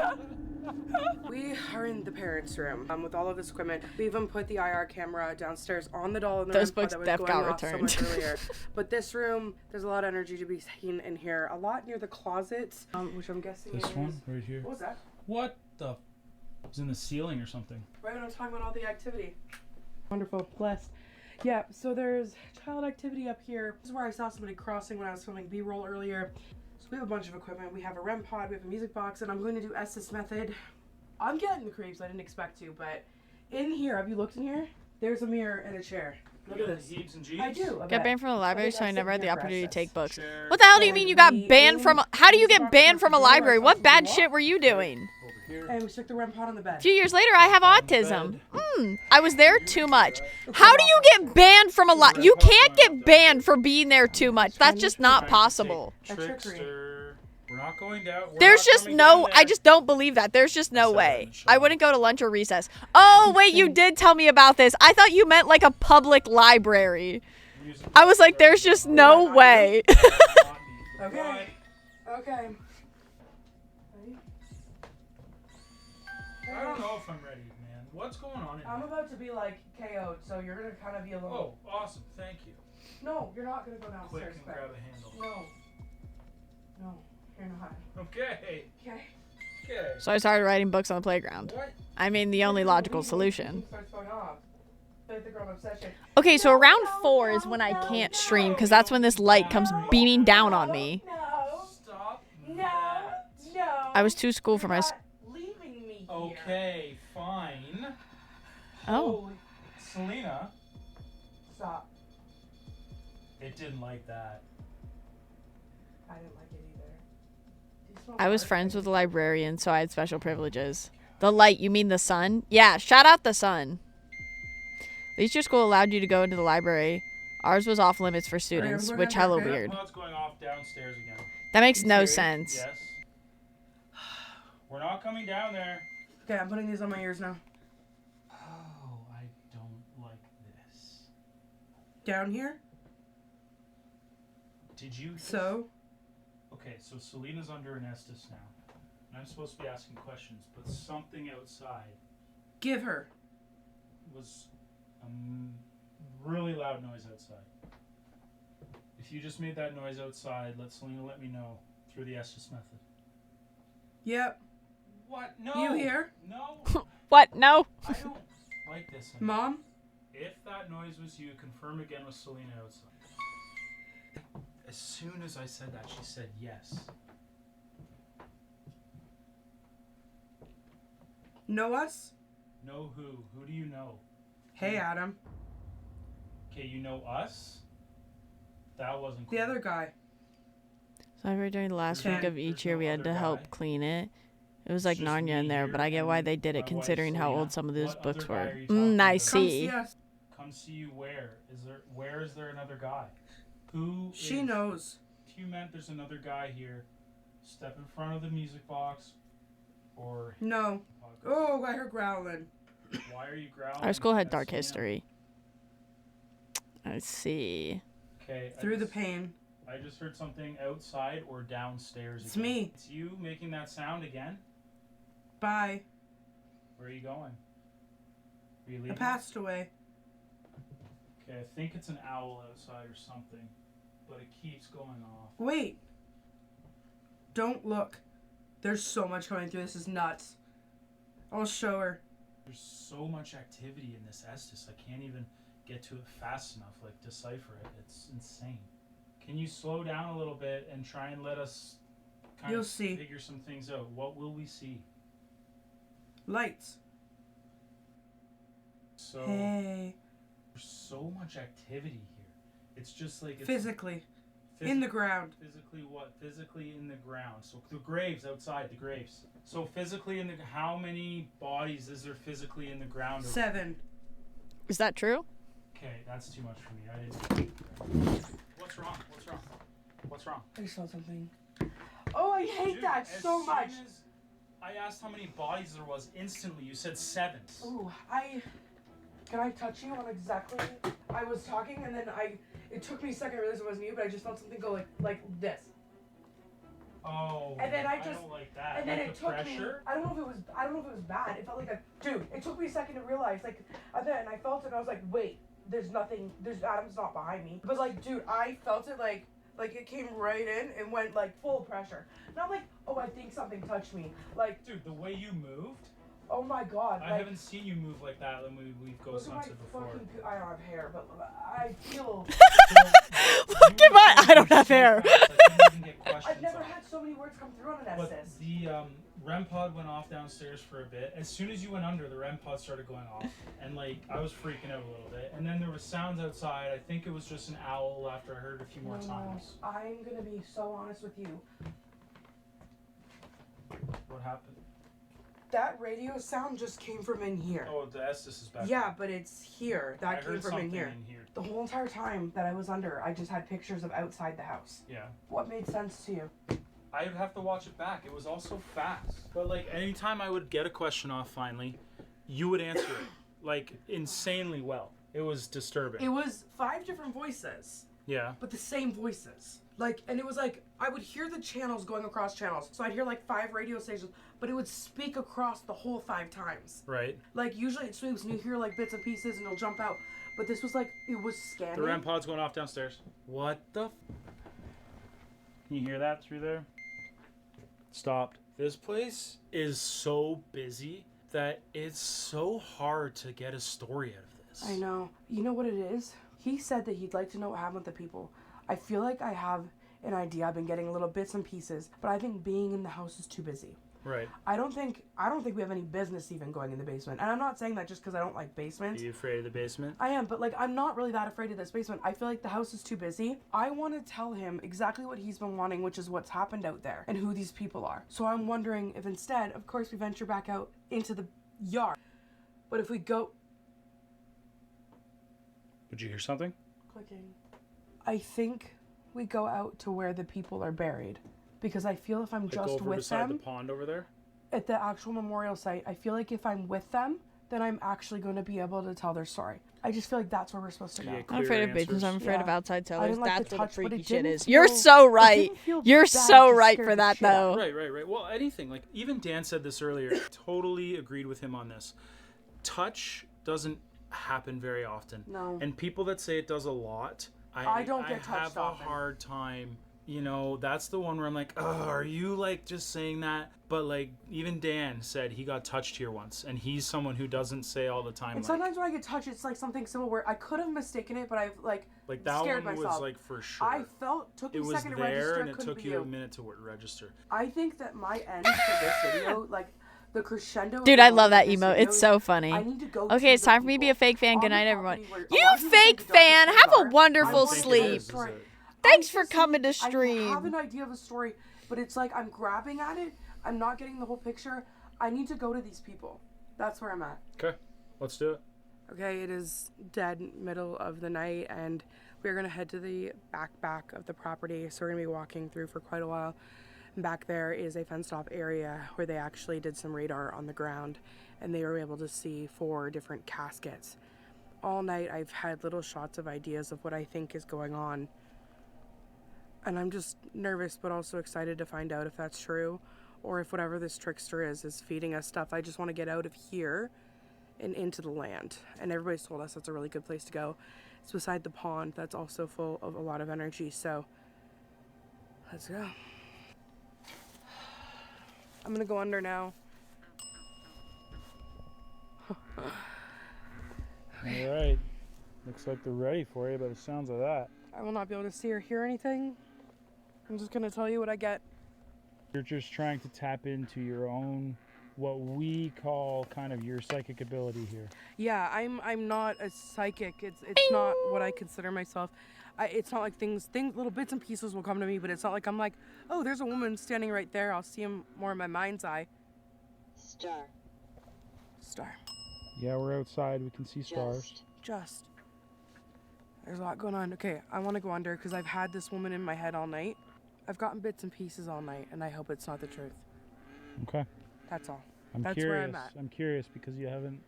We are in the parents' room with all of this equipment. We even put the IR camera downstairs on the doll in the Those REM pod books that was def going got off returned. so much earlier. But this room, there's a lot of energy to be seen in here. A lot near the closets, which I'm guessing This is... one right here. What was that? What the? It's in the ceiling or something. Right when I'm talking about all the activity. Wonderful, blessed. Yeah, so there's child activity up here. This is where I saw somebody crossing when I was filming B-roll earlier. So we have a bunch of equipment. We have a REM pod, we have a music box, and I'm going to do Estes method. I'm getting the creeps, I didn't expect to, but in here, have you looked in here? There's a mirror and a chair. Look at this. Heaves and Jeeves? I do. Got banned from the library, so I never had the opportunity to take books. Chair. What the hell do you mean you got banned from how do you get banned from a library? What bad shit were you doing? And we stuck the REM pod on the bed. A few years later, I have autism. I was there too much. How do you get banned from a lot? You can't get banned for being there too much. That's just not possible. Trickster. We're not going down. There's just no, I just don't believe that. There's just no way. I wouldn't go to lunch or recess. Oh, wait, you did tell me about this. I thought you meant like a public library. I was like, there's just no way. Okay. Okay. I don't know if I'm ready, man. What's going on in I'm here? about to be like KO'd, so you're gonna kind of be a little. Oh, awesome. Thank you. No, you're not gonna go downstairs. Quick and Craig. grab a handle. No, you're not. Okay. Okay. Okay. So I started writing books on the playground. I mean, the only logical solution. Starts going off. Like the girl obsession. Okay, so around 4 is when I can't stream, because that's when this light comes beaming down on me. Stop. No. I was too school for my... Leaving me here. Okay, fine. Oh. Selena. Stop. It didn't like that. I didn't like it either. Do you smell I was fart? friends with a librarian, so I had special privileges. The light, you mean the sun? Yeah, shout out the sun. At least your school allowed you to go into the library. Ours was off limits for students, which hella weird. Pod's going off downstairs again. That makes no sense. Yes. We're not coming down there. Okay, I'm putting these on my ears now. Oh, I don't like this. Down here? Did you? So? Okay, so Selena's under an Estes now. And I'm supposed to be asking questions, but something outside Give her. was a really loud noise outside. If you just made that noise outside, let Selena let me know through the Estes method. Yep. What? No. You here? No. What? No. I don't like this anymore. Mom? If that noise was you, confirm again with Selena outside. As soon as I said that, she said yes. Know us? Know who? Who do you know? Hey, Adam. Okay, you know us? That wasn't cool. The other guy. So every during the last week of each year, we had to help clean it. It was like Just Narnia in me there, here but I get why they did my it wife, considering how Selena. old some of those What books other were. guy are you talking I about? see. us. Come see you where? Where is there another guy? Who She is- knows. If you meant there's another guy here, step in front of the music box, or No. Oh, I heard growling. why are you growling? Our school had at dark Selena? history. I see. Okay. Through the pain. I just heard something outside or downstairs. It's again. me. It's you making that sound again? Bye. Where are you going? Are you leaving? I passed away. Okay, I think it's an owl outside or something, but it keeps going off. Wait. Don't look. There's so much going through. This is nuts. I'll show her. There's so much activity in this Estes. I can't even get to it fast enough, like decipher it. It's insane. Can you slow down a little bit and try and let us kind You'll of see. figure some things out? What will we see? Lights. So Hey. there's so much activity here. It's just like it's Physically. In the ground. Physically what? Physically in the ground. So the graves outside, the graves. So physically in the, how many bodies is there physically in the ground? 7. Is that true? Okay, that's too much for me. I didn't. What's wrong? What's wrong? What's wrong? I saw something. Oh, I hate Dude, that as so much. soon as I asked how many bodies there was instantly. You said 7. Ooh, can I touch you on exactly? I was talking and then it took me a second to realize it wasn't you, but I just felt something go like this. Oh. And then I just don't like that. and then Like it the took pressure? me. I don't know if it was bad. It felt like dude. It took me a second to realize and then I felt it. And I was like, wait, there's nothing. There's Adam's not behind me. But like, dude, I felt it like it came right in and went like full pressure. Not like, oh, I think something touched me. Like, dude, the way you moved. Oh my God! I haven't seen you move like that when we've ghost hunted before. I don't have hair, but I feel. Look at my. I don't have hair. I've never had so many words come through on an But Estes. the REM pod went off downstairs for a bit. As soon as you went under, the REM pod started going off, and like I was freaking out a little bit. And then there was sounds outside. I think it was just an owl after I heard it a few more times. I'm gonna be so honest with you. What happened? That radio sound just came from in here. Oh, the Estes is back. Yeah, but it's here. I That came heard from in something here. in here. The whole entire time that I was under, I just had pictures of outside the house. Yeah. What made sense to you? I would have to watch it back. It was all so fast. But like anytime I would get a question off finally, you would answer it like insanely well. It was disturbing. It was 5 different voices. Yeah. But the same voices. Like, and it was like, I would hear the channels going across channels. So I'd hear like 5 radio stations, but it would speak across the whole 5 times. Right. Like, usually it sweeps and you hear like bits and pieces and it'll jump out. But this was like, it was scanning. The REM pod's going off downstairs. What the? Can you hear that through there? Stopped. This place is so busy that it's so hard to get a story out of this. I know. You know what it is? He said that he'd like to know what happened with the people. I feel like I have an idea. I've been getting little bits and pieces, but I think being in the house is too busy. Right. I don't think we have any business even going in the basement. And I'm not saying that just because I don't like basements. Are you afraid of the basement? I am, but like I'm not really that afraid of this basement. I feel like the house is too busy. I want to tell him exactly what he's been wanting, which is what's happened out there and who these people are. So I'm wondering if instead, of course, we venture back out into the yard. But if we go... Did you hear something? Clicking. I think we go out to where the people are buried. Because I feel if I'm Like just over with beside them... the pond over there? At the actual memorial site, I feel like if I'm with them, then I'm actually going to be able to tell their story. I just feel like that's where we're supposed to go. I'm afraid of basements. I'm afraid of outside I tellers. didn't like That's the where the touch, but freaky it shit didn't is. feel- You're so it right. didn't feel You're bad, so it just right scared for the that, shit out though. of me. Right. Well, anything. Like, even Dan said this earlier. Totally agreed with him on this. Touch doesn't happen very often. No. And people that say it does a lot, I don't get touched have often. a hard time. You know, that's the one where I'm like, oh, are you like just saying that? But like, even Dan said he got touched here once, and he's someone who doesn't say all the time. And Like, sometimes when I get touched, it's like something simple where I could have mistaken it, but I've like that scared one myself. was like for sure. I took me it a was second to there, register. and it couldn't took be you a minute to register. I think that my end for this video, like the crescendo. Dude, of I love that this emote. video It's is so funny. I need to go Okay, it's time for me to be a fake fan. Good night, everyone. You fake fan! Have a wonderful sleep. Thanks for coming to I stream. have an idea of a story, but it's like I'm grabbing at it. I'm not getting the whole picture. I need to go to these people. That's where I'm at. Okay, let's do it. Okay, it is dead middle of the night, and we're going to head to the back of the property. So we're going to be walking through for quite a while. And back there is a fenced-off area where they actually did some radar on the ground, and they were able to see 4 different caskets. All night, I've had little shots of ideas of what I think is going on. And I'm just nervous, but also excited to find out if that's true, or if whatever this trickster is feeding us stuff. I just want to get out of here and into the land. And everybody's told us that's a really good place to go. It's beside the pond that's also full of a lot of energy. So let's go. I'm gonna go under now. All right. Looks like they're ready for you by the sounds of that. I will not be able to see or hear anything. I'm just gonna tell you what I get. You're just trying to tap into your own, what we call kind of your psychic ability here. Yeah, I'm not a psychic. It's not what I consider myself. It's not like things, little bits and pieces will come to me, but it's not like I'm like, oh, there's a woman standing right there. I'll see him more in my mind's eye. Star. Yeah, we're outside. We can see stars. Just. There's a lot going on. Okay, I want to go under because I've had this woman in my head all night. I've gotten bits and pieces all night, and I hope it's not the truth. Okay. That's all. That's curious. where I'm at. I'm curious because you haven't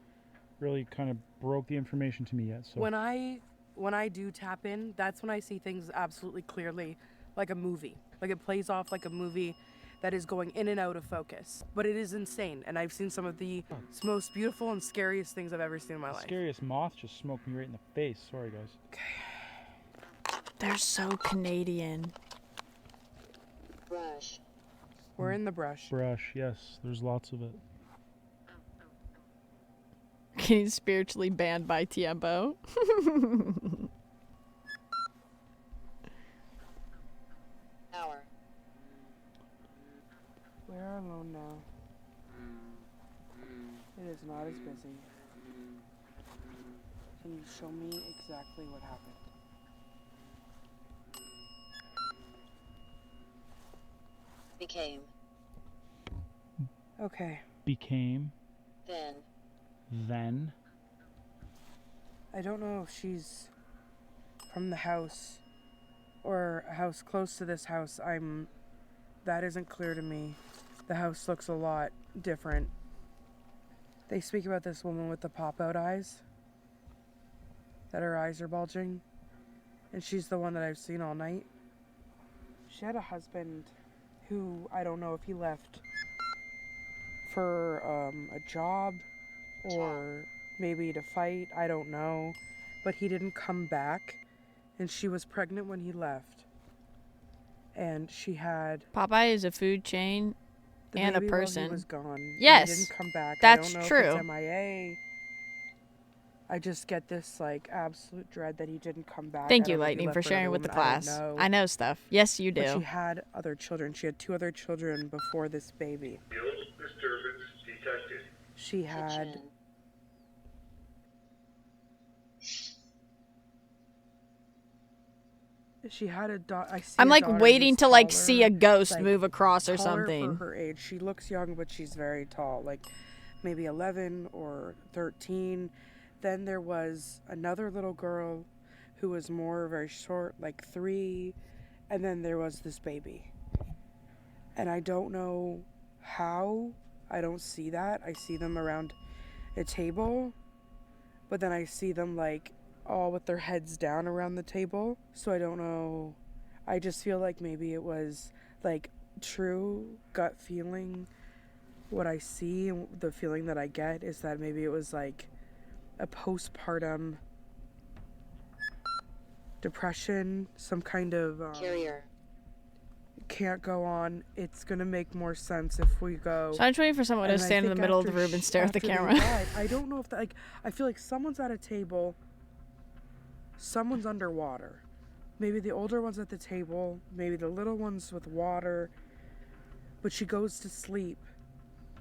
really kind of broke the information to me yet. So When I do tap in, that's when I see things absolutely clearly, like a movie. Like it plays off like a movie that is going in and out of focus. But it is insane, and I've seen some of the most beautiful and scariest things I've ever seen in my life. Scariest moth just smoked me right in the face. Sorry, guys. Okay. They're so Canadian. Brush. We're in the brush. Brush, yes. There's lots of it. Getting spiritually banned by Tiempo. Hour. We're alone now. It is not as busy. Can you show me exactly what happened? Became. Okay. Became. Then. I don't know if she's from the house or a house close to this house. That isn't clear to me. The house looks a lot different. They speak about this woman with the pop-out eyes. That her eyes are bulging. And she's the one that I've seen all night. She had a husband who, I don't know if he left for a job or maybe to fight, I don't know. But he didn't come back, and she was pregnant when he left. And she had... Popeye is a food chain the and a baby while person. he was gone. Yes, He didn't come back. that's I don't know true. If it's MIA. I just get this like absolute dread that he didn't come back. Thank I you, don't know if he Lightning, left for for sharing another with the woman. class. I I know stuff. Yes, you But do. she had other children. She had 2 other children before this baby. Disturbance detected. She had... She had a daughter. I'm like waiting to like see a ghost move across or something. For her age, she looks young, but she's very tall, like maybe 11 or 13. Then there was another little girl who was very short, like 3, and then there was this baby. And I don't know how. I don't see that. I see them around a table, but then I see them like all with their heads down around the table. So I don't know. I just feel like maybe it was like true gut feeling. What I see and the feeling that I get is that maybe it was like a postpartum depression, some kind of Carrier. Can't go on. It's gonna make more sense if we go. So I'm just waiting for someone to And I stand in the think middle of the after room and stare at the after they camera. died, I don't know if that, like, I feel like someone's at a table. Someone's underwater. Maybe the older one's at the table. Maybe the little one's with water. But she goes to sleep.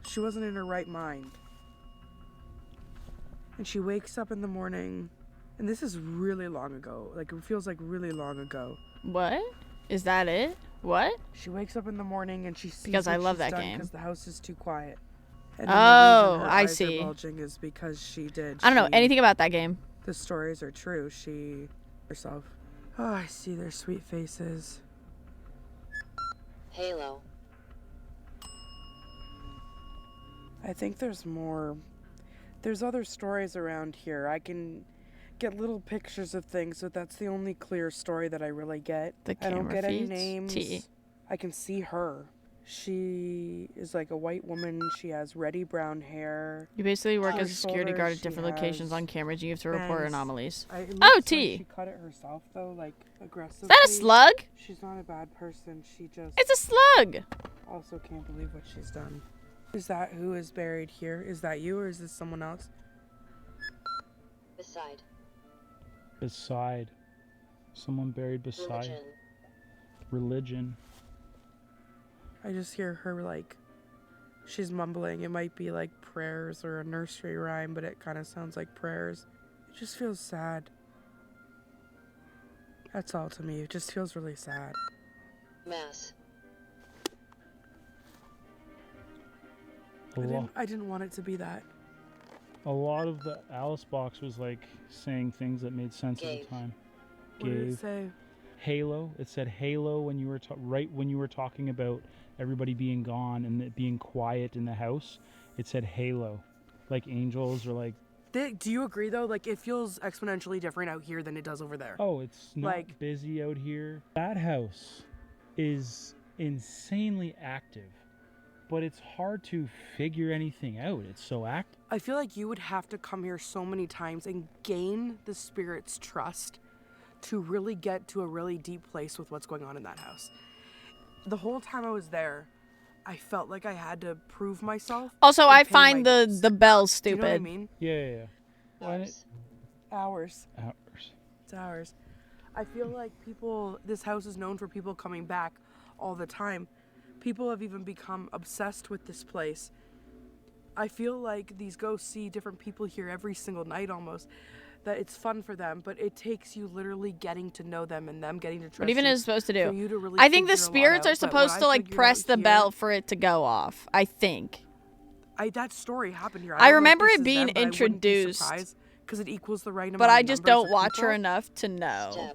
She wasn't in her right mind. And she wakes up in the morning. And this is really long ago. Like, it feels like really long ago. What? Is that it? What? She wakes up in the morning and she sees Because I what love she's that done game. Because the house is too quiet. And Oh, the reason her I eyes are see. bulging is because she did. I don't know anything about that game. The stories are true. She herself. Oh, I see their sweet faces. Halo. I think there's more. There's other stories around here. I can get little pictures of things, but that's the only clear story that I really get. The I don't camera get any feeds? names. T. I can see her. She is like a white woman. She has reddy brown hair. You basically work On as a her security guard at shoulders, different she locations has on cameras. You have to report bands. anomalies. It Oh, looks like T. she cut it herself though, like aggressively. Is that a slug? She's not a bad person. She just. It's a slug. Also can't believe what she's done. Is that who is buried here? Is that you or is this someone else? Beside. Beside. Someone buried beside. Religion. I just hear her like, she's mumbling. It might be like prayers or a nursery rhyme, but it kind of sounds like prayers. It just feels sad. That's all to me. It just feels really sad. Mass. I didn't want it to be that. A lot of the Alice box was like saying things that made sense at the time. What did it say? Halo. It said Halo when you were right when you were talking about everybody being gone and it being quiet in the house. It said Halo, like angels or like. Do you agree though? Like it feels exponentially different out here than it does over there. Oh, it's not like busy out here. That house is insanely active, but it's hard to figure anything out. It's so active. I feel like you would have to come here so many times and gain the spirit's trust to really get to a really deep place with what's going on in that house. The whole time I was there, I felt like I had to prove myself. Also, I find the bell stupid. Do you know what I mean? Yeah. Hours. Hours. It's hours. I feel like this house is known for people coming back all the time. People have even become obsessed with this place. I feel like these ghosts see different people here every single night almost. That it's fun for them, but it takes you literally getting to know them and them getting to trust What even you is it supposed to do? for you to really I think the figure a lot spirits out. are But supposed what to I like figured press out the here- bell for it to go off. I think. That story happened here. I don't know if remember this it is being them, but I wouldn't be introduced. surprised, 'cause it equals the right amount But I of just numbers don't of watch her people. enough to know.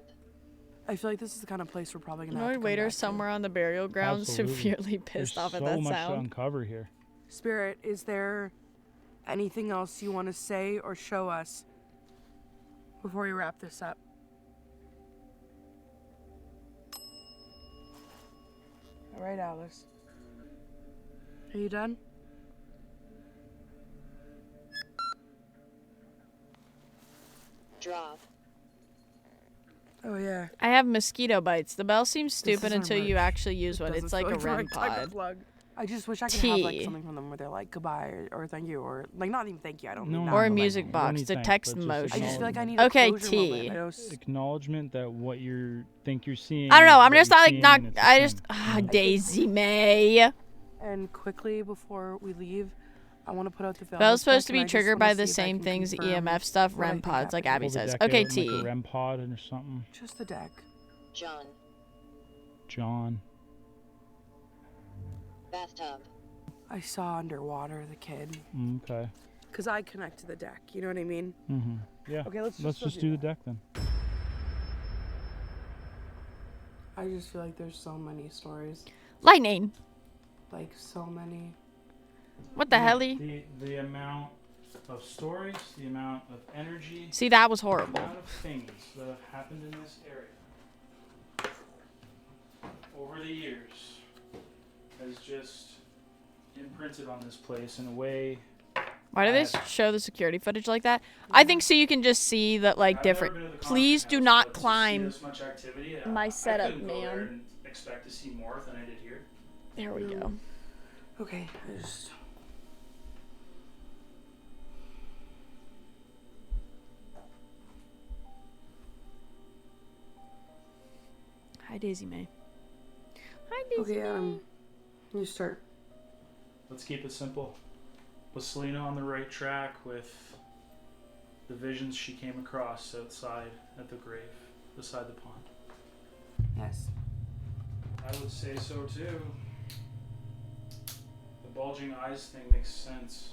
I feel like this is the kind of place we're probably gonna have to Annoyed come waiter back to. somewhere on the burial ground, Absolutely. severely pissed There's off at so that much to sound. uncover here. Spirit, is there anything else you want to say or show us before we wrap this up? All right, Alice. Are you done? Drop. Oh yeah. I have mosquito bites. The bell seems This stupid is our until you merch. actually use one. Doesn't It's like feel a the REM right type of pod. plug. I just wish I could have like Tea. something from them where they're like goodbye or thank you or like not even thank you. I don't mean that. Or a but, like, music don't box need to thanks, text but just emoji. I just feel like I need Okay, a closure T. moment. I know Acknowledgement that what you think you're seeing. I don't know. is I'm what just you're not like seeing not. and it's the I same. just Daisy May. And quickly before we leave, I want to put out the film. Bell's supposed to be triggered by the same things, EMF stuff, REM pods, like Abby Pull the says. deck Okay, out in, like, T. a REM pod or something. Just the deck. John. Bathtub. I saw underwater the kid. Okay. Cause I connect to the deck. You know what I mean? Mm-hmm. Yeah. Okay, let's just go do the deck then. I just feel like there's so many stories. Lightning. Like so many. What the hell? The amount of stories, the amount of energy. See, that was The horrible. amount of things that have happened in this area over the years has just imprinted on this place in a way. Why do they show the security footage like that? I think so you can just see that like I've never different. been to the Please do conference not house, but to see climb this much activity, my I setup, couldn't go there man. and expect to see more than I did here. There we go. Okay, I just. Hi, Daisy May. Hi, Daisy Okay, May. you start. Let's keep it simple. Was Selena on the right track with the visions she came across outside at the grave beside the pond? Yes. I would say so too. The bulging eyes thing makes sense.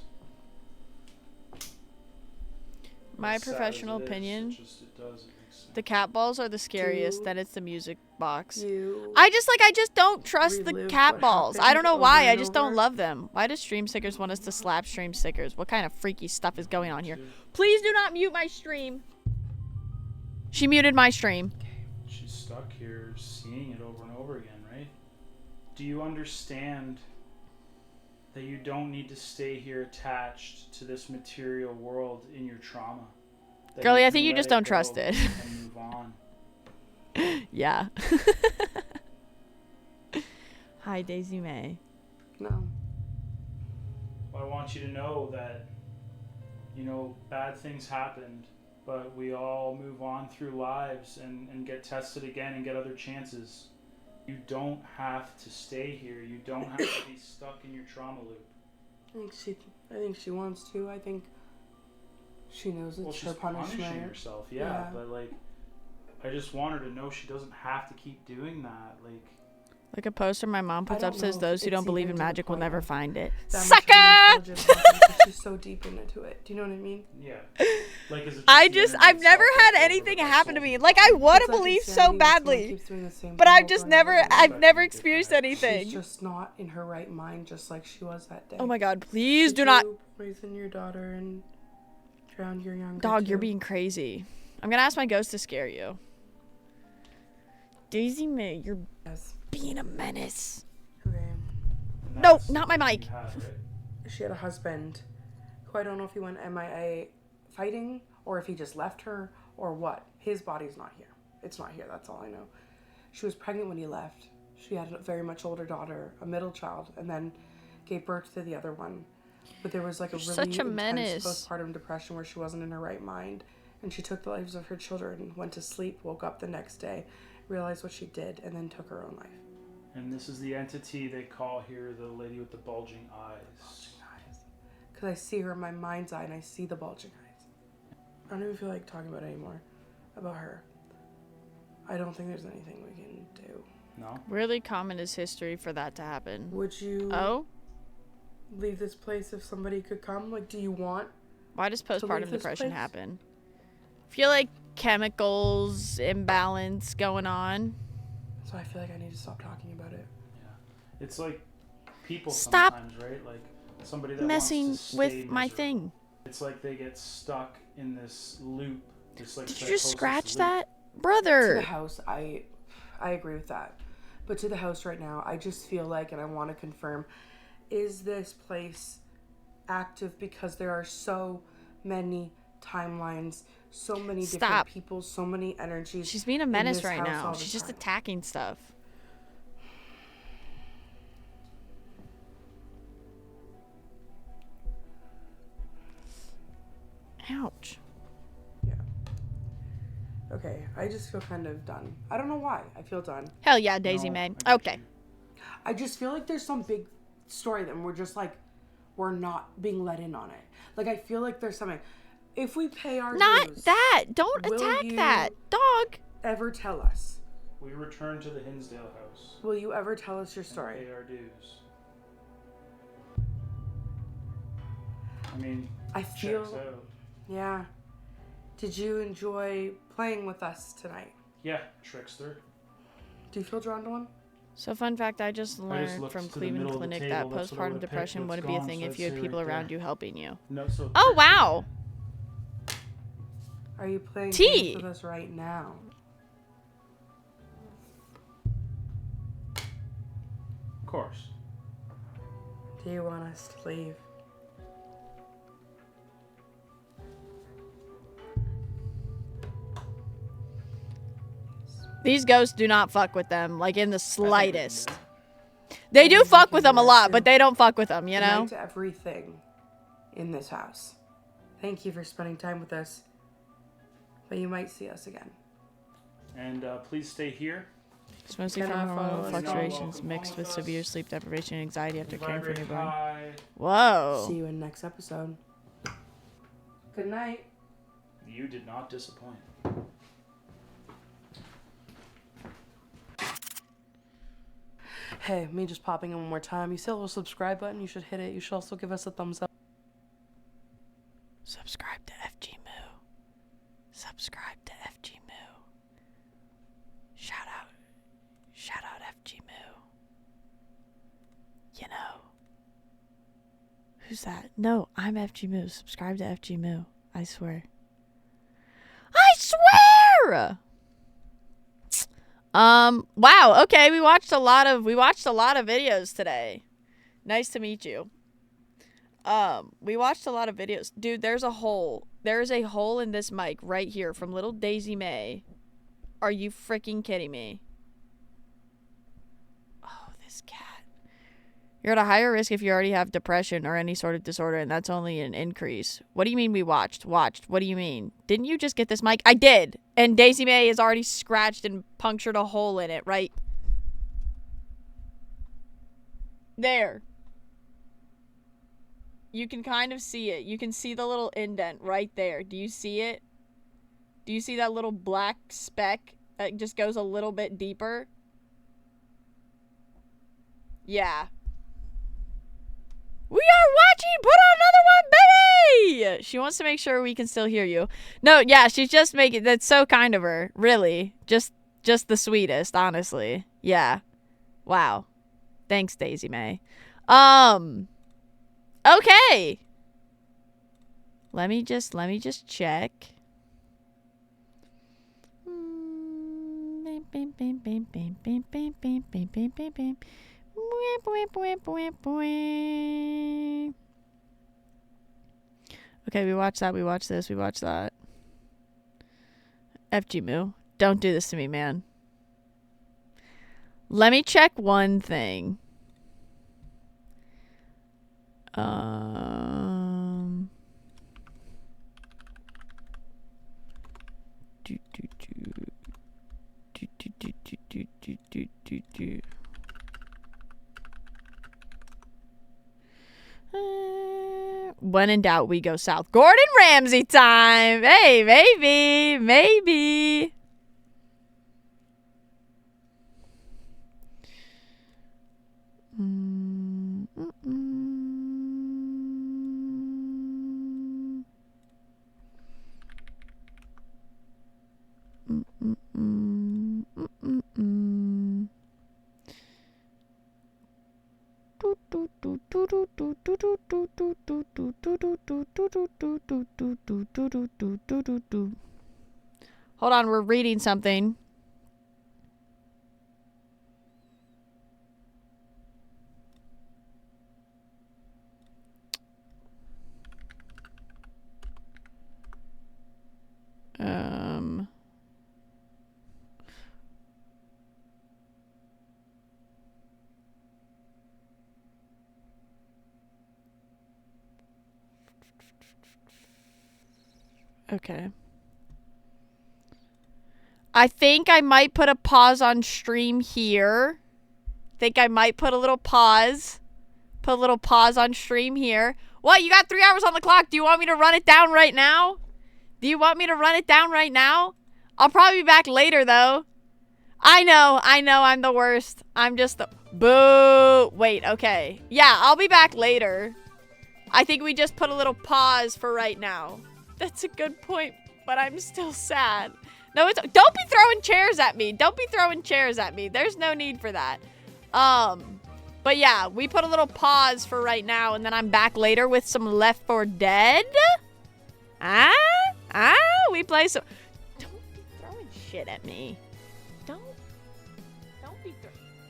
My As sad as professional it is, opinion. it does. It makes sense. The cat balls are the scariest. Then it's the music box. You I just don't trust the relive cat what balls. I happened don't know over why. I and just over? don't love them. Why do stream stickers want us to slap stream stickers? What kind of freaky stuff is going on here? Please do not mute my stream. She muted my stream. She's stuck here seeing it over and over again, right? Do you understand that you don't need to stay here attached to this material world in your trauma? That Girlie, I can think you let just don't go trust it. and move on. Yeah. Hi, Daisy May. No. I want you to know that, bad things happened, but we all move on through lives and get tested again and get other chances. You don't have to stay here. You don't have to be stuck in your trauma loop. I think she wants to. I think she knows it's her punishment. Punishing herself, yeah, but like, I just want her to know she doesn't have to keep doing that. Like a poster my mom puts up says, "Those who don't believe in magic will never find it." That Sucker! She's so deep into it. Do you know what I mean? Yeah. Like, is it I've never had anything happen to me. Like, I want to believe so badly, but I've never experienced anything. She's just not in her right mind, just like she was that day. Oh my God! Please do not raising your daughter and drown your young dog. You're being crazy. I'm gonna ask my ghost to scare you. Daisy May, you're being a menace. Okay. No, not my mic. She had a husband who I don't know if he went MIA fighting or if he just left her or what. His body's not here. It's not here. That's all I know. She was pregnant when he left. She had a very much older daughter, a middle child, and then gave birth to the other one. But there was like a really such a intense menace. postpartum depression where she wasn't in her right mind. And she took the lives of her children, went to sleep, woke up the next day, realized what she did, and then took her own life. And this is the entity they call here the lady with the bulging eyes. Because I see her in my mind's eye and I see the bulging eyes. I don't even feel like talking about it anymore. About her. I don't think there's anything we can do. No? Really common is history for that to happen. Would you leave this place if somebody could come? Like, do you want Why does to leave postpartum this depression place? happen? Feel like chemicals imbalance going on. So I feel like I need to stop talking about it. Yeah. It's like people Stop sometimes, right? Like somebody that messing wants to with stay my miserable. thing. It's like they get stuck in this loop. This like Did you just psychosis scratch loop. that? Brother! To the house, I agree with that. But to the house right now, I just feel like, and I want to confirm, is this place active because there are so many timelines, so many different people, so many energies. She's being a in menace this right house now. all the She's just time. attacking stuff. Ouch. Okay, I just feel kind of done. I don't know why. I feel done. Hell yeah, Daisy May. Okay. I just feel like there's some big story that we're just like, we're not being let in on it. Like, I feel like there's something. If we pay our dues, that. Don't will attack you that. Dog. Ever tell us? We return to the Hinsdale house. Will you ever tell us your story? Pay our dues. I mean, I feel. checks out. Yeah. Did you enjoy playing with us tonight? Yeah, trickster. Do you feel drawn to one? So fun fact, I just learned looked from to the Cleveland middle of the Clinic table. that That's what I postpartum would've picked, depression but it's wouldn't be a gone, thing so if I'd you had say people right around there. you helping you. No, so Oh, wow. Are you playing T. games with us right now? Of course. Do you want us to leave? These ghosts do not fuck with them, like in the slightest. They do fuck with them a lot, but they don't fuck with them, you Good night know? to everything in this house. Thank you for spending time with us. But you might see us again. And please stay here. It's mostly from hormonal fluctuations mixed with severe sleep deprivation and anxiety after caring for a newborn. High. Whoa. See you in next episode. Good night. You did not disappoint. Hey, me just popping in one more time. You see a little subscribe button? You should hit it. You should also give us a thumbs up. Subscribe to FG Moo. Subscribe to FG Moo. Shout out FG Moo. You know. Who's that? No, I'm FG Moo. Subscribe to FG Moo. I swear. I swear! Wow, okay, we watched a lot of videos today. Nice to meet you. We watched a lot of videos. Dude, there's a hole. There's a hole in this mic right here from little Daisy May. Are you freaking kidding me? Oh, this cat. You're at a higher risk if you already have depression or any sort of disorder, and that's only an increase. What do you mean we watched? Watched. What do you mean? Didn't you just get this mic? I did. And Daisy May has already scratched and punctured a hole in it, right? There. You can kind of see it. You can see the little indent right there. Do you see it? Do you see that little black speck that just goes a little bit deeper? Yeah. We are watching! Put on another one, baby! She wants to make sure we can still hear you. No, yeah, she's just making... That's so kind of her. Really. Just the sweetest, honestly. Yeah. Wow. Thanks, Daisy May. Okay. Let me just check. Okay, we watched that, we watched this, we watched that. FG Moo. Don't do this to me, man. Let me check one thing. When in doubt, we go south. Gordon Ramsay time. Hey, maybe. Maybe. Hold on, we're reading something. Okay. I think I might put a pause on stream here. Think I might put a little pause. Put a little pause on stream here. What? You got 3 hours on the clock. Do you want me to run it down right now? Do you want me to run it down right now? I'll probably be back later, though. I know, I'm the worst. I'm just the... Boo! Wait, okay. Yeah, I'll be back later. I think we just put a little pause for right now. That's a good point, but I'm still sad. No, don't be throwing chairs at me. Don't be throwing chairs at me. There's no need for that. But yeah, we put a little pause for right now, and then I'm back later with some Left 4 Dead. We play some... Don't be throwing shit at me. Don't be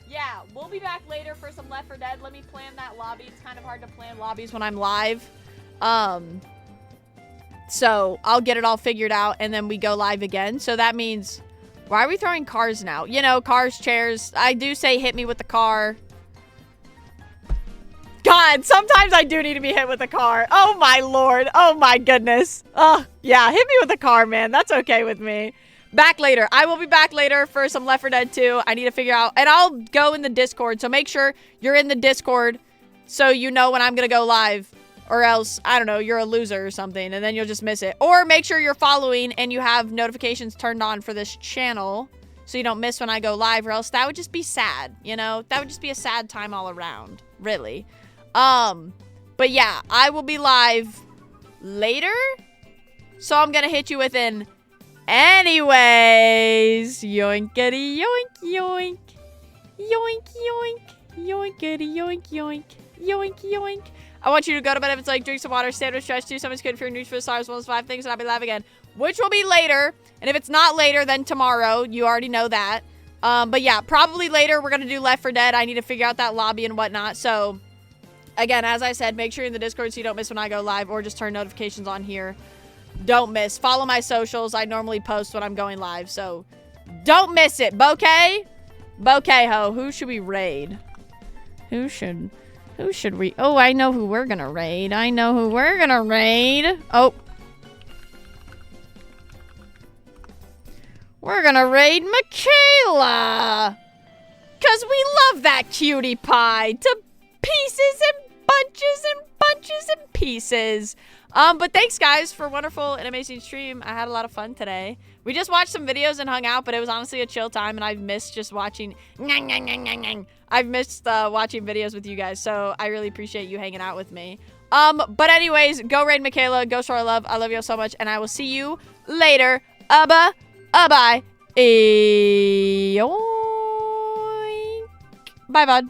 Yeah, we'll be back later for some Left 4 Dead. Let me plan that lobby. It's kind of hard to plan lobbies when I'm live. So I'll get it all figured out, and then we go live again. So that means... Why are we throwing cars now? You know, cars, chairs. I do say hit me with the car. God, sometimes I do need to be hit with a car. Oh, my Lord. Oh, my goodness. Oh, yeah, hit me with a car, man. That's okay with me. Back later. I will be back later for some Left 4 Dead 2. I need to figure out... And I'll go in the Discord, so make sure you're in the Discord so you know when I'm going to go live. Or else, I don't know, you're a loser or something, and then you'll just miss it. Or make sure you're following and you have notifications turned on for this channel so you don't miss when I go live, or else that would just be sad, you know? That would just be a sad time all around, really. But yeah, I will be live later, so I'm gonna hit you with an anyways. Yoinkity yoink yoink. Yoink yoink. Yoinkity yoink yoink. Yoink yoink. I want you to go to bed if it's like drink some water, sandwich, stretch, do something good for your news for the stars, one of those 5 things, and I'll be live again. Which will be later. And if it's not later, then tomorrow. You already know that. But yeah, probably later we're going to do Left 4 Dead. I need to figure out that lobby and whatnot. So, again, as I said, make sure you're in the Discord so you don't miss when I go live, or just turn notifications on here. Don't miss. Follow my socials. I normally post when I'm going live, so don't miss it. Bouquet? Bouquet ho. Who should we raid? Who should Who should we... Oh, I know who we're gonna raid. I know who we're gonna raid. Oh. We're gonna raid Michaela. Because we love that cutie pie to pieces and bunches and bunches and pieces. But thanks, guys, for a wonderful and amazing stream. I had a lot of fun today. We just watched some videos and hung out, but it was honestly a chill time, and I've missed just watching... I've missed watching videos with you guys, so I really appreciate you hanging out with me. But anyways, go raid Michaela. Go show our love. I love you all so much, and I will see you later. Bye. Bye, bud.